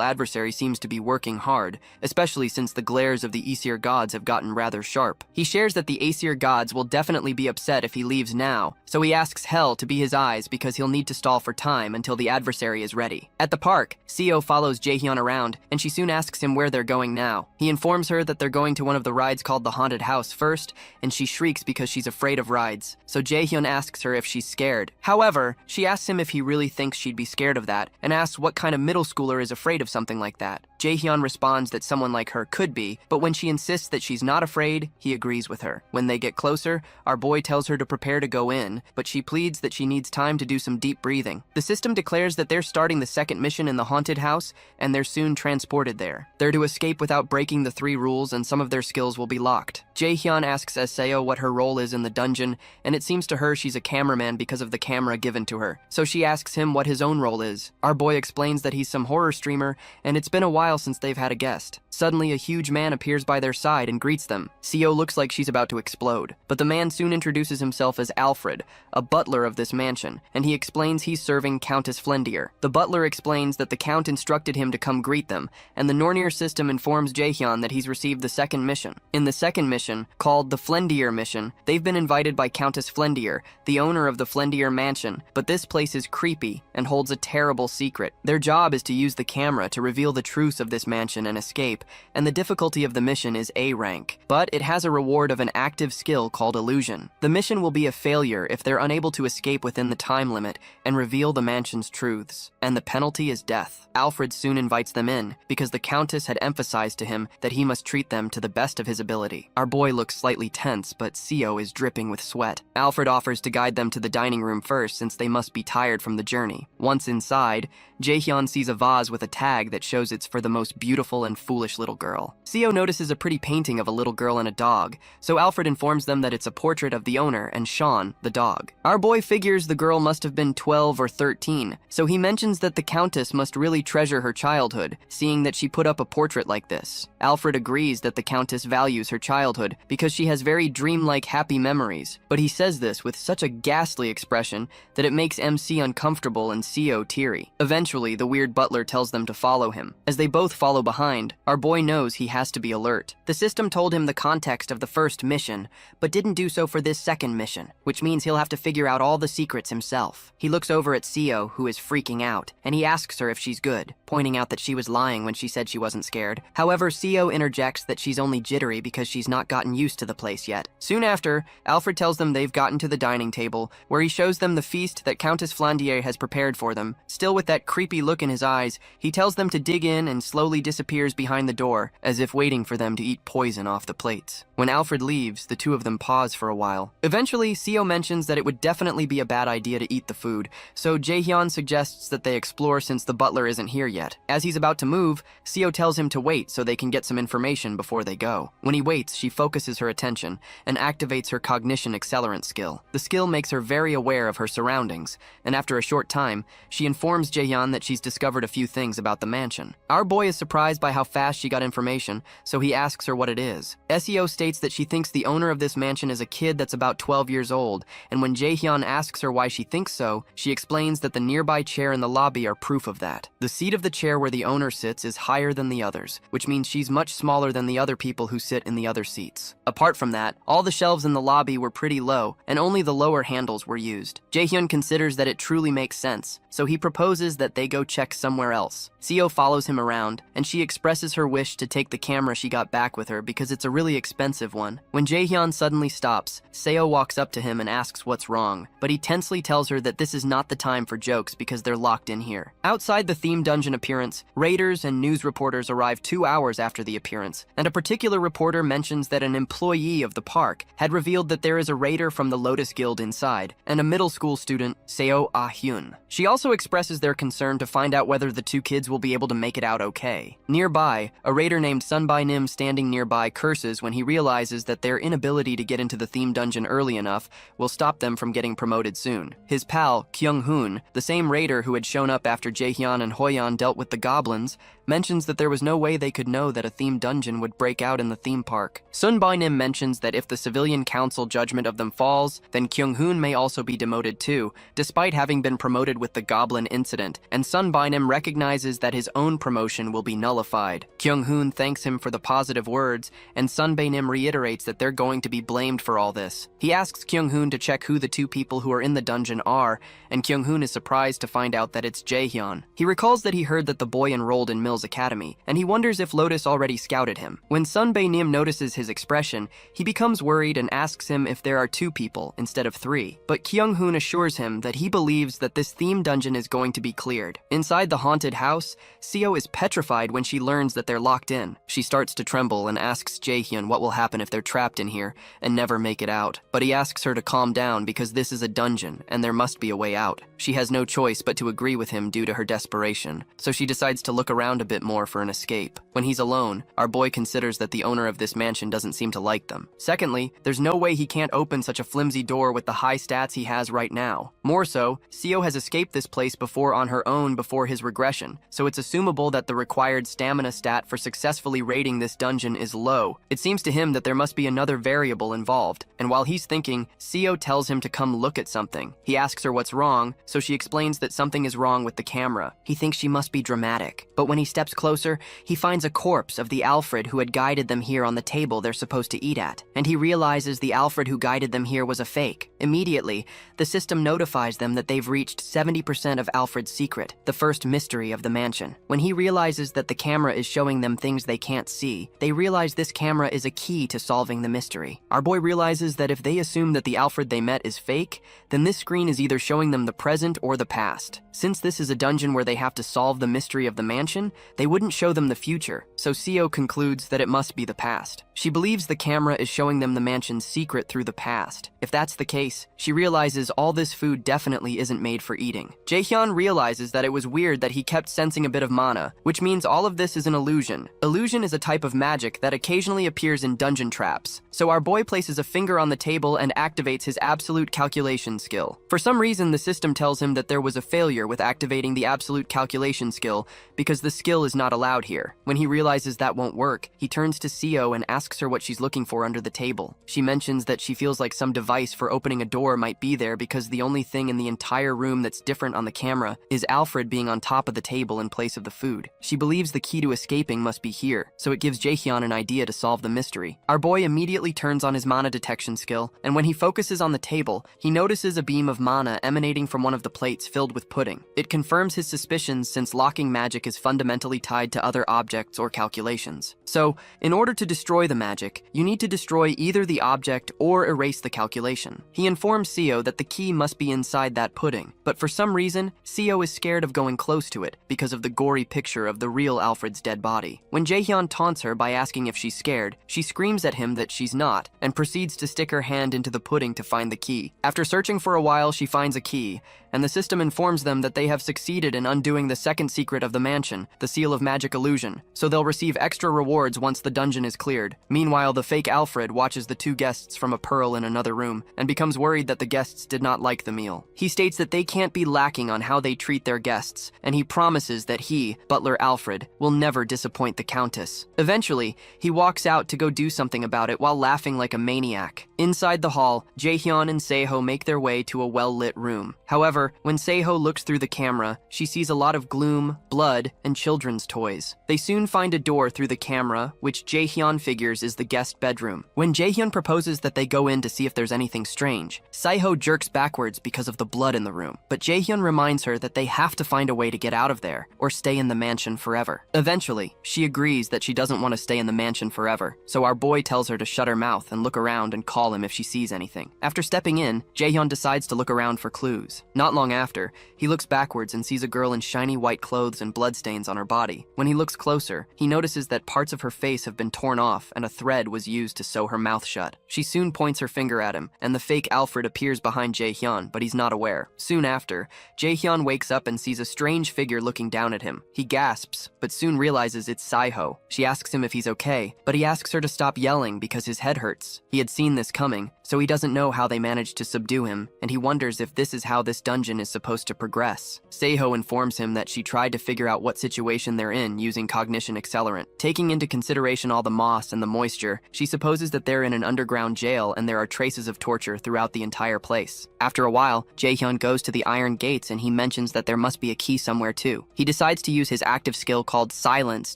adversary seems to be working hard, especially since the glares of the Aesir gods have gotten rather sharp. He shares that the Aesir gods will definitely be upset if he leaves now, so he asks Hell to be his eyes because he'll need to stall for time until the adversary is ready. At the park, Seo follows Jaehyun around, and she soon asks him where they're going now. He informs her that they're going to one of the rides called the Haunted House first, and she shrieks because she's afraid of rides. So Jaehyun asks her if she's scared. However, she asks him if he really thinks she'd be scared of that, and asks what kind of middle schooler is afraid of something like that. Jaehyun responds that someone like her could be, but when she insists that she's not afraid, he agrees with her. When they get closer, our boy tells her to prepare to go in, but she pleads that she needs time to do some deep breathing. The system declares that they're starting the second mission in the haunted house, and they're soon transported there. They're to escape without breaking the 3 rules, and some of their skills will be locked. Jaehyun asks Seo what her role is in the dungeon, and it seems to her she's a cameraman because of the camera given to her. So she asks him what his own role is. Our boy explains that he's some horror streamer, and it's been a while since they've had a guest. Suddenly, a huge man appears by their side and greets them. Seo looks like she's about to explode, but the man soon introduces himself as Alfred, a butler of this mansion, and he explains he's serving Countess Flendir. The butler explains that the Count instructed him to come greet them, and the Nornir system informs Jaehyun that he's received the second mission. In the second mission, called the Flendir mission, they've been invited by Countess Flendir, the owner of the Flendir mansion, but this place is creepy and holds a terrible secret. Their job is to use the camera to reveal the truth of this mansion and escape, and the difficulty of the mission is A rank, but it has a reward of an active skill called illusion. The mission will be a failure if they're unable to escape within the time limit and reveal the mansion's truths, and the penalty is death. Alfred soon invites them in, because the Countess had emphasized to him that he must treat them to the best of his ability. Our boy looks slightly tense, but Seo is dripping with sweat. Alfred offers to guide them to the dining room first since they must be tired from the journey. Once inside, Jaehyun sees a vase with a tag that shows it's for the most beautiful and foolish little girl. Seo notices a pretty painting of a little girl and a dog, so Alfred informs them that it's a portrait of the owner and Sean, the dog. Our boy figures the girl must have been 12 or 13, so he mentions that the Countess must really treasure her childhood, seeing that she put up a portrait like this. Alfred agrees that the Countess values her childhood because she has very dreamlike happy memories, but he says says this with such a ghastly expression that it makes MC uncomfortable and CO teary. Eventually, the weird butler tells them to follow him. As they both follow behind, our boy knows he has to be alert. The system told him the context of the first mission, but didn't do so for this second mission, which means he'll have to figure out all the secrets himself. He looks over at CO, who is freaking out, and he asks her if she's good, pointing out that she was lying when she said she wasn't scared. However, CO interjects that she's only jittery because she's not gotten used to the place yet. Soon after, Alfred tells them they've gotten to the dining table, where he shows them the feast that Countess Flandier has prepared for them. Still with that creepy look in his eyes, he tells them to dig in and slowly disappears behind the door, as if waiting for them to eat poison off the plates. When Alfred leaves, the two of them pause for a while. Eventually, CO mentions that it would definitely be a bad idea to eat the food, so Jaehyun suggests that they explore since the butler isn't here yet. As he's about to move, CO tells him to wait so they can get some information before they go. When he waits, she focuses her attention and activates her cognition accelerant skill. The skill makes her very aware of her surroundings, and after a short time, she informs Jaehyun that she's discovered a few things about the mansion. Our boy is surprised by how fast she got information, so he asks her what it is. SEO states that she thinks the owner of this mansion is a kid that's about 12 years old, and when Jaehyun asks her why she thinks so, she explains that the nearby chair in the lobby are proof of that. The seat of the chair where the owner sits is higher than the others, which means she's much smaller than the other people who sit in the other seats. Apart from that, all the shelves in the lobby were pretty low, and only the lower handles were used. Jaehyun considers that it truly makes sense, so he proposes that they go check somewhere else. CO follows him around, and she expresses her wish to take the camera she got back with her because it's a really expensive one. When Jaehyun suddenly stops, Seo walks up to him and asks what's wrong, but he tensely tells her that this is not the time for jokes because they're locked in here. Outside the theme dungeon appearance, raiders and news reporters arrive 2 hours after the appearance, and a particular reporter mentions that an employee of the park had revealed that there is a raider from the Lotus Guild inside, and a middle school student, Seo Ah-hyun. She also expresses their concern to find out whether the two kids will be able to make it out okay. Nearby, a raider named Sunbai Nim standing nearby curses when he realizes that their inability to get into the theme dungeon early enough will stop them from getting promoted soon. His pal, Kyung-hoon, the same raider who had shown up after Jaehyun and Hoyeon dealt with the goblins, mentions that there was no way they could know that a theme dungeon would break out in the theme park. Sunbai Nim mentions that if the civilian council judgment of them falls, then Kyung-hoon may also be demoted too, despite having been promoted with the goblin incident, and Sunbai Nim recognizes that his own promotion will be nullified. Kyung-hoon thanks him for the positive words, and Sunbai Nim reiterates that they're going to be blamed for all this. He asks Kyung-hoon to check who the two people who are in the dungeon are, and Kyung-hoon is surprised to find out that it's Jaehyun. He recalls that he heard that the boy enrolled in Mills Academy, and he wonders if Lotus already scouted him. When Sunbae Nim notices his expression, he becomes worried and asks him if there are 2 people instead of 3. But Kyung-hoon assures him that he believes that this theme dungeon is going to be cleared. Inside the haunted house, Seo is petrified when she learns that they're locked in. She starts to tremble and asks Jaehyun what will happen if they're trapped in here and never make it out. But he asks her to calm down because this is a dungeon and there must be a way out. She has no choice but to agree with him due to her desperation, so she decides to look around a bit more for an escape. When he's alone, our boy considers that the owner of this mansion doesn't seem to like them. Secondly, there's no way he can't open such a flimsy door with the high stats he has right now. More so, Seo has escaped this place before on her own before his regression, so it's assumable that the required stamina stat for successfully raiding this dungeon is low. It seems to him that there must be another variable involved, and while he's thinking, Seo tells him to come look at something. He asks her what's wrong, so she explains that something is wrong with the camera. He thinks she must be dramatic, but when he steps closer, he finds a corpse of the Alfred who had guided them here on the table they're supposed to eat at, and he realizes the Alfred who guided them here was a fake. Immediately, the system notifies them that they've reached 70% of Alfred's secret, the first mystery of the mansion. When he realizes that the camera is showing them things they can't see, they realize this camera is a key to solving the mystery. Our boy realizes that if they assume that the Alfred they met is fake, then this screen is either showing them the present or the past. Since this is a dungeon where they have to solve the mystery of the mansion, they wouldn't show them the future, so Seo concludes that it must be the past. She believes the camera is showing them the mansion's secret through the past. If that's the case, she realizes all this food definitely isn't made for eating. Jaehyun realizes that it was weird that he kept sensing a bit of mana, which means all of this is an illusion. Illusion is a type of magic that occasionally appears in dungeon traps, so our boy places a finger on the table and activates his absolute calculation skill. For some reason, the system tells him that there was a failure familiar with activating the absolute calculation skill because the skill is not allowed here. When he realizes that won't work, he turns to Seo and asks her what she's looking for under the table. She mentions that she feels like some device for opening a door might be there because the only thing in the entire room that's different on the camera is Alfred being on top of the table in place of the food. She believes the key to escaping must be here, so it gives Jaehyun an idea to solve the mystery. Our boy immediately turns on his mana detection skill, and when he focuses on the table, he notices a beam of mana emanating from one of the plates filled with pudding. It confirms his suspicions since locking magic is fundamentally tied to other objects or calculations. So, in order to destroy the magic, you need to destroy either the object or erase the calculation. He informs Seo that the key must be inside that pudding, but for some reason, Seo is scared of going close to it because of the gory picture of the real Alfred's dead body. When Jaehyun taunts her by asking if she's scared, she screams at him that she's not, and proceeds to stick her hand into the pudding to find the key. After searching for a while, she finds a key, and the system informs them that they have succeeded in undoing the second secret of the mansion, the Seal of Magic Illusion, so they'll receive extra rewards once the dungeon is cleared. Meanwhile, the fake Alfred watches the two guests from a pearl in another room, and becomes worried that the guests did not like the meal. He states that they can't be lacking on how they treat their guests, and he promises that he, Butler Alfred, will never disappoint the Countess. Eventually, he walks out to go do something about it while laughing like a maniac. Inside the hall, Jaehyun and Seo make their way to a well-lit room. However, when Seo looks through the camera, she sees a lot of gloom, blood, and children's toys. They soon find a door through the camera, which Jaehyun figures is the guest bedroom. When Jaehyun proposes that they go in to see if there's anything strange, Seo jerks backwards because of the blood in the room, but Jaehyun reminds her that they have to find a way to get out of there, or stay in the mansion forever. Eventually, she agrees that she doesn't want to stay in the mansion forever, so our boy tells her to shut her mouth and look around and call him if she sees anything. After stepping in, Jaehyun decides to look around for clues. Not long after, he looks backwards and sees a girl in shiny white clothes and bloodstains on her body. When he looks closer, he notices that parts of her face have been torn off and a thread was used to sew her mouth shut. She soon points her finger at him, and the fake Alfred appears behind Jaehyun, but he's not aware. Soon after, Jaehyun wakes up and sees a strange figure looking down at him. He gasps, but soon realizes it's Seo. She asks him if he's okay, but he asks her to stop yelling because his head hurts. He had seen this coming, so he doesn't know how they managed to subdue him, and he wonders if this is how this dungeon is supposed to progress. Seo informs him that she tried to figure out what situation they're in using cognition accelerant. Taking into consideration all the moss and the moisture, she supposes that they're in an underground jail and there are traces of torture throughout the entire place. After a while, Jaehyun goes to the iron gates and he mentions that there must be a key somewhere too. He decides to use his active skill called Silence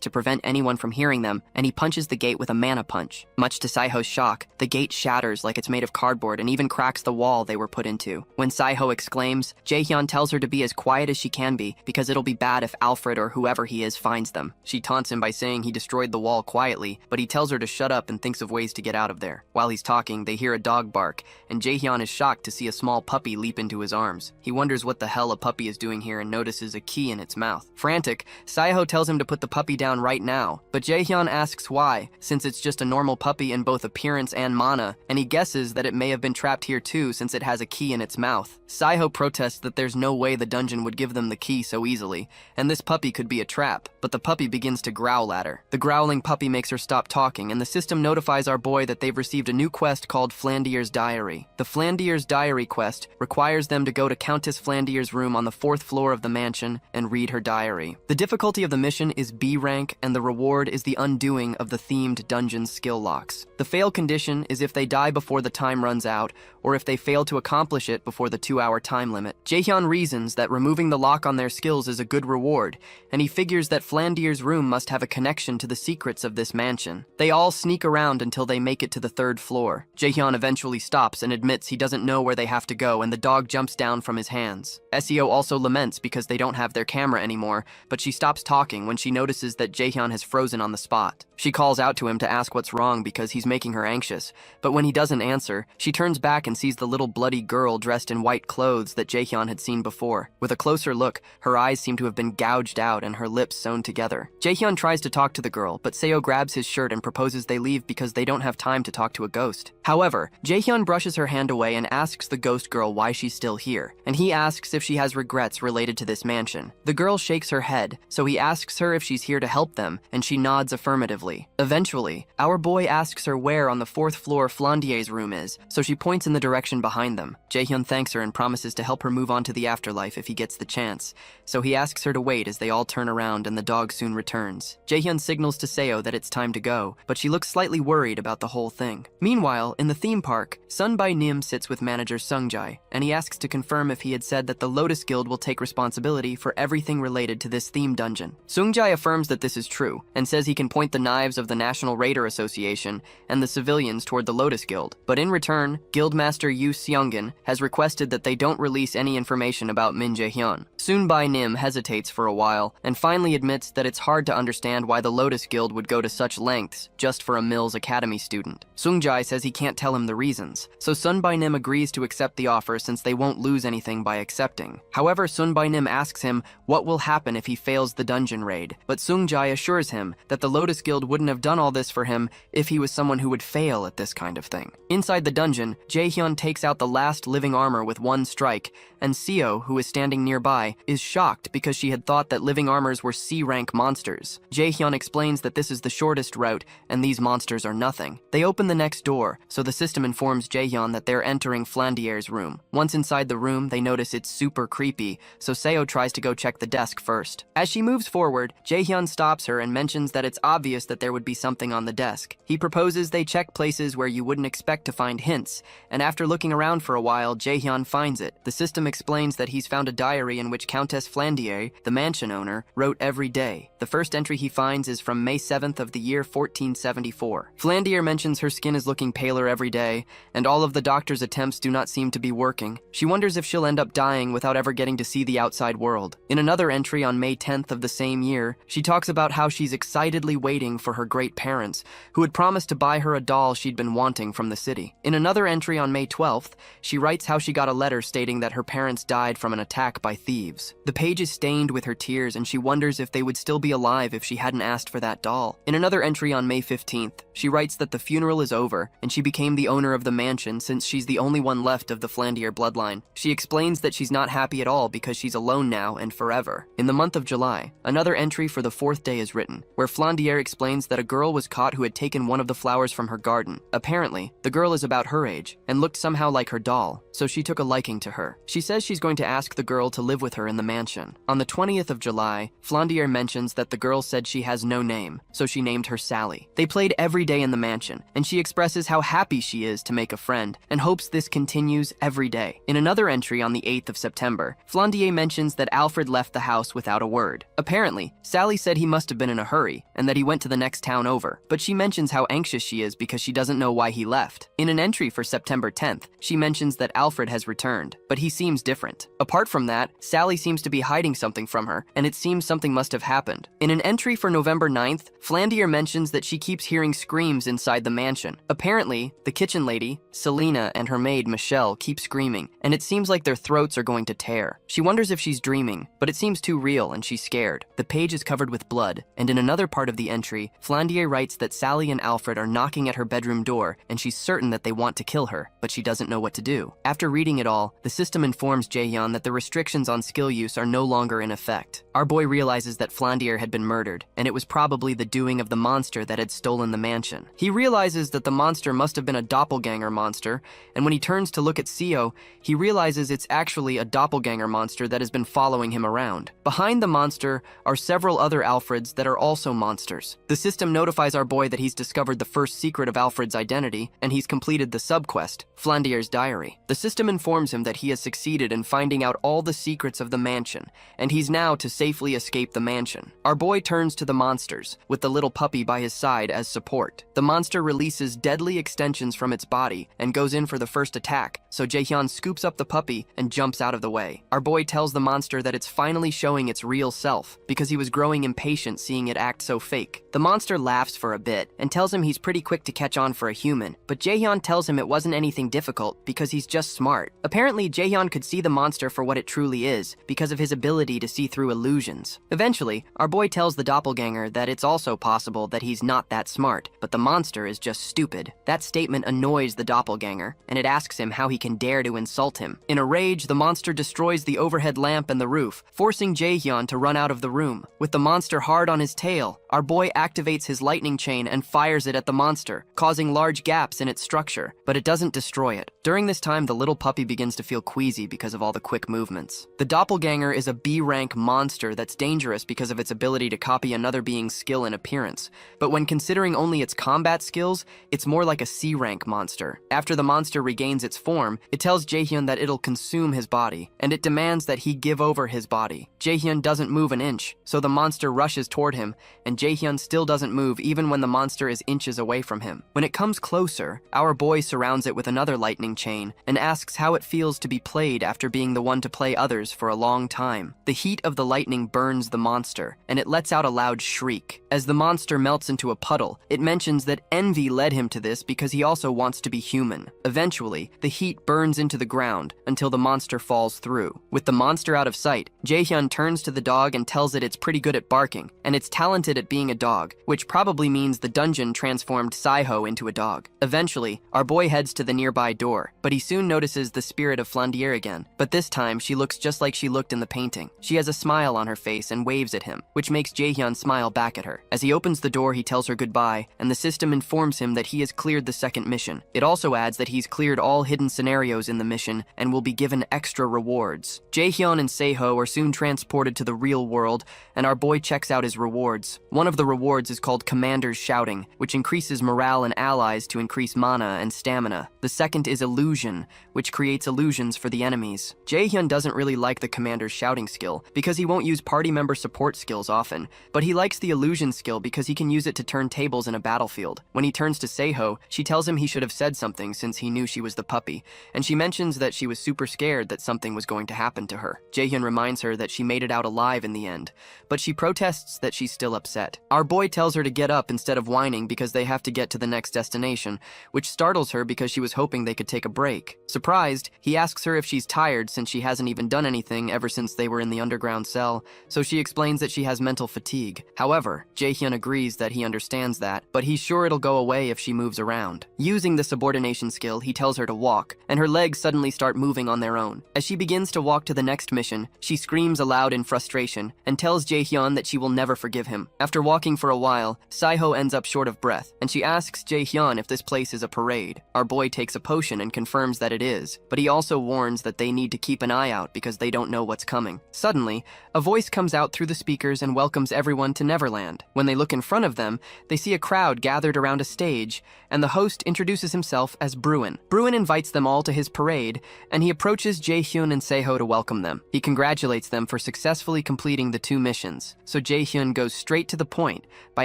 to prevent anyone from hearing them, and he punches the gate with a mana punch. Much to Seo's shock, the gate shatters like it's made of cardboard and even cracks the wall they were put into. When Seo exclaims, Jaehyun tells her to be as quiet as she can be because it'll be bad if Alfred or whoever he is finds them. She taunts him by saying he destroyed the wall quietly, but he tells her to shut up and thinks of ways to get out of there. While he's talking, they hear a dog bark, and Jaehyun is shocked to see a small puppy leap into his arms. He wonders what the hell a puppy is doing here and notices a key in its mouth. Frantic, Seo tells him to put the puppy down right now, but Jaehyun asks why, since it's just a normal puppy in both appearance and mana, and he guesses that it may have been trapped here too since it has a key in its mouth. Seo protests that there's no way the dungeon would give them the key so easily, and this puppy could be a trap, but the puppy begins to growl at her. The growling puppy makes her stop talking, and the system notifies our boy that they've received a new quest called Flandier's Diary. The Flandier's Diary quest requires them to go to Countess Flandier's room on the 4th floor of the mansion and read her diary. The difficulty of the mission is B rank, and the reward is the undoing of the themed dungeon skill locks. The fail condition is if they die before the time runs out, or if they fail to accomplish it before the 2-hour time limit. Jaehyun reasons that removing the lock on their skills is a good reward, and he figures that Flandier's room must have a connection to the secrets of this mansion. They all sneak around until they make it to the 3rd floor. Jaehyun eventually stops and admits he doesn't know where they have to go, and the dog jumps down from his hands. Seo also laments because they don't have their camera anymore, but she stops talking when she notices that Jaehyun has frozen on the spot. She calls out to him to ask what's wrong because he's making her anxious, but when he doesn't answer, she turns back and sees the little bloody girl dressed in white clothes that Jaehyun had seen before. With a closer look, her eyes seem to have been gouged out and her lips sewn together. Jaehyun tries to talk to the girl, but Seo grabs his shirt and proposes they leave because they don't have time to talk to a ghost. However, Jaehyun brushes her hand away and asks the ghost girl why she's still here, and he asks if she has regrets related to this mansion. The girl shakes her head, so he asks her if she's here to help them, and she nods affirmatively. Eventually, our boy asks her where on the 4th floor Flandier's room is, so she points in the direction behind them. Jaehyun thanks her and promises to help her move on to the afterlife if he gets the chance, so he asks her to wait as they all turn around and the dog soon returns. Jaehyun signals to Seo that it's time to go, but she looks slightly worried about the whole thing. Meanwhile, in the theme park, Sunbae Nim sits with manager Sungjae, and he asks to confirm if he had said that the Lotus Guild will take responsibility for everything related to this theme dungeon. Sungjae affirms that this is true, and says he can point the knives of the National Raider Association and the civilians toward the Lotus Guild. But in return, Guildmaster Yu Seongun has requested that they don't release any information about Min Jae-hyun. Sunbae Nim hesitates for a while, and finally admits that it's hard to understand why the Lotus Guild would go to such lengths just for a Mills Academy student. Sungjae says he can't tell him the reasons, so Sunbae Nim agrees to accept the offer since they won't lose anything by accepting. However, Sunbae Nim asks him what will happen if he fails the dungeon raid, but Sungjae assures him that the Lotus Guild wouldn't have done all this for him if he was someone who would fail at this kind of thing. Inside the dungeon, Jaehyun takes out the last living armor with one strike, and Seo, who is standing nearby, is shocked because she had thought that living armors were C-rank monsters. Jaehyun explains that this is the shortest route, and these monsters are nothing. They open the next door, so the system informs Jaehyun that they're entering Flandier's room. Once inside the room, they notice it's super creepy, so Seo tries to go check the desk first. As she moves forward, Jaehyun stops her and mentions that it's obvious that there would be something on the desk. He proposes they check places where you wouldn't expect to find hints, and after looking around for a while, Jaehyun finds it. The system explains that he's found a diary in which Countess Flandier, the mansion owner, wrote every day. The first entry he finds is from May 7th of the year 1474. Flandier mentions her skin is looking paler every day, and all of the doctor's attempts do not seem to be working. She wonders if she'll end up dying without ever getting to see the outside world. In another entry on May 10th of the same year, she talks about how she's excitedly waiting for her great parents, who had promised to buy her a doll she'd been wanting from the city. In another entry on May 12th, she writes how she got a letter stating that her parents died from an attack by thieves. The page is stained with her tears, and she wonders if they would still be alive if she hadn't asked for that doll. In another entry on May 15th, she writes that the funeral is over, and she became the owner of the mansion since she's the only one left of the Flandier bloodline. She explains that she's not happy at all because she's alone now and forever. In the month of July, another entry for the 4th day is written, where Flandier explains that a girl was caught who had taken one of the flowers from her garden. Apparently, the girl is about her age, and looked somehow like her doll, so she took a liking to her. She says she's going to ask the girl to live with her in the mansion. On the 20th of July, Flandier mentions that the girl said she has no name, so she named her Sally. They played every day in the mansion, and she expresses how happy she is to make a friend, and hopes this continues every day. In another entry on the 8th of September, Flandier mentions that Alfred left the house without a word. Apparently, Sally said he must have been in a hurry, and that he went to the next town over, but she mentions how anxious she is because she doesn't know why he left. In an entry for September 10th, she mentions that Alfred has returned, but he seems different. Apart from that, Sally seems to be hiding something from her, and it seems something must have happened. In an entry for November 9th, Flandier mentions that she keeps hearing screams inside the mansion. Apparently, the kitchen lady, Selena, and her maid, Michelle, keep screaming, and it seems like their throats are going to tear. She wonders if she's dreaming, but it seems too real and she's scared. The page is covered with blood, and in another part of the entry, Flandier writes that Sally and Alfred are knocking at her bedroom door, and she's certain that they want to kill her, but she doesn't know what to do. After reading it all, the system informs Jaehyun that the restrictions on skill use are no longer in effect. Our boy realizes that Flandier had been murdered, and it was probably the doing of the monster that had stolen the mansion. He realizes that the monster must have been a doppelganger monster, and when he turns to look at Seo, he realizes it's actually a doppelganger monster that has been following him around. Behind the monster are several other Alfreds that are also monsters. The system notifies our boy that he's discovered the first secret of Alfred's identity, and he's completed the subquest, Flandier's Diary. The system informs him that he has succeeded in finding out all the secrets of the mansion, and he's now to safely escape the mansion. Our boy turns to the monsters, with the little puppy by his side as support. The monster releases deadly extensions from its body and goes in for the first attack, so Jaehyun scoops up the puppy and jumps out of the way. Our boy tells the monster that it's finally showing its real self, because he was growing impatient seeing it act so fake. The monster laughs for a bit and tells him he's pretty quick to catch on for a human, but Jaehyun tells him it wasn't anything difficult because he's just smart. Apparently, Jaehyun could see the monster for what it truly is because of his ability to see through illusions. Eventually, our boy tells the doppelganger that it's also possible that he's not that smart, but the monster is just stupid. That statement annoys the doppelganger, and it asks him how he can dare to insult him. In a rage, the monster destroys the overhead lamp and the roof, forcing Jaehyun to run out of the room. With the monster hard on his tail, our boy activates his lightning chain and fires it at the monster, causing large gaps in its structure, but it doesn't destroy it. During this time, the little puppy begins to feel queasy because of all the quick movements. The doppelganger is a B-rank monster that's dangerous because of its ability to copy another being's skill and appearance, but when considering only its combat skills, it's more like a C-rank monster. After the monster regains its form, it tells Jaehyun that it'll consume his body, and it demands that he give over his body. Jaehyun doesn't move an inch, so the monster rushes toward him, and Jaehyun still doesn't move even when the monster is inches away from him. When it comes closer, our boy surrounds it with another lightning chain and asks how it feels to be played after being the one to play others for a long time. The heat of the lightning burns the monster, and it lets out a loud shriek. As the monster melts into a puddle, it mentions that envy led him to this because he also wants to be human. Eventually, the heat burns into the ground until the monster falls through. With the monster out of sight, Jaehyun turns to the dog and tells it it's pretty good at barking, and it's talented at being a dog, which probably means the dungeon transformed Saiho into a dog. Eventually, our boy heads to the nearby door, but he soon notices the spirit of Flandier again. But this time, she looks just like she looked in the painting. She has a smile on her face and waves at him, which makes Jaehyun smile back at her. As he opens the door, he tells her goodbye, and the system informs him that he has cleared the second mission. It also adds that he's cleared all hidden scenarios in the mission and will be given extra rewards. Jaehyun and Seiho are soon transported to the real world, and our boy checks out his rewards. One of the rewards is called Commander's Shouting, which increases morale and allies to increase mana and stamina. The second is Illusion, which creates illusions for the enemies. Jaehyun doesn't really like the Commander's Shouting skill because he won't use party member support skills often, but he likes the Illusion skill because he can use it to turn tables in a battlefield. When he turns to Seiho, she tells him he should have said something since he knew she was the puppy, and she mentions that she was super scared that something was going to happen to her. Jaehyun reminds her that she made it out alive in the end, but she protests that she's still upset. Our boy tells her to get up instead of whining because they have to get to the next destination, which startles her because she was hoping they could take a break. Surprised, he asks her if she's tired since she hasn't even done anything ever since they were in the underground cell, so she explains that she has mental fatigue. However, Jaehyun agrees that he understands that, but he's sure it'll go away if she moves around. Using the subordination skill, he tells her to walk, and her legs suddenly start moving on their own. As she begins to walk to the next mission, she screams aloud in frustration and tells Jaehyun that she will never forgive him. After walking for a while, Saiho ends up short of breath, and she asks Jaehyun if this place is a parade. Our boy takes a potion and confirms that it is, but he also warns that they need to keep an eye out because they don't know what's coming. Suddenly, a voice comes out through the speakers and welcomes everyone to Neverland. When they look in front of them, they see a crowd gathered around a stage, and the host introduces himself as Bruin. Bruin invites them all to his parade, and he approaches Jaehyun and Seiho to welcome them. He congratulates them for successfully completing the 2 missions, so Jaehyun goes straight to the point by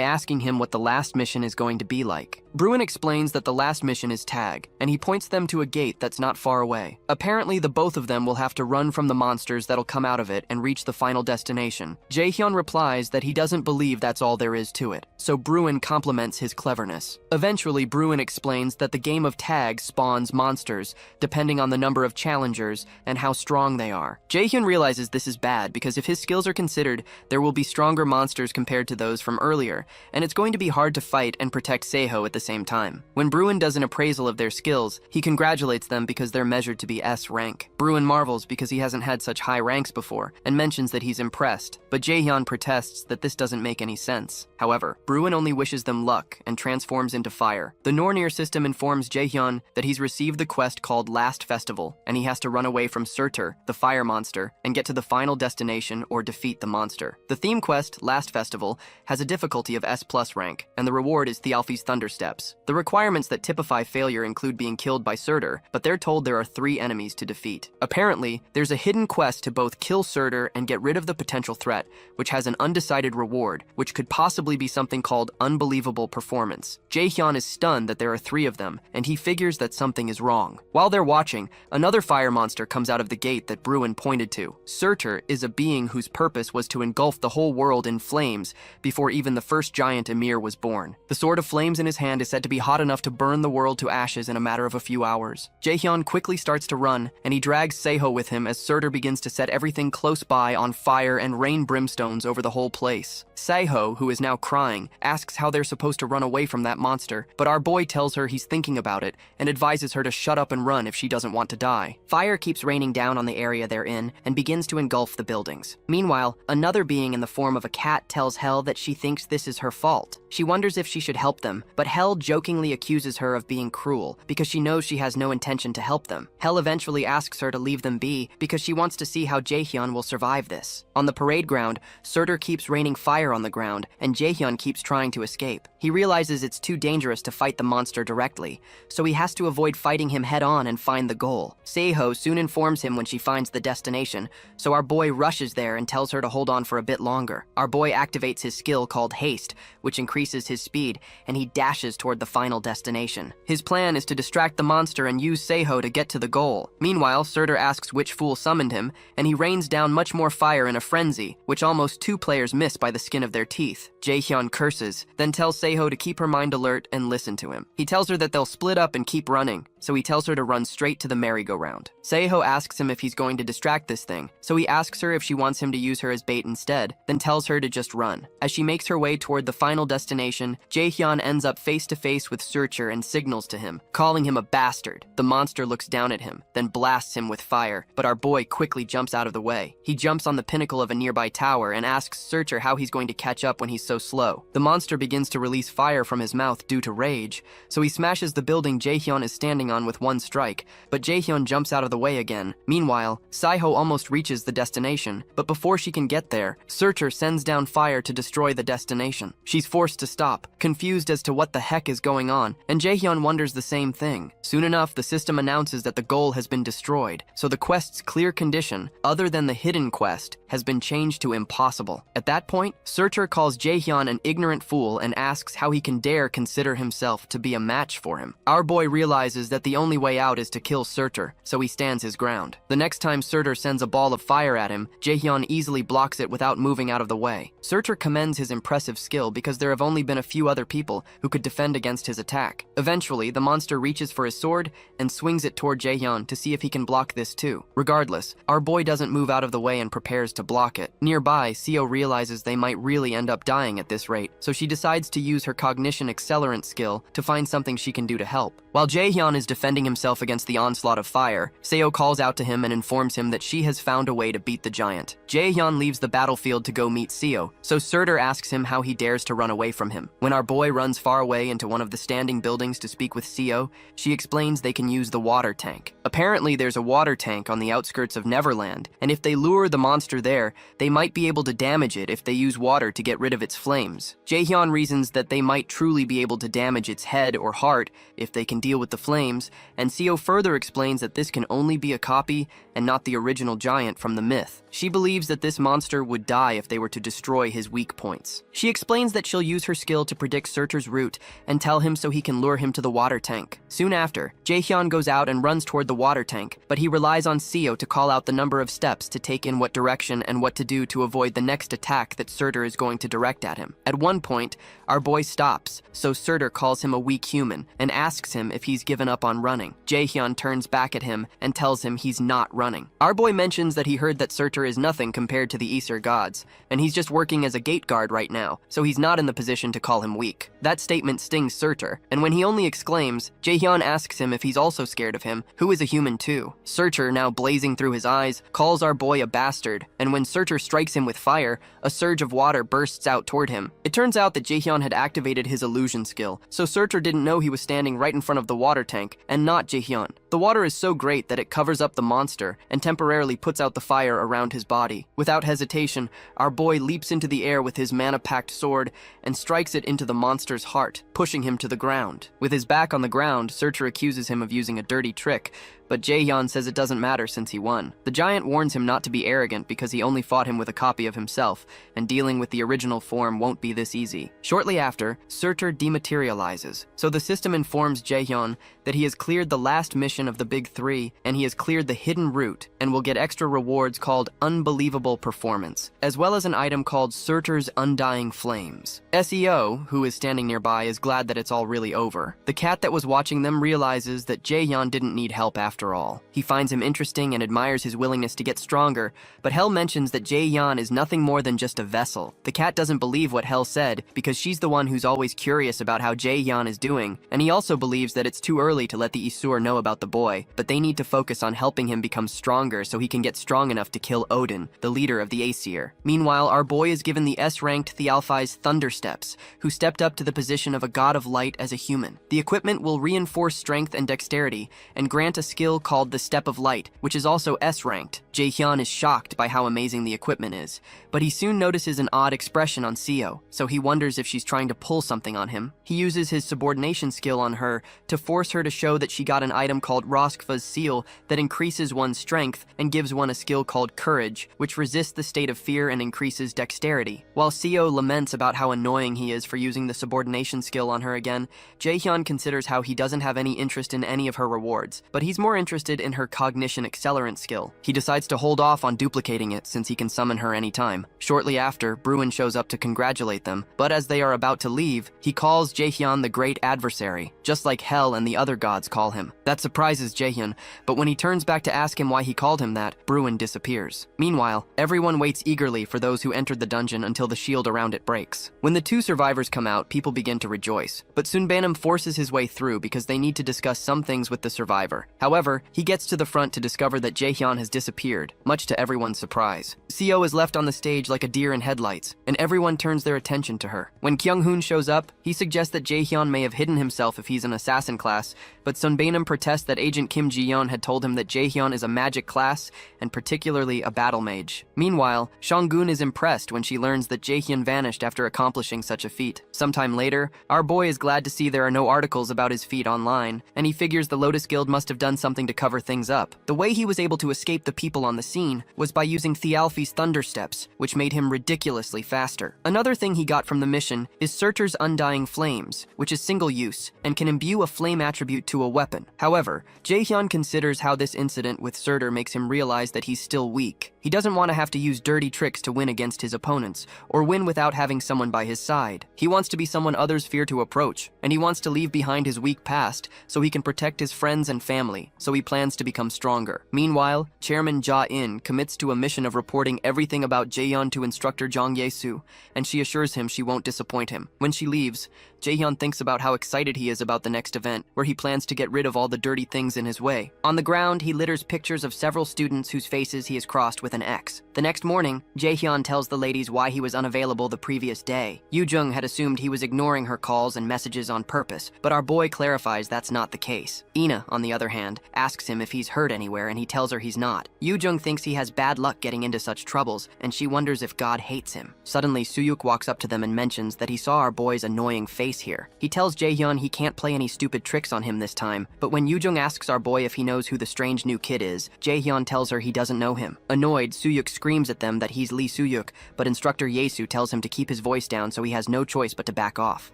asking him what the last mission is going to be like. Bruin explains that the last mission is Tag, and he points them to a gate that's not far away. Apparently, the both of them will have to run from the monsters that'll come out of it and reach the final destination. Jaehyun replies that he doesn't believe that's all there is to it, so Bruin compliments his cleverness. Eventually, Bruin explains that the game of Tag spawns monsters, depending on the number of challengers and how strong they are. Jaehyun realizes this is bad because if his skills are considered, there will be stronger monsters compared to those from earlier, and it's going to be hard to fight and protect Seiho at the same time. When Bruin does an appraisal of their skills, he congratulates them because they're measured to be S rank. Bruin marvels because he hasn't had such high ranks before, and mentions that he's impressed, but Jaehyun protests that this doesn't make any sense. However, Bruin only wishes them luck and transforms into fire. The Nornir system informs Jaehyun that he's received the quest called Last Festival, and he has to run away from Surtur, the fire monster, and get to the final destination or defeat the monster. The theme quest, Last Festival, has a difficulty of S+ rank, and the reward is Thialfi's Thundersteps. The requirements that typify failure include being killed by Surtur, but they're told there are 3 enemies to defeat. Apparently, there's a hidden quest to both kill Surtur and get rid of the potential threat, which has an undecided reward, which could possibly be something called Unbelievable Performance. Jaehyun is stunned that there are 3 of them, and he figures that something is wrong. While they're watching, another fire monster comes out of the gate that Bruin pointed to. Surtur is a being whose purpose was to engulf the whole world in flames before even the first giant Emir was born. The sword of flames in his hand is said to be hot enough to burn the world to ashes in a matter of a few hours. Jaehyun quickly starts to run, and he drags Seiho with him as Surtur begins to set everything close by on fire and rain brimstones over the whole place. Seiho, who is now crying, asks how they're supposed to run away from that monster, but our boy tells her he's thinking about it and advises her to shut up and run if she doesn't want to die. Fire keeps raining down on the area they're in and begins to engulf the buildings. Meanwhile, another being in the form of a cat tells Hell that she thinks this is her fault. She wonders if she should help them, but Hell jokingly accuses her of being cruel because she knows she has no intention to help them. Hell eventually asks her to leave them be because she wants to see how Jaehyun will survive this. On the parade ground, Surtur keeps raining fire on the ground, and Jaehyun keeps trying to escape. He realizes it's too dangerous to fight the monster directly, so he has to avoid fighting him head-on and find the goal. Seiho soon informs him when she finds the destination, so our boy rushes there and tells her to hold on for a bit longer. Our boy activates his skill called Haste, which increases his speed, and he dashes toward the final destination. His plan is to distract the monster and use Seiho to get to the goal. Meanwhile, Surtur asks which fool summoned him, and he rains down much more fire in a frenzy, which almost 2 players miss by the skin of their teeth. Jaehyun curses, then tells Seiho to keep her mind alert and listen to him. He tells her that they'll split up and keep running, so he tells her to run straight to the merry-go-round. Seiho asks him if he's going to distract this thing, so he asks her if she wants him to use her as bait instead, then tells her to just run. As she makes her way toward the final destination, Jaehyun ends up face-to-face with Surtur and signals to him, calling him a bastard. The monster looks down at him, then blasts him with fire, but our boy quickly jumps out of the way. He jumps on the pinnacle of a nearby tower and asks Surtur how he's going to catch up when he's so slow. The monster begins to release fire from his mouth due to rage, so he smashes the building Jaehyun is standing on with one strike, but Jaehyun jumps out of the way again. Meanwhile, Seiho almost reaches the destination, but before she can get there, Surtur sends down fire to destroy the destination. She's forced to stop, confused as to what the heck is going on, and Jaehyun wonders the same thing. Soon enough, the system announces that the goal has been destroyed, so the quest's clear condition, other than the hidden quest, has been changed to impossible. At that point, Surtur calls Jaehyun an ignorant fool and asks how he can dare consider himself to be a match for him. Our boy realizes that the only way out is to kill Surtur, so he stands his ground. The next time Surtur sends a ball of fire at him, Jaehyun easily blocks it without moving out of the way. Surtur commends his impressive skill because there have only been a few other people who could defend against his attack. Eventually, the monster reaches for his sword and swings it toward Jaehyun to see if he can block this too. Regardless, our boy doesn't move out of the way and prepares to block it. Nearby, Seo realizes they might really end up dying at this rate, so she decides to use her cognition accelerant skill to find something she can do to help. While Jaehyun is defending himself against the onslaught of fire, Seo calls out to him and informs him that she has found a way to beat the giant. Jaehyun leaves the battlefield to go meet Seo, so Surtur asks him how he dares to run away from him. When our boy runs far away into one of the standing buildings to speak with Seo, she explains they can use the water tank. Apparently, there's a water tank on the outskirts of Neverland, and if they lure the monster there, they might be able to damage it if they use water to get rid of its flames. Jaehyun reasons that they might truly be able to damage its head or heart if they can deal with the flames, and Seo further explains that this can only be a copy and not the original giant from the myth. She believes that this monster would die if they were to destroy his weak points. She explains that she'll use her skill to predict Surtur's route and tell him so he can lure him to the water tank. Soon after, Jaehyun goes out and runs toward the water tank, but he relies on Seo to call out the number of steps to take in what direction and what to do to avoid the next attack that Surtur is going to direct at him. At one point, our boy stops, so Surtur calls him a weak human and asks him if he's given up on running. Jaehyun turns back at him and tells him he's not running. Our boy mentions that he heard that Surtur is nothing compared to the Aesir gods, and he's just working as a gate guard right now, so he's not in the position to call him weak. That statement stings Surtur, and when he only exclaims, Jaehyun asks him if he's also scared of him, who is a human too. Surtur, now blazing through his eyes, calls our boy a bastard, and when Surtur strikes him with fire, a surge of water bursts out toward him. It turns out that Jaehyun had activated his illusion skill, so Surtur didn't know he was standing right in front of the water tank, and not Jaehyun. The water is so great that it covers up the monster and temporarily puts out the fire around his body. Without hesitation, our boy leaps into the air with his mana-packed sword and strikes it into the monster's heart, pushing him to the ground. With his back on the ground, Surtur accuses him of using a dirty trick, but Jaehyun says it doesn't matter since he won. The giant warns him not to be arrogant because he only fought him with a copy of himself, and dealing with the original form won't be this easy. Shortly after, Surtur dematerializes, so the system informs Jaehyun that he has cleared the last mission of the Big Three, and he has cleared the hidden route, and will get extra rewards called Unbelievable Performance, as well as an item called Surtur's Undying Flames. SEO, who is standing nearby, is glad that it's all really over. The cat that was watching them realizes that Jaehyun didn't need help after after all. He finds him interesting and admires his willingness to get stronger, but Hel mentions that Jae-yeon is nothing more than just a vessel. The cat doesn't believe what Hel said because she's the one who's always curious about how Jae-yeon is doing, and he also believes that it's too early to let the Isur know about the boy, but they need to focus on helping him become stronger so he can get strong enough to kill Odin, the leader of the Aesir. Meanwhile, our boy is given the S-ranked Thialfi's Thunder Steps, who stepped up to the position of a god of light as a human. The equipment will reinforce strength and dexterity, and grant a skill called the Step of Light, which is also S-ranked. Jae-hyun is shocked by how amazing the equipment is, but he soon notices an odd expression on Seo, so he wonders if she's trying to pull something on him. He uses his subordination skill on her to force her to show that she got an item called Roskva's Seal that increases one's strength and gives one a skill called Courage, which resists the state of fear and increases dexterity. While Seo laments about how annoying he is for using the subordination skill on her again, Jae-hyun considers how he doesn't have any interest in any of her rewards, but he's more interested in her cognition accelerant skill. He decides to hold off on duplicating it since he can summon her anytime. Shortly after, Bruin shows up to congratulate them, but as they are about to leave, he calls Jae-hyun the Great Adversary, just like Hel and the other gods call him. That surprises Jae-hyun, but when he turns back to ask him why he called him that, Bruin disappears. Meanwhile, everyone waits eagerly for those who entered the dungeon until the shield around it breaks. When the two survivors come out, people begin to rejoice, but Sunbanam forces his way through because they need to discuss some things with the survivor. However, he gets to the front to discover that Jae-hyun has disappeared, much to everyone's surprise. Seo is left on the stage like a deer in headlights, and everyone turns their attention to her. When Kyung-hoon shows up, he suggests that Jae-hyun may have hidden himself if he's an assassin class, but Sunbanam protests that Agent Kim Ji-yeon had told him that Jae-hyun is a magic class, and particularly a battle mage. Meanwhile, Shang-gun is impressed when she learns that Jae-hyun vanished after accomplishing such a feat. Sometime later, our boy is glad to see there are no articles about his feat online, and he figures the Lotus Guild must have done something to cover things up. The way he was able to escape the people on the scene was by using Thialfi's Thunder Steps, which made him ridiculously faster. Another thing he got from the mission is Surtur's Undying Flames, which is single-use, and can imbue a flame attribute to a weapon. However, Jae-hyun considers how this incident with Surtur makes him realize that he's still weak. He doesn't want to have to use dirty tricks to win against his opponents, or win without having someone by his side. He wants to be someone others fear to approach, and he wants to leave behind his weak past so he can protect his friends and family, so he plans to become stronger. Meanwhile, Chairman Ja-in commits to a mission of reporting everything about Jae-hyun to instructor Jang Ye-soo, and she assures him she won't disappoint him. When she leaves, Jae-hyun thinks about how excited he is about the next event, where he plans to get rid of all the dirty things in his way. On the ground, he litters pictures of several students whose faces he has crossed with an X. The next morning, Jae-hyun tells the ladies why he was unavailable the previous day. Yoo-jung had assumed he was ignoring her calls and messages on purpose, but our boy clarifies that's not the case. Ina, on the other hand, asks him if he's hurt anywhere, and he tells her he's not. Yoo-jung thinks he has bad luck getting into such troubles, and she wonders if God hates him. Suddenly, Suyuk walks up to them and mentions that he saw our boy's annoying face here. He tells Jae-hyun he can't play any stupid tricks on him this time, but when Yoo-jung asks our boy if he knows who the strange new kid is, Jae-hyun tells her he doesn't know him. Annoyed, Suyuk screams at them that he's Lee Suyuk, but instructor Yesu tells him to keep his voice down so he has no choice but to back off.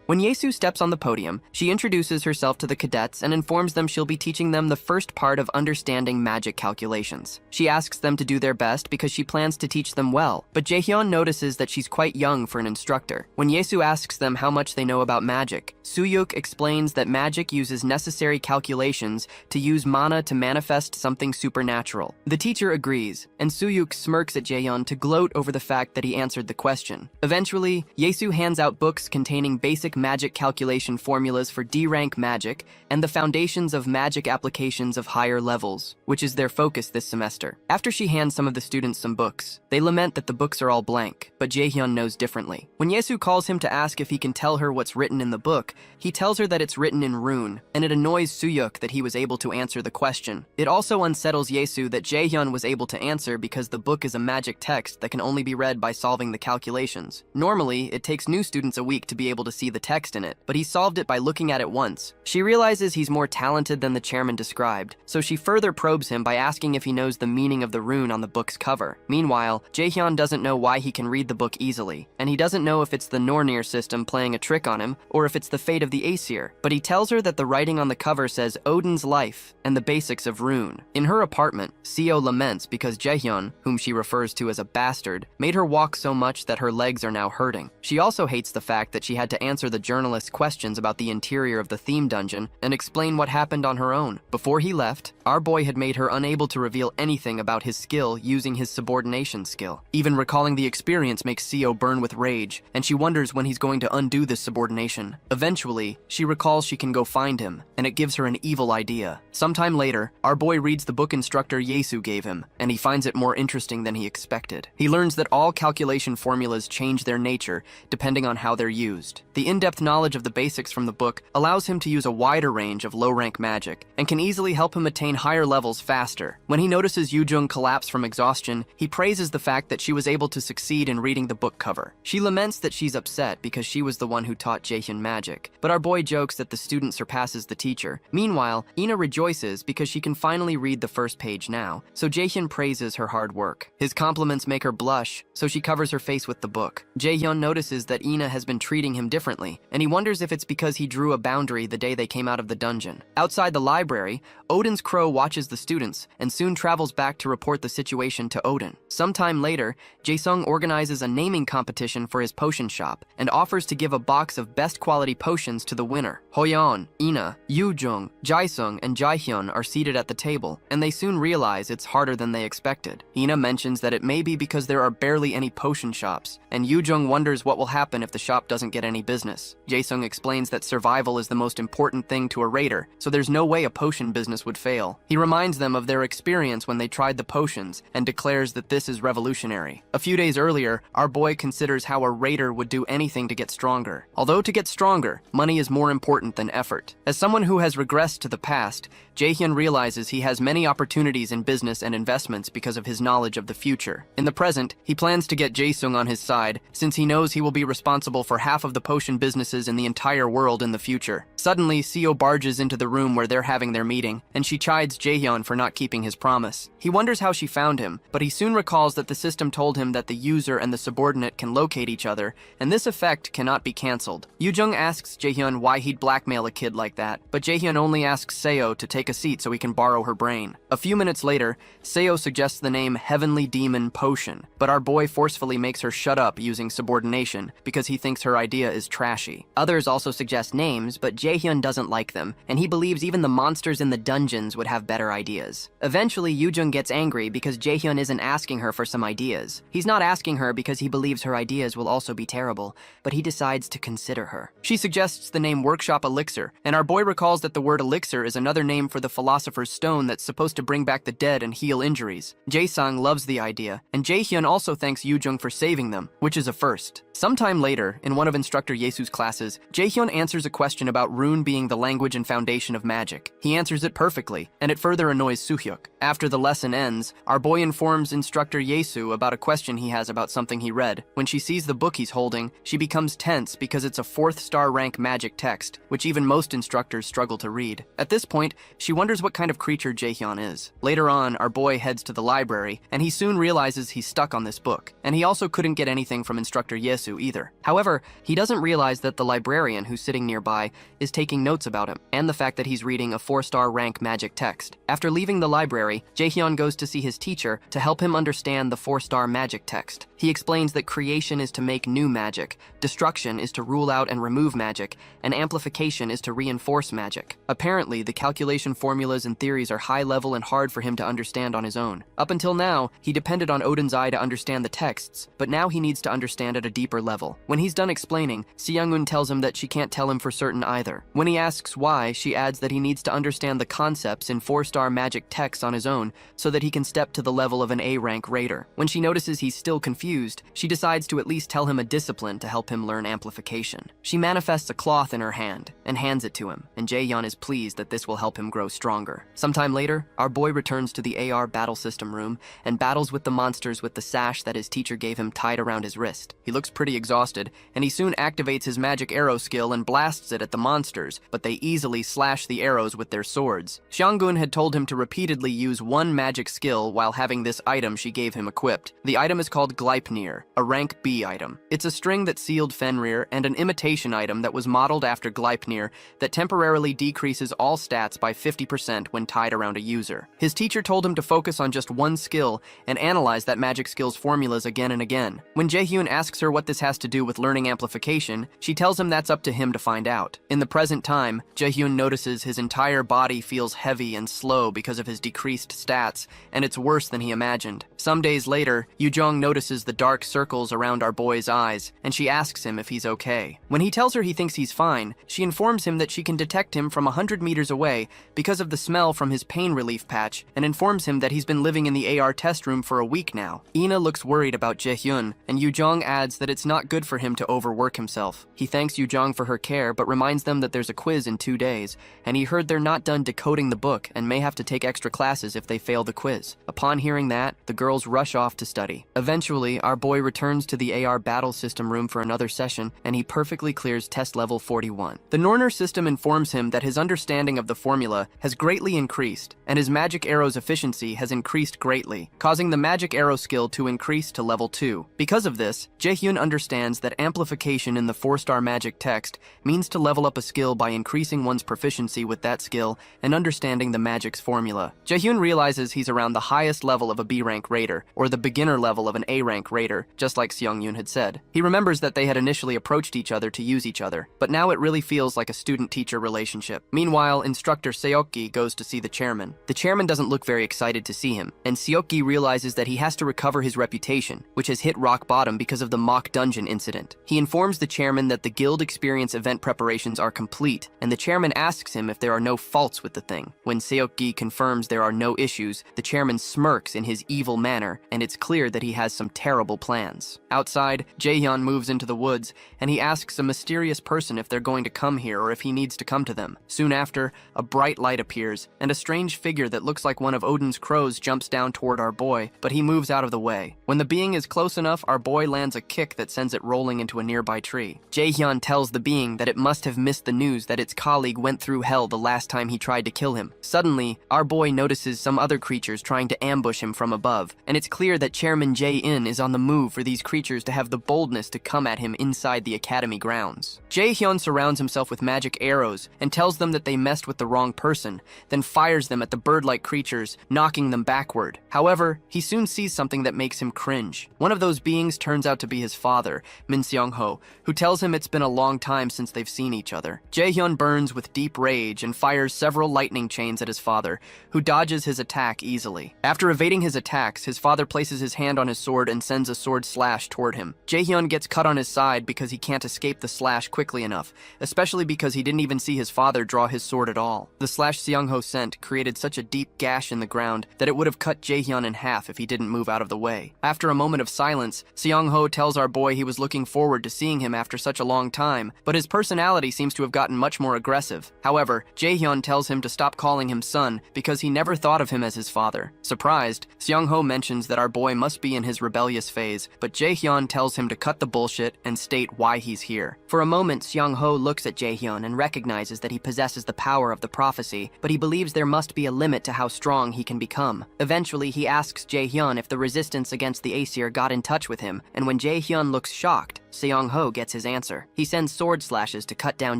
When Yesu steps on the podium, she introduces herself to the cadets and informs them she'll be teaching them the first part of understanding magic calculations. She asks them to do their best because she plans to teach them well, but Jae-hyun notices that she's quite young for an instructor. When Yesu asks them how much they know about magic, Suyuk explains that magic uses necessary calculations to use mana to manifest something supernatural. The teacher agrees, and Suyuk smirks at Jae-hyun to gloat over the fact that he answered the question. Eventually, Yesu hands out books containing basic magic calculation formulas for D-rank magic and the foundations of magic applications of higher levels, which is their focus this semester. After she hands some of the students some books, they lament that the books are all blank, but Jae-hyun knows differently. When Yesu calls him to ask if he can tell her what's written in the book, he tells her that it's written in rune, and it annoys Suyuk that he was able to answer the question. It also unsettles Yesu that Jae-hyun was able to answer because the book is a magic text that can only be read by solving the calculations. Normally, it takes new students a week to be able to see the text in it, but he solved it by looking at it once. She realizes he's more talented than the chairman described, so she further probes him by asking if he knows the meaning of the rune on the book's cover. Meanwhile, Jae-hyun doesn't know why he can read the book easily, and he doesn't know if it's the Nornir system playing a trick on him, or if it's the fate of the Aesir, but he tells her that the writing on the cover says Odin's life and the basics of rune. In her apartment, Seo laments because Jae-hyun, whom she refers to as a bastard, made her walk so much that her legs are now hurting. She also hates the fact that she had to answer the journalist's questions about the interior of the theme dungeon and explain what happened on her own. Before he left, our boy had made her unable to reveal anything about his skill using his subordination skill. Even recalling the experience makes Seo burn with rage, and she wonders when he's going to undo this subordination. Eventually, she recalls she can go find him, and it gives her an evil idea. Sometime later, our boy reads the book instructor Yesu gave him, and he finds it more interesting than he expected. He learns that all calculation formulas change their nature depending on how they're used. The in-depth knowledge of the basics from the book allows him to use a wider range of low-rank magic, and can easily help him attain higher levels faster. When he notices Yujung collapse from exhaustion, he praises the fact that she was able to succeed in reading the book cover. She laments that she's upset because she was the one who taught Jaehyun magic, but our boy jokes that the student surpasses the teacher. Meanwhile, Ina rejoices because she can finally read the first page now, so Jaehyun praises her hard work. His compliments make her blush, so she covers her face with the book. Jaehyun notices that Ina has been treating him differently, and he wonders if it's because he drew a boundary the day they came out of the dungeon. Outside the library, Odin's crow watches the students and soon travels back to report the situation to Odin. Sometime later, Jaesung organizes a naming competition for his potion shop and offers to give a box of best quality potions to the winner. Hoyeon, Ina, Yujung, Jaesung, and Jaehyun are seated at the table, and they soon realize it's harder than they expected. Ina mentions that it may be because there are barely any potion shops, and Yujung wonders what will happen if the shop doesn't get any business. Jaesung explains that survival is the most important thing to a raider, so there's no way a potion business would fail. He reminds them of their experience when they tried the potions and declares that this is revolutionary. A few days earlier, our boy considers how a raider would do anything to get stronger. Although to get stronger, money is more important than effort. As someone who has regressed to the past, Jaehyun realizes he has many opportunities in business and investments because of his knowledge of the future. In the present, he plans to get Jaesung on his side, since he knows he will be responsible for half of the potion businesses in the entire world in the future. Suddenly, Seo barges into the room where they're having their meeting, and she chides Jaehyun for not keeping his promise. He wonders how she found him, but he soon recalls that the system told him that the user and the subordinate can locate each other, and this effect cannot be cancelled. Yujung asks Jaehyun why he'd blackmail a kid like that, but Jaehyun only asks Seo to take a seat so he can borrow her brain. A few minutes later, Seo suggests the name Heavenly Demon Potion, but our boy forcefully makes her shut up using subordination because he thinks her idea is trashy. Others also suggest names, but Jaehyun doesn't like them, and he believes even the monsters in the dungeons would have better ideas. Eventually, Yujung gets angry because Jaehyun isn't asking her for some ideas. He's not asking her because he believes her ideas will also be terrible, but he decides to consider her. She suggests the name Workshop Elixir, and our boy recalls that the word elixir is another name for the Philosopher's Stone that's supposed to bring back the dead and heal injuries. Jaesung loves the idea, and Jaehyun also thanks Yujung for saving them, which is a first. Sometime later, in one of Instructor Yesu's classes, Jaehyun answers a question about rune being the language and foundation of magic. He answers it perfectly, and it further annoys Suhyuk. After the lesson ends, our boy informs Instructor Yesu about a question he has about something he read. When she sees the book he's holding, she becomes tense because it's a 4th-star rank magic text, which even most instructors struggle to read. At this point, she wonders what kind of creature Jaehyun is. Later on, our boy heads to the library, and he soon realizes he's stuck on this book, and he also couldn't get anything from Instructor Yesu either. However, he doesn't realize that the librarian who's sitting nearby is taking notes about him, and the fact that he's reading a 4-star rank magic text. After leaving the library, Jaehyun goes to see his teacher to help him understand the 4-star magic text. He explains that creation is to make new magic, destruction is to rule out and remove magic, and amplification is to reinforce magic. Apparently, the calculation formulas and theories are high level and hard for him to understand on his own. Up until now, he depended on Odin's eye to understand the texts, but now he needs to understand at a deeper level. When he's done explaining, Seung-eun tells him that she can't tell him for certain either. When he asks why, she adds that he needs to understand the concepts in 4-star magic texts on his own so that he can step to the level of an A-rank raider. When she notices he's still confused, she decides to at least tell him a discipline to help him learn amplification. She manifests a cloth in her hand and hands it to him, and Jaehyun is pleased that this will help him grow stronger. Sometime later, our boy returns to the AR battle system room and battles with the monsters with the sash that his teacher gave him tied around his wrist. He looks pretty exhausted, and he soon activates his magic arrow skill and blasts it at the monsters, but they easily slash the arrows with their swords. Xianggun had told him to repeatedly use one magic skill while having this item she gave him equipped. The item is called Gleipnir, a rank B item. It's a string that sealed Fenrir and an imitation item that was modeled after Gleipnir that temporarily decreases all stats by 50% when tied around a user. His teacher told him to focus on just one skill skill and analyze that magic skill's formulas again and again. When Jaehyun asks her what this has to do with learning amplification, she tells him that's up to him to find out. In the present time, Jaehyun notices his entire body feels heavy and slow because of his decreased stats, and it's worse than he imagined. Some days later, Yujong notices the dark circles around our boy's eyes, and she asks him if he's okay. When he tells her he thinks he's fine, she informs him that she can detect him from 100 meters away because of the smell from his pain relief patch, and informs him that he's been living in the AR test room for a week now. Ina looks worried about Jaehyun, and Yujong adds that it's not good for him to overwork himself. He thanks Yujong for her care, but reminds them that there's a quiz in 2 days, and he heard they're not done decoding the book and may have to take extra classes if they fail the quiz. Upon hearing that, the girls rush off to study. Eventually, our boy returns to the AR battle system room for another session, and he perfectly clears test level 41. The Norner system informs him that his understanding of the formula has greatly increased, and his magic arrow's efficiency has increased greatly, causing the magic arrow skill to increase to level 2. Because of this, Jaehyun understands that amplification in the 4-star magic text means to level up a skill by increasing one's proficiency with that skill and understanding the magic's formula. Jaehyun realizes he's around the highest level of a B-rank raider, or the beginner level of an A-rank raider, just like Seong-yoon had said. He remembers that they had initially approached each other to use each other, but now it really feels like a student-teacher relationship. Meanwhile, instructor Seokgi goes to see the chairman. The chairman doesn't look very excited to see him, and Seokgi realizes that he has to recover his reputation, which has hit rock bottom because of the mock dungeon incident. He informs the chairman that the guild experience event preparations are complete, and the chairman asks him if there are no faults with the thing. When Seokgi confirms there are no issues, the chairman smirks in his evil manner, and it's clear that he has some terrible plans. Outside, Jaehyun moves into the woods, and he asks a mysterious person if they're going to come here or if he needs to come to them. Soon after, a bright light appears, and a strange figure that looks like one of Odin's crows jumps down toward our boy, but he moves out of the way. When the being is close enough, our boy lands a kick that sends it rolling into a nearby tree. Jaehyun tells the being that it must have missed the news that its colleague went through hell the last time he tried to kill him. Suddenly, our boy notices some other creatures trying to ambush him from above, and it's clear that Chairman Jae-in is on the move for these creatures to have the boldness to come at him inside the academy grounds. Jaehyun surrounds himself with magic arrows and tells them that they messed with the wrong person, then fires them at the bird-like creatures, knocking them backward. However, he soon sees something that makes him cringe. One of those beings turns out to be his father, Min Seong-ho, who tells him it's been a long time since they've seen each other. Jaehyun burns with deep rage and fires several lightning chains at his father, who dodges his attack easily. After evading his attacks, his father places his hand on his sword and sends a sword slash toward him. Jaehyun gets cut on his side because he can't escape the slash quickly enough, especially because he didn't even see his father draw his sword at all. The slash Seong-ho sent created such a deep gash in the ground that it would have cut Jaehyun in half if he didn't move out of the way. After a moment of silence, Seong-ho tells our boy he was looking forward to seeing him after such a long time, but his personality seems to have gotten much more aggressive. However, Jaehyun tells him to stop calling him son because he never thought of him as his father. Surprised, Seong-ho mentions that our boy must be in his rebellious phase, but Jaehyun tells him to cut the bullshit and state why he's here. For a moment, Seong-ho looks at Jaehyun and recognizes that he possesses the power of the prophecy, but he believes there must be a limit to how strong he can become. Eventually, he asks Jaehyun if the resistance against the Aesir got in touch with him, and when Jaehyun looks shocked, Seong-ho gets his answer. He sends sword slashes to cut down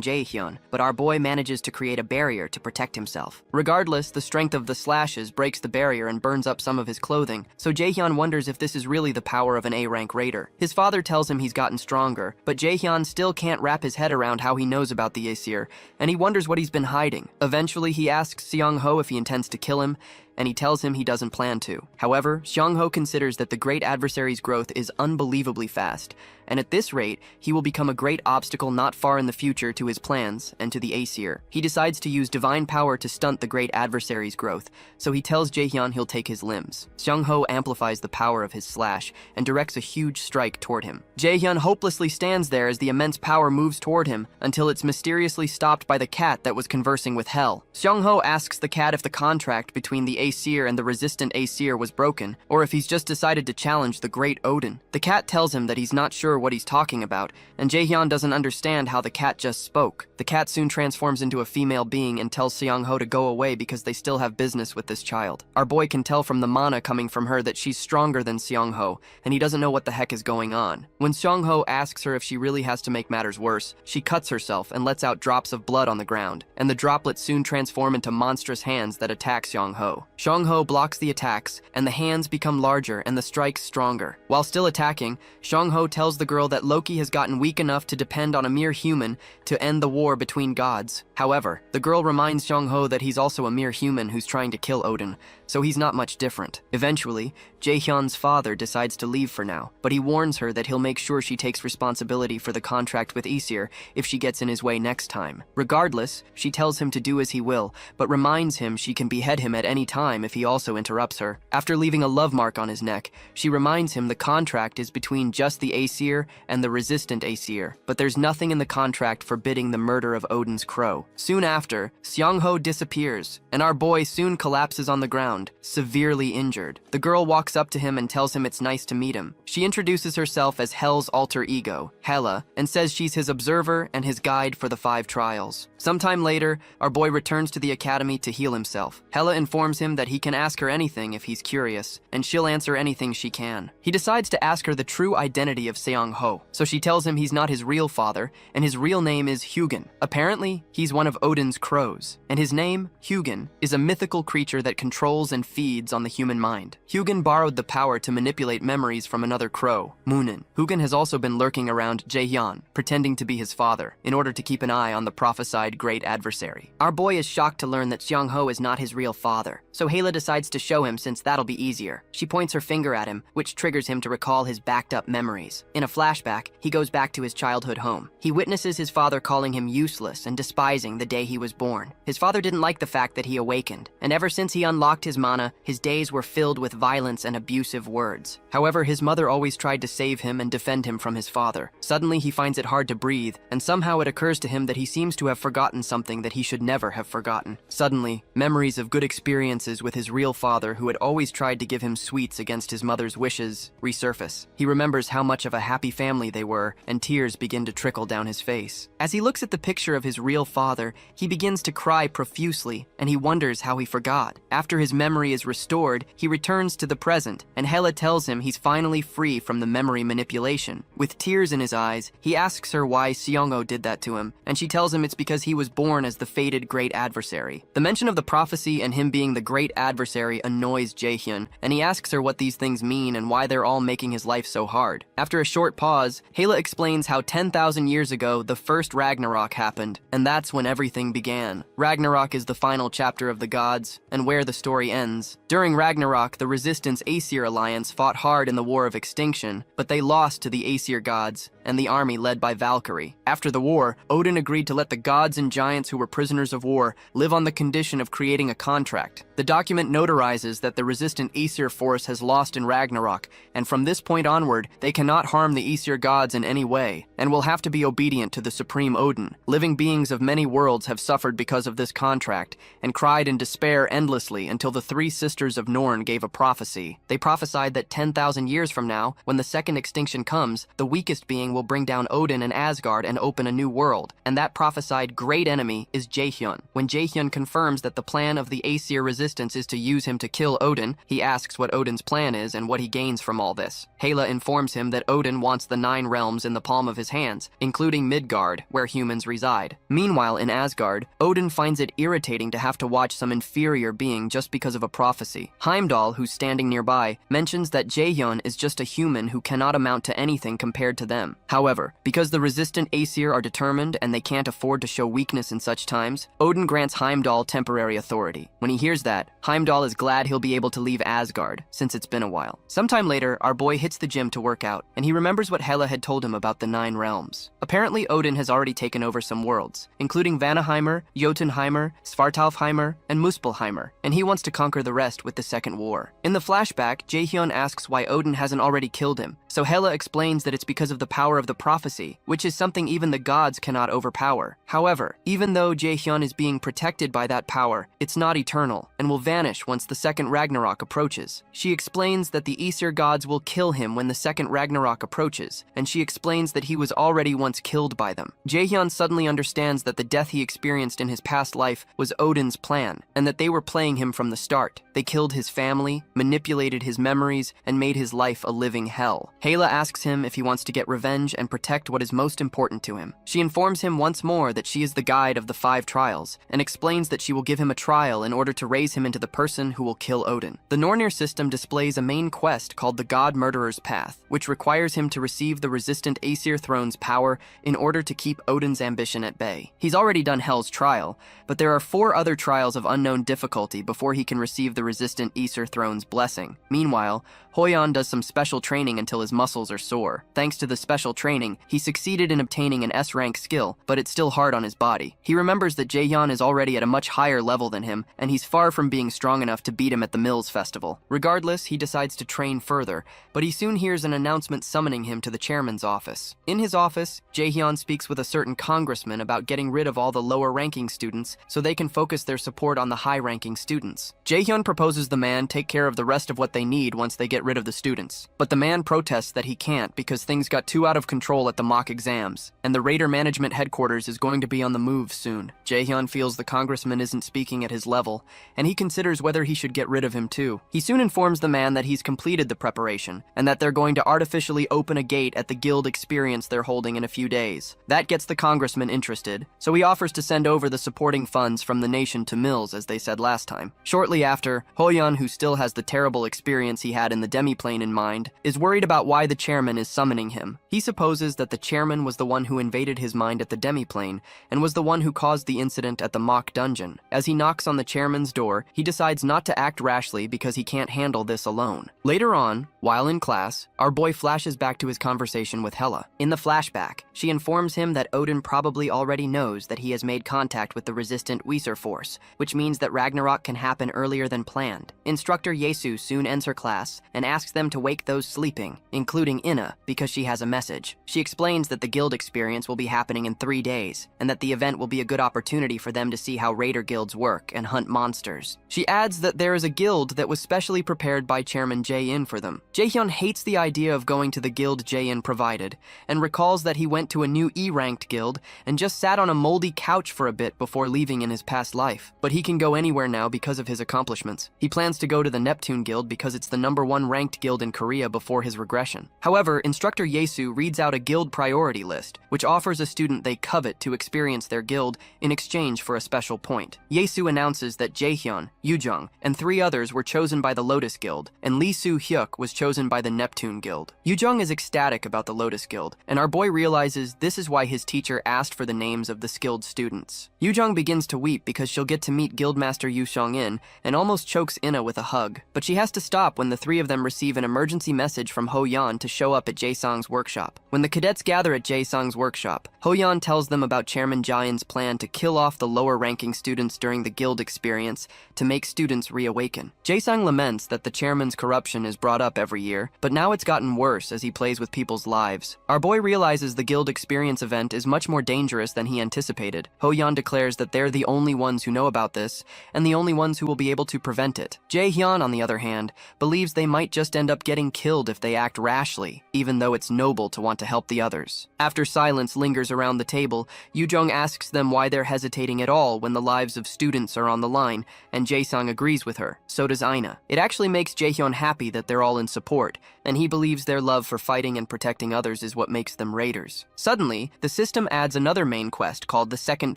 Jaehyun, but our boy manages to create a barrier to protect himself. Regardless, the strength of the slashes breaks the barrier and burns up some of his clothing, so Jaehyun wonders if this is really the power of an A-rank raider. His father tells him he's gotten stronger, but Jaehyun still can't wrap his head around how he knows about the Aesir, and he wonders what he's been hiding. Eventually, he asks Seong-ho if he intends to kill him, and he tells him he doesn't plan to. However, Seong-ho considers that the great adversary's growth is unbelievably fast, and at this rate, he will become a great obstacle not far in the future to his plans and to the Aesir. He decides to use divine power to stunt the great adversary's growth, so he tells Jaehyun he'll take his limbs. Seong-ho amplifies the power of his slash and directs a huge strike toward him. Jaehyun hopelessly stands there as the immense power moves toward him until it's mysteriously stopped by the cat that was conversing with Hell. Seong-ho asks the cat if the contract between the Aesir and the resistant Aesir was broken, or if he's just decided to challenge the great Odin. The cat tells him that he's not sure what he's talking about, and Jaehyun doesn't understand how the cat just spoke. The cat soon transforms into a female being and tells Seong-ho to go away because they still have business with this child. Our boy can tell from the mana coming from her that she's stronger than Seong-ho, and he doesn't know what the heck is going on. When Seong-ho asks her if she really has to make matters worse, she cuts herself and lets out drops of blood on the ground, and the droplets soon transform into monstrous hands that attack Seong-ho. Shang-ho blocks the attacks, and the hands become larger and the strikes stronger. While still attacking, Shang-ho tells the girl that Loki has gotten weak enough to depend on a mere human to end the war between gods. However, the girl reminds Shang-ho that he's also a mere human who's trying to kill Odin, so he's not much different. Eventually, Jae-hyun's father decides to leave for now, but he warns her that he'll make sure she takes responsibility for the contract with Aesir if she gets in his way next time. Regardless, she tells him to do as he will, but reminds him she can behead him at any time if he also interrupts her. After leaving a love mark on his neck, she reminds him the contract is between just the Aesir and the resistant Aesir, but there's nothing in the contract forbidding the murder of Odin's crow. Soon after, Seong-ho disappears, and our boy soon collapses on the ground, severely injured. The girl walks up to him and tells him it's nice to meet him. She introduces herself as Hel's alter ego, Hela, and says she's his observer and his guide for the 5 trials. Sometime later, our boy returns to the academy to heal himself. Hela informs him that he can ask her anything if he's curious, and she'll answer anything she can. He decides to ask her the true identity of Seong-ho, so she tells him he's not his real father, and his real name is Hugin. Apparently, he's one of Odin's crows, and his name, Hugin, is a mythical creature that controls and feeds on the human mind. Hugin borrowed the power to manipulate memories from another crow, Moonin. Hugin has also been lurking around Jae-hyun, pretending to be his father, in order to keep an eye on the prophesied great adversary. Our boy is shocked to learn that Seong-ho is not his real father, so Hela decides to show him since that'll be easier. She points her finger at him, which triggers him to recall his backed-up memories. In a flashback, he goes back to his childhood home. He witnesses his father calling him useless and despising the day he was born. His father didn't like the fact that he awakened, and ever since he unlocked his mana, his days were filled with violence and abusive words. However, his mother always tried to save him and defend him from his father. Suddenly, he finds it hard to breathe, and somehow it occurs to him that he seems to have forgotten something that he should never have forgotten. Suddenly, memories of good experiences with his real father, who had always tried to give him sweets against his mother's wishes, resurface. He remembers how much of a happy family they were, and tears begin to trickle down his face. As he looks at the picture of his real father, he begins to cry profusely, and he wonders how he forgot. After his memory is restored, he returns to the present, and Hela tells him he's finally free from the memory manipulation. With tears in his eyes, he asks her why Seong-ho did that to him, and she tells him it's because he was born as the fated great adversary. The mention of the prophecy and him being the great adversary annoys Jae-hyun, and he asks her what these things mean and why they're all making his life so hard. After a short pause, Hela explains how 10,000 years ago the first Ragnarok happened, and that's when everything began. Ragnarok is the final chapter of the gods, and where the story ends. During Ragnarok, the Resistance Aesir alliance fought hard in the War of Extinction, but they lost to the Aesir gods and the army led by Valkyrie. After the war, Odin agreed to let the gods and giants who were prisoners of war live on the condition of creating a contract. The document notarizes that the resistant Aesir force has lost in Ragnarok, and from this point onward, they cannot harm the Aesir gods in any way, and will have to be obedient to the supreme Odin. Living beings of many worlds have suffered because of this contract, and cried in despair endlessly until the 3 sisters of Norn gave a prophecy. They prophesied that 10,000 years from now, when the second extinction comes, the weakest being will bring down Odin and Asgard and open a new world, and that prophesied great enemy is Jae-hyun. When Jae-hyun confirms that the plan of the Aesir resistance is to use him to kill Odin, he asks what Odin's plan is and what he gains from all this. Hela informs him that Odin wants the 9 realms in the palm of his hands, including Midgard, where humans reside. Meanwhile, in Asgard, Odin finds it irritating to have to watch some inferior being just because of a prophecy. Heimdall, who's standing nearby, mentions that Jae-hyun is just a human who cannot amount to anything compared to them. However, because the resistant Aesir are determined and they can't afford to show weakness in such times, Odin grants Heimdall temporary authority. When he hears that, Heimdall is glad he'll be able to leave Asgard, since it's been a while. Sometime later, our boy hits the gym to work out, and he remembers what Hela had told him about the 9 realms. Apparently, Odin has already taken over some worlds, including Vanaheimr, Jotunheimr, Svartalfheimr, and Muspelheimr, and he wants to conquer the rest with the Second War. In the flashback, Jae-hyun asks why Odin hasn't already killed him, so Hela explains that it's because of the power of the prophecy, which is something even the gods cannot overpower. However, even though Jae-hyun is being protected by that power, it's not eternal, and will vanish once the second Ragnarok approaches. She explains that the Aesir gods will kill him when the second Ragnarok approaches, and she explains that he was already once killed by them. Jae-hyun suddenly understands that the death he experienced in his past life was Odin's plan, and that they were playing him from the start. They killed his family, manipulated his memories, and made his life a living hell. Hayla asks him if he wants to get revenge and protect what is most important to him. She informs him once more that she is the guide of the 5 trials, and explains that she will give him a trial in order to raise him into the person who will kill Odin. The Nornir system displays a main quest called the God Murderer's Path, which requires him to receive the resistant Aesir throne's power in order to keep Odin's ambition at bay. He's already done Hel's trial, but there are 4 other trials of unknown difficulty before he can receive the resistant Aesir throne's blessing. Meanwhile, Hoyon does some special training until his muscles are sore. Thanks to the special training, he succeeded in obtaining an S-rank skill, but it's still hard on his body. He remembers that Jaehyun is already at a much higher level than him, and he's far from being strong enough to beat him at the Mills Festival. Regardless, he decides to train further, but he soon hears an announcement summoning him to the chairman's office. In his office, Jaehyun speaks with a certain congressman about getting rid of all the lower-ranking students so they can focus their support on the high-ranking students. Jaehyun proposes the man take care of the rest of what they need once they get rid of the students. But the man protests that he can't because things got too out of control at the mock exams, and the Raider Management Headquarters is going to be on the move soon. Jaehyun feels the congressman isn't speaking at his level, and he considers whether he should get rid of him too. He soon informs the man that he's completed the preparation, and that they're going to artificially open a gate at the guild experience they're holding in a few days. That gets the congressman interested, so he offers to send over the supporting funds from the nation to Mills, as they said last time. Shortly after, Hoyon, who still has the terrible experience he had in the demiplane in mind, is worried about why the chairman is summoning him. He supposes that the chairman was the one who invaded his mind at the demiplane, and was the one who caused the incident at the mock dungeon. As he knocks on the chairman's door, he decides not to act rashly because he can't handle this alone. Later on, while in class, our boy flashes back to his conversation with Hela. In the flashback, she informs him that Odin probably already knows that he has made contact with the resistant Weiser force, which means that Ragnarok can happen earlier than planned. Instructor Yesu soon ends her class and asks them to wake those sleeping, including Inna, because she has a message. She explains that the guild experience will be happening in 3 days, and that the event will be a good opportunity for them to see how raider guilds work and hunt monsters. She adds that there is a guild that was specially prepared by Chairman Jae-in for them. Jaehyun hates the idea of going to the guild Jae-in provided, and recalls that he went to a new E-ranked guild and just sat on a moldy couch for a bit before leaving in his past life. But he can go anywhere now because of his accomplishments. He plans to go to the Neptune Guild because it's the #1 ranked guild in Korea before his regression. However, Instructor Yesu reads out a guild priority list, which offers a student they covet to experience their guild in exchange for a special point. Yesu announces that Jaehyun, Yujung, and 3 others were chosen by the Lotus Guild, and Lee Soo-hyuk was chosen by the Neptune Guild. Yujung is ecstatic about the Lotus Guild, and our boy realizes this is why his teacher asked for the names of the skilled students. Yujung begins to weep because she'll get to meet Guildmaster Yu Seong-in and almost chokes Inna with a hug, but she has to stop when the 3 of them receive an emergency message from Ho-yeon to show up at Jae-sung's workshop. When the cadets gather at Jae-sung's workshop, Ho-yeon tells them about Chairman Jae-in's plan to kill off the lower-ranking students during the guild experience to make students reawaken. Jae-sung laments that the chairman's corruption is brought up every year, but now it's gotten worse as he plays with people's lives. Our boy realizes the guild experience event is much more dangerous than he anticipated. Ho-yeon declares that they're the only ones who know about this, and the only ones who will be able to prevent it. Jae-hyun, on the other hand, believes they might just end up getting killed if they act rashly, even though it's noble to want to help the others. After silence lingers around the table, Yujung asks them why they're hesitating at all when the lives of students are on the line, and Jae-sung agrees with her. So does Aina. It actually makes Jaehyun happy that they're all in support, and he believes their love for fighting and protecting others is what makes them raiders. Suddenly, the system adds another main quest called the Second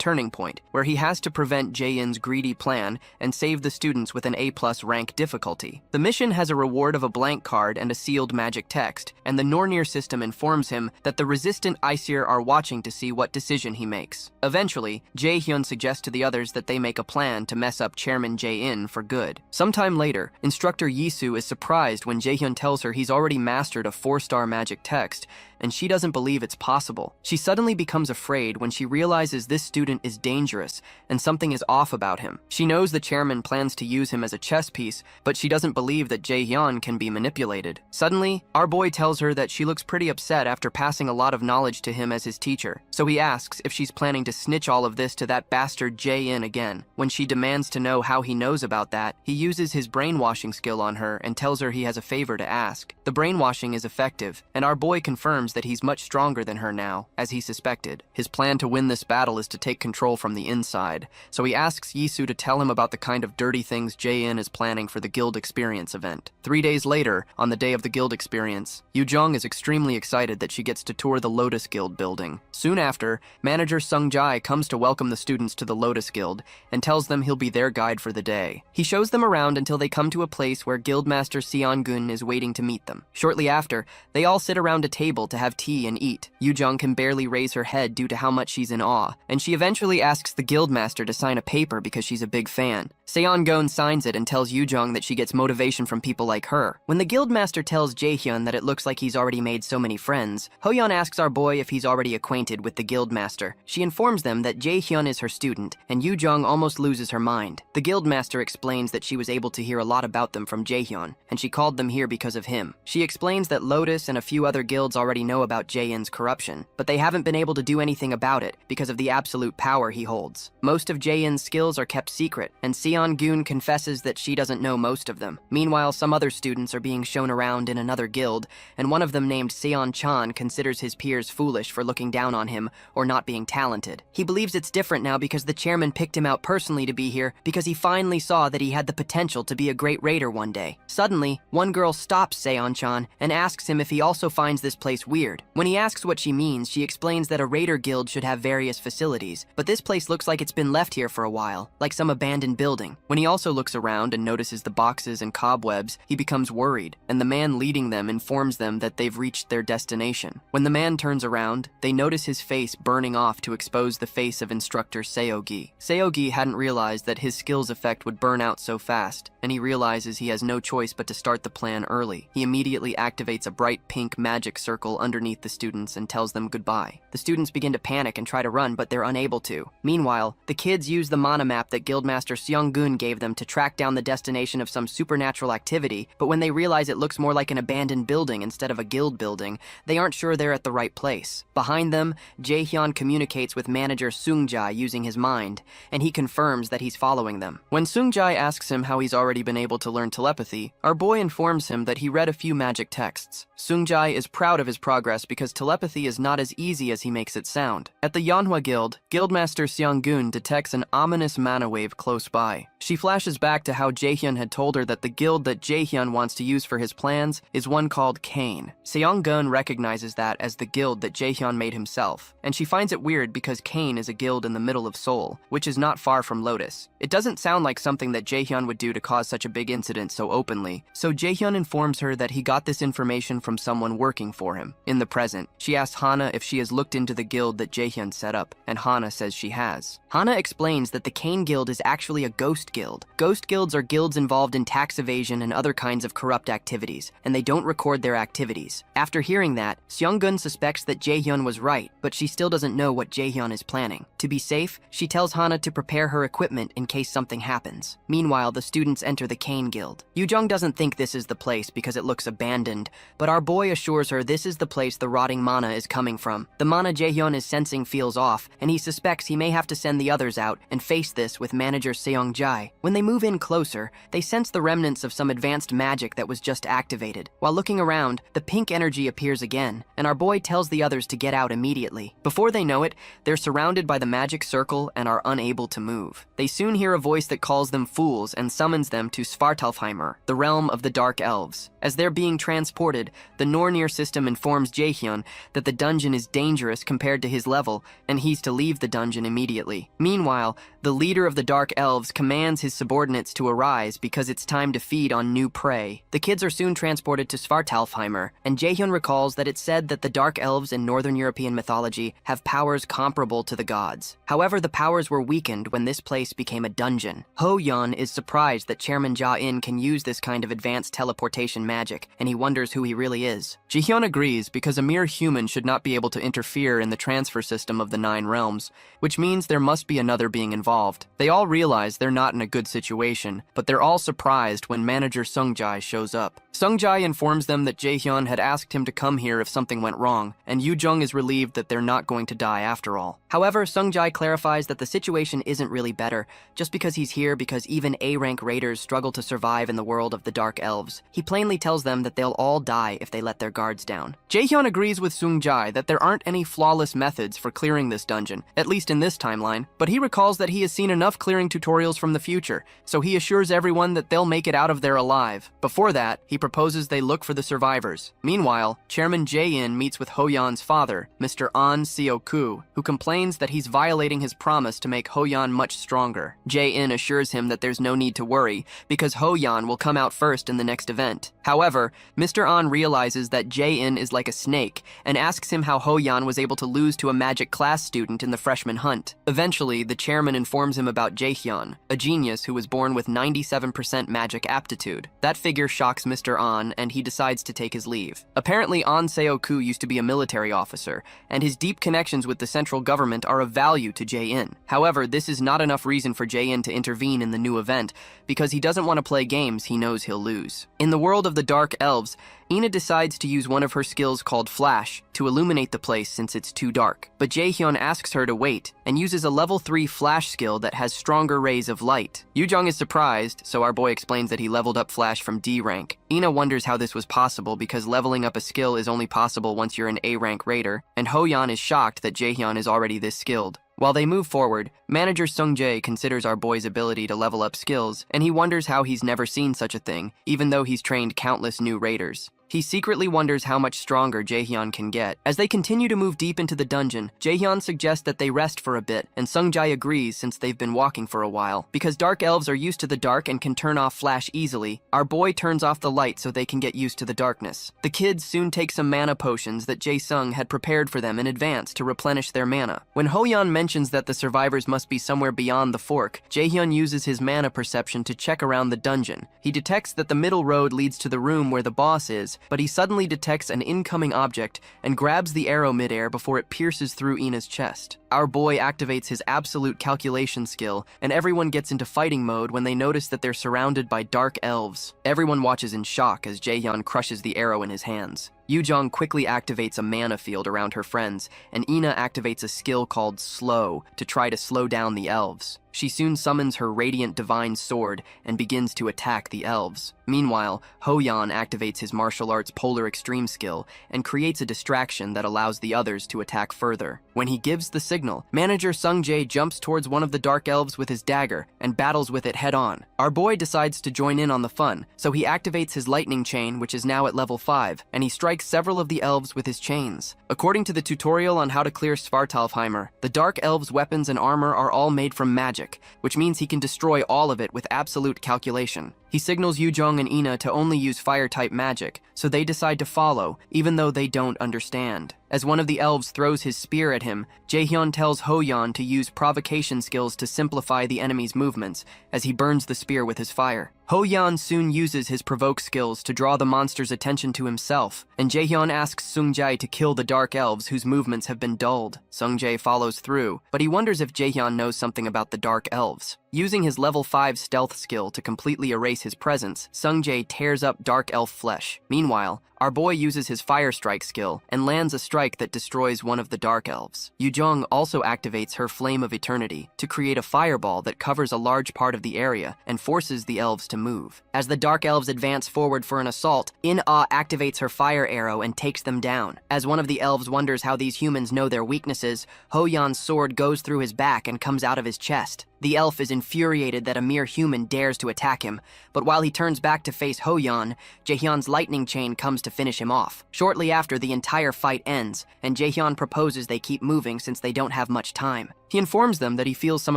Turning Point, where he has to prevent Jae-in's greedy plan and save the students with an A+ rank difficulty. The mission has a reward of a blank card and a sealed magic text, and the Nornir system informs him that the resistant Aesir are watching to see what decision he makes. Eventually, Jae-hyun suggests to the others that they make a plan to mess up Chairman Jae-in for good. Sometime later, Instructor Yisu is surprised when Jae-hyun tells her he's already mastered a 4-star magic text, and she doesn't believe it's possible. She suddenly becomes afraid when she realizes this student is dangerous and something is off about him. She knows the chairman plans to use him as a chess piece, but she doesn't believe that Jae-hyun can be manipulated. Suddenly, our boy tells her that she looks pretty upset after passing a lot of knowledge to him as his teacher, so he asks if she's planning to snitch all of this to that bastard Jae-in again. When she demands to know how he knows about that, he uses his brainwashing skill on her and tells her he has a favor to ask. The brainwashing is effective, and our boy confirms confirms that he's much stronger than her now, as he suspected. His plan to win this battle is to take control from the inside, so he asks Yisu to tell him about the kind of dirty things Jae-in is planning for the Guild Experience event. 3 days later, on the day of the Guild Experience, Yu-jung is extremely excited that she gets to tour the Lotus Guild building. Soon after, manager Sung-jae comes to welcome the students to the Lotus Guild and tells them he'll be their guide for the day. He shows them around until they come to a place where Guildmaster Seon-gun is waiting to meet them. Shortly after, they all sit around a table to have tea and eat. Yu-jung can barely raise her head due to how much she's in awe, and she eventually asks the Guildmaster to sign a paper because she's a big fan. Seon-gun signs it and tells Yu-jung that she gets motivation from people like her. When the Guildmaster tells Jae-hyun that it looks like he's already made so many friends, Ho-yeon asks our boy if he's already acquainted with the Guildmaster. She informs them that Jae-hyun is her student, and Yu-jung almost loses her mind. The Guildmaster explains that she was able to hear a lot about them from Jae-hyun, and she called them here because of him. She explains that Lotus and a few other guilds already know about Jae-in's corruption, but they haven't been able to do anything about it because of the absolute power he holds. Most of Jae-in's skills are kept secret, and Seon-gun confesses that she doesn't know most of them. Meanwhile, some other students are being shown around in another guild, and one of them named Seon-chan considers his peers foolish for looking down on him or not being talented. He believes it's different now because the chairman picked him out personally to be here because he finally saw that he had the potential to be a great raider one day. Suddenly, one girl stops Seon-chan and asks him if he also finds this place weird. When he asks what she means, she explains that a raider guild should have various facilities, but this place looks like it's been left here for a while, like some abandoned building. When he also looks around and notices the boxes and cobwebs, he becomes worried, and the man leading them informs them that they've reached their destination. When the man turns around, they notice his face burning off to expose the face of instructor Seogi. Seogi hadn't realized that his skills effect would burn out so fast, and he realizes he has no choice but to start the plan early. He immediately activates a bright pink magic circle underneath the students and tells them goodbye. The students begin to panic and try to run, but they're unable to. Meanwhile, the kids use the mana map that Guildmaster Seong-gun gave them to track down the destination of some supernatural activity, but when they realize it looks more like an abandoned building instead of a guild building, they aren't sure they're at the right place. Behind them, Jae-hyun communicates with manager Sung-jae using his mind, and he confirms that he's following them. When Sung-jae asks him how he's already been able to learn telepathy, our boy informs him that he read a few magic texts. Sung-jae is proud of his progress because telepathy is not as easy as he makes it sound. At the Manhua Guild, Guildmaster Seong-gun detects an ominous mana wave close by. She flashes back to how Jae-hyun had told her that the guild that Jae-hyun wants to use for his plans is one called Cain. Seong-gun recognizes that as the guild that Jae-hyun made himself, and she finds it weird because Cain is a guild in the middle of Seoul, which is not far from Lotus. It doesn't sound like something that Jae-hyun would do to cause such a big incident so openly, so Jae-hyun informs her that he got this information from someone working for him. In the present, she asks Hana if she has looked into the guild that Jae-hyun set up, and Hana says she has. Hana explains that the Cain Guild is actually a ghost guild. Ghost guilds are guilds involved in tax evasion and other kinds of corrupt activities, and they don't record their activities. After hearing that, Seong-gun suspects that Jae-hyun was right, but she still doesn't know what Jae-hyun is planning. To be safe, she tells Hana to prepare her equipment in case something happens. Meanwhile, the students enter the Cain Guild. Yu-jung doesn't think this is the place because it looks abandoned, but our boy assures her this is the place the rotting mana is coming from. The mana Jae-hyun is sensing feels off, and he suspects he may have to send the others out and face this with manager Seong-jae. When they move in closer, they sense the remnants of some advanced magic that was just activated. While looking around, the pink energy appears again, and our boy tells the others to get out immediately. Before they know it, they're surrounded by the magic circle and are unable to move. They soon hear a voice that calls them fools and summons them to Svartalfheimer, the realm of the Dark Elves. As they're being transported, the Nornir system informs Jae-hyun that the dungeon is dangerous compared to his level, and he's to leave the dungeon immediately. Meanwhile, the leader of the Dark Elves commands his subordinates to arise because it's time to feed on new prey. The kids are soon transported to Svartalfheimer, and Jae-hyun recalls that it's said that the Dark Elves in Northern European mythology have powers comparable to the gods. However, the powers were weakened when this place became a dungeon. Ho-yeon is surprised that Chairman Ja-in can use this kind of advanced teleportation magic, and he wonders who he really is. Ji-hyun agrees because a mere human should not be able to interfere in the transfer system of the 9 realms, which means there must be another being involved. They all realize they're not in a good situation, but they're all surprised when manager Sung-jae shows up. Sung-jae informs them that Jae-hyun had asked him to come here if something went wrong, and Yu-jung is relieved that they're not going to die after all. However, Sung-jae clarifies that the situation isn't really better, just because he's here because even A-rank raiders struggle to survive in the world of the Dark Elves. He plainly tells them that they'll all die if they let their guards down. Jaehyun agrees with Sung-jae that there aren't any flawless methods for clearing this dungeon, at least in this timeline, but he recalls that he has seen enough clearing tutorials from the future, so he assures everyone that they'll make it out of there alive. Before that, he proposes they look for the survivors. Meanwhile, Chairman Jae-in meets with Ho-yeon's father, Mr. An Seo-koo, who complains that he's violating his promise to make Ho-yeon much stronger. Jae-in assures him that there's no need to worry, because Ho-yeon will come out first in the next event. However, Mr. An realizes that Jae-in is like a snake, and asks him how Ho-yeon was able to lose to a magic class student in the freshman hunt. Eventually, the chairman informs him about Jaehyun, a genius who was born with 97% magic aptitude. That figure shocks Mr. An, and he decides to take his leave. Apparently, An Seo-koo used to be a military officer, and his deep connections with the central government are of value to Jae-in. However, this is not enough reason for Jae-in to intervene in the new event, because he doesn't want to play games he knows he'll lose. In the world of the Dark Elves, Ina decides to use one of her skills called Flash to illuminate the place since it's too dark. But Jaehyun asks her to wait and uses a level 3 Flash skill that has stronger rays of light. Yoo-jung is surprised, so our boy explains that he leveled up Flash from D rank. Ina wonders how this was possible because leveling up a skill is only possible once you're an A rank raider, and Ho-yeon is shocked that Jaehyun is already this skilled. While they move forward, manager Sung-jae considers our boy's ability to level up skills, and he wonders how he's never seen such a thing, even though he's trained countless new raiders. He secretly wonders how much stronger Jaehyun can get. As they continue to move deep into the dungeon, Jaehyun suggests that they rest for a bit, and Sung-jae agrees since they've been walking for a while. Because dark elves are used to the dark and can turn off Flash easily, our boy turns off the light so they can get used to the darkness. The kids soon take some mana potions that Jae-sung had prepared for them in advance to replenish their mana. When Ho-yeon mentions that the survivors must be somewhere beyond the fork, Jaehyun uses his mana perception to check around the dungeon. He detects that the middle road leads to the room where the boss is, but he suddenly detects an incoming object and grabs the arrow midair before it pierces through Ina's chest. Our boy activates his absolute calculation skill, and everyone gets into fighting mode when they notice that they're surrounded by dark elves. Everyone watches in shock as Jaehyun crushes the arrow in his hands. Yoo-jung quickly activates a mana field around her friends, and Ina activates a skill called Slow to try to slow down the elves. She soon summons her Radiant Divine Sword and begins to attack the elves. Meanwhile, Ho-yeon activates his martial arts Polar Extreme skill and creates a distraction that allows the others to attack further. When he gives the signal, manager Sung-jae jumps towards one of the dark elves with his dagger and battles with it head-on. Our boy decides to join in on the fun, so he activates his lightning chain, which is now at level 5, and he strikes several of the elves with his chains. According to the tutorial on how to clear Svartalfheimer, the dark elves' weapons and armor are all made from magic, which means he can destroy all of it with absolute calculation. He signals Yoo-jung and Ina to only use fire-type magic, so they decide to follow, even though they don't understand. As one of the elves throws his spear at him, Jaehyun tells Ho-yeon to use provocation skills to simplify the enemy's movements, as he burns the spear with his fire. Ho-yeon soon uses his provoke skills to draw the monster's attention to himself, and Jaehyun asks Sung-jae to kill the dark elves whose movements have been dulled. Sung-jae follows through, but he wonders if Jaehyun knows something about the dark elves. Using his level 5 stealth skill to completely erase his presence, Sung-jae tears up dark elf flesh. Meanwhile, our boy uses his Fire Strike skill and lands a strike that destroys one of the Dark Elves. Yoo-jung also activates her Flame of Eternity to create a fireball that covers a large part of the area and forces the elves to move. As the Dark Elves advance forward for an assault, In-Ah activates her Fire Arrow and takes them down. As one of the elves wonders how these humans know their weaknesses, Ho-yeon's sword goes through his back and comes out of his chest. The elf is infuriated that a mere human dares to attack him, but while he turns back to face Ho-yeon, Jaehyun's lightning chain comes to finish him off. Shortly after, the entire fight ends, and Jaehyun proposes they keep moving since they don't have much time. He informs them that he feels some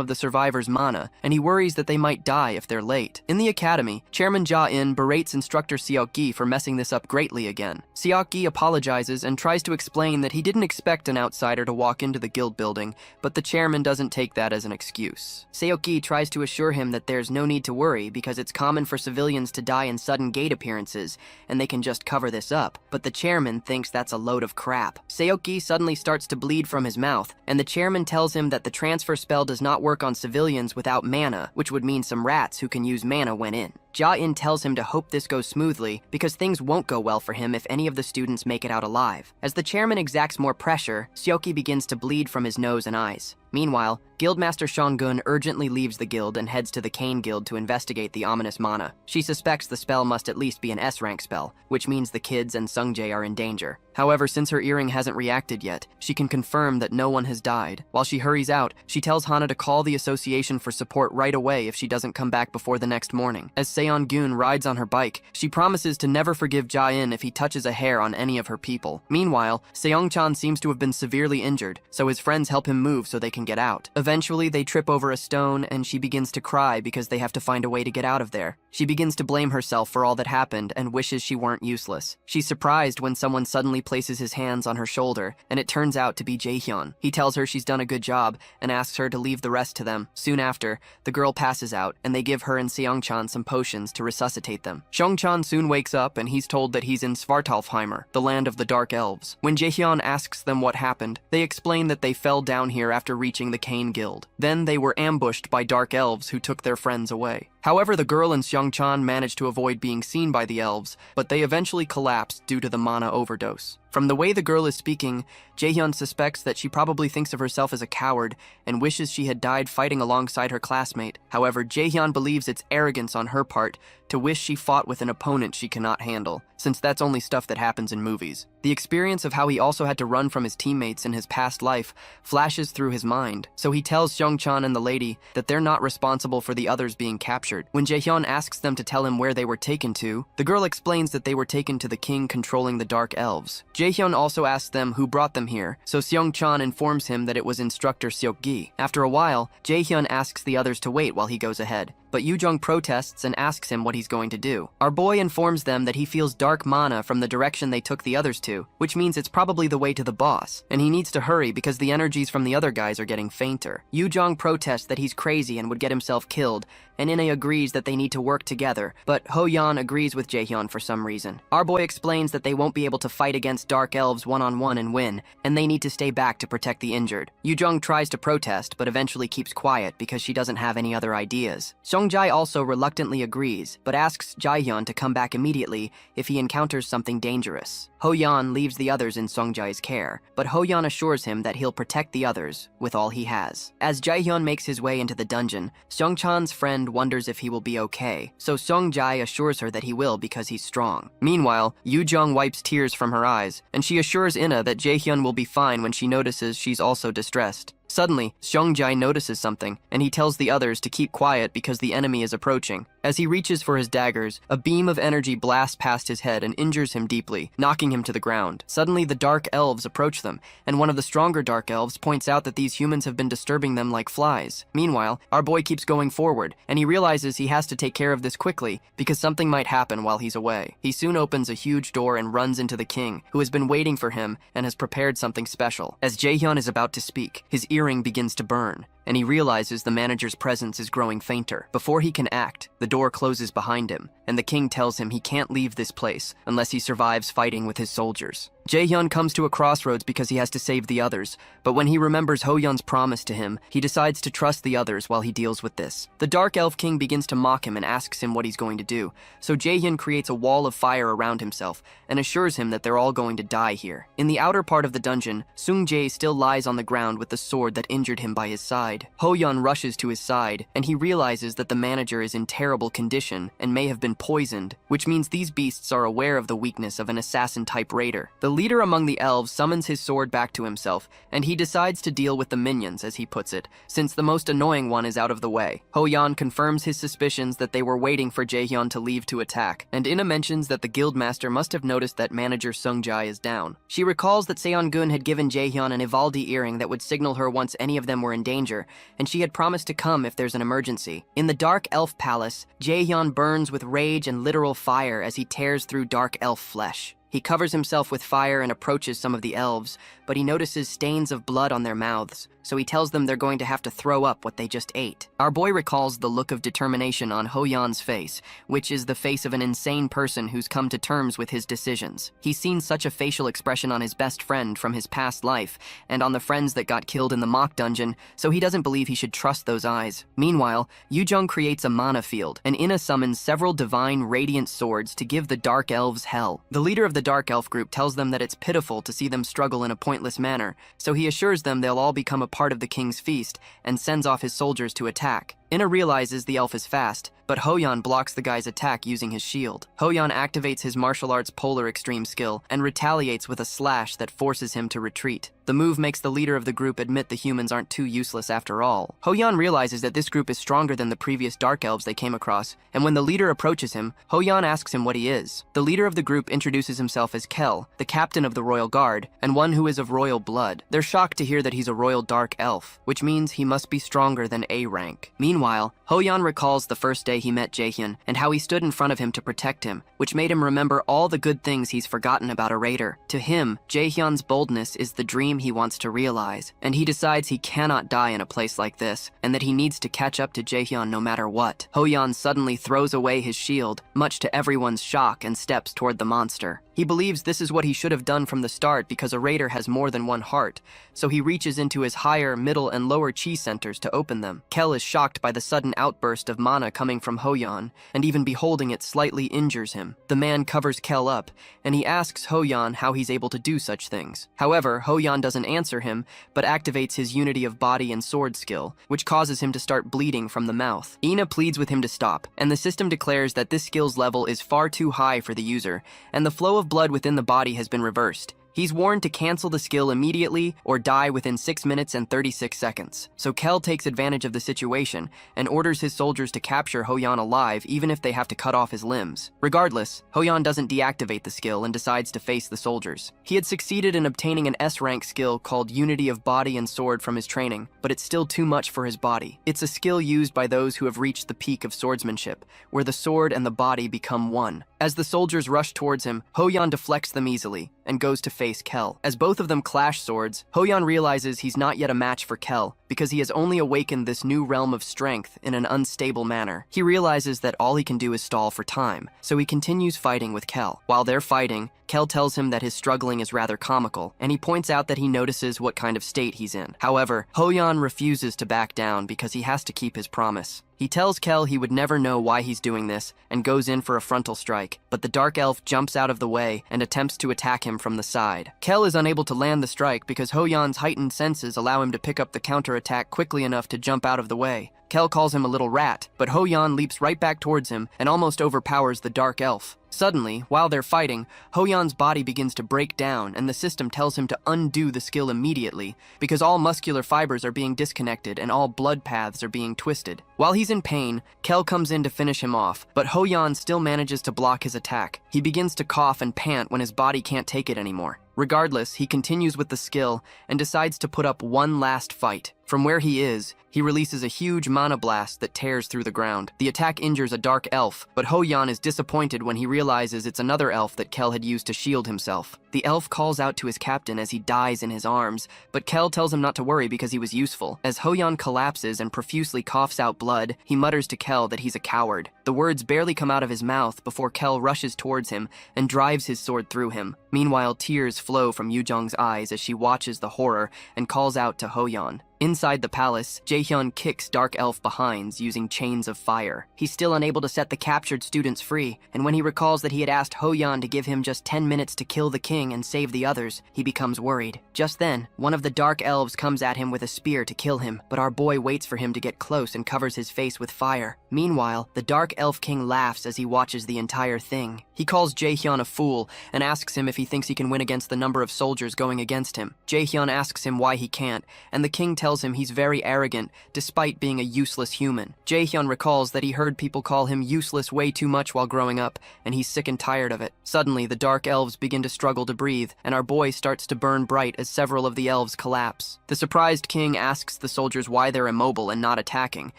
of the survivors' mana, and he worries that they might die if they're late. In the academy, Chairman Ja-in berates instructor Seok-gi for messing this up greatly again. Seok-gi apologizes and tries to explain that he didn't expect an outsider to walk into the guild building, but the chairman doesn't take that as an excuse. Seok-gi tries to assure him that there's no need to worry because it's common for civilians to die in sudden gate appearances, and they can just cover this up, but the chairman thinks that's a load of crap. Seok-gi suddenly starts to bleed from his mouth, and the chairman tells him that the transfer spell does not work on civilians without mana, which would mean some rats who can use mana went in. Ja-in tells him to hope this goes smoothly because things won't go well for him if any of the students make it out alive. As the chairman exacts more pressure, Seoki begins to bleed from his nose and eyes. Meanwhile, Guildmaster Shongun urgently leaves the guild and heads to the Cane Guild to investigate the ominous mana. She suspects the spell must at least be an S-rank spell, which means the kids and Sungjae are in danger. However, since her earring hasn't reacted yet, she can confirm that no one has died. While she hurries out, she tells Hana to call the association for support right away if she doesn't come back before the next morning. As Seon-gun rides on her bike, she promises to never forgive Ja-in if he touches a hair on any of her people. Meanwhile, Seong-chan seems to have been severely injured, so his friends help him move so they can get out. Eventually, they trip over a stone and she begins to cry because they have to find a way to get out of there. She begins to blame herself for all that happened and wishes she weren't useless. She's surprised when someone suddenly places his hands on her shoulder, and it turns out to be Jaehyun. He tells her she's done a good job and asks her to leave the rest to them. Soon after, the girl passes out and they give her and Seong-chan some potions to resuscitate them. Seong-chan soon wakes up and he's told that he's in Svartalfheimer, the land of the Dark Elves. When Jaehyun asks them what happened, they explain that they fell down here after reaching the Cane Guild. Then they were ambushed by Dark Elves who took their friends away. However, the girl and Seong-chan managed to avoid being seen by the elves, but they eventually collapsed due to the mana overdose. From the way the girl is speaking, Jaehyun suspects that she probably thinks of herself as a coward and wishes she had died fighting alongside her classmate. However, Jaehyun believes it's arrogance on her part to wish she fought with an opponent she cannot handle, since that's only stuff that happens in movies. The experience of how he also had to run from his teammates in his past life flashes through his mind, so he tells Seong-chan and the lady that they're not responsible for the others being captured. When Jaehyun asks them to tell him where they were taken to, the girl explains that they were taken to the king controlling the Dark Elves. Jaehyun also asks them who brought them here, so Seong-chan informs him that it was instructor Seok-gi. After a while, Jaehyun asks the others to wait while he goes ahead, but Yoo-jung protests and asks him what he's going to do. Our boy informs them that he feels dark mana from the direction they took the others to, which means it's probably the way to the boss, and he needs to hurry because the energies from the other guys are getting fainter. Yoo-jung protests that he's crazy and would get himself killed, and Ine agrees that they need to work together, but Ho-yeon agrees with Jaehyun for some reason. Our boy explains that they won't be able to fight against Dark Elves one-on-one and win, and they need to stay back to protect the injured. Yoo-jung tries to protest, but eventually keeps quiet because she doesn't have any other ideas. Sung-jae also reluctantly agrees, but asks Jaehyun to come back immediately if he encounters something dangerous. Ho-yeon leaves the others in Sung-jae's care, but Ho-yeon assures him that he'll protect the others with all he has. As Jaehyun makes his way into the dungeon, Seong-chan's friend wonders if he will be okay, so Sung-jae assures her that he will because he's strong. Meanwhile, Yoo-jung wipes tears from her eyes, and she assures Ina that Jaehyun will be fine when she notices she's also distressed. Suddenly, Seong-jae notices something, and he tells the others to keep quiet because the enemy is approaching. As he reaches for his daggers, a beam of energy blasts past his head and injures him deeply, knocking him to the ground. Suddenly, the Dark Elves approach them, and one of the stronger Dark Elves points out that these humans have been disturbing them like flies. Meanwhile, our boy keeps going forward, and he realizes he has to take care of this quickly because something might happen while he's away. He soon opens a huge door and runs into the king, who has been waiting for him and has prepared something special. As Jaehyun is about to speak, his earring begins to burn, and he realizes the manager's presence is growing fainter. Before he can act, the door closes behind him, and the king tells him he can't leave this place unless he survives fighting with his soldiers. Jaehyun comes to a crossroads because he has to save the others, but when he remembers Ho-yeon's promise to him, he decides to trust the others while he deals with this. The Dark Elf King begins to mock him and asks him what he's going to do, so Jaehyun creates a wall of fire around himself and assures him that they're all going to die here. In the outer part of the dungeon, Sung-jae still lies on the ground with the sword that injured him by his side. Ho-yeon rushes to his side, and he realizes that the manager is in terrible condition and may have been poisoned, which means these beasts are aware of the weakness of an assassin-type raider. The leader among the elves summons his sword back to himself, and he decides to deal with the minions, as he puts it, since the most annoying one is out of the way. Ho-yeon confirms his suspicions that they were waiting for Jaehyun to leave to attack, and Ina mentions that the guildmaster must have noticed that manager Sung-jae is down. She recalls that Seon-gun had given Jaehyun an Ivaldi earring that would signal her once any of them were in danger, and she had promised to come if there's an emergency. In the Dark Elf Palace, Jaehyun burns with rage and literal fire as he tears through Dark Elf flesh. He covers himself with fire and approaches some of the elves, but he notices stains of blood on their mouths, so he tells them they're going to have to throw up what they just ate. Our boy recalls the look of determination on Hoyan's face, which is the face of an insane person who's come to terms with his decisions. He's seen such a facial expression on his best friend from his past life, and on the friends that got killed in the mock dungeon, so he doesn't believe he should trust those eyes. Meanwhile, Yujong creates a mana field, and Ina summons several divine radiant swords to give the Dark Elves hell. The leader of the Dark Elf group tells them that it's pitiful to see them struggle in a pointless manner, so he assures them they'll all become a part of the king's feast, and sends off his soldiers to attack. Ina realizes the elf is fast, but Hoyan blocks the guy's attack using his shield. Hoyan activates his martial arts polar extreme skill and retaliates with a slash that forces him to retreat. The move makes the leader of the group admit the humans aren't too useless after all. Hoyan realizes that this group is stronger than the previous Dark Elves they came across, and when the leader approaches him, Hoyan asks him what he is. The leader of the group introduces himself as Kel, the captain of the Royal Guard, and one who is of royal blood. They're shocked to hear that he's a Royal Dark Elf, which means he must be stronger than A rank. Meanwhile, Hoyan recalls the first day he met Jaehyun and how he stood in front of him to protect him, which made him remember all the good things he's forgotten about a raider. To him, Jaehyun's boldness is the dream he wants to realize, and he decides he cannot die in a place like this, and that he needs to catch up to Jaehyun no matter what. Hoyan suddenly throws away his shield, much to everyone's shock, and steps toward the monster. He believes this is what he should have done from the start because a raider has more than one heart, so he reaches into his higher, middle, and lower chi centers to open them. Kel is shocked by the sudden outburst of mana coming from Hoyan, and even beholding it slightly injures him. The man covers Kel up, and he asks Hoyan how he's able to do such things. However, Hoyan doesn't answer him, but activates his unity of body and sword skill, which causes him to start bleeding from the mouth. Ina pleads with him to stop, and the system declares that this skill's level is far too high for the user, and the flow of blood within the body has been reversed. He's warned to cancel the skill immediately or die within 6 minutes and 36 seconds. So Kel takes advantage of the situation and orders his soldiers to capture Hoyan alive even if they have to cut off his limbs. Regardless, Hoyan doesn't deactivate the skill and decides to face the soldiers. He had succeeded in obtaining an S-rank skill called Unity of Body and Sword from his training, but it's still too much for his body. It's a skill used by those who have reached the peak of swordsmanship, where the sword and the body become one. As the soldiers rush towards him, Hoyan deflects them easily and goes to face Kel. As both of them clash swords, Hoyan realizes he's not yet a match for Kel because he has only awakened this new realm of strength in an unstable manner. He realizes that all he can do is stall for time, so he continues fighting with Kel. While they're fighting, Kel tells him that his struggling is rather comical, and he points out that he notices what kind of state he's in. However, Hoyan refuses to back down because he has to keep his promise. He tells Kel he would never know why he's doing this and goes in for a frontal strike, but the Dark Elf jumps out of the way and attempts to attack him from the side. Kel is unable to land the strike because Hoyan's heightened senses allow him to pick up the counterattack quickly enough to jump out of the way. Kel calls him a little rat, but Hoyan leaps right back towards him and almost overpowers the Dark Elf. Suddenly, while they're fighting, Hoyan's body begins to break down and the system tells him to undo the skill immediately because all muscular fibers are being disconnected and all blood paths are being twisted. While he's in pain, Kel comes in to finish him off, but Hoyan still manages to block his attack. He begins to cough and pant when his body can't take it anymore. Regardless, he continues with the skill and decides to put up one last fight. From where he is, he releases a huge mana blast that tears through the ground. The attack injures a Dark Elf, but Hoyan is disappointed when he realizes it's another elf that Kel had used to shield himself. The elf calls out to his captain as he dies in his arms, but Kel tells him not to worry because he was useful. As Hoyan collapses and profusely coughs out blood, he mutters to Kel that he's a coward. The words barely come out of his mouth before Kel rushes towards him and drives his sword through him. Meanwhile, tears flow from Yujong's eyes as she watches the horror and calls out to Hoyan. Inside the palace, Jaehyun kicks Dark Elf behinds using chains of fire. He's still unable to set the captured students free, and when he recalls that he had asked Hoyan to give him just 10 minutes to kill the king and save the others, he becomes worried. Just then, one of the Dark Elves comes at him with a spear to kill him, but our boy waits for him to get close and covers his face with fire. Meanwhile, the Dark Elf King laughs as he watches the entire thing. He calls Jaehyun a fool and asks him if he thinks he can win against the number of soldiers going against him. Jaehyun asks him why he can't, and the king tells him he's very arrogant, despite being a useless human. Jaehyun recalls that he heard people call him useless way too much while growing up, and he's sick and tired of it. Suddenly, the Dark Elves begin to struggle to breathe, and our boy starts to burn bright as several of the elves collapse. The surprised king asks the soldiers why they're immobile and not attacking,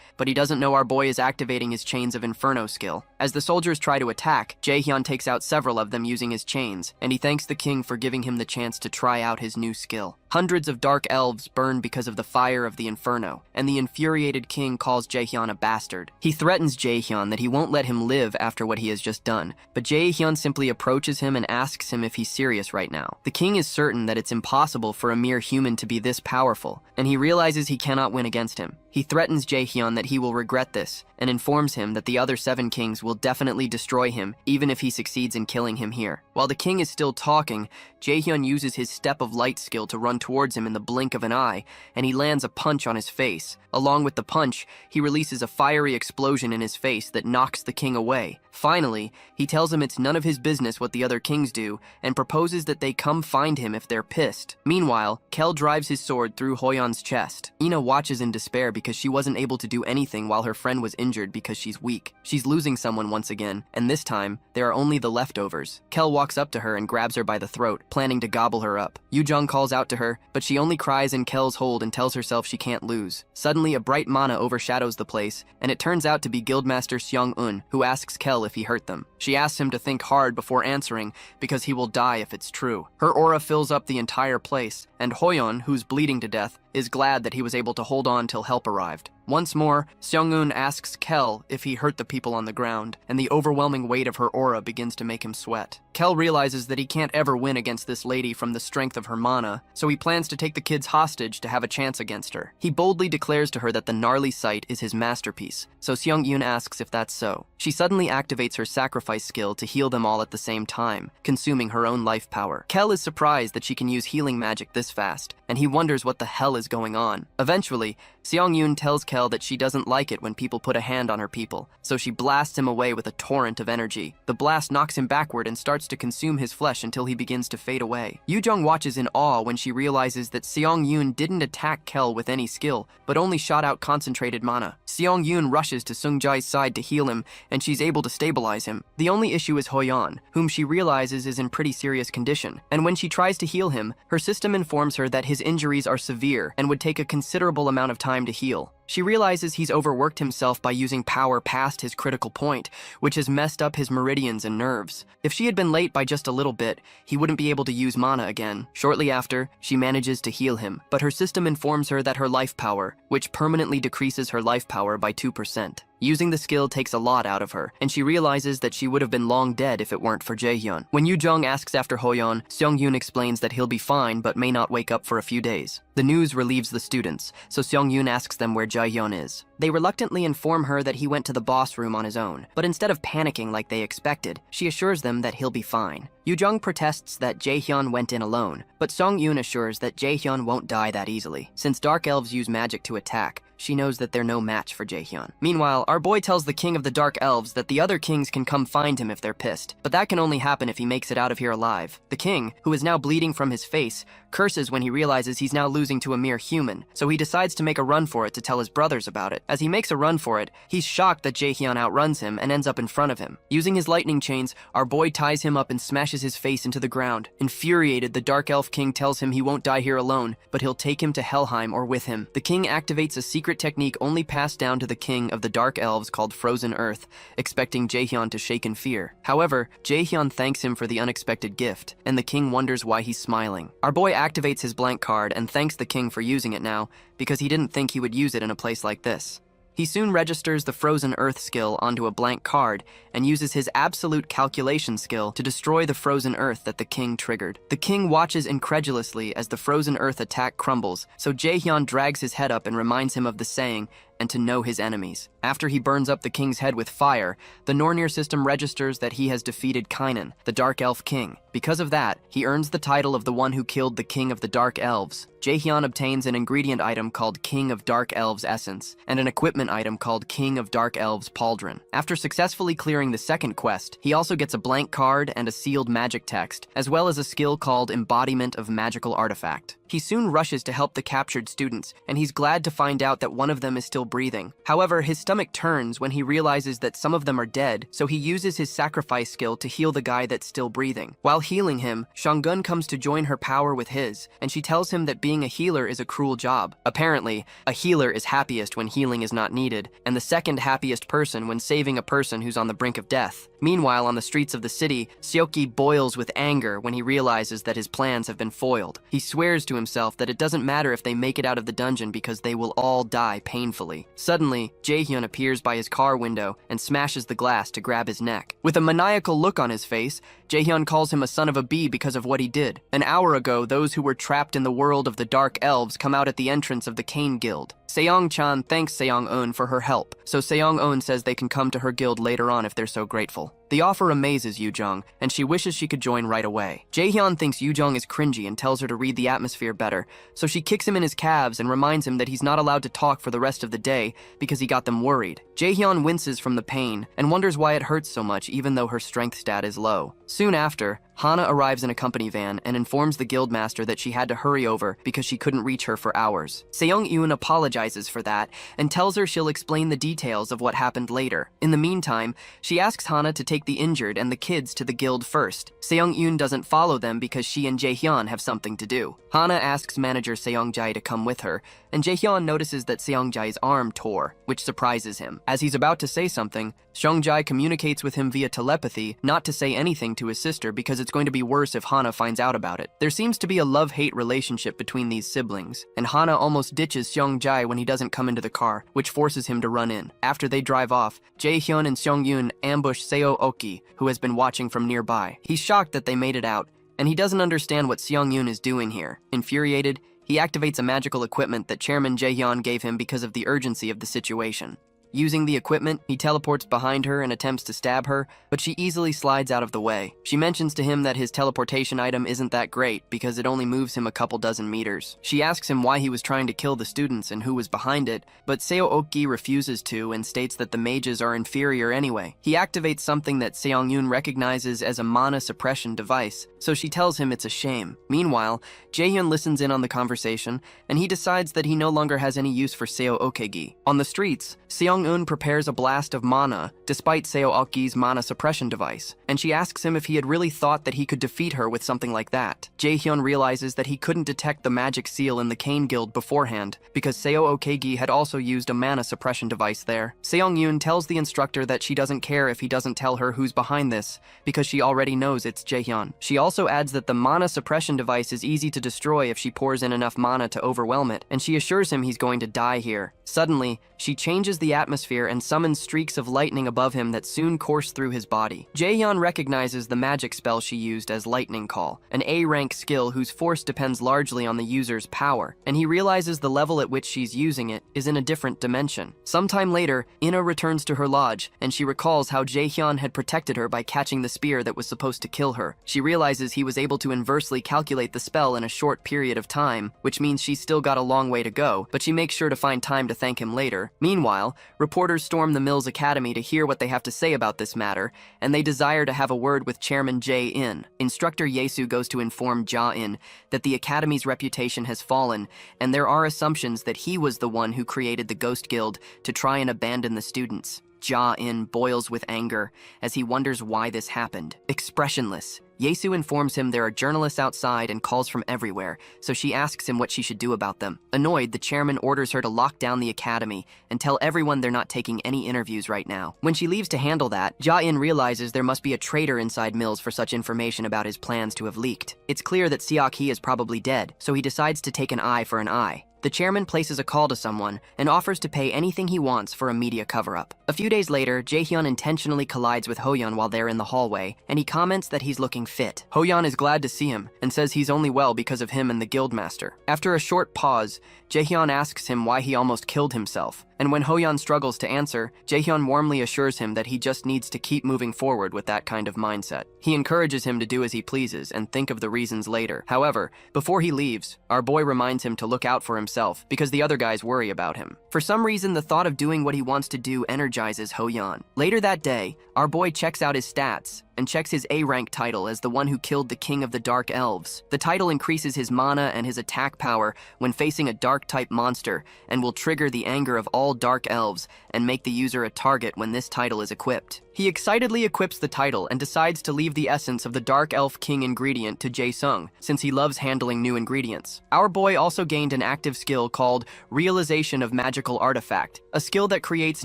but he doesn't know our boy is activating his Chains of Inferno skill. As the soldiers try to attack, Jaehyun takes out several of them using his chains, and he thanks the king for giving him the chance to try out his new skill. Hundreds of dark elves burn because of the fire of the inferno, and the infuriated king calls Jaehyun a bastard. He threatens Jaehyun that he won't let him live after what he has just done, but Jaehyun simply approaches him and asks him if he's serious right now. The king is certain that it's impossible for a mere human to be this powerful, and he realizes he cannot win against him. He threatens Jaehyun that he will regret this, and informs him that the other 7 kings will definitely destroy him even if he succeeds in killing him here. While the king is still talking, Jaehyun uses his Step of Light skill to run towards him in the blink of an eye, and he lands a punch on his face. Along with the punch, he releases a fiery explosion in his face that knocks the king away. Finally, he tells him it's none of his business what the other kings do, and proposes that they come find him if they're pissed. Meanwhile, Kel drives his sword through Hoyeon's chest. Ina watches in despair because she wasn't able to do anything while her friend was injured because she's weak. She's losing someone once again, and this time, there are only the leftovers. Kel walks up to her and grabs her by the throat, planning to gobble her up. Yoo-jung calls out to her, but she only cries in Kel's hold and tells herself she can't lose. Suddenly, a bright mana overshadows the place, and it turns out to be Guildmaster Seong-un, who asks Kel if he hurt them. She asks him to think hard before answering, because he will die if it's true. Her aura fills up the entire place, and Hoyeon, who's bleeding to death, is glad that he was able to hold on till help arrived. Once more, Seong-un asks Kel if he hurt the people on the ground, and the overwhelming weight of her aura begins to make him sweat. Kel realizes that he can't ever win against this lady from the strength of her mana, so he plans to take the kids hostage to have a chance against her. He boldly declares to her that the gnarly sight is his masterpiece, so Seong-un asks if that's so. She suddenly activates her sacrifice skill to heal them all at the same time, consuming her own life power. Kel is surprised that she can use healing magic this fast, and he wonders what the hell is going on. Eventually, Seong-un tells Kel that she doesn't like it when people put a hand on her people, so she blasts him away with a torrent of energy. The blast knocks him backward and starts to consume his flesh until he begins to fade away. Yoo-jung watches in awe when she realizes that Seong-un didn't attack Kel with any skill, but only shot out concentrated mana. Seong-un rushes to Sung-jae's side to heal him, and she's able to stabilize him. The only issue is Hoyeon, whom she realizes is in pretty serious condition, and when she tries to heal him, her system informs her that his injuries are severe and would take a considerable amount of time to heal. She realizes he's overworked himself by using power past his critical point, which has messed up his meridians and nerves. If she had been late by just a little bit, he wouldn't be able to use mana again. Shortly after, she manages to heal him, but her system informs her that her life power, which permanently decreases her life power by 2%. Using the skill takes a lot out of her, and she realizes that she would have been long dead if it weren't for Jaehyun. When Yoo-jung asks after Hoyeon, Seong-un explains that he'll be fine but may not wake up for a few days. The news relieves the students, so Seong-un asks them where Jaehyun is. They reluctantly inform her that he went to the boss room on his own, but instead of panicking like they expected, she assures them that he'll be fine. Yoo-jung protests that Jaehyun went in alone, but Seong-un assures that Jaehyun won't die that easily. Since dark elves use magic to attack, she knows that they're no match for Jaehyun. Meanwhile, our boy tells the king of the dark elves that the other kings can come find him if they're pissed, but that can only happen if he makes it out of here alive. The king, who is now bleeding from his face, curses when he realizes he's now losing to a mere human, so he decides to make a run for it to tell his brothers about it. As he makes a run for it, he's shocked that Jaehyun outruns him and ends up in front of him. Using his lightning chains, our boy ties him up and smashes his face into the ground. Infuriated, the dark elf king tells him he won't die here alone, but he'll take him to Helheim or with him. The king activates a secret technique only passed down to the king of the dark elves called Frozen Earth, expecting Jaehyun to shake in fear. However, Jaehyun thanks him for the unexpected gift, and the king wonders why he's smiling. Our boy activates his blank card and thanks the king for using it now, because he didn't think he would use it in a place like this. He soon registers the Frozen Earth skill onto a blank card and uses his absolute calculation skill to destroy the Frozen Earth that the king triggered. The king watches incredulously as the Frozen Earth attack crumbles, so Jaehyun drags his head up and reminds him of the saying, and to know his enemies. After he burns up the king's head with fire, the Nornir system registers that he has defeated Kynan, the Dark Elf King. Because of that, he earns the title of the one who killed the King of the Dark Elves. Jaehyun obtains an ingredient item called King of Dark Elves Essence, and an equipment item called King of Dark Elves Pauldron. After successfully clearing the second quest, he also gets a blank card and a sealed magic text, as well as a skill called Embodiment of Magical Artifact. He soon rushes to help the captured students, and he's glad to find out that one of them is still breathing. However, his stomach turns when he realizes that some of them are dead, so he uses his sacrifice skill to heal the guy that's still breathing. While healing him, Shanggun comes to join her power with his, and she tells him that being a healer is a cruel job. Apparently, a healer is happiest when healing is not needed, and the second happiest person when saving a person who's on the brink of death. Meanwhile, on the streets of the city, Seoki boils with anger when he realizes that his plans have been foiled. He swears to himself that it doesn't matter if they make it out of the dungeon because they will all die painfully. Suddenly, Jaehyun appears by his car window and smashes the glass to grab his neck. With a maniacal look on his face, Jaehyun calls him a son of a bee because of what he did. An hour ago, those who were trapped in the world of the Dark Elves come out at the entrance of the Cane Guild. Seong-chan thanks Seong-eun for her help, so Seong-eun says they can come to her guild later on if they're so grateful. The offer amazes Yoo-jung, and she wishes she could join right away. Jaehyun thinks Yoo-jung is cringy and tells her to read the atmosphere better, so she kicks him in his calves and reminds him that he's not allowed to talk for the rest of the day because he got them worried. Jaehyun winces from the pain and wonders why it hurts so much even though her strength stat is low. Soon after, Hana arrives in a company van and informs the guildmaster that she had to hurry over because she couldn't reach her for hours. Seong-eun apologizes for that and tells her she'll explain the details of what happened later. In the meantime, she asks Hana to take the injured and the kids to the guild first. Seong-eun doesn't follow them because she and Jaehyun have something to do. Hana asks manager Seong-jae to come with her, and Jaehyun notices that Seong-jae's arm tore, which surprises him. As he's about to say something, Seong-jae communicates with him via telepathy not to say anything to his sister because it's going to be worse if Hana finds out about it. There seems to be a love-hate relationship between these siblings, and Hana almost ditches Seong-jae when he doesn't come into the car, which forces him to run in. After they drive off, Jaehyun and Seong-eun ambush Seo-oki, who has been watching from nearby. He's shocked that they made it out, and he doesn't understand what Seong-eun is doing here. Infuriated, he activates a magical equipment that Chairman Jaehyun gave him because of the urgency of the situation. Using the equipment, he teleports behind her and attempts to stab her, but she easily slides out of the way. She mentions to him that his teleportation item isn't that great because it only moves him a couple dozen meters. She asks him why he was trying to kill the students and who was behind it, but Seo-oki refuses to and states that the mages are inferior anyway. He activates something that Seong-eun recognizes as a mana suppression device, so she tells him it's a shame. Meanwhile, Jaehyun listens in on the conversation, and he decides that he no longer has any use for Seo-oki. On the streets, Seong-eun prepares a blast of mana, despite Seo-oki's mana suppression device, and she asks him if he had really thought that he could defeat her with something like that. Jaehyun realizes that he couldn't detect the magic seal in the Cane Guild beforehand, because Seo-oki had also used a mana suppression device there. Seong-eun tells the instructor that she doesn't care if he doesn't tell her who's behind this, because she already knows it's Jaehyun. She also adds that the mana suppression device is easy to destroy if she pours in enough mana to overwhelm it, and she assures him he's going to die here. Suddenly, she changes the atmosphere and summons streaks of lightning above him that soon course through his body. Jaehyun recognizes the magic spell she used as Lightning Call, an A-rank skill whose force depends largely on the user's power, and he realizes the level at which she's using it is in a different dimension. Sometime later, Ina returns to her lodge, and she recalls how Jaehyun had protected her by catching the spear that was supposed to kill her. She realizes he was able to inversely calculate the spell in a short period of time, which means she's still got a long way to go, but she makes sure to find time to thank him later. Meanwhile, reporters storm the Mills Academy to hear what they have to say about this matter, and they desire to have a word with Chairman Jae-in. Instructor Yesu goes to inform Ja-in that the Academy's reputation has fallen, and there are assumptions that he was the one who created the Ghost Guild to try and abandon the students. Ja-in boils with anger as he wonders why this happened. Expressionless, Yesu informs him there are journalists outside and calls from everywhere, so she asks him what she should do about them. Annoyed, the chairman orders her to lock down the academy and tell everyone they're not taking any interviews right now. When she leaves to handle that, Ja-in realizes there must be a traitor inside Mills for such information about his plans to have leaked. It's clear that Seok-hee is probably dead, so he decides to take an eye for an eye. The chairman places a call to someone and offers to pay anything he wants for a media cover-up. A few days later, Jaehyun intentionally collides with Hoyeon while they're in the hallway, and he comments that he's looking fit. Hoyeon is glad to see him and says he's only well because of him and the guildmaster. After a short pause, Jaehyun asks him why he almost killed himself, and when Hoyeon struggles to answer, Jaehyun warmly assures him that he just needs to keep moving forward with that kind of mindset. He encourages him to do as he pleases and think of the reasons later. However, before he leaves, our boy reminds him to look out for himself because the other guys worry about him. For some reason, the thought of doing what he wants to do energizes Hoyeon. Later that day, our boy checks out his stats and checks his A-rank title as the one who killed the king of the Dark Elves. The title increases his mana and his attack power when facing a dark-type monster and will trigger the anger of all all dark elves and make the user a target when this title is equipped. He excitedly equips the title and decides to leave the essence of the Dark Elf King ingredient to Jae-sung, since he loves handling new ingredients. Our boy also gained an active skill called Realization of Magical Artifact, a skill that creates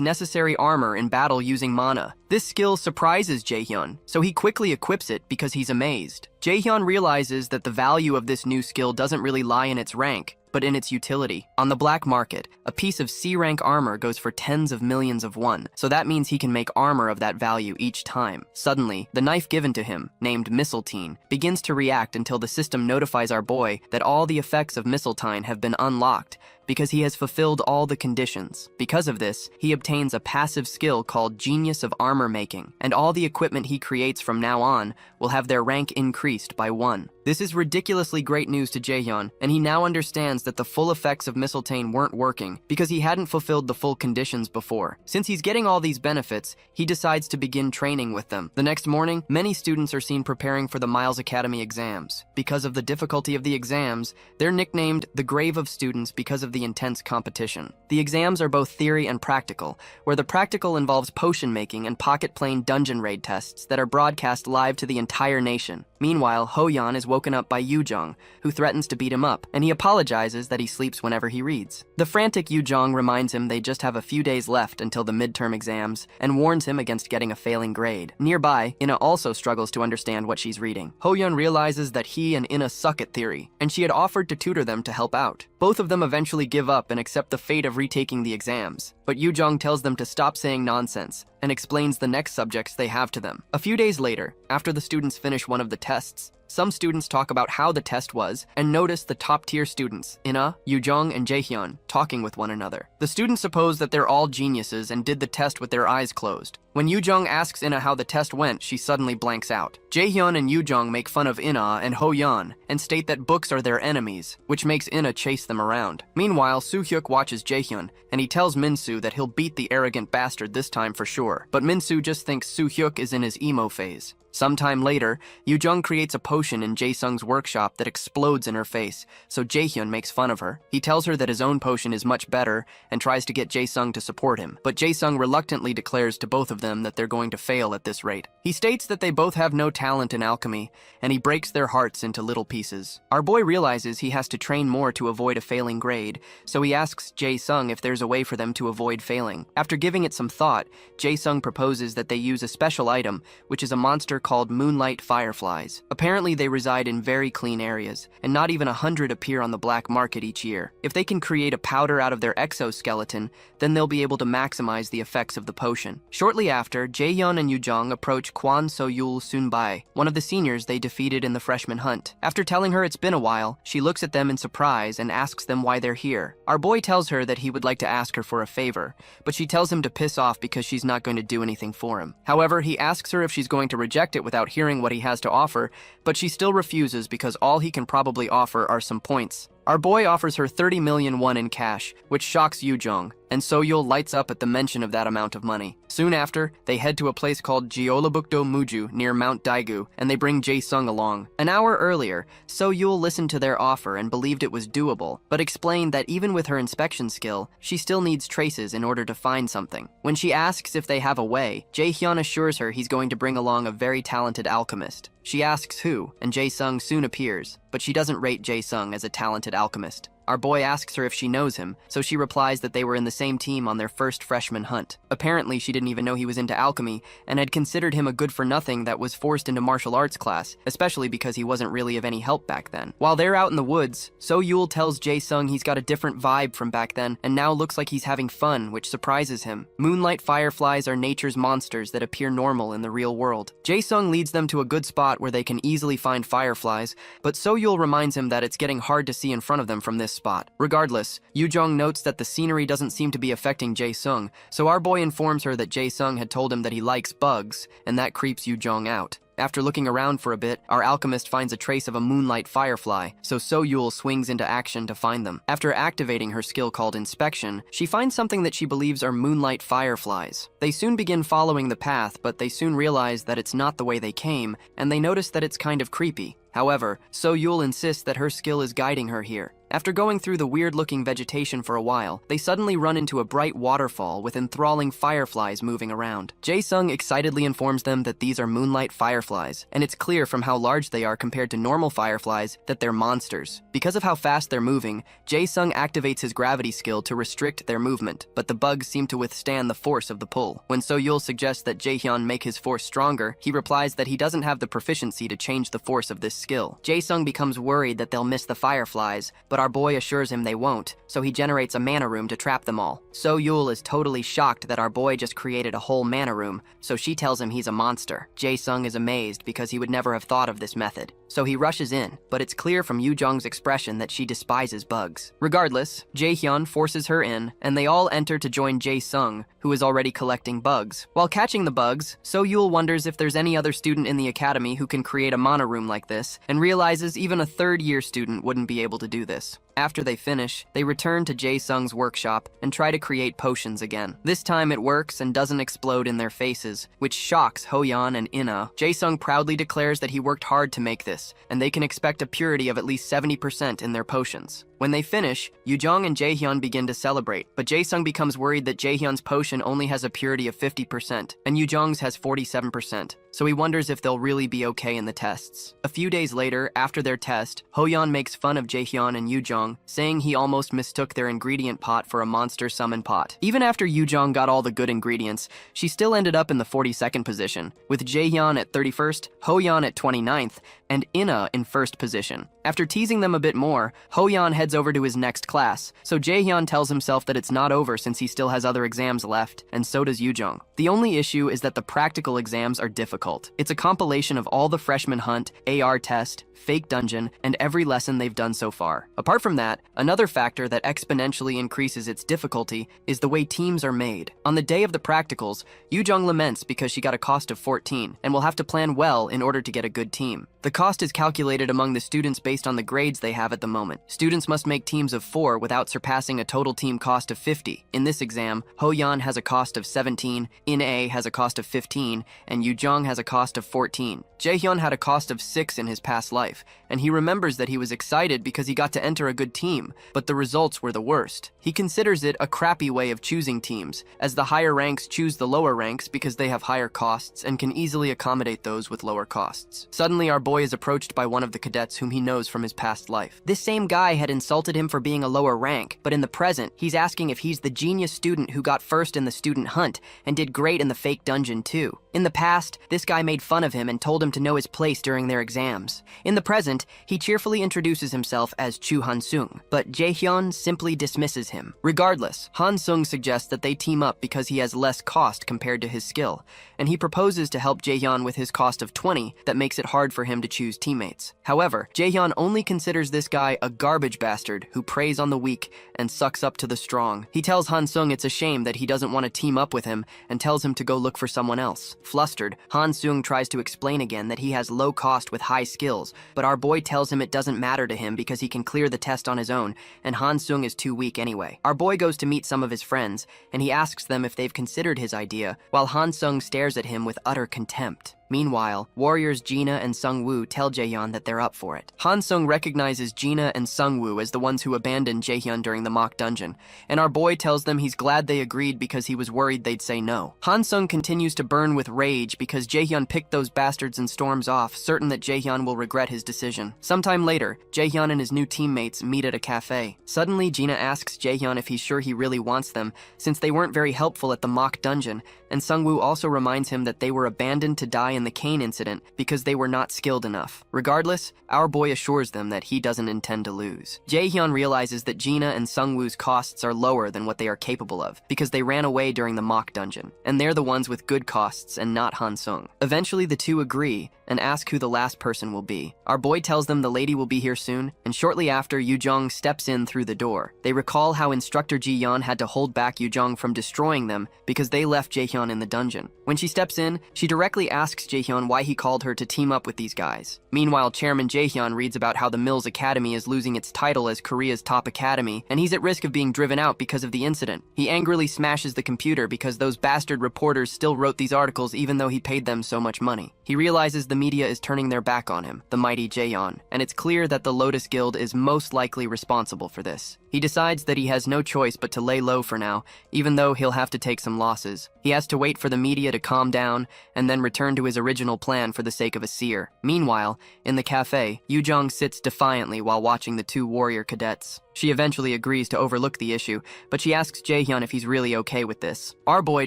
necessary armor in battle using mana. This skill surprises Jaehyun, so he quickly equips it because he's amazed. Jaehyun realizes that the value of this new skill doesn't really lie in its rank, but in its utility. On the black market, a piece of C-rank armor goes for tens of millions of won, so that means he can make armor of that value each time. Suddenly, the knife given to him, named Mistletoe, begins to react until the system notifies our boy that all the effects of Mistletoe have been unlocked, because he has fulfilled all the conditions. Because of this, he obtains a passive skill called Genius of Armor Making, and all the equipment he creates from now on will have their rank increased by 1. This is ridiculously great news to Jaehyun, and he now understands that the full effects of Mistletoe weren't working because he hadn't fulfilled the full conditions before. Since he's getting all these benefits, he decides to begin training with them. The next morning, many students are seen preparing for the Miles Academy exams. Because of the difficulty of the exams, they're nicknamed the Grave of Students because of the intense competition. The exams are both theory and practical, where the practical involves potion making and pocket-plane dungeon raid tests that are broadcast live to the entire nation. Meanwhile, Hoyeon is woken up by Yoo-jung, who threatens to beat him up, and he apologizes that he sleeps whenever he reads. The frantic Yoo-jung reminds him they just have a few days left until the midterm exams, and warns him against getting a failing grade. Nearby, Ina also struggles to understand what she's reading. Hoyeon realizes that he and Ina suck at theory, and she had offered to tutor them to help out. Both of them eventually give up and accept the fate of retaking the exams, but Yoo-jung tells them to stop saying nonsense, and explains the next subjects they have to them. A few days later, after the students finish one of the tests, some students talk about how the test was and notice the top-tier students, Ina, Yoo-jung, and Jaehyun, talking with one another. The students suppose that they're all geniuses and did the test with their eyes closed. When Yoo-jung asks Ina how the test went, she suddenly blanks out. Jaehyun and Yoo-jung make fun of Ina and Hoyeon and state that books are their enemies, which makes Ina chase them around. Meanwhile, Soo-hyuk watches Jaehyun, and he tells Min-soo that he'll beat the arrogant bastard this time for sure. But Min-soo just thinks Soo-hyuk is in his emo phase. Sometime later, Yoo-jung creates a potion in Jae-sung's workshop that explodes in her face, so Jaehyun makes fun of her. He tells her that his own potion is much better and tries to get Jae-sung to support him, but Jae-sung reluctantly declares to both of them that they're going to fail at this rate. He states that they both have no talent in alchemy, and he breaks their hearts into little pieces. Our boy realizes he has to train more to avoid a failing grade, so he asks Jae-sung if there's a way for them to avoid failing. After giving it some thought, Jae-sung proposes that they use a special item, which is a monster called Moonlight Fireflies. Apparently they reside in very clean areas, and not even 100 appear on the black market each year. If they can create a powder out of their exoskeleton, then they'll be able to maximize the effects of the potion. Shortly after, Jaehyun and Yoo-jung approach Kwon So-yul Sunbae, one of the seniors they defeated in the freshman hunt. After telling her it's been a while, she looks at them in surprise and asks them why they're here. Our boy tells her that he would like to ask her for a favor, but she tells him to piss off because she's not going to do anything for him. However, he asks her if she's going to reject it without hearing what he has to offer, but she still refuses because all he can probably offer are some points. Our boy offers her 30 million won in cash, which shocks Yoo-jung, and So-yul lights up at the mention of that amount of money. Soon after, they head to a place called Jeollabukdo Muju near Mount Daegu, and they bring Jae-sung along. An hour earlier, So-yul listened to their offer and believed it was doable, but explained that even with her inspection skill, she still needs traces in order to find something. When she asks if they have a way, Jaehyun assures her he's going to bring along a very talented alchemist. She asks who, and Jae-sung soon appears, but she doesn't rate Jae-sung as a talented alchemist. Our boy asks her if she knows him, so she replies that they were in the same team on their first freshman hunt. Apparently, she didn't even know he was into alchemy, and had considered him a good-for-nothing that was forced into martial arts class, especially because he wasn't really of any help back then. While they're out in the woods, So-yul tells Jae-sung he's got a different vibe from back then, and now looks like he's having fun, which surprises him. Moonlight fireflies are nature's monsters that appear normal in the real world. Jae-sung leads them to a good spot where they can easily find fireflies, but So-yul reminds him that it's getting hard to see in front of them from this spot. Regardless, Yoo-jung notes that the scenery doesn't seem to be affecting Jae-sung, so our boy informs her that Jae-sung had told him that he likes bugs, and that creeps Yoo-jung out. After looking around for a bit, our alchemist finds a trace of a moonlight firefly, so So-yul swings into action to find them. After activating her skill called Inspection, she finds something that she believes are moonlight fireflies. They soon begin following the path, but they soon realize that it's not the way they came, and they notice that it's kind of creepy. However, So-yul insists that her skill is guiding her here. After going through the weird-looking vegetation for a while, they suddenly run into a bright waterfall with enthralling fireflies moving around. Jae-sung excitedly informs them that these are moonlight fireflies, and it's clear from how large they are compared to normal fireflies that they're monsters. Because of how fast they're moving, Jae-sung activates his gravity skill to restrict their movement, but the bugs seem to withstand the force of the pull. When So-yul suggests that Jae-hyun make his force stronger, he replies that he doesn't have the proficiency to change the force of this skill. Jae-sung becomes worried that they'll miss the fireflies, but our boy assures him they won't, so he generates a mana room to trap them all. So-yul is totally shocked that our boy just created a whole mana room, so she tells him he's a monster. Jae-sung is amazed because he would never have thought of this method, so he rushes in, but it's clear from Yoo-jong's expression that she despises bugs. Regardless, Jae-hyun forces her in, and they all enter to join Jae-sung, who is already collecting bugs. While catching the bugs, So-yul wonders if there's any other student in the academy who can create a mana room like this, and realizes even a third-year student wouldn't be able to do this. After they finish, they return to Jae-sung's workshop and try to create potions again. This time it works and doesn't explode in their faces, which shocks Hoyeon and Ina. Jae-sung proudly declares that he worked hard to make this, and they can expect a purity of at least 70% in their potions. When they finish, Yoo-jong and Jae-hyun begin to celebrate, but Jae-sung becomes worried that Jae-hyun's potion only has a purity of 50%, and Yoo-jong's has 47%, so he wonders if they'll really be okay in the tests. A few days later, after their test, Hoyeon makes fun of Jae-hyun and Yoo-jong, saying he almost mistook their ingredient pot for a monster summon pot. Even after Yoo-jong got all the good ingredients, she still ended up in the 42nd position, with Jae-hyun at 31st, Hoyeon at 29th, and Ina in 1st position. After teasing them a bit more, Hoyeon heads over to his next class, so Jae-hyun tells himself that it's not over since he still has other exams left, and so does Yoo-jong. The only issue is that the practical exams are difficult. It's a compilation of all the freshman hunt, AR test, fake dungeon, and every lesson they've done so far. Apart from that, another factor that exponentially increases its difficulty is the way teams are made. On the day of the practicals, Yoo-jong laments because she got a cost of 14 and will have to plan well in order to get a good team. The cost is calculated among the students based on the grades they have at the moment. Students must make teams of 4 without surpassing a total team cost of 50. In this exam, Hoyeon has a cost of 17, In-A has a cost of 15, and Yoo-jong has a cost of 14. Jae-hyun had a cost of 6 in his past life, and he remembers that he was excited because he got to enter a good team, but the results were the worst. He considers it a crappy way of choosing teams, as the higher ranks choose the lower ranks because they have higher costs and can easily accommodate those with lower costs. Suddenly, our boy is approached by one of the cadets whom he knows from his past life. This same guy had insulted him for being a lower rank, but in the present, he's asking if he's the genius student who got first in the student hunt and did great in the fake dungeon too. In the past, this guy made fun of him and told him to know his place during their exams. In the present, he cheerfully introduces himself as Chu Han-sung, but Jae-hyun simply dismisses him. Regardless, Han-sung suggests that they team up because he has less cost compared to his skill, and he proposes to help Jae-hyun with his cost of 20 that makes it hard for him to choose teammates. However, Jae-hyun only considers this guy a garbage bastard who preys on the weak and sucks up to the strong. He tells Han-sung it's a shame that he doesn't want to team up with him and tells him to go look for someone else. Flustered, Han-sung tries to explain again that he has low cost with high skills, but our boy tells him it doesn't matter to him because he can clear the test on his own, and Han-sung is too weak anyway. Our boy goes to meet some of his friends, and he asks them if they've considered his idea, while Han-sung stares at him with utter contempt. Meanwhile, warriors Gina and Sung-woo tell Jae-hyun that they're up for it. Han-sung recognizes Gina and Sung-woo as the ones who abandoned Jae-hyun during the mock dungeon, and our boy tells them he's glad they agreed because he was worried they'd say no. Han-sung continues to burn with rage because Jae-hyun picked those bastards and storms off, certain that Jae-hyun will regret his decision. Sometime later, Jae-hyun and his new teammates meet at a cafe. Suddenly, Gina asks Jae-hyun if he's sure he really wants them, since they weren't very helpful at the mock dungeon, and Sung-woo also reminds him that they were abandoned to die in the cane incident because they were not skilled enough. Regardless, our boy assures them that he doesn't intend to lose. Jae-hyun realizes that Gina and Sung-woo's costs are lower than what they are capable of because they ran away during the mock dungeon, and they're the ones with good costs and not Han-sung. Eventually, the two agree and ask who the last person will be. Our boy tells them the lady will be here soon, and shortly after, Yoo-jong steps in through the door. They recall how instructor Ji-yeon had to hold back Yoo-jong from destroying them because they left Jae-hyun Jaehyun in the dungeon. When she steps in, she directly asks Jaehyun why he called her to team up with these guys. Meanwhile, Chairman Jaehyun reads about how the Mills Academy is losing its title as Korea's top academy, and he's at risk of being driven out because of the incident. He angrily smashes the computer because those bastard reporters still wrote these articles even though he paid them so much money. He realizes the media is turning their back on him, the mighty Jaehyun, and it's clear that the Lotus Guild is most likely responsible for this. He decides that he has no choice but to lay low for now, even though he'll have to take some losses. He has to wait for the media to calm down and then return to his original plan for the sake of a seer. Meanwhile, in the cafe, Yoo-jung sits defiantly while watching the two warrior cadets. She eventually agrees to overlook the issue, but she asks Jaehyun if he's really okay with this. Our boy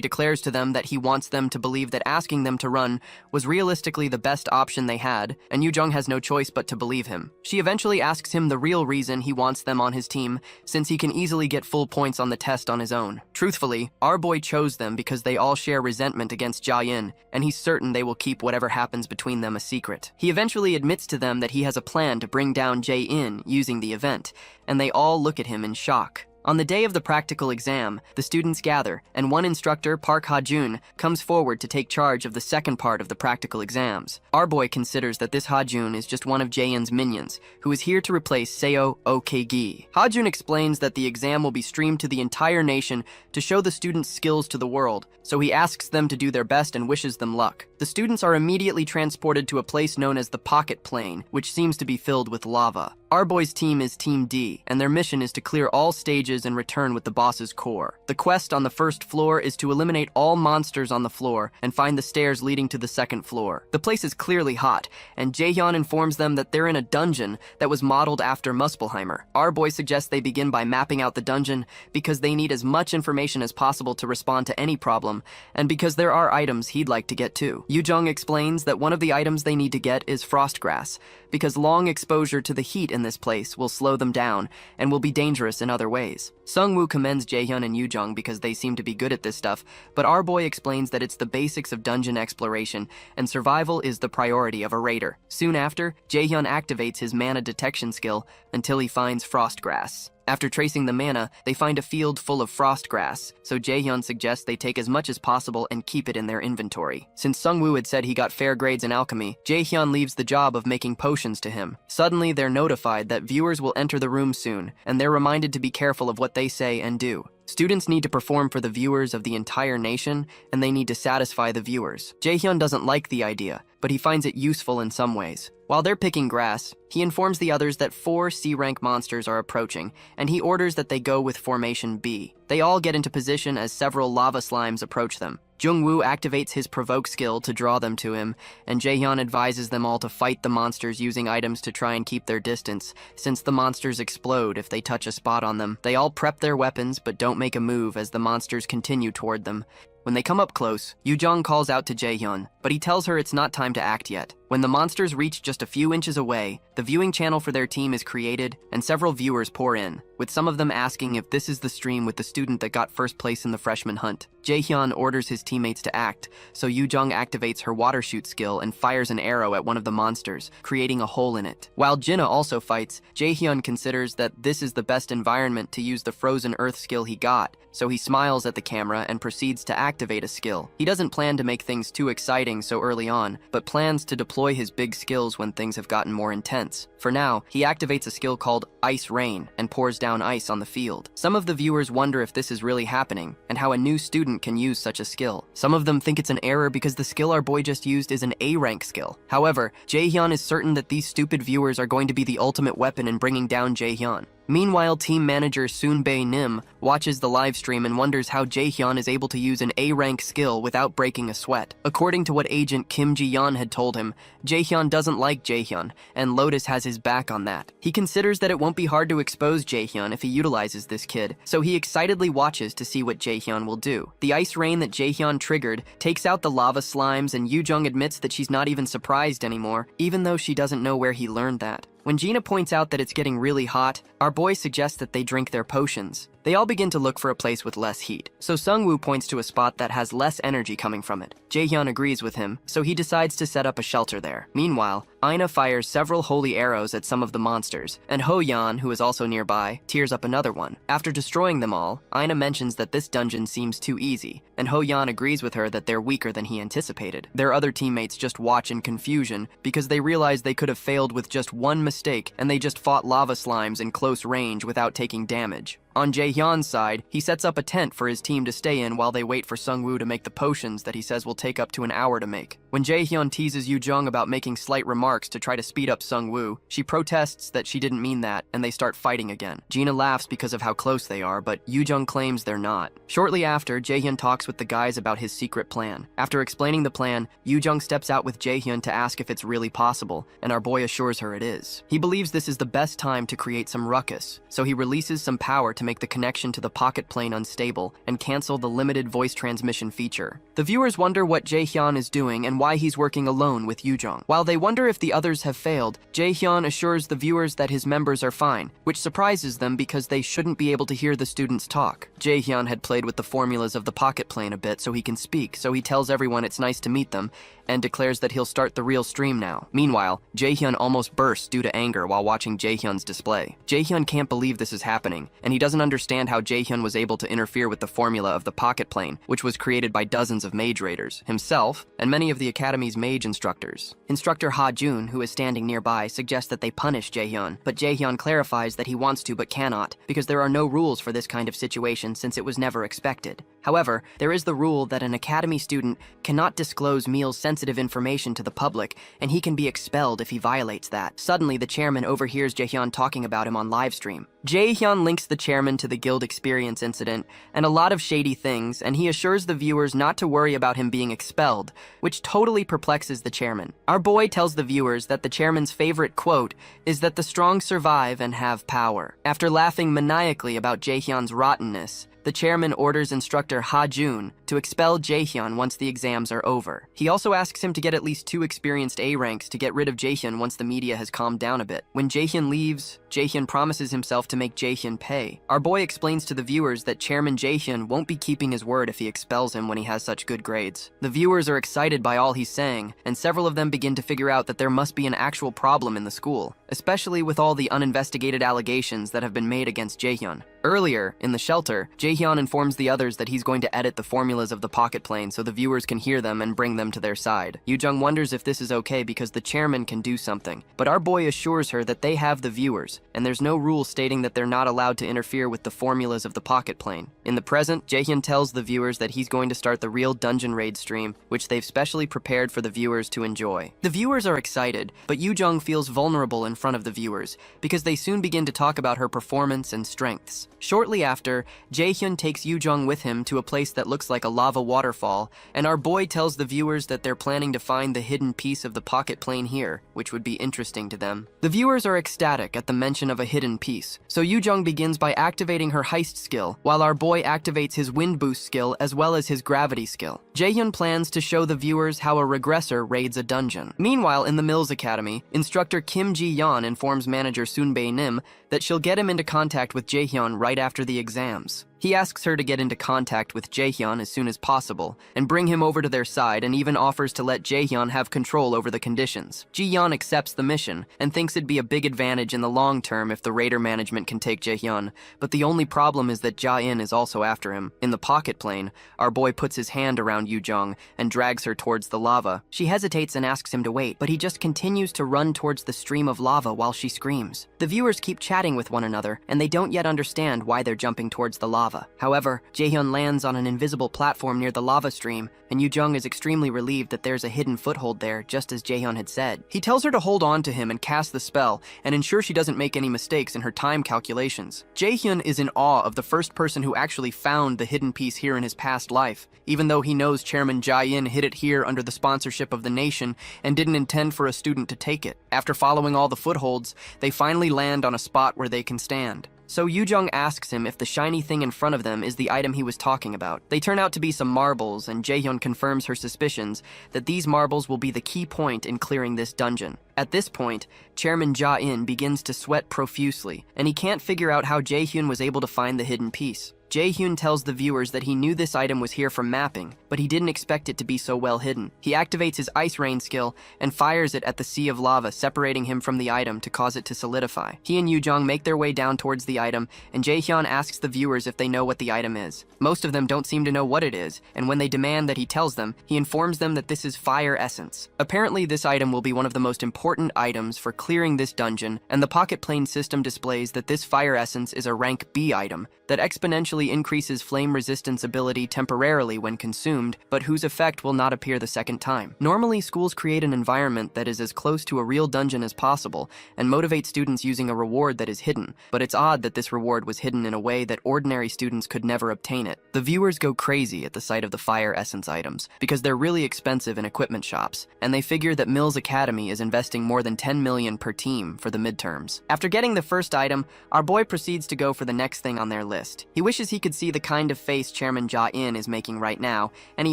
declares to them that he wants them to believe that asking them to run was realistically the best option they had, and Yoo-jung has no choice but to believe him. She eventually asks him the real reason he wants them on his team, since he can easily get full points on the test on his own. Truthfully, our boy chose them because they all share resentment against Jaehyun, and he's certain they will keep whatever happens between them a secret. He eventually admits to them that he has a plan to bring down Jae-in using the event, and they all look at him in shock. On the day of the practical exam, the students gather, and one instructor, Park Ha-jun, comes forward to take charge of the second part of the practical exams. Our boy considers that this Ha-jun is just one of Jae-in's minions, who is here to replace Seo Okagi. Ha-jun explains that the exam will be streamed to the entire nation to show the students' skills to the world, so he asks them to do their best and wishes them luck. The students are immediately transported to a place known as the Pocket Plane, which seems to be filled with lava. Our boy's team is Team D, and their mission is to clear all stages and return with the boss's core. The quest on the first floor is to eliminate all monsters on the floor and find the stairs leading to the second floor. The place is clearly hot, and Jaehyun informs them that they're in a dungeon that was modeled after Muspelheimer. Our boy suggests they begin by mapping out the dungeon because they need as much information as possible to respond to any problem, and because there are items he'd like to get too. Yoo-jung explains that one of the items they need to get is frostgrass, because long exposure to the heat in this place will slow them down and will be dangerous in other ways. Sung-woo commends Jaehyun and Yoo-jung because they seem to be good at this stuff, but our boy explains that it's the basics of dungeon exploration and survival is the priority of a raider. Soon after, Jaehyun activates his mana detection skill until he finds frostgrass. After tracing the mana, they find a field full of frost grass, so Jaehyun suggests they take as much as possible and keep it in their inventory. Since Sung-woo had said he got fair grades in alchemy, Jaehyun leaves the job of making potions to him. Suddenly, they're notified that viewers will enter the room soon, and they're reminded to be careful of what they say and do. Students need to perform for the viewers of the entire nation, and they need to satisfy the viewers. Jaehyun doesn't like the idea, but he finds it useful in some ways. While they're picking grass, he informs the others that 4 C-rank monsters are approaching, and he orders that they go with Formation B. They all get into position as several lava slimes approach them. Jung-woo activates his provoke skill to draw them to him, and Jaehyun advises them all to fight the monsters using items to try and keep their distance, since the monsters explode if they touch a spot on them. They all prep their weapons but don't make a move as the monsters continue toward them. When they come up close, Yoo-jung calls out to Jaehyun, but he tells her it's not time to act yet. When the monsters reach just a few inches away, the viewing channel for their team is created, and several viewers pour in, with some of them asking if this is the stream with the student that got first place in the freshman hunt. Jaehyun orders his teammates to act, so Yoo-jung activates her water shoot skill and fires an arrow at one of the monsters, creating a hole in it. While Jinna also fights, Jaehyun considers that this is the best environment to use the frozen earth skill he got, so he smiles at the camera and proceeds to activate a skill. He doesn't plan to make things too exciting so early on, but plans to deploy his big skills when things have gotten more intense. For now, he activates a skill called Ice Rain and pours down ice on the field. Some of the viewers wonder if this is really happening and how a new student can use such a skill. Some of them think it's an error because the skill our boy just used is an A-rank skill. However, Jaehyun is certain that these stupid viewers are going to be the ultimate weapon in bringing down Jaehyun. Meanwhile, team manager Soon-bae Nim watches the live stream and wonders how Jaehyun is able to use an A-rank skill without breaking a sweat. According to what agent Kim Ji-yeon had told him, Jaehyun doesn't like Jaehyun, and Lotus has his back on that. He considers that it won't be hard to expose Jaehyun if he utilizes this kid, so he excitedly watches to see what Jaehyun will do. The ice rain that Jaehyun triggered takes out the lava slimes, and Yoo-jung admits that she's not even surprised anymore, even though she doesn't know where he learned that. When Gina points out that it's getting really hot, our boy suggests that they drink their potions. They all begin to look for a place with less heat. So Sungwoo points to a spot that has less energy coming from it. Jaehyun agrees with him, so he decides to set up a shelter there. Meanwhile, Aina fires several holy arrows at some of the monsters, and Ho-Yan, who is also nearby, tears up another one. After destroying them all, Aina mentions that this dungeon seems too easy, and Ho-Yan agrees with her that they're weaker than he anticipated. Their other teammates just watch in confusion because they realize they could have failed with just one mistake, and they just fought lava slimes in close range without taking damage. On Jaehyun's side, he sets up a tent for his team to stay in while they wait for Sungwoo to make the potions that he says will take up to an hour to make. When Jaehyun teases Yoo-jung about making slight remarks to try to speed up Sungwoo, she protests that she didn't mean that, and they start fighting again. Gina laughs because of how close they are, but Yoo-jung claims they're not. Shortly after, Jaehyun talks with the guys about his secret plan. After explaining the plan, Yoo-jung steps out with Jaehyun to ask if it's really possible, and our boy assures her it is. He believes this is the best time to create some ruckus, so he releases some power to make the connection to the pocket plane unstable and cancel the limited voice transmission feature. The viewers wonder what Jaehyun is doing and why he's working alone with Yoo-jung. While they wonder if the others have failed, Jaehyun assures the viewers that his members are fine, which surprises them because they shouldn't be able to hear the students talk. Jaehyun had played with the formulas of the pocket plane a bit so he can speak, so he tells everyone it's nice to meet them and declares that he'll start the real stream now. Meanwhile, Jaehyun almost bursts due to anger while watching Jaehyun's display. Jaehyun can't believe this is happening, and he doesn't understand how Jaehyun was able to interfere with the formula of the pocket plane, which was created by dozens of mage raiders, himself, and many of the Academy's mage instructors. Instructor Ha-jun, who is standing nearby, suggests that they punish Jaehyun, but Jaehyun clarifies that he wants to but cannot, because there are no rules for this kind of situation since it was never expected. However, there is the rule that an Academy student cannot disclose Meal's sensitive information to the public, and he can be expelled if he violates that. Suddenly, the chairman overhears Jaehyun talking about him on livestream. Jaehyun links the chairman to the guild experience incident and a lot of shady things, and he assures the viewers not to worry about him being expelled, which totally perplexes the chairman. Our boy tells the viewers that the chairman's favorite quote is that the strong survive and have power. After laughing maniacally about Jaehyun's rottenness, the chairman orders instructor Ha-jun to expel Jaehyun once the exams are over. He also asks him to get at least 2 experienced A ranks to get rid of Jaehyun once the media has calmed down a bit. When Jaehyun leaves, Jaehyun promises himself to make Jaehyun pay. Our boy explains to the viewers that Chairman Jaehyun won't be keeping his word if he expels him when he has such good grades. The viewers are excited by all he's saying, and several of them begin to figure out that there must be an actual problem in the school, especially with all the uninvestigated allegations that have been made against Jaehyun. Earlier, in the shelter, Jaehyun informs the others that he's going to edit the formulas of the pocket plane so the viewers can hear them and bring them to their side. Yoo-jung wonders if this is okay because the chairman can do something, but our boy assures her that they have the viewers, and there's no rule stating that they're not allowed to interfere with the formulas of the pocket plane. In the present, Jaehyun tells the viewers that he's going to start the real dungeon raid stream, which they've specially prepared for the viewers to enjoy. The viewers are excited, but Yoo-jung feels vulnerable in front of the viewers because they soon begin to talk about her performance and strengths. Shortly after, Jaehyun takes Yoo-jung with him to a place that looks like a lava waterfall, and our boy tells the viewers that they're planning to find the hidden piece of the pocket plane here, which would be interesting to them. The viewers are ecstatic at the mention of a hidden piece, so Yoo-jung begins by activating her heist skill, while our boy activates his wind boost skill as well as his gravity skill. Jaehyun plans to show the viewers how a regressor raids a dungeon. Meanwhile, in the Mills Academy, instructor Kim Ji-yeon informs manager Sunbae Nim that she'll get him into contact with Jaehyun right after the exams. He asks her to get into contact with Jaehyun as soon as possible and bring him over to their side, and even offers to let Jaehyun have control over the conditions. Ji-yeon accepts the mission and thinks it'd be a big advantage in the long term if the raider management can take Jaehyun, but the only problem is that Ja-in is also after him. In the pocket plane, our boy puts his hand around Yoo-jung and drags her towards the lava. She hesitates and asks him to wait, but he just continues to run towards the stream of lava while she screams. The viewers keep chatting with one another, and they don't yet understand why they're jumping towards the lava. However, Jaehyun lands on an invisible platform near the lava stream, and Yoo-jung is extremely relieved that there's a hidden foothold there, just as Jaehyun had said. He tells her to hold on to him and cast the spell, and ensure she doesn't make any mistakes in her time calculations. Jaehyun is in awe of the first person who actually found the hidden piece here in his past life, even though he knows Chairman Ja-in hid it here under the sponsorship of the nation and didn't intend for a student to take it. After following all the footholds, they finally land on a spot where they can stand. So Yoo-jung asks him if the shiny thing in front of them is the item he was talking about. They turn out to be some marbles, and Jaehyun confirms her suspicions that these marbles will be the key point in clearing this dungeon. At this point, Chairman Ja-in begins to sweat profusely, and he can't figure out how Jae-hyun was able to find the hidden piece. Jae-hyun tells the viewers that he knew this item was here from mapping, but he didn't expect it to be so well hidden. He activates his Ice Rain skill and fires it at the sea of lava, separating him from the item to cause it to solidify. He and Yoo-jung make their way down towards the item, and Jae-hyun asks the viewers if they know what the item is. Most of them don't seem to know what it is, and when they demand that he tells them, he informs them that this is fire essence. Apparently, this item will be one of the most important items for clearing this dungeon, and the pocket plane system displays that this fire essence is a rank B item that exponentially increases flame resistance ability temporarily when consumed, but whose effect will not appear the second time. Normally, schools create an environment that is as close to a real dungeon as possible and motivate students using a reward that is hidden, but it's odd that this reward was hidden in a way that ordinary students could never obtain it. The viewers go crazy at the sight of the fire essence items because they're really expensive in equipment shops, and they figure that Mills Academy is investing more than 10 million per team for the midterms. After getting the first item, our boy proceeds to go for the next thing on their list. He wishes he could see the kind of face Chairman Ja-in is making right now, and he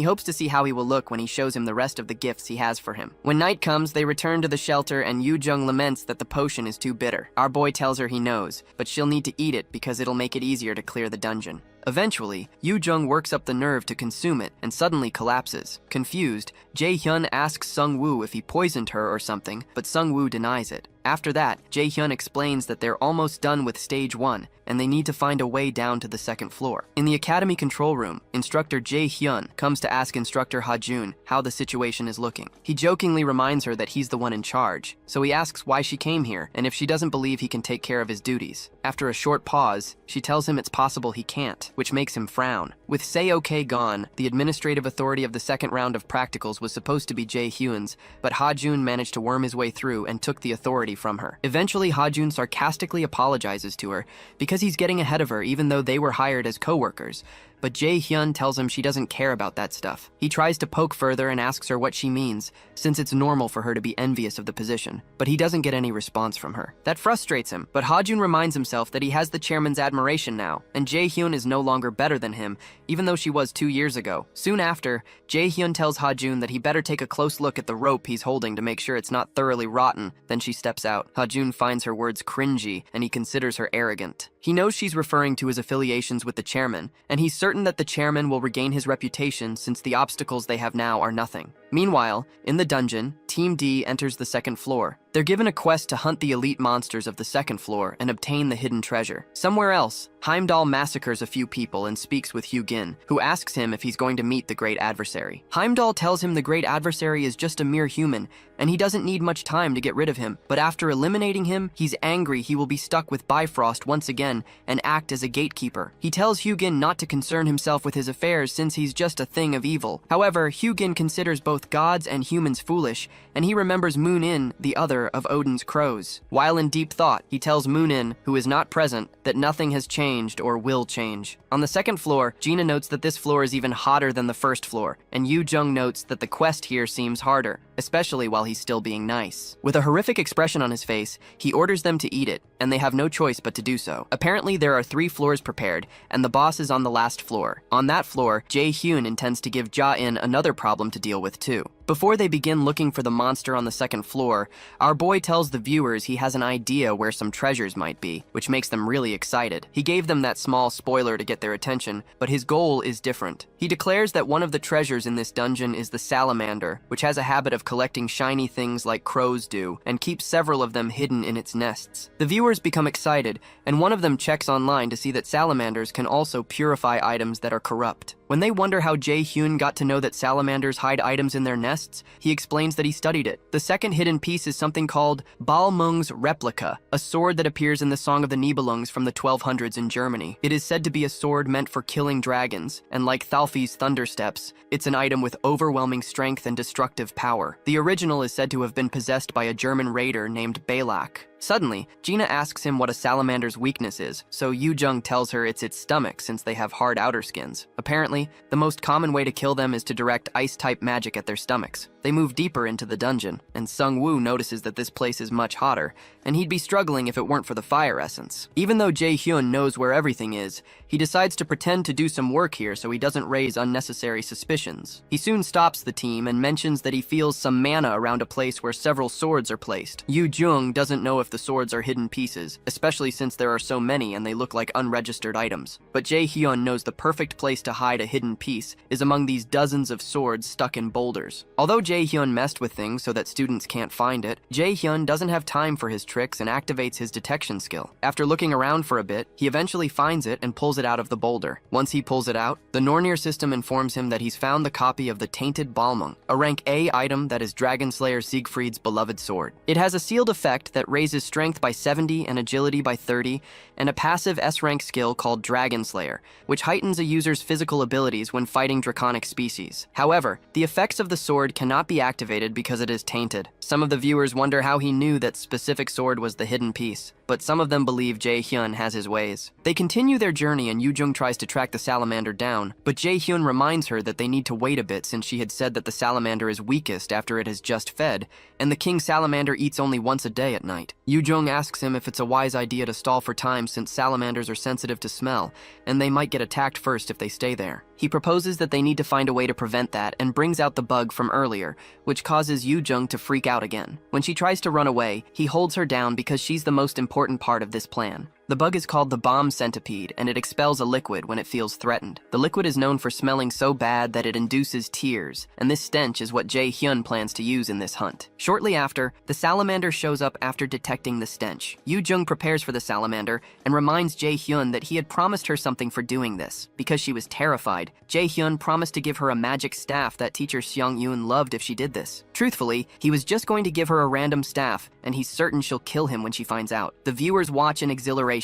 hopes to see how he will look when he shows him the rest of the gifts he has for him. When night comes, they return to the shelter, and Yoo-jung laments that the potion is too bitter. Our boy tells her he knows, but she'll need to eat it because it'll make it easier to clear the dungeon. Eventually, Yoo-jung works up the nerve to consume it and suddenly collapses. Confused, Jae-hyun asks Sung-woo if he poisoned her or something, but Sung-woo denies it. After that, Jae-hyun explains that they're almost done with stage 1, and they need to find a way down to the second floor. In the academy control room, instructor Jae-hyun comes to ask instructor Ha-jun how the situation is looking. He jokingly reminds her that he's the one in charge, so he asks why she came here and if she doesn't believe he can take care of his duties. After a short pause, she tells him it's possible he can't, which makes him frown. With Say-okay gone, the administrative authority of the second round of practicals was supposed to be Jae-hyun's, but Ha-jun managed to worm his way through and took the authority from her. Eventually, Ha-jun sarcastically apologizes to her because he's getting ahead of her even though they were hired as co-workers. But Jae-hyun tells him she doesn't care about that stuff. He tries to poke further and asks her what she means, since it's normal for her to be envious of the position, but he doesn't get any response from her. That frustrates him, but Ha-jun reminds himself that he has the chairman's admiration now, and Jae-hyun is no longer better than him, even though she was 2 years ago. Soon after, Jae-hyun tells Ha-jun that he better take a close look at the rope he's holding to make sure it's not thoroughly rotten, then she steps out. Ha-jun finds her words cringy, and he considers her arrogant. He knows she's referring to his affiliations with the chairman, and he's certain that the chairman will regain his reputation since the obstacles they have now are nothing. Meanwhile, in the dungeon, Team D enters the second floor. They're given a quest to hunt the elite monsters of the second floor and obtain the hidden treasure. Somewhere else, Heimdall massacres a few people and speaks with Hugin, who asks him if he's going to meet the great adversary. Heimdall tells him the great adversary is just a mere human, and he doesn't need much time to get rid of him, but after eliminating him, he's angry he will be stuck with Bifrost once again and act as a gatekeeper. He tells Hugin not to concern himself with his affairs since he's just a thing of evil. However, Hugin considers both gods and humans foolish, and he remembers Moon-in, the other of Odin's crows. While in deep thought, he tells Moon-in, who is not present, that nothing has changed or will change. On the second floor, Gina notes that this floor is even hotter than the first floor, and Yoo-jung notes that the quest here seems harder, especially while he's still being nice. With a horrific expression on his face, he orders them to eat it, and they have no choice but to do so. Apparently, there are 3 floors prepared, and the boss is on the last floor. On that floor, Jae-hyun intends to give Ja-in another problem to deal with too. Before they begin looking for the monster on the second floor, our boy tells the viewers he has an idea where some treasures might be, which makes them really excited. He gave them that small spoiler to get their attention, but his goal is different. He declares that one of the treasures in this dungeon is the salamander, which has a habit of collecting shiny things like crows do, and keeps several of them hidden in its nests. The viewers become excited, and one of them checks online to see that salamanders can also purify items that are corrupt. When they wonder how Jae-hyun got to know that salamanders hide items in their nests, he explains that he studied it. The second hidden piece is something called Balmung's replica, a sword that appears in the Song of the Nibelungs from the 1200s in Germany. It is said to be a sword meant for killing dragons, and like Thalfi's Thundersteps, it's an item with overwhelming strength and destructive power. The original is said to have been possessed by a German raider named Balak. Suddenly, Gina asks him what a salamander's weakness is, so Yoo-jung tells her it's its stomach since they have hard outer skins. Apparently, the most common way to kill them is to direct ice-type magic at their stomachs. They move deeper into the dungeon, and Sung-woo notices that this place is much hotter, and he'd be struggling if it weren't for the fire essence. Even though Jae-hyun knows where everything is, he decides to pretend to do some work here so he doesn't raise unnecessary suspicions. He soon stops the team and mentions that he feels some mana around a place where several swords are placed. Yoo-jung doesn't know if the swords are hidden pieces, especially since there are so many and they look like unregistered items. But Jae-hyun knows the perfect place to hide a hidden piece is among these dozens of swords stuck in boulders. Although Jae-hyun messed with things so that students can't find it, Jae-hyun doesn't have time for his tricks and activates his detection skill. After looking around for a bit, he eventually finds it and pulls it out of the boulder. Once he pulls it out, the Nornir system informs him that he's found the copy of the Tainted Balmung, a rank A item that is Dragon Slayer Siegfried's beloved sword. It has a sealed effect that raises strength by 70 and agility by 30, and a passive S-rank skill called Dragon Slayer, which heightens a user's physical abilities when fighting draconic species. However, the effects of the sword cannot be activated because it is tainted. Some of the viewers wonder how he knew that specific sword was the hidden piece, but some of them believe Jae-hyun has his ways. They continue their journey and Yoo-jung tries to track the salamander down, but Jae-hyun reminds her that they need to wait a bit since she had said that the salamander is weakest after it has just fed, and the king salamander eats only once a day at night. Yoo-jung asks him if it's a wise idea to stall for time since salamanders are sensitive to smell, and they might get attacked first if they stay there. He proposes that they need to find a way to prevent that and brings out the bug from earlier, which causes Yoo-jung to freak out again. When she tries to run away, he holds her down because she's the most important part of this plan. The bug is called the bomb centipede, and it expels a liquid when it feels threatened. The liquid is known for smelling so bad that it induces tears, and this stench is what Jae-hyun plans to use in this hunt. Shortly after, the salamander shows up after detecting the stench. Yoo-jung prepares for the salamander and reminds Jae-hyun that he had promised her something for doing this. Because she was terrified, Jae-hyun promised to give her a magic staff that teacher Seong-yoon loved if she did this. Truthfully, he was just going to give her a random staff, and he's certain she'll kill him when she finds out. The viewers watch in exhilaration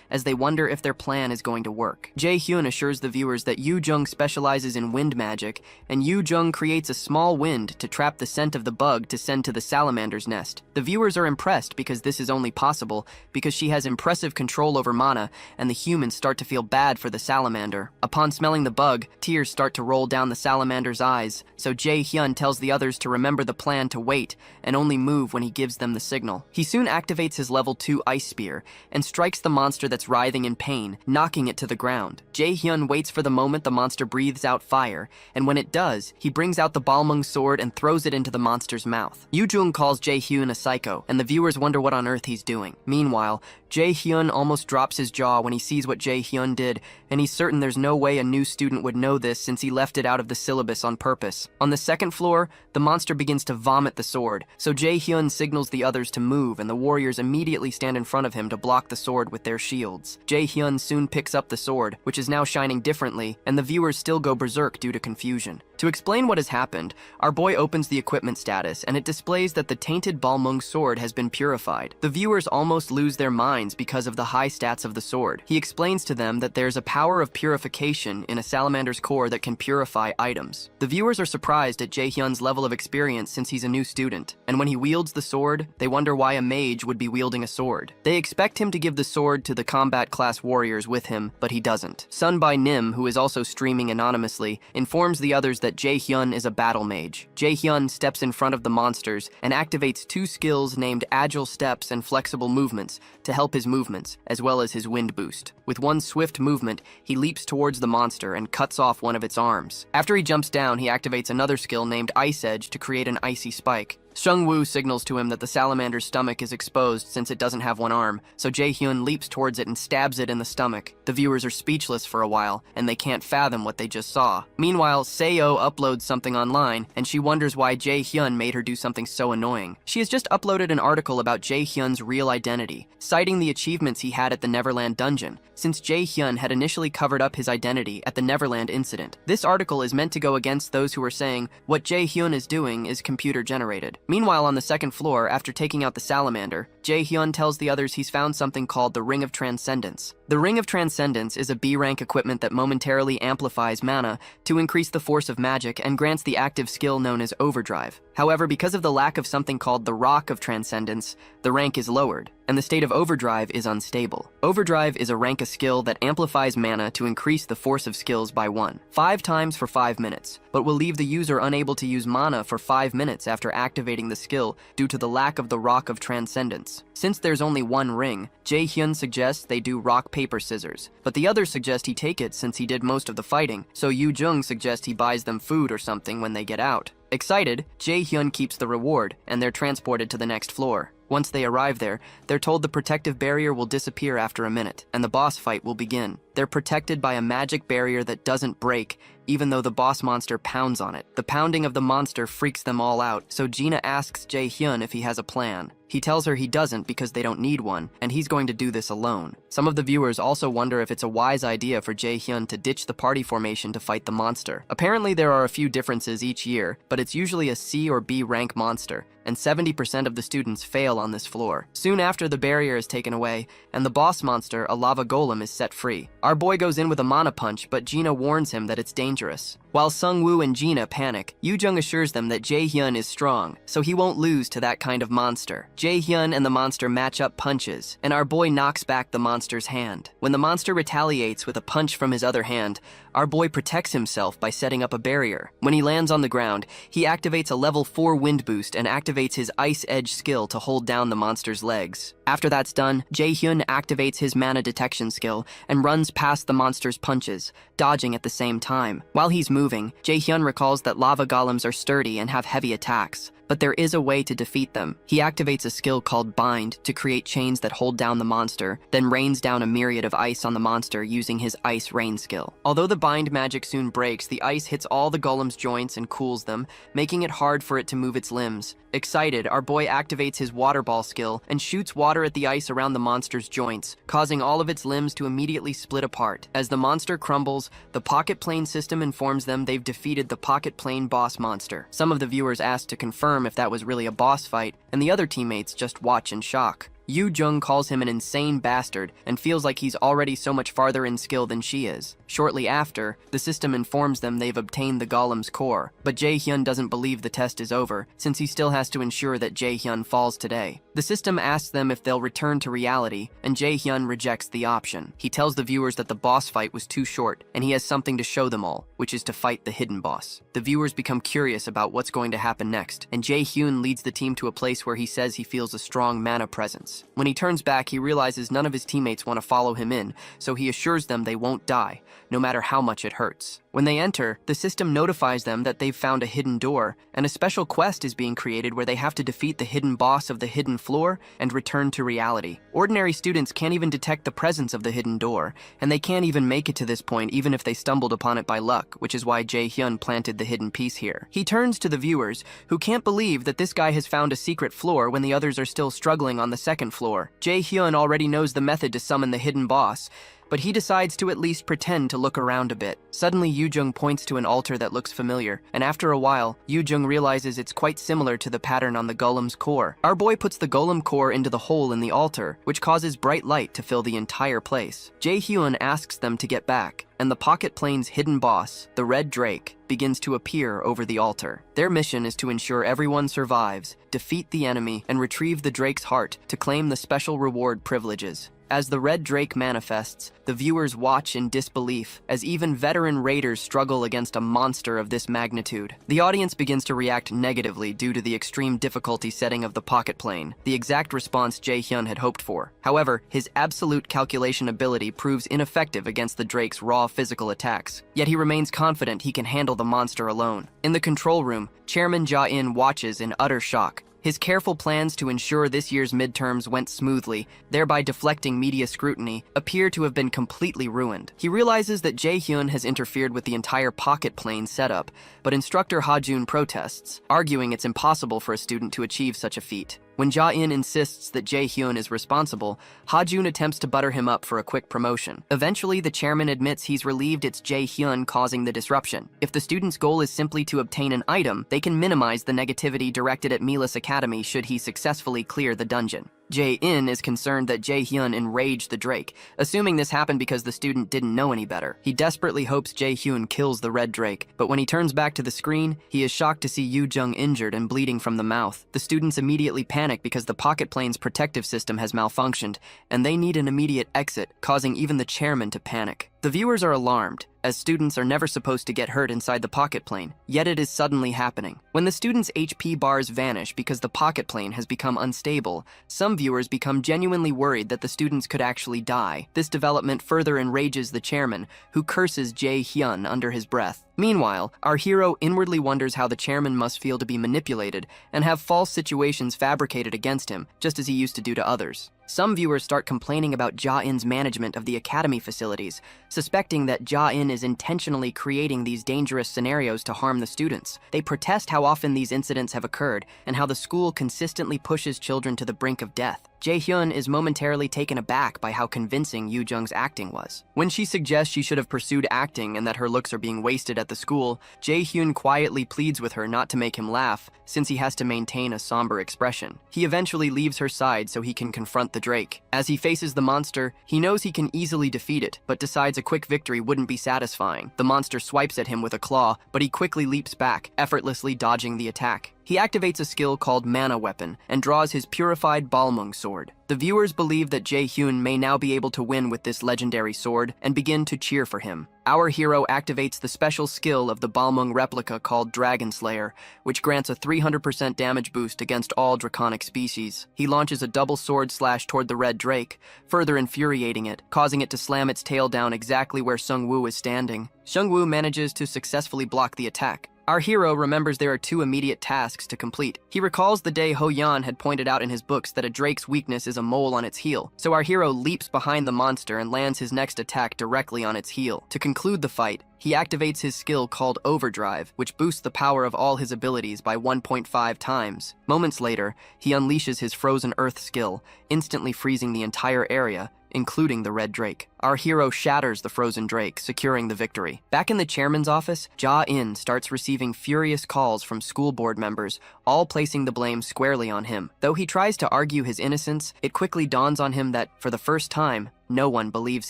as they wonder if their plan is going to work. Jae-hyun assures the viewers that Yoo-jung specializes in wind magic, and Yoo-jung creates a small wind to trap the scent of the bug to send to the salamander's nest. The viewers are impressed because this is only possible because she has impressive control over mana, and the humans start to feel bad for the salamander. Upon smelling the bug, tears start to roll down the salamander's eyes, so Jae-hyun tells the others to remember the plan to wait and only move when he gives them the signal. He soon activates his level 2 ice spear and strikes the monster that's writhing in pain, knocking it to the ground. Jae-hyun waits for the moment the monster breathes out fire, and when it does, he brings out the Balmung sword and throws it into the monster's mouth. Yoo-jung calls Jae-hyun a psycho, and the viewers wonder what on earth he's doing. Meanwhile, Jae-hyun almost drops his jaw when he sees what Jae-hyun did, and he's certain there's no way a new student would know this since he left it out of the syllabus on purpose. On the second floor, the monster begins to vomit the sword, so Jae-hyun signals the others to move, and the warriors immediately stand in front of him to block the sword with their shields. Jae-hyun soon picks up the sword, which is now shining differently, and the viewers still go berserk due to confusion. To explain what has happened, our boy opens the equipment status, and it displays that the Tainted Balmung sword has been purified. The viewers almost lose their minds because of the high stats of the sword. He explains to them that there's a power of purification in a salamander's core that can purify items. The viewers are surprised at Jae-hyun's level of experience since he's a new student, and when he wields the sword, they wonder why a mage would be wielding a sword. They expect him to give the sword to the combat class warriors with him, but he doesn't. Sunbai Nim, who is also streaming anonymously, informs the others that Jae-hyun is a battle mage. Jae-hyun steps in front of the monsters and activates 2 skills named Agile Steps and Flexible Movements to help his movements, as well as his wind boost. With one swift movement, he leaps towards the monster and cuts off one of its arms. After he jumps down, he activates another skill named Ice Edge to create an icy spike. Sung-woo signals to him that the salamander's stomach is exposed since it doesn't have one arm, so Jae-hyun leaps towards it and stabs it in the stomach. The viewers are speechless for a while, and they can't fathom what they just saw. Meanwhile, Seo uploads something online, and she wonders why Jae-hyun made her do something so annoying. She has just uploaded an article about Jae-hyun's real identity, citing the achievements he had at the Neverland dungeon, since Jae-hyun had initially covered up his identity at the Neverland incident. This article is meant to go against those who are saying what Jae-hyun is doing is computer-generated. Meanwhile, on the second floor, after taking out the salamander, Jae-hyun tells the others he's found something called the Ring of Transcendence. The Ring of Transcendence is a B-rank equipment that momentarily amplifies mana to increase the force of magic and grants the active skill known as Overdrive. However, because of the lack of something called the Rock of Transcendence, the rank is lowered, and the state of Overdrive is unstable. Overdrive is a rank of skill that amplifies mana to increase the force of skills by 5 times for 5 minutes, but will leave the user unable to use mana for 5 minutes after activating the skill due to the lack of the Rock of Transcendence. Since there's only one ring, Jae-hyun suggests they do rock, paper, scissors, but the others suggest he take it since he did most of the fighting, so Yoo-jung suggests he buys them food or something when they get out. Excited, Jae-hyun keeps the reward, and they're transported to the next floor. Once they arrive there, they're told the protective barrier will disappear after a minute, and the boss fight will begin. They're protected by a magic barrier that doesn't break, even though the boss monster pounds on it. The pounding of the monster freaks them all out, so Gina asks Jae-hyun if he has a plan. He tells her he doesn't because they don't need one, and he's going to do this alone. Some of the viewers also wonder if it's a wise idea for Jae-hyun to ditch the party formation to fight the monster. Apparently there are a few differences each year, but it's usually a C or B rank monster, and 70% of the students fail on this floor. Soon after, the barrier is taken away, and the boss monster, a lava golem, is set free. Our boy goes in with a mana punch, but Gina warns him that it's dangerous. While Sung-woo and Gina panic, Yoo-jung assures them that Jae-hyun is strong, so he won't lose to that kind of monster. Jae-hyun and the monster match up punches, and our boy knocks back the monster's hand. When the monster retaliates with a punch from his other hand, our boy protects himself by setting up a barrier. When he lands on the ground, he activates a level 4 wind boost and activates his Ice Edge skill to hold down the monster's legs. After that's done, Jae-hyun activates his mana detection skill and runs past the monster's punches, dodging at the same time. While he's moving, Jae-hyun recalls that lava golems are sturdy and have heavy attacks, but there is a way to defeat them. He activates a skill called Bind to create chains that hold down the monster, then rains down a myriad of ice on the monster using his Ice Rain skill. Although the Bind magic soon breaks, the ice hits all the golem's joints and cools them, making it hard for it to move its limbs. Excited, our boy activates his Water Ball skill and shoots water at the ice around the monster's joints, causing all of its limbs to immediately split apart. As the monster crumbles, the Pocket Plane system informs them they've defeated the Pocket Plane boss monster. Some of the viewers ask to confirm if that was really a boss fight, and the other teammates just watch in shock. Yoo-jung calls him an insane bastard and feels like he's already so much farther in skill than she is. Shortly after, the system informs them they've obtained the golem's core, but Jae-hyun doesn't believe the test is over, since he still has to ensure that Jae-hyun falls today. The system asks them if they'll return to reality, and Jae-hyun rejects the option. He tells the viewers that the boss fight was too short, and he has something to show them all, which is to fight the hidden boss. The viewers become curious about what's going to happen next, and Jae-hyun leads the team to a place where he says he feels a strong mana presence. When he turns back, he realizes none of his teammates want to follow him in, so he assures them they won't die, no matter how much it hurts. When they enter, the system notifies them that they've found a hidden door, and a special quest is being created where they have to defeat the hidden boss of the hidden floor and return to reality. Ordinary students can't even detect the presence of the hidden door, and they can't even make it to this point even if they stumbled upon it by luck, which is why Jae-hyun planted the hidden piece here. He turns to the viewers, who can't believe that this guy has found a secret floor when the others are still struggling on the second floor. Jae-hyun already knows the method to summon the hidden boss, but he decides to at least pretend to look around a bit. Suddenly, Yoo-jung points to an altar that looks familiar, and after a while, Yoo-jung realizes it's quite similar to the pattern on the golem's core. Our boy puts the golem core into the hole in the altar, which causes bright light to fill the entire place. Jae-hyun asks them to get back, and the Pocket Plane's hidden boss, the Red Drake, begins to appear over the altar. Their mission is to ensure everyone survives, defeat the enemy, and retrieve the Drake's heart to claim the special reward privileges. As the Red Drake manifests, the viewers watch in disbelief, as even veteran raiders struggle against a monster of this magnitude. The audience begins to react negatively due to the extreme difficulty setting of the Pocket Plane, the exact response Jae-hyun had hoped for. However, his absolute calculation ability proves ineffective against the Drake's raw physical attacks, yet he remains confident he can handle the monster alone. In the control room, Chairman Ja-in watches in utter shock. His careful plans to ensure this year's midterms went smoothly, thereby deflecting media scrutiny, appear to have been completely ruined. He realizes that Jae-hyun has interfered with the entire Pocket Plane setup, but instructor Ha-jun protests, arguing it's impossible for a student to achieve such a feat. When Ja-in insists that Jae-hyun is responsible, Ha-jun attempts to butter him up for a quick promotion. Eventually, the chairman admits he's relieved it's Jae-hyun causing the disruption. If the student's goal is simply to obtain an item, they can minimize the negativity directed at Mila's Academy should he successfully clear the dungeon. Jae-in is concerned that Jae-hyun enraged the Drake, assuming this happened because the student didn't know any better. He desperately hopes Jae-hyun kills the red Drake, but when he turns back to the screen, he is shocked to see Yoo-jung injured and bleeding from the mouth. The students immediately panic because the pocket plane's protective system has malfunctioned, and they need an immediate exit, causing even the chairman to panic. The viewers are alarmed, as students are never supposed to get hurt inside the pocket plane, yet it is suddenly happening. When the students' HP bars vanish because the pocket plane has become unstable, some viewers become genuinely worried that the students could actually die. This development further enrages the chairman, who curses Jae-hyun under his breath. Meanwhile, our hero inwardly wonders how the chairman must feel to be manipulated and have false situations fabricated against him, just as he used to do to others. Some viewers start complaining about Ja-in's management of the academy facilities, suspecting that Ja-in is intentionally creating these dangerous scenarios to harm the students. They protest how often these incidents have occurred and how the school consistently pushes children to the brink of death. Jae-hyun is momentarily taken aback by how convincing Yoo-jung's acting was. When she suggests she should have pursued acting and that her looks are being wasted at the school, Jae-hyun quietly pleads with her not to make him laugh, since he has to maintain a somber expression. He eventually leaves her side so he can confront the Drake. As he faces the monster, he knows he can easily defeat it, but decides a quick victory wouldn't be satisfying. The monster swipes at him with a claw, but he quickly leaps back, effortlessly dodging the attack. He activates a skill called Mana Weapon and draws his purified Balmung sword. The viewers believe that Jae-hyun may now be able to win with this legendary sword and begin to cheer for him. Our hero activates the special skill of the Balmung replica called Dragon Slayer, which grants a 300% damage boost against all draconic species. He launches a double sword slash toward the red Drake, further infuriating it, causing it to slam its tail down exactly where Sung-woo is standing. Sung-woo manages to successfully block the attack. Our hero remembers there are two immediate tasks to complete. He recalls the day Ho-yan had pointed out in his books that a drake's weakness is a mole on its heel, so our hero leaps behind the monster and lands his next attack directly on its heel. To conclude the fight, he activates his skill called Overdrive, which boosts the power of all his abilities by 1.5 times. Moments later, he unleashes his Frozen Earth skill, instantly freezing the entire area, including the red Drake. Our hero shatters the frozen Drake, securing the victory. Back in the chairman's office, Ja-in starts receiving furious calls from school board members, all placing the blame squarely on him. Though he tries to argue his innocence, it quickly dawns on him that, for the first time, no one believes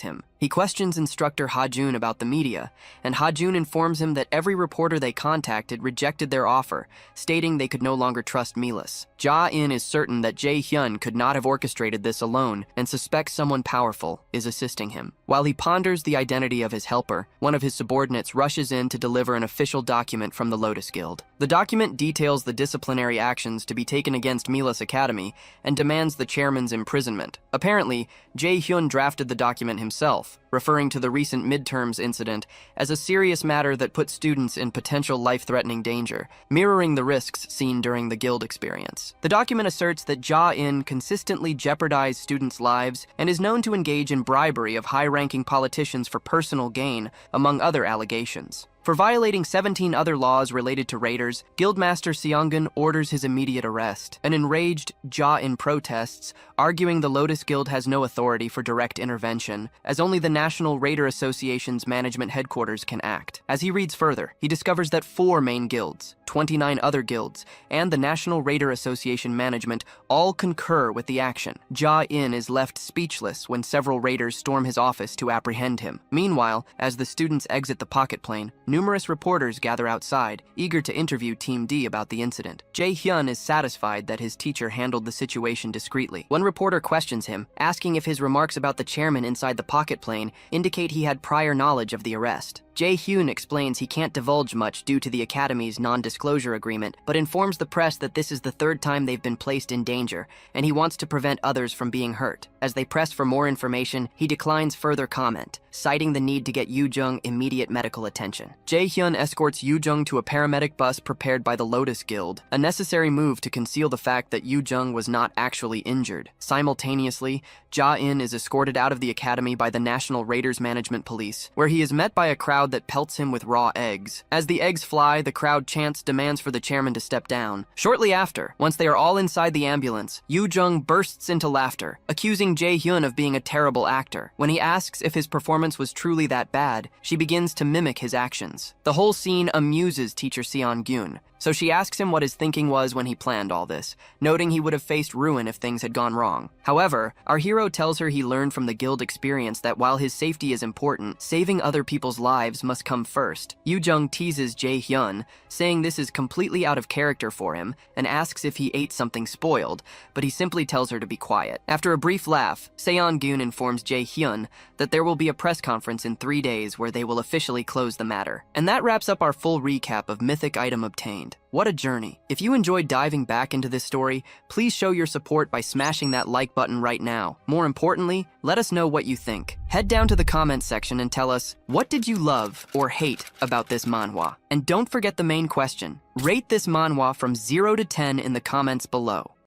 him. He questions instructor Ha-jun about the media, and Ha-jun informs him that every reporter they contacted rejected their offer, stating they could no longer trust Milas. Ja-in is certain that Jae-hyun could not have orchestrated this alone and suspects someone powerful is assisting him. While he ponders the identity of his helper, one of his subordinates rushes in to deliver an official document from the Lotus Guild. The document details the disciplinary actions to be taken against Milas Academy and demands the chairman's imprisonment. Apparently, Jae-hyun drafted the document himself, referring to the recent midterms incident as a serious matter that put students in potential life-threatening danger, mirroring the risks seen during the guild experience. The document asserts that Ja-in consistently jeopardized students' lives and is known to engage in bribery of high-ranking politicians for personal gain, among other allegations. For violating 17 other laws related to raiders, Guildmaster Seongun orders his immediate arrest. An enraged Ja-in protests, arguing the Lotus Guild has no authority for direct intervention, as only the National Raider Association's management headquarters can act. As he reads further, he discovers that 4 main guilds, 29 other guilds, and the National Raider Association management all concur with the action. Ja-in is left speechless when several raiders storm his office to apprehend him. Meanwhile, as the students exit the pocket plane, numerous reporters gather outside, eager to interview Team D about the incident. Jae-hyun is satisfied that his teacher handled the situation discreetly. One reporter questions him, asking if his remarks about the chairman inside the pocket plane indicate he had prior knowledge of the arrest. Jae-hyun explains he can't divulge much due to the Academy's non-disclosure agreement, but informs the press that this is the 3rd time they've been placed in danger, and he wants to prevent others from being hurt. As they press for more information, he declines further comment, citing the need to get Yoo-jung immediate medical attention. Jae-hyun escorts Yoo-jung to a paramedic bus prepared by the Lotus Guild, a necessary move to conceal the fact that Yoo-jung was not actually injured. Simultaneously, Ja-in is escorted out of the academy by the National Raiders Management Police, where he is met by a crowd that pelts him with raw eggs. As the eggs fly, the crowd chants demands for the chairman to step down. Shortly after, once they are all inside the ambulance, Yoo-jung bursts into laughter, accusing Jae-hyun of being a terrible actor. When he asks if his performance was truly that bad, she begins to mimic his actions. The whole scene amuses teacher Seon-gyun, So she asks him what his thinking was when he planned all this, noting he would have faced ruin if things had gone wrong. However, our hero tells her he learned from the guild experience that while his safety is important, saving other people's lives must come first. Yoo-jung teases Jae-hyun, saying this is completely out of character for him, and asks if he ate something spoiled, but he simply tells her to be quiet. After a brief laugh, Seon-gun informs Jae-hyun that there will be a press conference in 3 days where they will officially close the matter. And that wraps up our full recap of Mythic Item Obtained. What a journey. If you enjoyed diving back into this story, please show your support by smashing that like button right now. More importantly, let us know what you think. Head down to the comments section and tell us, what did you love or hate about this manhwa? And don't forget the main question. Rate this manhwa from 0 to 10 in the comments below.